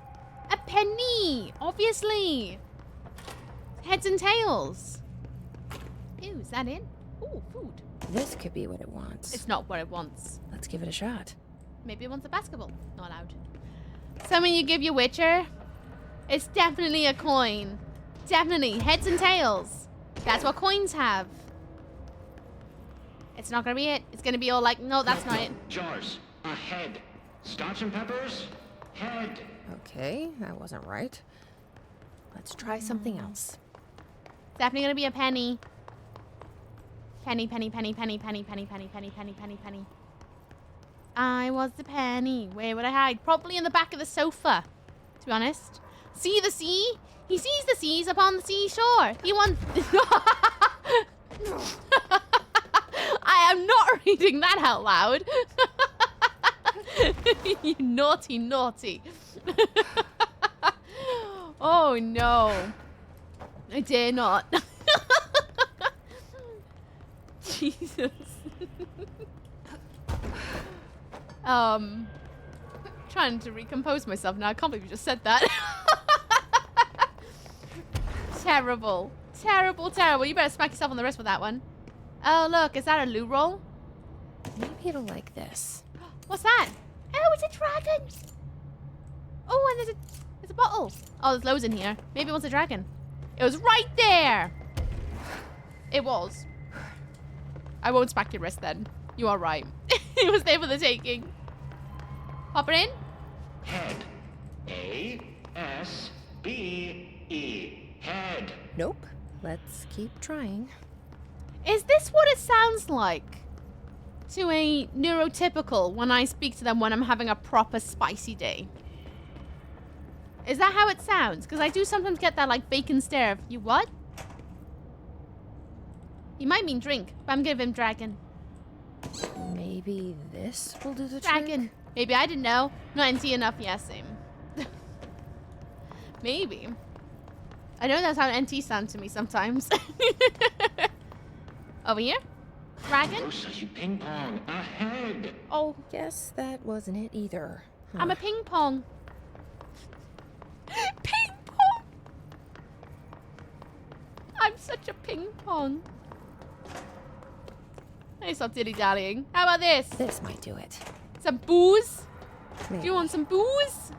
A penny, obviously. Heads and tails. Ew, is that in? Ooh, food. This could be what it wants. It's not what it wants. Let's give it a shot. Maybe it wants a basketball. Not allowed. Something you give your Witcher? It's definitely a coin. Definitely. Heads and tails. That's what coins have. It's not gonna be it. It's gonna be all like, no, that's not it. Jars. A head. Scotch and peppers. Head. Okay, that wasn't right. Let's try something else. Definitely gonna be a penny. Penny, penny, penny, penny, penny, penny, penny, penny, penny, penny, penny. I was the penny. Where would I hide? Probably in the back of the sofa, to be honest. See the sea? He sees the seas upon the seashore. He wants... I am not reading that out loud. You naughty, naughty. Oh, no. I dare not. Jesus. Trying to recompose myself now. I can't believe you just said that. Terrible. Terrible, terrible. You better smack yourself on the wrist with that one. Oh, look. Is that a loo roll? Maybe it'll like this. What's that? Oh, it's a dragon. Oh, and there's a bottle. Oh, there's loads in here. Maybe it wants a dragon. It was right there. It was. I won't smack your wrist then. You are right. It was there for the taking. Pop it in. Head. A-S-B-E. Head. Nope. Let's keep trying. Is this what it sounds like to a neurotypical when I speak to them when I'm having a proper spicy day? Is that how it sounds? Because I do sometimes get that like bacon stare of, you what? You might mean drink, but I'm giving him dragon. Maybe this will do the dragon. trick? Maybe I didn't know. Not NT enough. Yeah, same. Maybe. I know that's how NT sounds to me sometimes. Over here? Dragon? Oh, so you ping pong. A head. Oh. Guess that wasn't it either. I'm a ping pong. Ping pong! I'm such a ping pong. Hey, stop dilly-dallying. How about this? This might do it. Some booze? Maybe. Do you want some booze?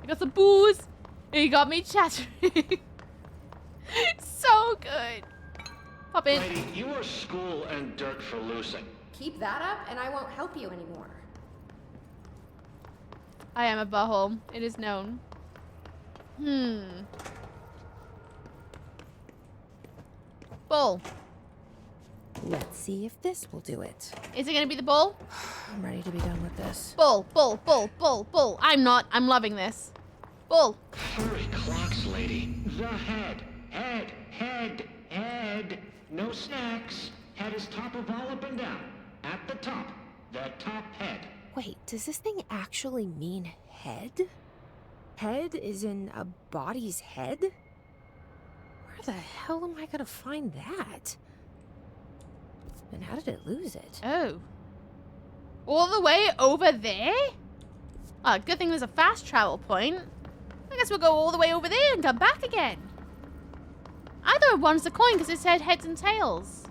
I got some booze. And you got me chattering. So good. Pop in. Lady, you are school and dirt for loosing. Keep that up and I won't help you anymore. I am a butthole. It is known. Bull. Let's see if this will do it. Is it gonna be the bull? I'm ready to be done with this. Bull, bull, bull, bull, bull. I'm not. I'm loving this. Bull. Furry clocks, lady. The head. Head. Head. Head. No snacks. Head is top of all up and down. At the top. The top head. Wait, does this thing actually mean head? Head is in a body's head? Where the hell am I gonna find that? And how did it lose it? Oh. All the way over there? Oh, good thing there's a fast travel point. I guess we'll go all the way over there and come back again. Either one's the coin because it said heads and tails.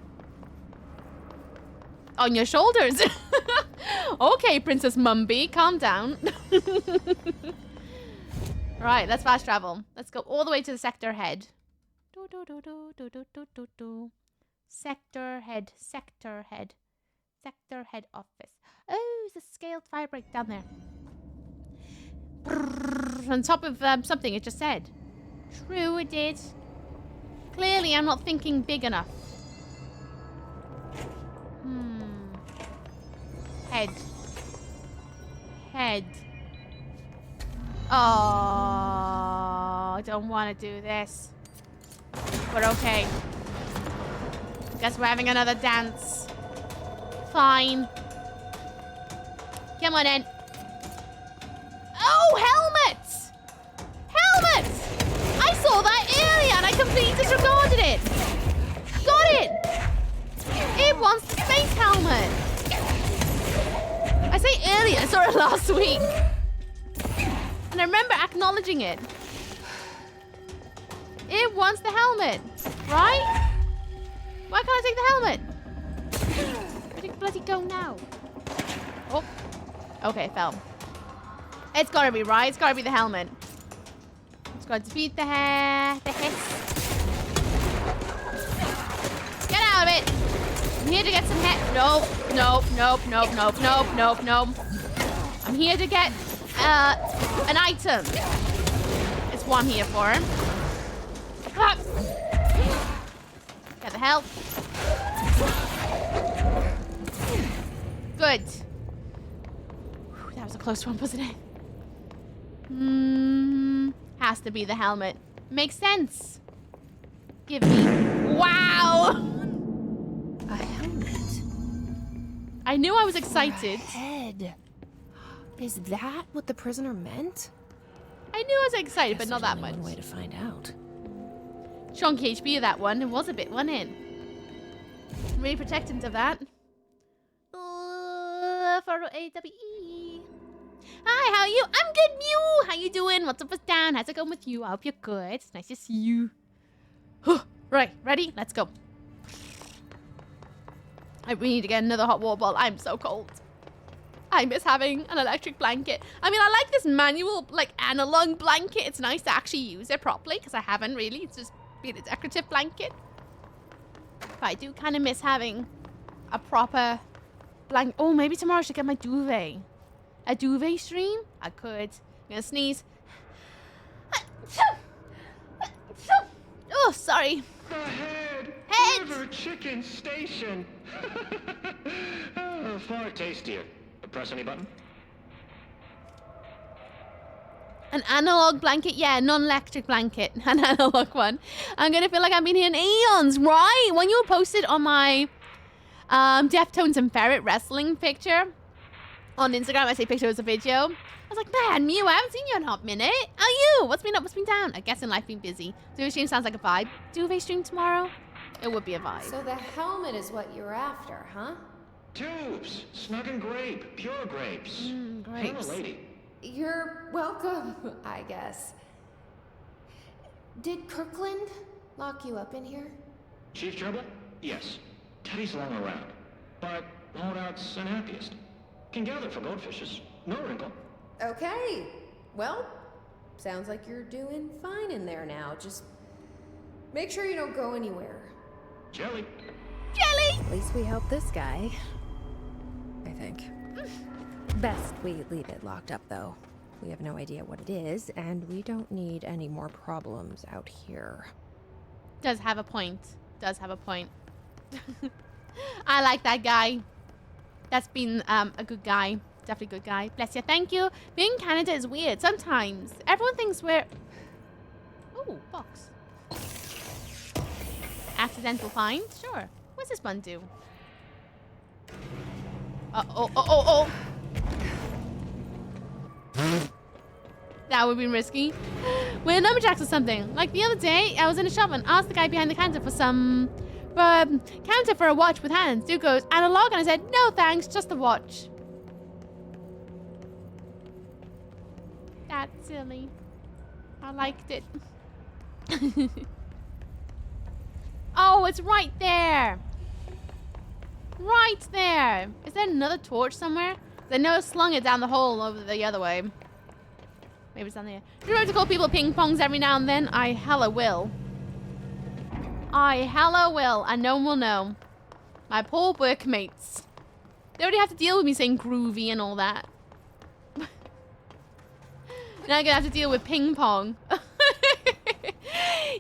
On your shoulders. Okay, Princess Mumby, calm down. Right, let's fast travel. Let's go all the way to the sector head. Sector head, sector head, sector head office. Oh, there's a scaled fabric down there. Brrr, on top of something it just said. True, it did. Clearly, I'm not thinking big enough. Head. Head. Oh, I don't want to do this. But okay. Guess we're having another dance. Fine. Come on in. Oh, helmet! Helmet! I saw that earlier and I completely disregarded it. Got it! It wants the space helmet. I say earlier, I saw it last week. And I remember acknowledging it. It wants the helmet, right? Why can't I take the helmet? Where'd it bloody go now? Oh. Okay, it fell. It's gotta be, right? It's gotta be the helmet. It's gotta defeat the hiss. Get out of it! I'm here to get some nope, nope, nope, nope, nope, nope, nope, nope. I'm here to get an item. It's what I'm here for. Ah. Get the health. Good. Whew, that was a close one, wasn't it? Has to be the helmet. Makes sense. Give me. Wow! A helmet. I knew I was excited. Head. Is that what the prisoner meant? I knew I was excited, but not that much. One way to find out. Chunky HP of that one. It was a bit, wasn't it? Really protectant of that. For AWE. Hi, how are you? I'm good, Mew. How you doing? What's up with Dan? How's it going with you? I hope you're good. It's nice to see you. Right, ready? Let's go. We need to get another hot water bottle. I'm so cold. I miss having an electric blanket. I mean, I like this manual, like, analog blanket. It's nice to actually use it properly because I haven't really. It's just been a decorative blanket. But I do kind of miss having a proper blanket. Oh, maybe tomorrow I should get my duvet. A duvet stream? I could. I'm gonna sneeze. Oh, sorry. The head! Head! River Chicken Station! Oh, far tastier. Press any button? An analog blanket? Yeah, non-electric blanket. An analog one. I'm gonna feel like I've been here in eons, right? When you posted on my Deftones and Ferret wrestling picture on Instagram, I say picture was a video. I was like, man, Mew, I haven't seen you in a hot minute. How are you? What's been up? What's been down? I guess in life being busy. Duvet stream sounds like a vibe. Duvet stream tomorrow? It would be a vibe. So the helmet is what you're after, huh? Tubes! Snug and grape. Pure grapes. Grapes. You're a lady. You're welcome, I guess. Did Kirkland lock you up in here? Chief Trouble? Yes. Teddy's long around. But holdout's unhappiest. Can gather for goldfishes. No wrinkle. Okay. Well, sounds like you're doing fine in there now. Just make sure you don't go anywhere. Jelly. Jelly! At least we helped this guy. I think. Best we leave it locked up, though. We have no idea what it is, and we don't need any more problems out here. Does have a point. Does have a point. I like that guy. That's been a good guy. Definitely good guy. Bless you. Thank you. Being in Canada is weird. Sometimes everyone thinks we're... Ooh, box. Accidental find? Sure. What's this one do? Oh. That would be risky. We're lumberjacks or something. Like the other day, I was in a shop and asked the guy behind the counter for a watch with hands. Dude goes, analog, and I said, no thanks, just a watch. That's silly. I liked it. Oh, it's right there. Right there. Is there another torch somewhere? I know I slung it down the hole over the other way. Maybe it's down there. Do you remember to call people ping pongs every now and then? I hella will. I hella will, and no one will know. My poor workmates. They already have to deal with me saying groovy and all that. Now I'm gonna have to deal with ping pong.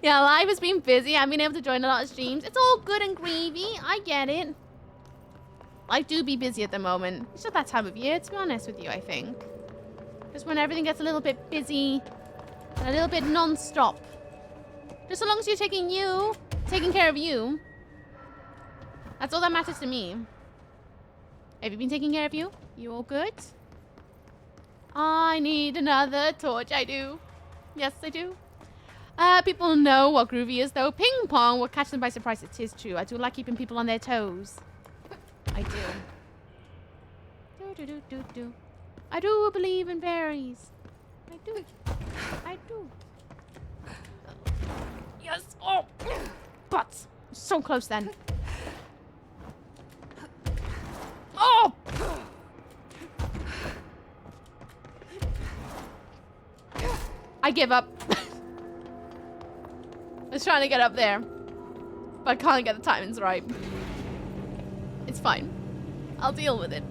Yeah, life has been busy. I've been able to join a lot of streams. It's all good and gravy. I get it. I do be busy at the moment. It's just that time of year, to be honest with you, I think. Just when everything gets a little bit busy and a little bit non-stop. Just so long as you're taking care of you. That's all that matters to me. Have you been taking care of you? You all good? I need another torch. I do. Yes, I do. People know what groovy is, though. Ping pong will catch them by surprise. It is true. I do like keeping people on their toes. I do. Do. I do believe in fairies. I do. I do. Yes. Oh. But so close then. Oh. I give up. I was trying to get up there, but I can't get the timings right. It's fine. I'll deal with it.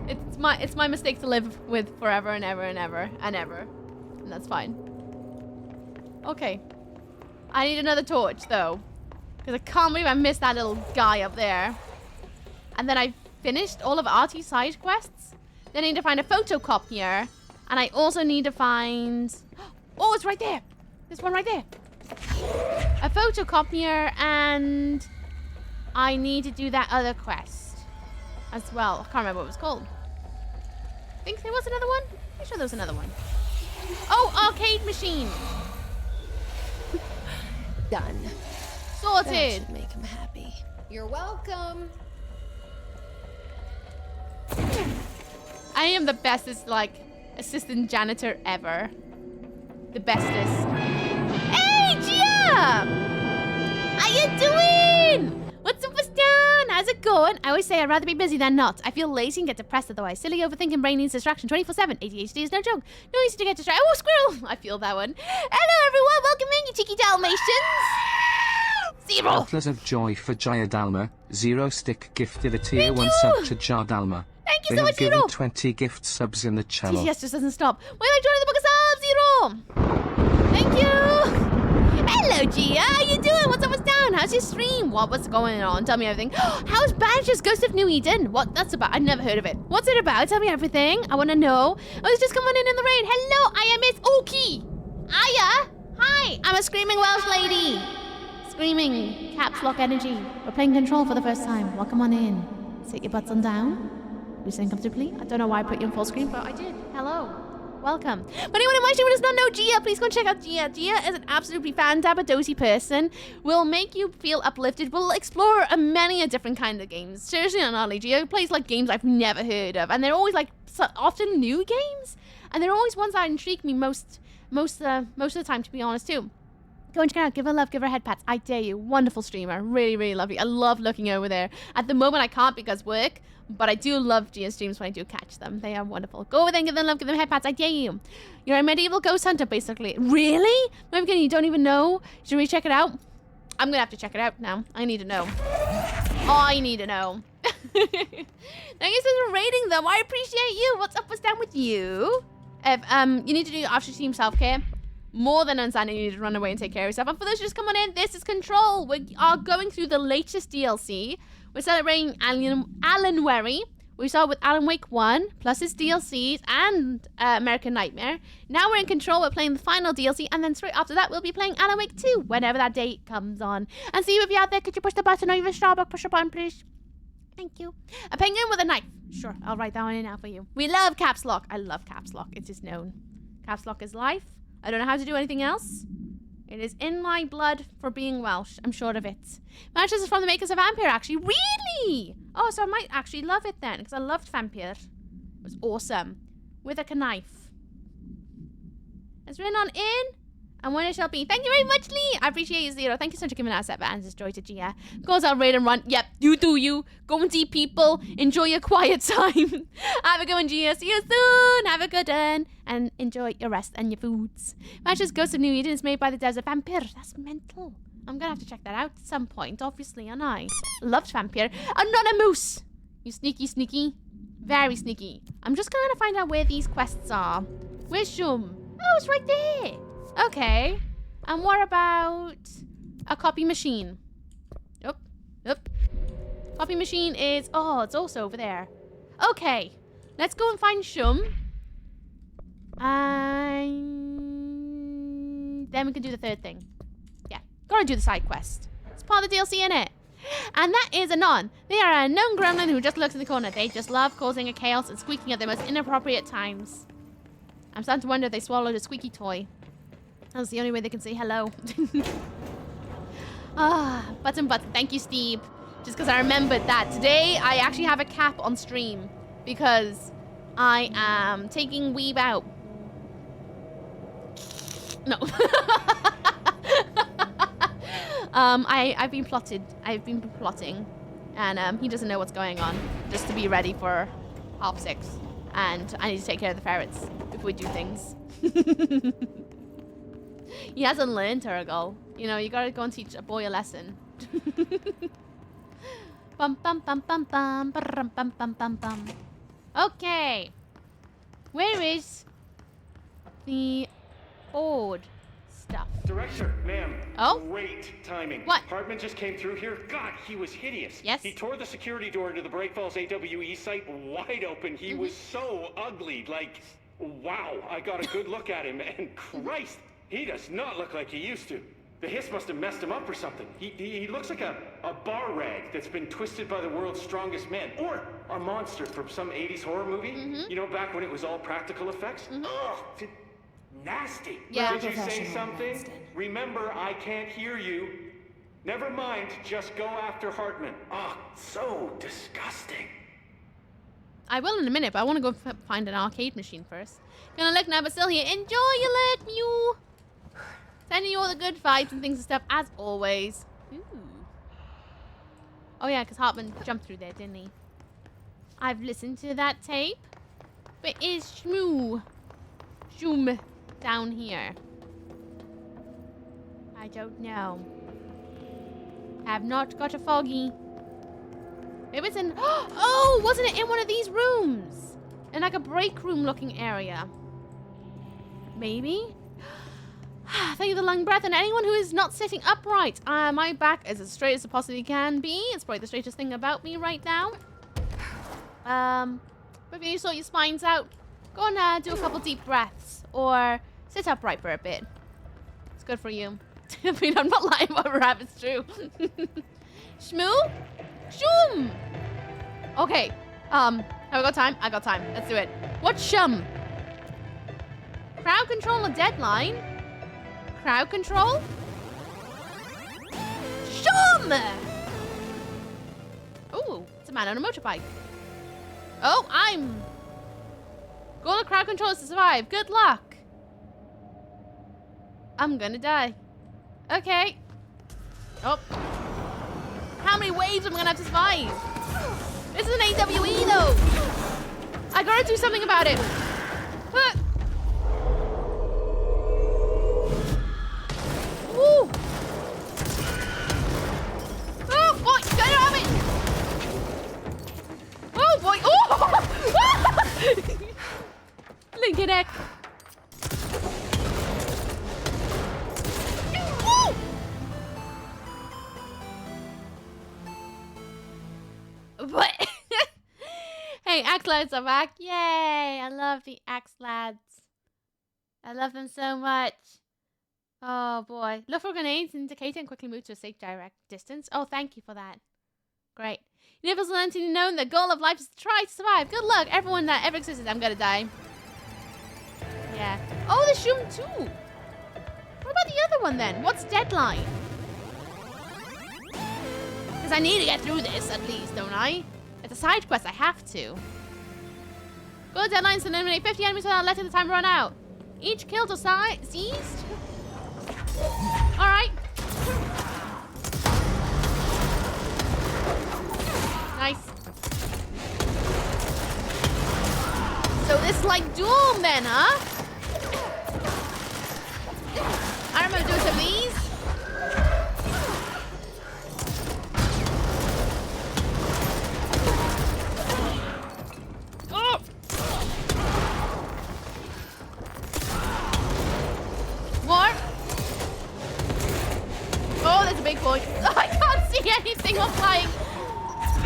It's my mistake to live with forever and ever and ever and ever. And that's fine. Okay. I need another torch though. Because I can't believe I missed that little guy up there. And then I finished all of Artie's side quests. Then I need to find a photocopier. And I also need to find... Oh, it's right there. There's one right there. A photocopier, and I need to do that other quest as well. I can't remember what it was called. I think there was another one. I'm sure there was another one. Oh, arcade machine. Done. Sorted. That should make him happy. You're welcome. I am the bestest, like, assistant janitor ever. The bestest. Hey, Gia! How you doing? What's up, what's down? How's it going? I always say I'd rather be busy than not. I feel lazy and get depressed otherwise. Silly overthinking brain needs distraction 24/7. ADHD is no joke. No easy to get distracted. Oh, squirrel! I feel that one. Hello, everyone. Welcome in, you cheeky Dalmatians. Zero. Atlas of Joy for Jaya Dalma. 0 stick gifted a tier 1 sub to Jar Dalma. Thank you They so have much, given Zero. 20 gift subs in the channel. TTS just doesn't stop. Why am I joining the book of subs, Zero? Thank you. Hello, Gia. How you doing? What's up? What's down? How's your stream? What's going on? Tell me everything. How's Banish's Ghost of New Eden? What that's about? I've never heard of it. What's it about? Tell me everything. I want to know. Oh, it's just coming in the rain. Hello, I am Miss Oki. Aya. Hi. I'm a screaming Welsh lady. Screaming. Caps lock energy. We're playing Control for the first time. Welcome on in. Sit your butts on down. You sitting comfortably? I don't know why I put you on full screen, but I did. Hello. Welcome. But anyone in my stream who does not know Gia, please go and check out Gia. Gia is an absolutely fantabadosy person. Will make you feel uplifted. Will explore many a different kind of games. Seriously, not only Gia plays like games I've never heard of, and they're always like often new games, and they're always ones that intrigue me most of the time, to be honest too. Go and check her out. Give her love. Give her head pats. I dare you. Wonderful streamer. Really, really lovely. I love looking over there. At the moment, I can't because work. But I do love Gia streams when I do catch them. They are wonderful. Go over there and give them love. Give them head pats. I dare you. You're a medieval ghost hunter, basically. Really? I'm kidding. You don't even know? Should we check it out? I'm going to have to check it out now. I need to know. I need to know. Thank you for rating them. I appreciate you. What's up? What's down with you? If you need to do after stream self-care. More than understanding you need to run away and take care of yourself. And for those who just come on in, this is Control. We are going through the latest DLC. We're celebrating Alan Wary. We started with Alan Wake 1, plus his DLCs, and American Nightmare. Now we're in Control. We're playing the final DLC, and then straight after that, we'll be playing Alan Wake 2, whenever that date comes on. And see if you're out there, could you push the button or even Starbucks, push the button, please? Thank you. A penguin with a knife. Sure, I'll write that one in now for you. We love caps lock. I love caps lock. It's just known. Caps lock is life. I don't know how to do anything else. It is in my blood for being Welsh. I'm sure of it. Matches is from the makers of Vampire, actually. Really? Oh, so I might actually love it then, because I loved Vampire. It was awesome. With a knife. It's written on in. And when it shall be. Thank you very much, Lee. I appreciate you, Zero. Thank you so much for giving us that balance. Joy to Gia. Goes out, raid and run. Yep, you do you. Go and see people. Enjoy your quiet time. Have a good one, Gia. See you soon. Have a good one. And enjoy your rest and your foods. Matches Ghost of New Eden is made by the devs of Vampire. That's mental. I'm gonna have to check that out at some point, obviously, aren't I? Loved Vampire. And not a moose. You sneaky, sneaky. Very sneaky. I'm just gonna find out where these quests are. Where's Shum? Oh, it's right there. Okay. And what about a copy machine? Yep. Copy machine is... Oh, it's also over there. Okay. Let's go and find Shum. And then we can do the third thing. Yeah. Gotta do the side quest. It's part of the DLC, innit? And that is Anon. They are a known gremlin who just lurks in the corner. They just love causing a chaos and squeaking at the most inappropriate times. I'm starting to wonder if they swallowed a squeaky toy. That's the only way they can say hello. Button. Thank you, Steve. Just because I remembered that today I actually have a cap on stream because I am taking Weeb out. No. I've been plotting, and he doesn't know what's going on. Just to be ready for 6:30, and I need to take care of the ferrets before we do things. He hasn't learned, Turgle. You know, you gotta go and teach a boy a lesson. Bum bum bum bum bum bum bum bum bum bum. Okay. Where is the board stuff? Director, ma'am. Oh? Great timing. What? Hartman just came through here. God, he was hideous. Yes? He tore the security door into the Break Falls AWE site wide open. He was so ugly. Like, wow. I got a good look at him, and Christ, he does not look like he used to. The hiss must have messed him up or something. He looks like a bar rag that's been twisted by the world's strongest man. Or a monster from some 80s horror movie. You know, back when it was all practical effects? Ugh, nasty. Yeah. Did you say something? Remember, I can't hear you. Never mind, just go after Hartman. Oh, so disgusting. I will in a minute, but I want to go find an arcade machine first. Gonna look now, but still here. Enjoy your look, Mew. Sending you all the good vibes and things and stuff, as always. Ooh. Oh yeah, because Hartman jumped through there, didn't he? I've listened to that tape. Where is Shmoo? Shoom down here. I don't know. Have not got a foggy. Maybe it's in... Oh, wasn't it in one of these rooms? In like a break room looking area. Maybe? Thank you for the long breath. And anyone who is not sitting upright. My back is as straight as it possibly can be. It's probably the straightest thing about me right now. But if you sort your spines out, go and do a couple deep breaths. Or sit upright for a bit. It's good for you. I mean, I'm not lying about rap, it's true. Shmoo? Shum! Okay. Have I got time? I got time. Let's do it. What's shum? Crowd control a deadline? Crowd control? Shum! Ooh, it's a man on a motorbike. Oh, I'm... Goal of crowd control is to survive. Good luck. I'm gonna die. Okay. Oh. How many waves am I gonna have to survive? This is an AWE though. I gotta do something about it. Huh. Woo. Oh boy, get out of it. Oh boy. Oh. Lincoln Neck. What? Hey, Axe Lads are back. Yay! I love the Axe Lads. I love them so much. Oh boy. Look for grenades indicating and quickly move to a safe direct distance. Oh, thank you for that. Great. You Universal entity known, the goal of life is to try to survive. Good luck, everyone that ever existed. I'm gonna die. Yeah. Oh, there's Shroom too. What about the other one then? What's deadline? Because I need to get through this at least, don't I? It's a side quest. I have to. Goal deadline is to eliminate 50 enemies without letting the time run out. Each killed or seized. All right. Nice. So this is like Doom then, huh? I remember doing some of these. Oh! More. Oh, there's a big boy. Oh, I can't see anything while flying.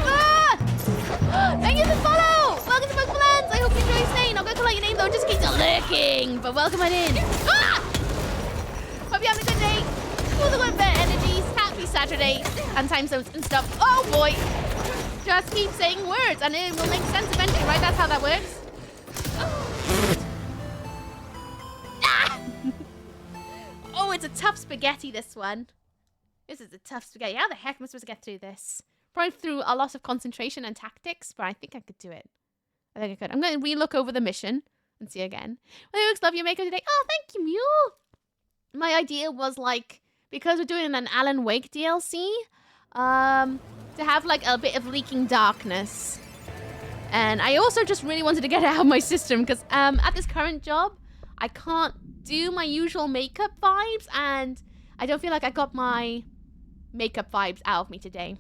Ah! Thank you for the follow! Welcome to Multiple Lands! I hope you enjoy your stay. Not gonna call out your name though, just keep licking. But welcome on in. Ah! Hope you're having a good day. All the good better energies. Happy Saturday. And time zones and stuff. Oh boy! Just keep saying words and it will make sense eventually, right? That's how that works. Ah! Oh, it's a tough spaghetti, this one. This is a tough spaghetti. How the heck am I supposed to get through this? Probably through a lot of concentration and tactics, but I think I could do it. I think I could. I'm going to re-look over the mission and see again. Well, Looks, love your makeup today. Oh, thank you, Mew. My idea was like, because we're doing an Alan Wake DLC, to have like a bit of leaking darkness. And I also just really wanted to get it out of my system because at this current job, I can't do my usual makeup vibes, and I don't feel like I got my makeup vibes out of me today.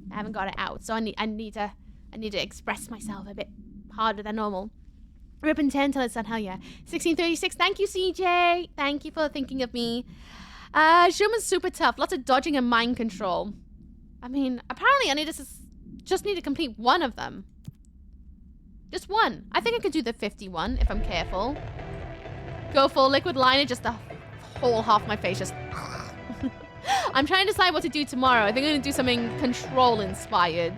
I haven't got it out, so I need to express myself a bit harder than normal. Rip and 10 till it's done. Hell yeah. 1636. Thank you, CJ. Thank you for thinking of me. Shuma's super tough. Lots of dodging and mind control. I mean, apparently I need to just need to complete one of them. Just one. I think I could do the 51 if I'm careful. Go full liquid liner, just the whole half my face just. I'm trying to decide what to do tomorrow. I think I'm going to do something control-inspired.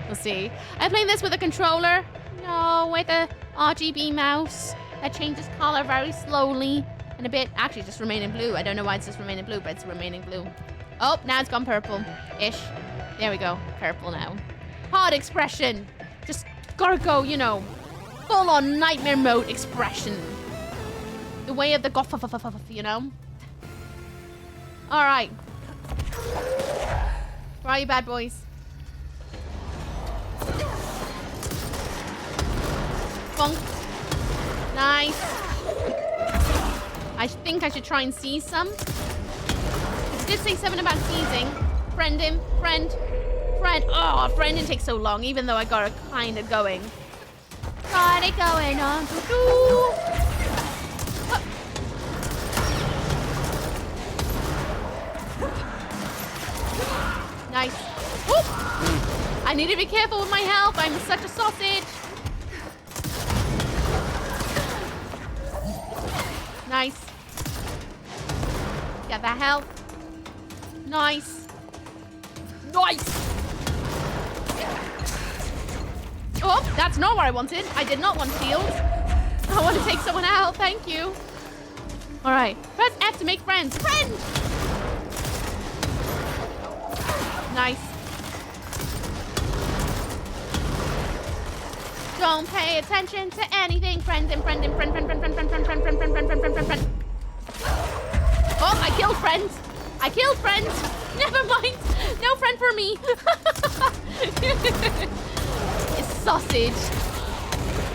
We'll see. I'm playing this with a controller. No, with a RGB mouse that changes color very slowly. And a bit, actually, just remaining blue. I don't know why it's just remaining blue, but it's remaining blue. Oh, now it's gone purple-ish. There we go. Purple now. Hard expression. Just gotta go, you know, full-on nightmare mode expression. The way of the goth, you know? All right. Where are you, bad boys? Bonk. Nice. I think I should try and seize some. It did say something about seizing. Friend him. Friend. Oh, friending takes so long, even though I got it kind of going. Got it going on. Nice. Whoop. I need to be careful with my health. I'm such a sausage. Nice. Get that health. Nice. Nice. Oh, that's not what I wanted. I did not want shield. I want to take someone out. Thank you. All right. Press F to make friends. Friend. Nice. Don't pay attention to anything. Friend. Oh, I killed friends. Never mind. No friend for me. It's sausage.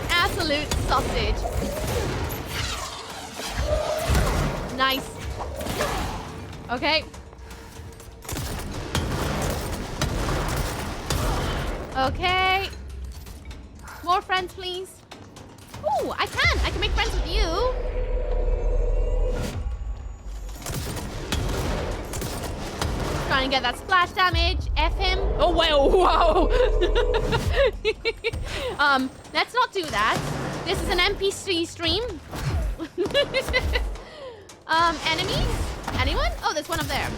Absolute sausage. Nice. Okay. Okay. More friends, please. Ooh, I can make friends with you. Trying to get that splash damage. F him. Oh, whoa. Let's not do that. This is an NPC stream. Enemies? Anyone? Oh, there's one up there.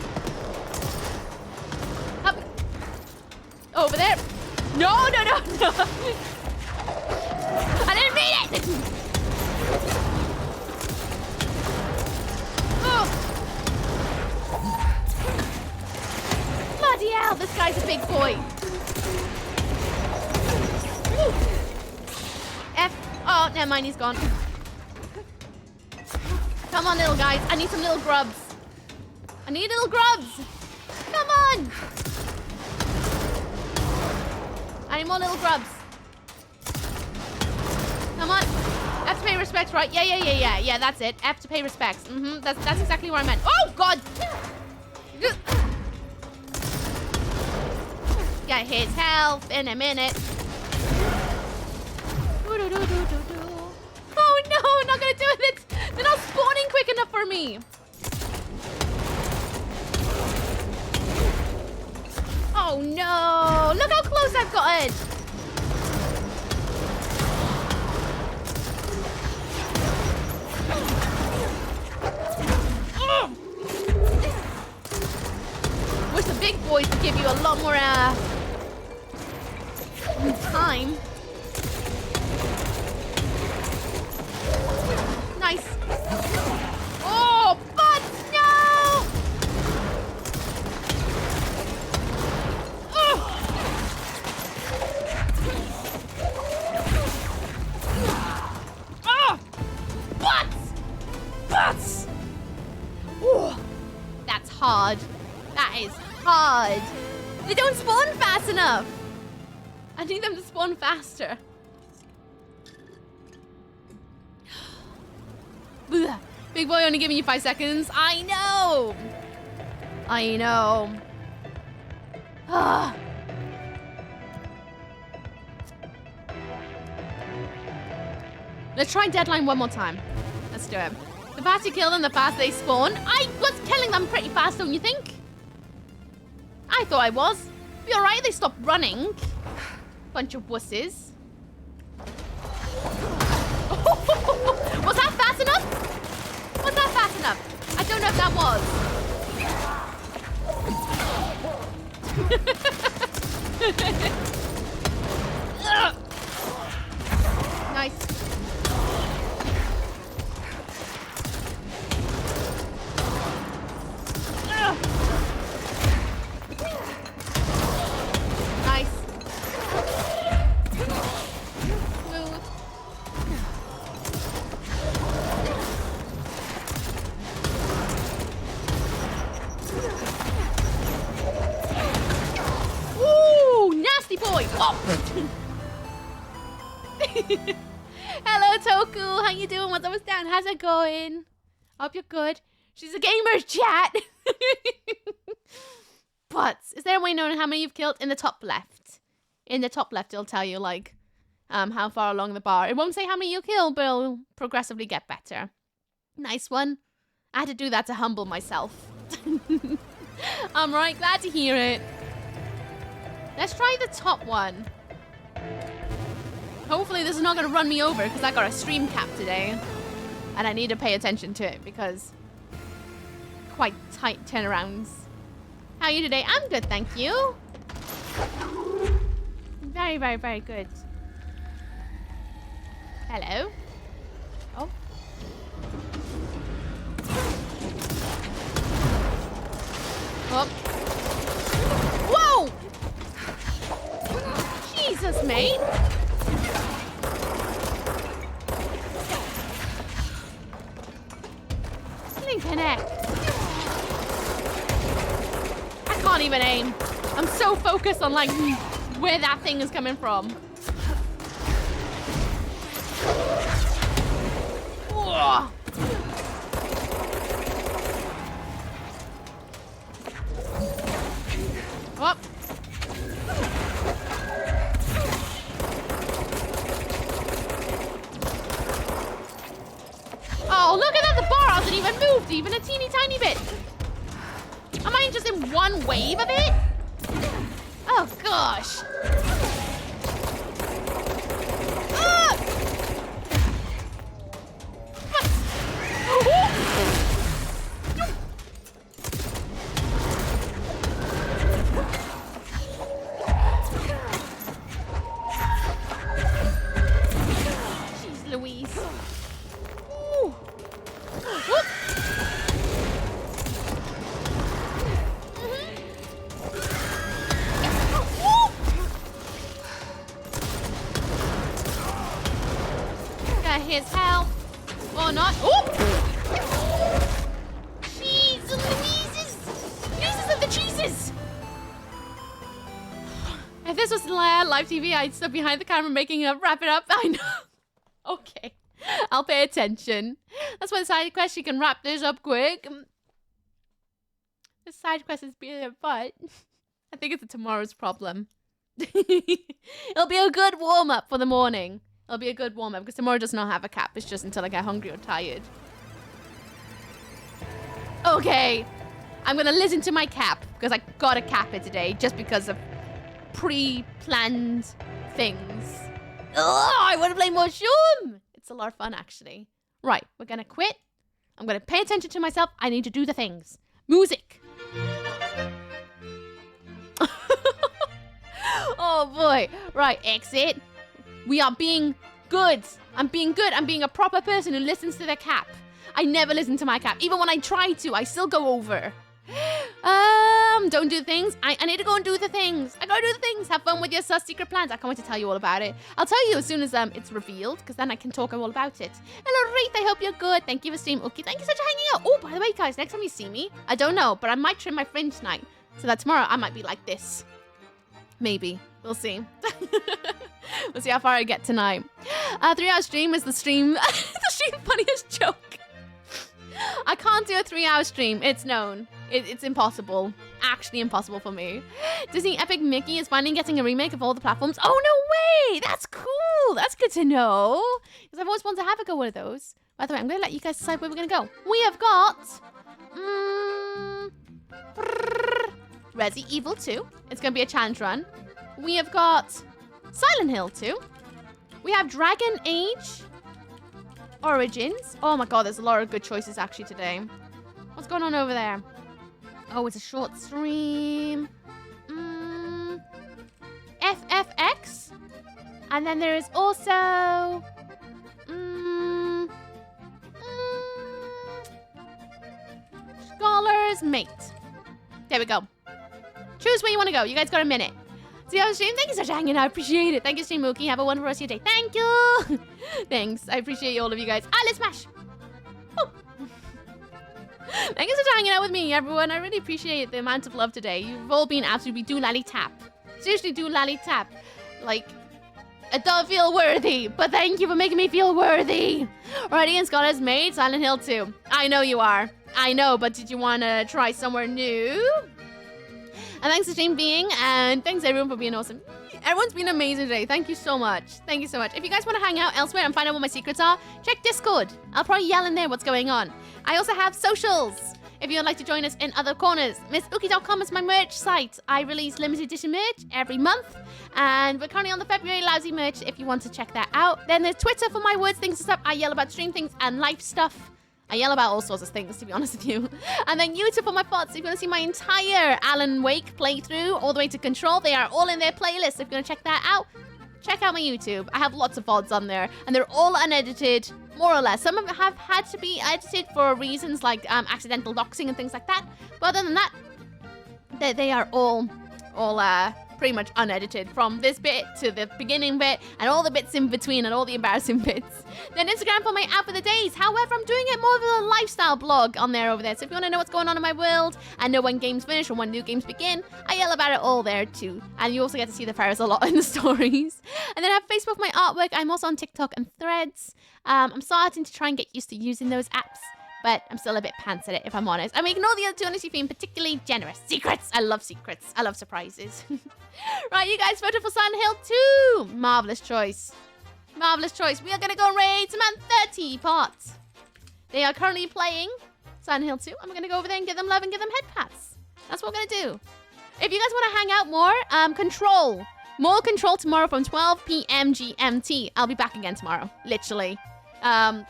Up. Over there. No. I didn't mean it! Oh. Bloody hell, this guy's a big boy. Woo. F. Oh, never mind, he's gone. Come on, little guys. I need some little grubs. I need little grubs. Come on. I need more little grubs. Come on. F to pay respects, right? Yeah, that's it. F to pay respects. That's exactly what I meant. Oh, God. Get his health in a minute. Oh, no, I'm not going to do it. They're not spawning quick enough for me. Oh, no. Look how close I've gotten. Wish the big boys would give you a lot more time. Nice. Oh, but no! Butts! Ooh, that's hard. That is hard. They don't spawn fast enough. I need them to spawn faster. Big boy only giving you 5 seconds. I know. Let's try deadline one more time. Let's do it. The faster you kill them, the faster they spawn. I was killing them pretty fast, don't you think? I thought I was. Be alright, they stopped running. Bunch of wusses. Was that fast enough? Was that fast enough? I don't know if that was. Nice. Nice. Smooth. Ooh, nasty boy. Oh. Hello, Toku. How you doing? What's up? What's down? How's it going? Hope you're good. She's a gamer, chat. But is there a way knowing how many you've killed? In the top left. In the top left, it'll tell you like how far along the bar. It won't say how many you killed, but it'll progressively get better. Nice one. I had to do that to humble myself. I'm right, glad to hear it. Let's try the top one. Hopefully this is not going to run me over because I got a stream cap today. And I need to pay attention to it because quite tight turnarounds. How are you today? I'm good, thank you. Very, very, very good. Hello. Oh. Oh. Whoa! Jesus, mate. Didn't connect. I can't even aim. I'm so focused on like where that thing is coming from. Whoa. Oh. Oh, look at that. The bar hasn't even moved even a teeny tiny bit. Am I just in one wave of it? Oh, gosh. this was live TV, I'd stop behind the camera making it up, wrap it up. I know. Okay. I'll pay attention. That's why the side quest, you can wrap this up quick. The side quest is being a butt. I think it's a tomorrow's problem. It'll be a good warm-up for the morning. It'll be a good warm-up because tomorrow does not have a cap. It's just until I get hungry or tired. Okay. I'm going to listen to my cap because I got to cap it today just because of pre-planned things. Oh, I want to play more Shum. It's a lot of fun, actually. Right, we're going to quit. I'm going to pay attention to myself. I need to do the things. Music. Oh, boy. Right, exit. We are being good. I'm being good. I'm being a proper person who listens to their cap. I never listen to my cap. Even when I try to, I still go over. Don't do things. I need to go and do the things. I gotta do the things. Have fun with your sus secret plans. I can't wait to tell you all about it. I'll tell you as soon as it's revealed, because then I can talk all about it. Hello, Reith. I hope you're good. Thank you for stream. Okay, thank you so much for hanging out. Oh, by the way, guys, next time you see me, I don't know, but I might trim my fringe tonight, so that tomorrow I might be like this. Maybe. We'll see. We'll see how far I get tonight. 3-hour stream is the stream. The stream funniest joke. I can't do a 3-hour stream. It's known. It's impossible. Actually impossible for me. Disney Epic Mickey is finally getting a remake of all the platforms. Oh, no way! That's cool. That's good to know. Because I've always wanted to have a go one of those. By the way, I'm going to let you guys decide where we're going to go. We have got... Resident Evil 2. It's going to be a challenge run. We have got Silent Hill 2. We have Dragon Age Origins. Oh my god, there's a lot of good choices actually today. What's going on over there? Oh, it's a short stream. FFX. And then there is also... Scholar's Mate. There we go. Choose where you want to go. You guys got a minute. See how stream? Thank you so much for hanging out. I appreciate it. Thank you, Stream Mookie. Have a wonderful rest of your day. Thank you. Thanks. I appreciate all of you guys. Let's smash. Oh. Thank you so much for hanging out with me, everyone. I really appreciate the amount of love today. You've all been absolutely doolally tap. Seriously, doolally tap. Like, I don't feel worthy, but thank you for making me feel worthy. Alrighty, and Scholar's Mate, Silent Hill 2. I know you are. I know, but did you want to try somewhere new? And thanks to stream being, and thanks everyone for being awesome. Everyone's been amazing today. Thank you so much. Thank you so much. If you guys want to hang out elsewhere and find out what my secrets are, check Discord. I'll probably yell in there what's going on. I also have socials. If you'd like to join us in other corners, MissUki.com is my merch site. I release limited edition merch every month. And we're currently on the February Lousy merch if you want to check that out. Then there's Twitter for my words, things, and stuff. I yell about stream things and life stuff. I yell about all sorts of things, to be honest with you. And then YouTube for my thoughts. If you want to see my entire Alan Wake playthrough, all the way to Control, they are all in their playlist. If you want to check that out, check out my YouTube. I have lots of VODs on there, and they're all unedited, more or less. Some of them have had to be edited for reasons like accidental doxing and things like that. But other than that, they are all pretty much unedited, from this bit to the beginning bit and all the bits in between and all the embarrassing bits. Then Instagram for my outfit of the days. However, I'm doing it more of a lifestyle blog on there over there. So if you want to know what's going on in my world and know when games finish or when new games begin, I yell about it all there too. And you also get to see the fairs a lot in the stories. And then I have Facebook, my artwork. I'm also on TikTok and Threads. I'm starting to try and get used to using those apps, but I'm still a bit pants at it, if I'm honest. I mean, ignore the other two unless you feel particularly generous. Secrets! I love secrets. I love surprises. Right, you guys voted for Silent Hill 2. Marvelous choice. Marvelous choice. We are going to go raid some 30 pots. They are currently playing Silent Hill 2. I'm going to go over there and give them love and give them head pats. That's what we're going to do. If you guys want to hang out more, Control. More Control tomorrow from 12 p.m. GMT. I'll be back again tomorrow. Literally.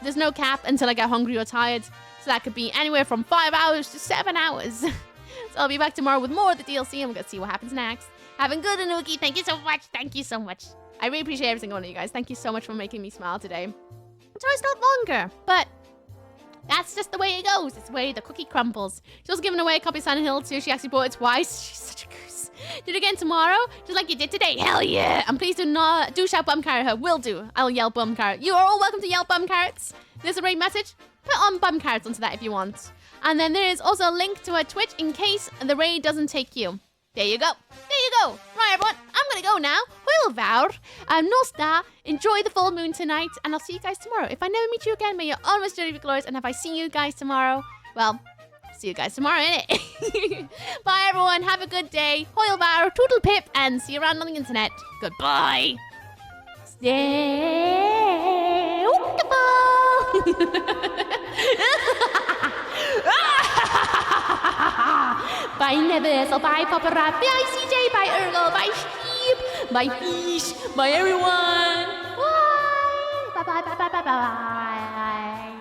There's no cap until I get hungry or tired. So that could be anywhere from 5 hours to 7 hours. So I'll be back tomorrow with more of the DLC and we're going to see what happens next. Having good, Anuki. Thank you so much. Thank you so much. I really appreciate every single one of you guys. Thank you so much for making me smile today. So it's not longer, but that's just the way it goes. It's the way the cookie crumbles. She's also giving away a copy of Silent Hill 2. She actually bought it twice. She's such a goose. Do it again tomorrow, just like you did today. Hell yeah. And please do shout bum carrot her. Will do. I'll yell bum carrot. You are all welcome to yell bum carrots. There's a raid message. Put on bum carrots onto that if you want. And then there is also a link to her Twitch in case the raid doesn't take you. There you go. There you go. Right. Right, everyone, I'm gonna go now. Hwyl fawr. Nos enjoy the full moon tonight, and I'll see you guys tomorrow. If I never meet you again, may your almost journey be glorious, and if I see you guys tomorrow, well, see you guys tomorrow, innit? Bye, everyone. Have a good day. Hwyl fawr, toodle pip, and see you around on the internet. Goodbye. Stay Bye, Nevis. Bye, Papa Rat. Bye, CJ. Bye, Ergo. Bye, Sheep. Bye, Fish. Bye, everyone. Bye. Bye, bye, bye, bye, bye, bye.